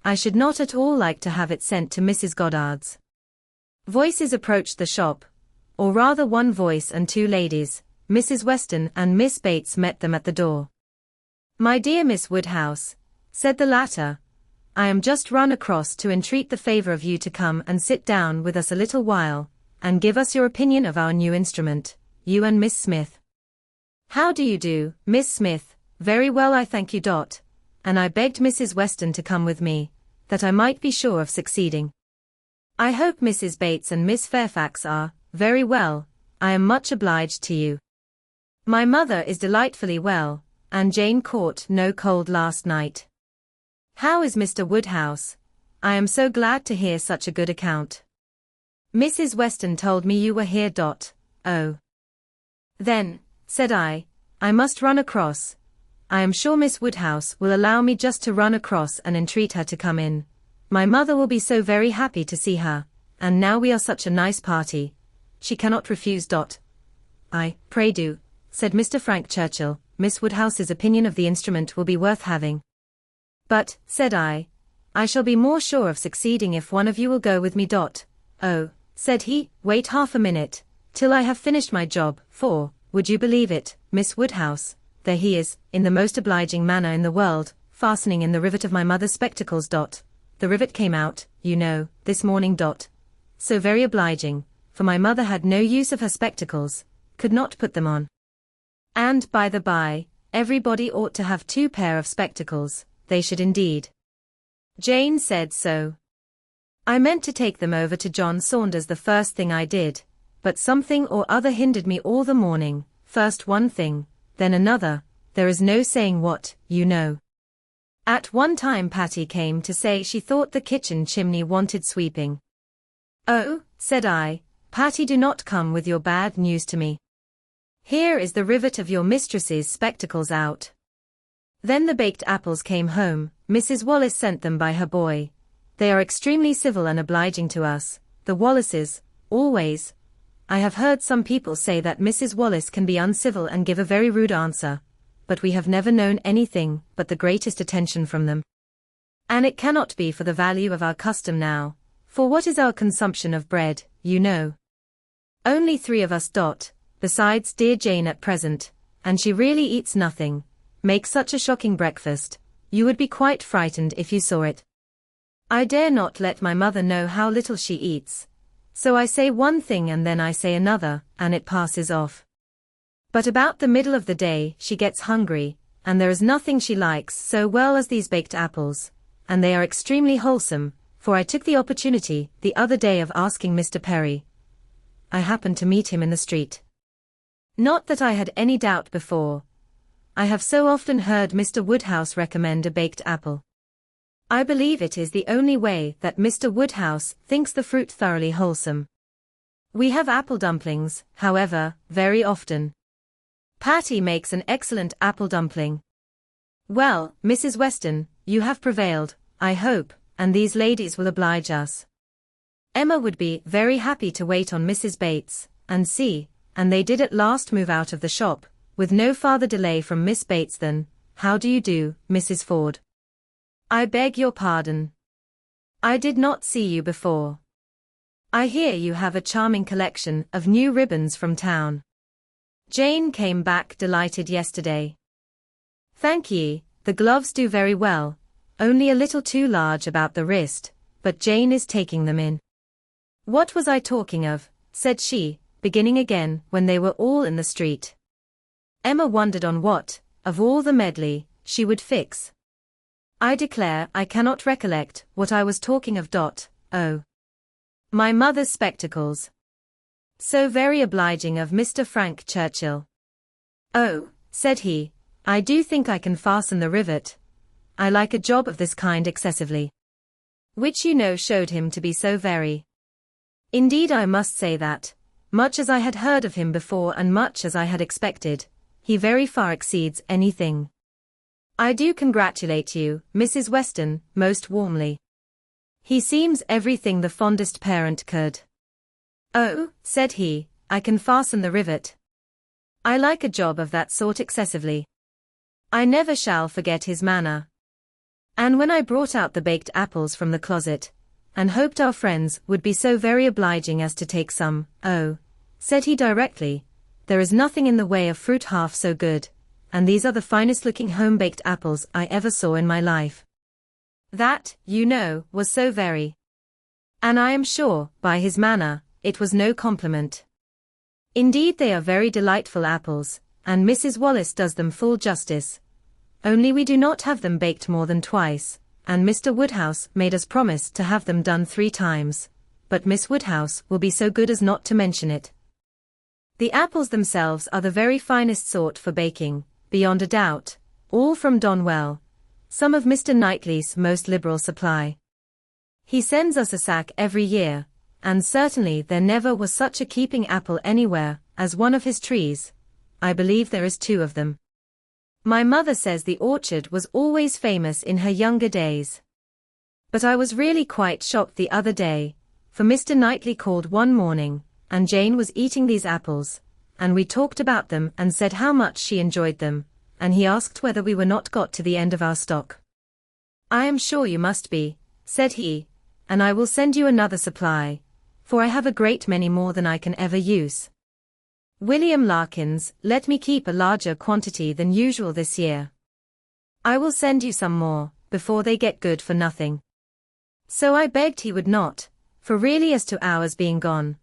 I should not at all like to have it sent to Mrs. Goddard's. Voices approached the shop, or rather 1 voice and 2 ladies, Mrs. Weston and Miss Bates met them at the door. My dear Miss Woodhouse, said the latter, I am just run across to entreat the favour of you to come and sit down with us a little while, and give us your opinion of our new instrument, you and Miss Smith. How do you do, Miss Smith? Very well, I thank you. And I begged Mrs. Weston to come with me, that I might be sure of succeeding. I hope Mrs. Bates and Miss Fairfax are very well. I am much obliged to you. My mother is delightfully well, and Jane caught no cold last night. How is Mr. Woodhouse? I am so glad to hear such a good account. Mrs. Weston told me you were here. Oh. Then, said I must run across. I am sure Miss Woodhouse will allow me just to run across and entreat her to come in. My mother will be so very happy to see her, and now we are such a nice party. She cannot refuse. I, pray do, said Mr. Frank Churchill, Miss Woodhouse's opinion of the instrument will be worth having. But, said I shall be more sure of succeeding if one of you will go with me. Oh, said he, wait half a minute, till I have finished my job, for, would you believe it, Miss Woodhouse, there he is, in the most obliging manner in the world, fastening in the rivet of my mother's spectacles. The rivet came out, you know, this morning. So very obliging, for my mother had no use of her spectacles, could not put them on. And, by the by, everybody ought to have 2 pair of spectacles, they should indeed. Jane said so. I meant to take them over to John Saunders the first thing I did, but something or other hindered me all the morning, first one thing, then another, there is no saying what, you know. At one time Patty came to say she thought the kitchen chimney wanted sweeping. Oh, said I, Patty, do not come with your bad news to me. Here is the rivet of your mistress's spectacles out. Then the baked apples came home, Mrs. Wallace sent them by her boy. They are extremely civil and obliging to us, the Wallaces, always. I have heard some people say that Mrs. Wallace can be uncivil and give a very rude answer, but we have never known anything but the greatest attention from them. And it cannot be for the value of our custom now, for what is our consumption of bread, you know? Only 3 of us. Besides dear Jane at present, and she really eats nothing, makes such a shocking breakfast, you would be quite frightened if you saw it. I dare not let my mother know how little she eats, so I say one thing and then I say another, and it passes off. But about the middle of the day she gets hungry, and there is nothing she likes so well as these baked apples, and they are extremely wholesome, for I took the opportunity the other day of asking Mr. Perry. I happened to meet him in the street. Not that I had any doubt before. I have so often heard Mr. Woodhouse recommend a baked apple. I believe it is the only way that Mr. Woodhouse thinks the fruit thoroughly wholesome. We have apple dumplings, however, very often. Patty makes an excellent apple dumpling. Well, Mrs. Weston, you have prevailed, I hope, and these ladies will oblige us. Emma would be very happy to wait on Mrs. Bates, and see, and they did at last move out of the shop, with no farther delay from Miss Bates than, how do you do, Mrs. Ford? I beg your pardon. I did not see you before. I hear you have a charming collection of new ribbons from town. Jane came back delighted yesterday. Thank ye, the gloves do very well, only a little too large about the wrist, but Jane is taking them in. What was I talking of, said she, beginning again when they were all in the street. Emma wondered on what, of all the medley, she would fix. I declare I cannot recollect what I was talking of. Oh. My mother's spectacles. So very obliging of Mr. Frank Churchill. Oh, said he, I do think I can fasten the rivet. I like a job of this kind excessively. Which showed him to be so very. Indeed I must say that, much as I had heard of him before and much as I had expected, he very far exceeds anything. I do congratulate you, Mrs. Weston, most warmly. He seems everything the fondest parent could. Oh, said he, I can fasten the rivet. I like a job of that sort excessively. I never shall forget his manner. And when I brought out the baked apples from the closet, and hoped our friends would be so very obliging as to take some, oh, said he directly, there is nothing in the way of fruit half so good, and these are the finest looking home-baked apples I ever saw in my life. That, was so very. And I am sure, by his manner, it was no compliment. Indeed they are very delightful apples, and Mrs. Wallace does them full justice. Only we do not have them baked more than twice, and Mr. Woodhouse made us promise to have them done 3 times, but Miss Woodhouse will be so good as not to mention it. The apples themselves are the very finest sort for baking, beyond a doubt, all from Donwell, some of Mr. Knightley's most liberal supply. He sends us a sack every year, and certainly there never was such a keeping apple anywhere as one of his trees. I believe there is 2 of them. My mother says the orchard was always famous in her younger days. But I was really quite shocked the other day, for Mr. Knightley called one morning, and Jane was eating these apples, and we talked about them and said how much she enjoyed them, and he asked whether we were not got to the end of our stock. I am sure you must be, said he, and I will send you another supply, for I have a great many more than I can ever use. William Larkins let me keep a larger quantity than usual this year. I will send you some more, before they get good for nothing. So I begged he would not, for really as to ours being gone,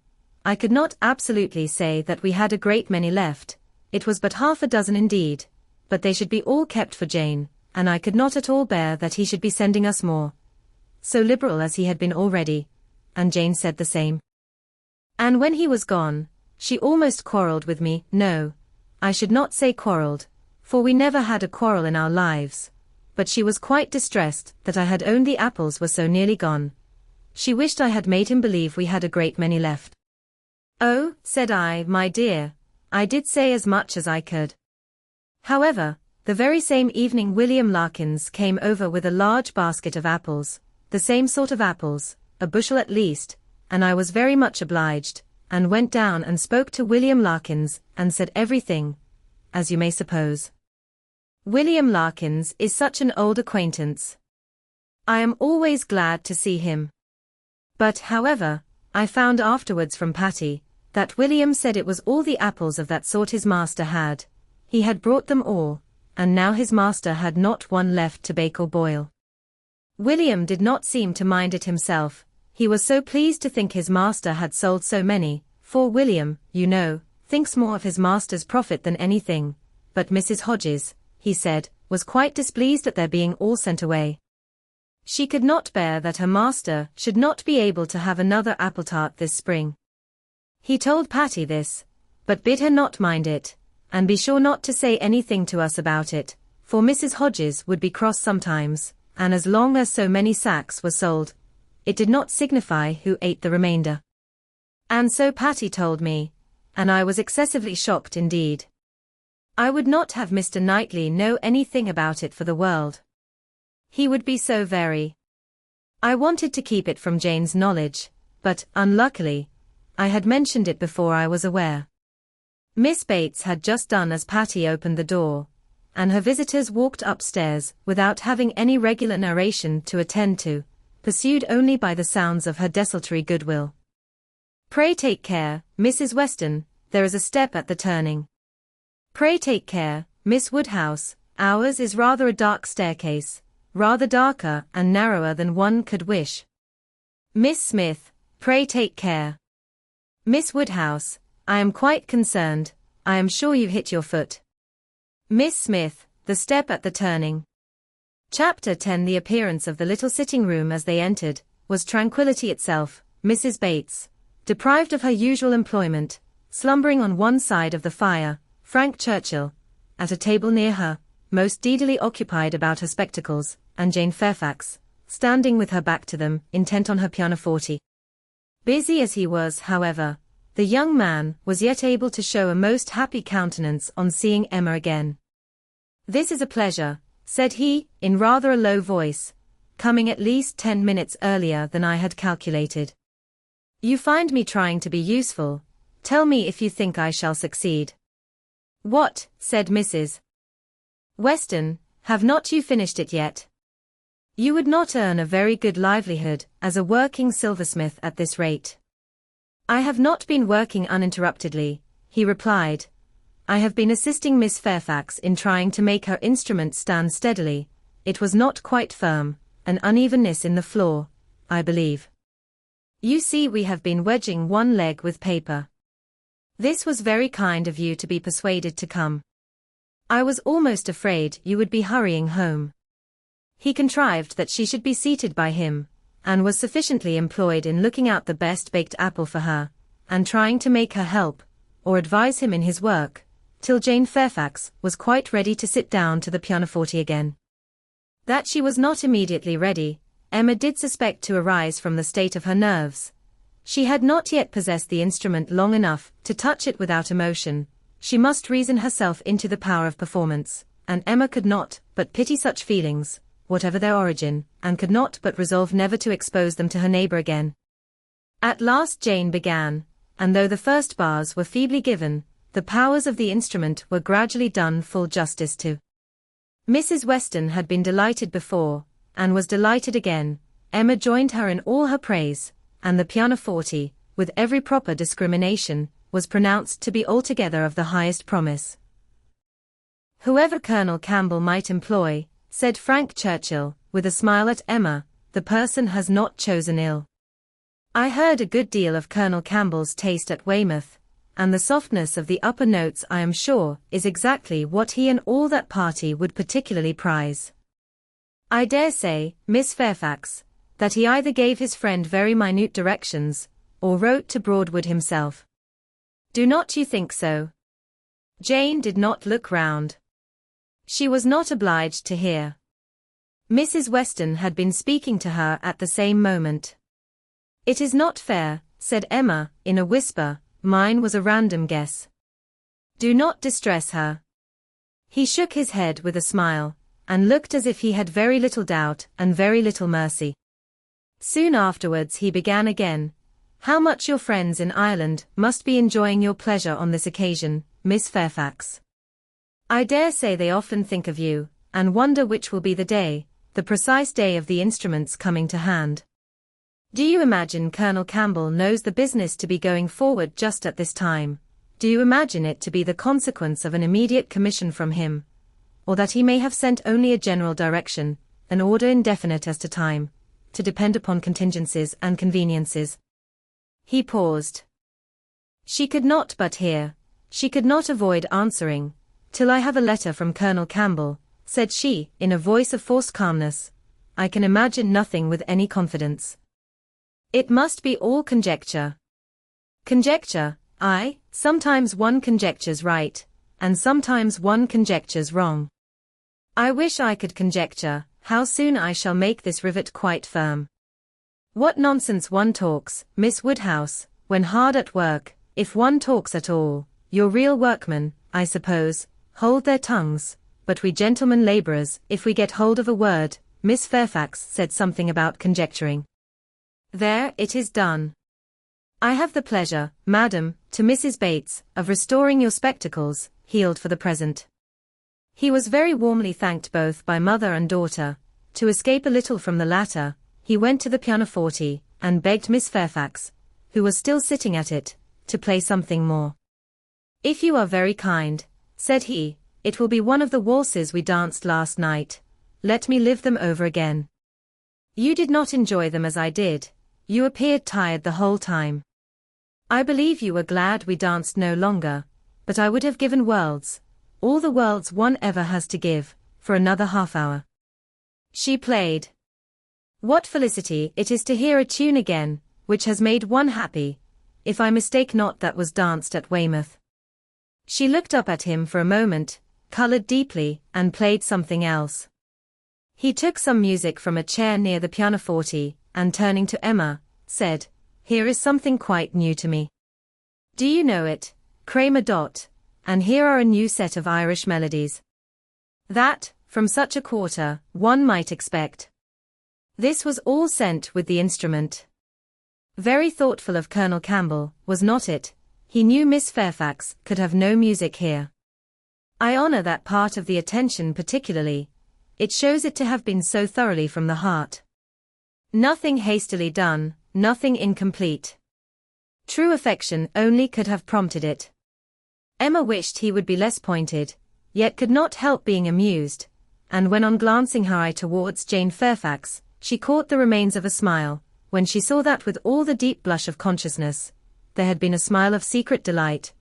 I could not absolutely say that we had a great many left, it was but half a dozen indeed, but they should be all kept for Jane, and I could not at all bear that he should be sending us more. So liberal as he had been already, and Jane said the same. And when he was gone, she almost quarrelled with me. No, I should not say quarrelled, for we never had a quarrel in our lives, but she was quite distressed that I had owned the apples were so nearly gone. She wished I had made him believe we had a great many left. Oh, said I, my dear, I did say as much as I could. However, the very same evening William Larkins came over with a large basket of apples, the same sort of apples, a bushel at least, and I was very much obliged, and went down and spoke to William Larkins, and said everything, as you may suppose. William Larkins is such an old acquaintance. I am always glad to see him. But, however, I found afterwards from Patty, that William said it was all the apples of that sort his master had. He had brought them all, and now his master had not one left to bake or boil. William did not seem to mind it himself, he was so pleased to think his master had sold so many, for William, thinks more of his master's profit than anything, but Mrs. Hodges, he said, was quite displeased at their being all sent away. She could not bear that her master should not be able to have another apple tart this spring. He told Patty this, but bid her not mind it, and be sure not to say anything to us about it, for Mrs. Hodges would be cross sometimes, and as long as so many sacks were sold, it did not signify who ate the remainder. And so Patty told me, and I was excessively shocked indeed. I would not have Mr. Knightley know anything about it for the world. He would be so very. I wanted to keep it from Jane's knowledge, but, unluckily, I had mentioned it before I was aware. Miss Bates had just done as Patty opened the door, and her visitors walked upstairs without having any regular narration to attend to, pursued only by the sounds of her desultory goodwill. Pray take care, Mrs. Weston, there is a step at the turning. Pray take care, Miss Woodhouse, ours is rather a dark staircase, rather darker and narrower than one could wish. Miss Smith, pray take care. Miss Woodhouse, I am quite concerned, I am sure you hit your foot. Miss Smith, the step at the turning. Chapter 10. The appearance of the little sitting room as they entered, was tranquillity itself, Mrs. Bates, deprived of her usual employment, slumbering on one side of the fire, Frank Churchill, at a table near her, most deedily occupied about her spectacles, and Jane Fairfax, standing with her back to them, intent on her pianoforte. Busy as he was, however, the young man was yet able to show a most happy countenance on seeing Emma again. "This is a pleasure," said he, in rather a low voice, coming at least 10 minutes earlier than I had calculated. "You find me trying to be useful. Tell me if you think I shall succeed." "What?" said Mrs. Weston, "have not you finished it yet? You would not earn a very good livelihood as a working silversmith at this rate." "I have not been working uninterruptedly," he replied. "I have been assisting Miss Fairfax in trying to make her instrument stand steadily. It was not quite firm, an unevenness in the floor, I believe. You see, we have been wedging one leg with paper. This was very kind of you to be persuaded to come. I was almost afraid you would be hurrying home." He contrived that she should be seated by him, and was sufficiently employed in looking out the best baked apple for her, and trying to make her help, or advise him in his work, till Jane Fairfax was quite ready to sit down to the pianoforte again. That she was not immediately ready, Emma did suspect to arise from the state of her nerves. She had not yet possessed the instrument long enough to touch it without emotion. She must reason herself into the power of performance, and Emma could not but pity such feelings, whatever their origin, and could not but resolve never to expose them to her neighbor again. At last Jane began, and though the first bars were feebly given, the powers of the instrument were gradually done full justice to. Mrs. Weston had been delighted before, and was delighted again. Emma joined her in all her praise, and the pianoforte, with every proper discrimination, was pronounced to be altogether of the highest promise. "Whoever Colonel Campbell might employ," said Frank Churchill, with a smile at Emma, "the person has not chosen ill. I heard a good deal of Colonel Campbell's taste at Weymouth, and the softness of the upper notes, I am sure, is exactly what he and all that party would particularly prize. I dare say, Miss Fairfax, that he either gave his friend very minute directions, or wrote to Broadwood himself. Do not you think so?" Jane did not look round. She was not obliged to hear. Mrs. Weston had been speaking to her at the same moment. "It is not fair," said Emma, in a whisper, "mine was a random guess. Do not distress her." He shook his head with a smile, and looked as if he had very little doubt and very little mercy. Soon afterwards he began again. "How much your friends in Ireland must be enjoying your pleasure on this occasion, Miss Fairfax. I dare say they often think of you, and wonder which will be the day, the precise day of the instrument's coming to hand. Do you imagine Colonel Campbell knows the business to be going forward just at this time? Do you imagine it to be the consequence of an immediate commission from him? Or that he may have sent only a general direction, an order indefinite as to time, to depend upon contingencies and conveniences?" He paused. She could not but hear. She could not avoid answering. "Till I have a letter from Colonel Campbell," said she, in a voice of forced calmness, "I can imagine nothing with any confidence. It must be all conjecture." "Conjecture, aye, sometimes one conjectures right, and sometimes one conjectures wrong. I wish I could conjecture how soon I shall make this rivet quite firm. What nonsense one talks, Miss Woodhouse, when hard at work, if one talks at all. Your real workmen, I suppose, hold their tongues, but we gentlemen labourers, if we get hold of a word," Miss Fairfax said something about conjecturing. "There, it is done. I have the pleasure, madam, to Mrs. Bates, of restoring your spectacles, healed for the present." He was very warmly thanked both by mother and daughter. To escape a little from the latter, he went to the pianoforte, and begged Miss Fairfax, who was still sitting at it, to play something more. "If you are very kind," said he, "it will be one of the waltzes we danced last night. Let me live them over again. You did not enjoy them as I did. You appeared tired the whole time. I believe you were glad we danced no longer, but I would have given worlds, all the worlds one ever has to give, for another half-hour." She played. What felicity it is to hear a tune again, which has made one happy. If I mistake not, that was danced at Weymouth. She looked up at him for a moment, colored deeply, and played something else. He took some music from a chair near the pianoforte, and turning to Emma, said, "Here is something quite new to me. Do you know it, Kramer? And here are a new set of Irish melodies. That, from such a quarter, one might expect." This was all sent with the instrument. Very thoughtful of Colonel Campbell, was not it? He knew Miss Fairfax could have no music here. I honor that part of the attention particularly. It shows it to have been so thoroughly from the heart. Nothing hastily done, nothing incomplete. True affection only could have prompted it. Emma wished he would be less pointed, yet could not help being amused, and when on glancing her eye towards Jane Fairfax, she caught the remains of a smile, when she saw that with all the deep blush of consciousness, there had been a smile of secret delight.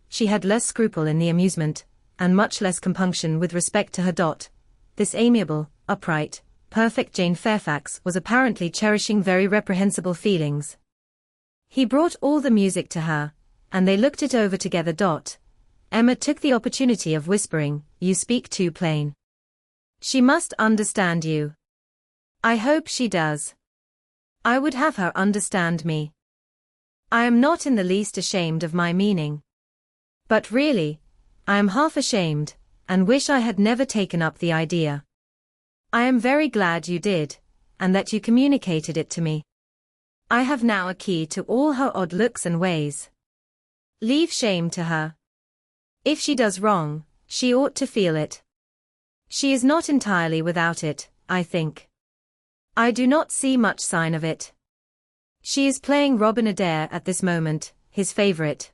She had less scruple in the amusement, and much less compunction with respect to her. This amiable, upright, perfect Jane Fairfax was apparently cherishing very reprehensible feelings. He brought all the music to her, and they looked it over together. Emma took the opportunity of whispering, "You speak too plain. She must understand you." "I hope she does. I would have her understand me. I am not in the least ashamed of my meaning. But really, I am half ashamed, and wish I had never taken up the idea. I am very glad you did, and that you communicated it to me. I have now a key to all her odd looks and ways. Leave shame to her. If she does wrong, she ought to feel it. She is not entirely without it, I think. I do not see much sign of it. She is playing Robin Adair at this moment, his favorite."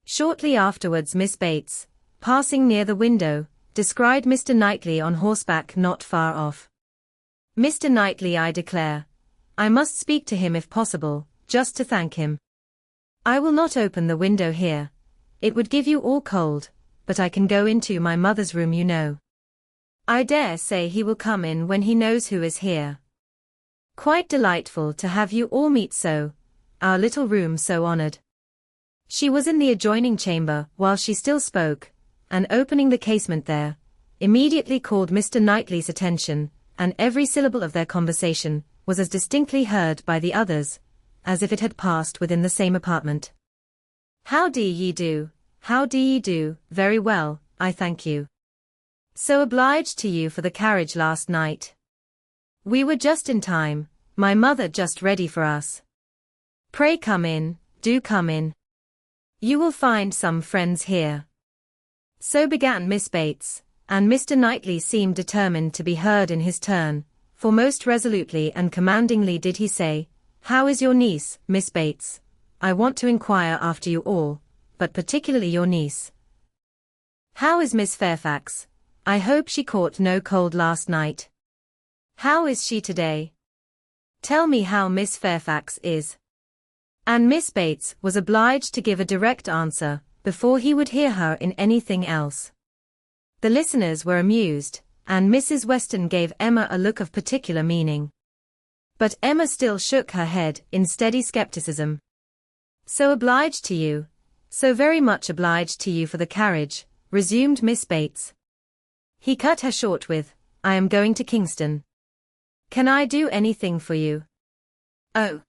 Shortly afterwards Miss Bates, passing near the window, descried Mr. Knightley on horseback not far off. "Mr. Knightley, I declare. I must speak to him if possible, just to thank him. I will not open the window here. It would give you all cold, but I can go into my mother's room, you know. I dare say he will come in when he knows who is here. Quite delightful to have you all meet so, our little room so honored." She was in the adjoining chamber while she still spoke, and opening the casement there, immediately called Mr. Knightley's attention, and every syllable of their conversation was as distinctly heard by the others, as if it had passed within the same apartment. "How do ye do? How do ye do? Very well, I thank you. So obliged to you for the carriage last night. We were just in time, my mother just ready for us. Pray come in, do come in. You will find some friends here." So began Miss Bates, and Mr. Knightley seemed determined to be heard in his turn, for most resolutely and commandingly did he say, "How is your niece, Miss Bates? I want to inquire after you all, but particularly your niece. How is Miss Fairfax? I hope she caught no cold last night. How is she today? Tell me how Miss Fairfax is." And Miss Bates was obliged to give a direct answer, before he would hear her in anything else. The listeners were amused, and Mrs. Weston gave Emma a look of particular meaning. But Emma still shook her head in steady skepticism. "So obliged to you, so very much obliged to you for the carriage," resumed Miss Bates. He cut her short with, "I am going to Kingston. Can I do anything for you?" "Oh,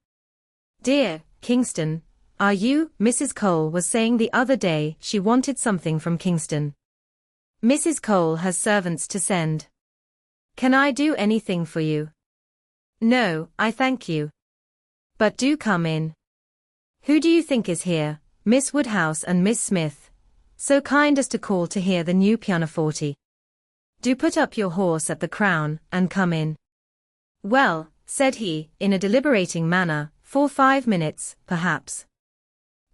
dear, Kingston, are you?" Mrs. Cole was saying the other day she wanted something from Kingston. "Mrs. Cole has servants to send. Can I do anything for you?" "No, I thank you. But do come in. Who do you think is here? Miss Woodhouse and Miss Smith, so kind as to call to hear the new pianoforte. Do put up your horse at the Crown, and come in." "Well," said he, in a deliberating manner, "for 5 minutes, perhaps.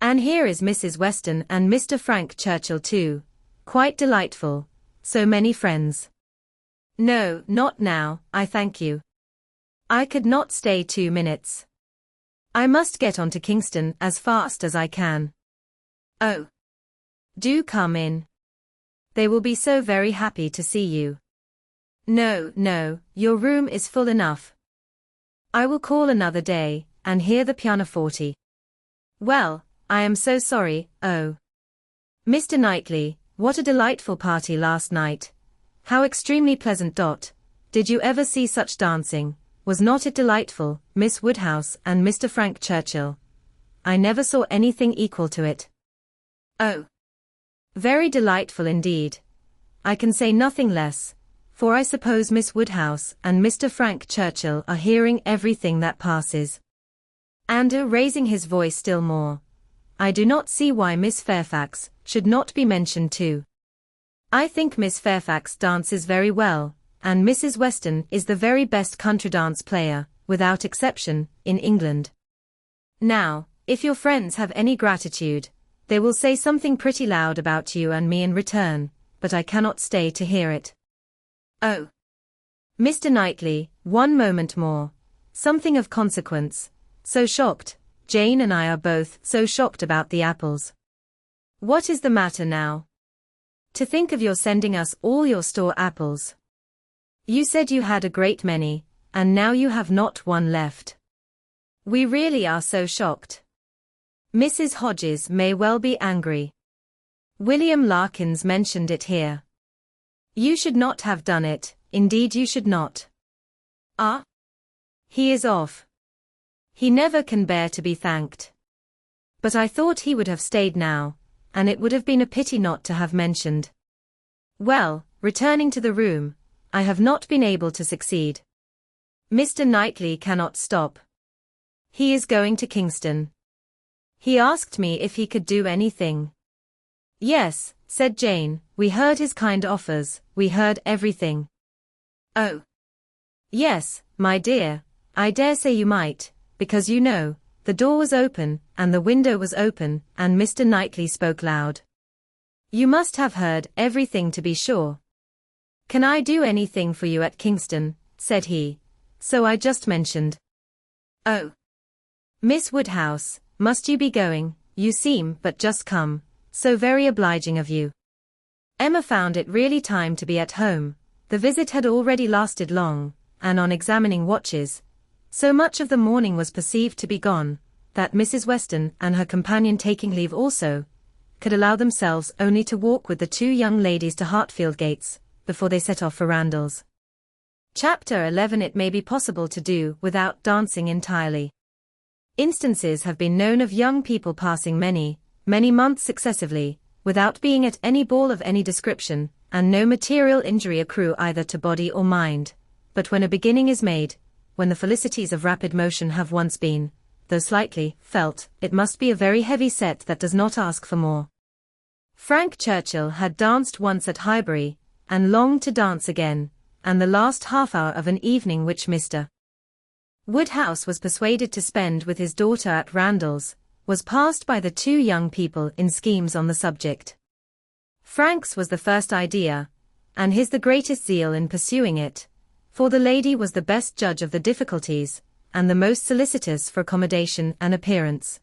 And here is Mrs. Weston and Mr. Frank Churchill too. Quite delightful. So many friends." "No, not now, I thank you. I could not stay 2 minutes. I must get on to Kingston as fast as I can." "Oh, do come in. They will be so very happy to see you." "No, no, your room is full enough. I will call another day, and hear the pianoforte. Well, I am so sorry, oh. Mr. Knightley, what a delightful party last night. How extremely pleasant. Did you ever see such dancing? Was not it delightful, Miss Woodhouse and Mr. Frank Churchill? I never saw anything equal to it. Oh. Very delightful indeed. I can say nothing less, for I suppose Miss Woodhouse and Mr. Frank Churchill are hearing everything that passes. And raising his voice still more, I do not see why Miss Fairfax should not be mentioned too. I think Miss Fairfax dances very well, and Mrs. Weston is the very best country dance player, without exception, in England. Now, if your friends have any gratitude, they will say something pretty loud about you and me in return, but I cannot stay to hear it. Oh. Mr. Knightley, one moment more. Something of consequence. So shocked, Jane and I are both so shocked about the apples. What is the matter now? To think of your sending us all your store apples. You said you had a great many, and now you have not one left. We really are so shocked. Mrs. Hodges may well be angry. William Larkins mentioned it here. You should not have done it, indeed you should not. Ah? He is off. He never can bear to be thanked. But I thought he would have stayed now, and it would have been a pity not to have mentioned. Well, returning to the room, I have not been able to succeed. Mr. Knightley cannot stop. He is going to Kingston. He asked me if he could do anything. Yes, said Jane, we heard his kind offers, we heard everything. Oh. Yes, my dear, I dare say you might, because you know, the door was open, and the window was open, and Mr. Knightley spoke loud. You must have heard everything to be sure. Can I do anything for you at Kingston? Said he. So I just mentioned. Oh. Miss Woodhouse, must you be going? You seem but just come. So very obliging of you. Emma found it really time to be at home. The visit had already lasted long, and on examining watches, so much of the morning was perceived to be gone, that Mrs. Weston and her companion taking leave also, could allow themselves only to walk with the two young ladies to Hartfield gates, before they set off for Randalls. Chapter 11. It may be possible to do without dancing entirely. Instances have been known of young people passing many months successively, without being at any ball of any description, and no material injury accrue either to body or mind. But when a beginning is made, when the felicities of rapid motion have once been, though slightly, felt, it must be a very heavy set that does not ask for more. Frank Churchill had danced once at Highbury, and longed to dance again, and the last half-hour of an evening which Mr. Woodhouse was persuaded to spend with his daughter at Randalls, was passed by the two young people in schemes on the subject. Frank's was the first idea, and his the greatest zeal in pursuing it, for the lady was the best judge of the difficulties, and the most solicitous for accommodation and appearance.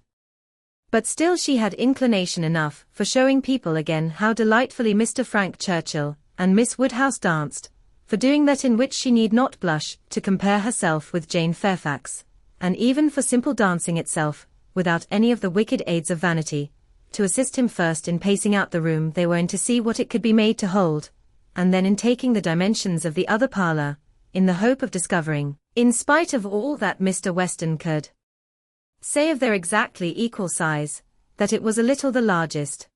But still she had inclination enough for showing people again how delightfully Mr. Frank Churchill and Miss Woodhouse danced, for doing that in which she need not blush to compare herself with Jane Fairfax, and even for simple dancing itself, without any of the wicked aids of vanity, to assist him first in pacing out the room they were in to see what it could be made to hold, and then in taking the dimensions of the other parlour, in the hope of discovering, in spite of all that Mr. Weston could say of their exactly equal size, that it was a little the largest.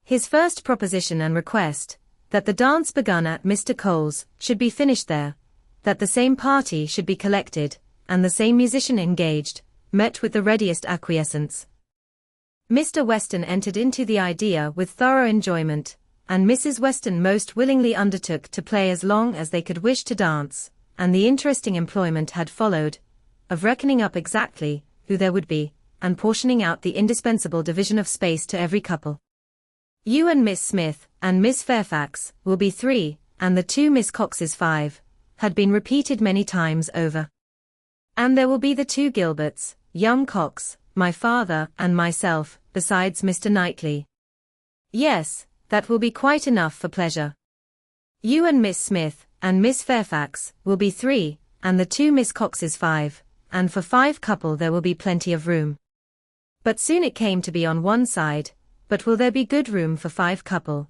His first proposition and request, that the dance begun at Mr. Cole's should be finished there, that the same party should be collected, and the same musician engaged, met with the readiest acquiescence. Mr. Weston entered into the idea with thorough enjoyment, and Mrs. Weston most willingly undertook to play as long as they could wish to dance, and the interesting employment had followed, of reckoning up exactly who there would be, and portioning out the indispensable division of space to every couple. You and Miss Smith and Miss Fairfax will be 3, and the 2 Miss Coxes 5, had been repeated many times over. And there will be the 2 Gilberts, young Cox, my father and myself, besides Mr. Knightley. Yes, that will be quite enough for pleasure. You and Miss Smith and Miss Fairfax will be 3, and the 2 Miss Coxes 5, and for 5 couple there will be plenty of room. But soon it came to be on one side, but will there be good room for 5 couple?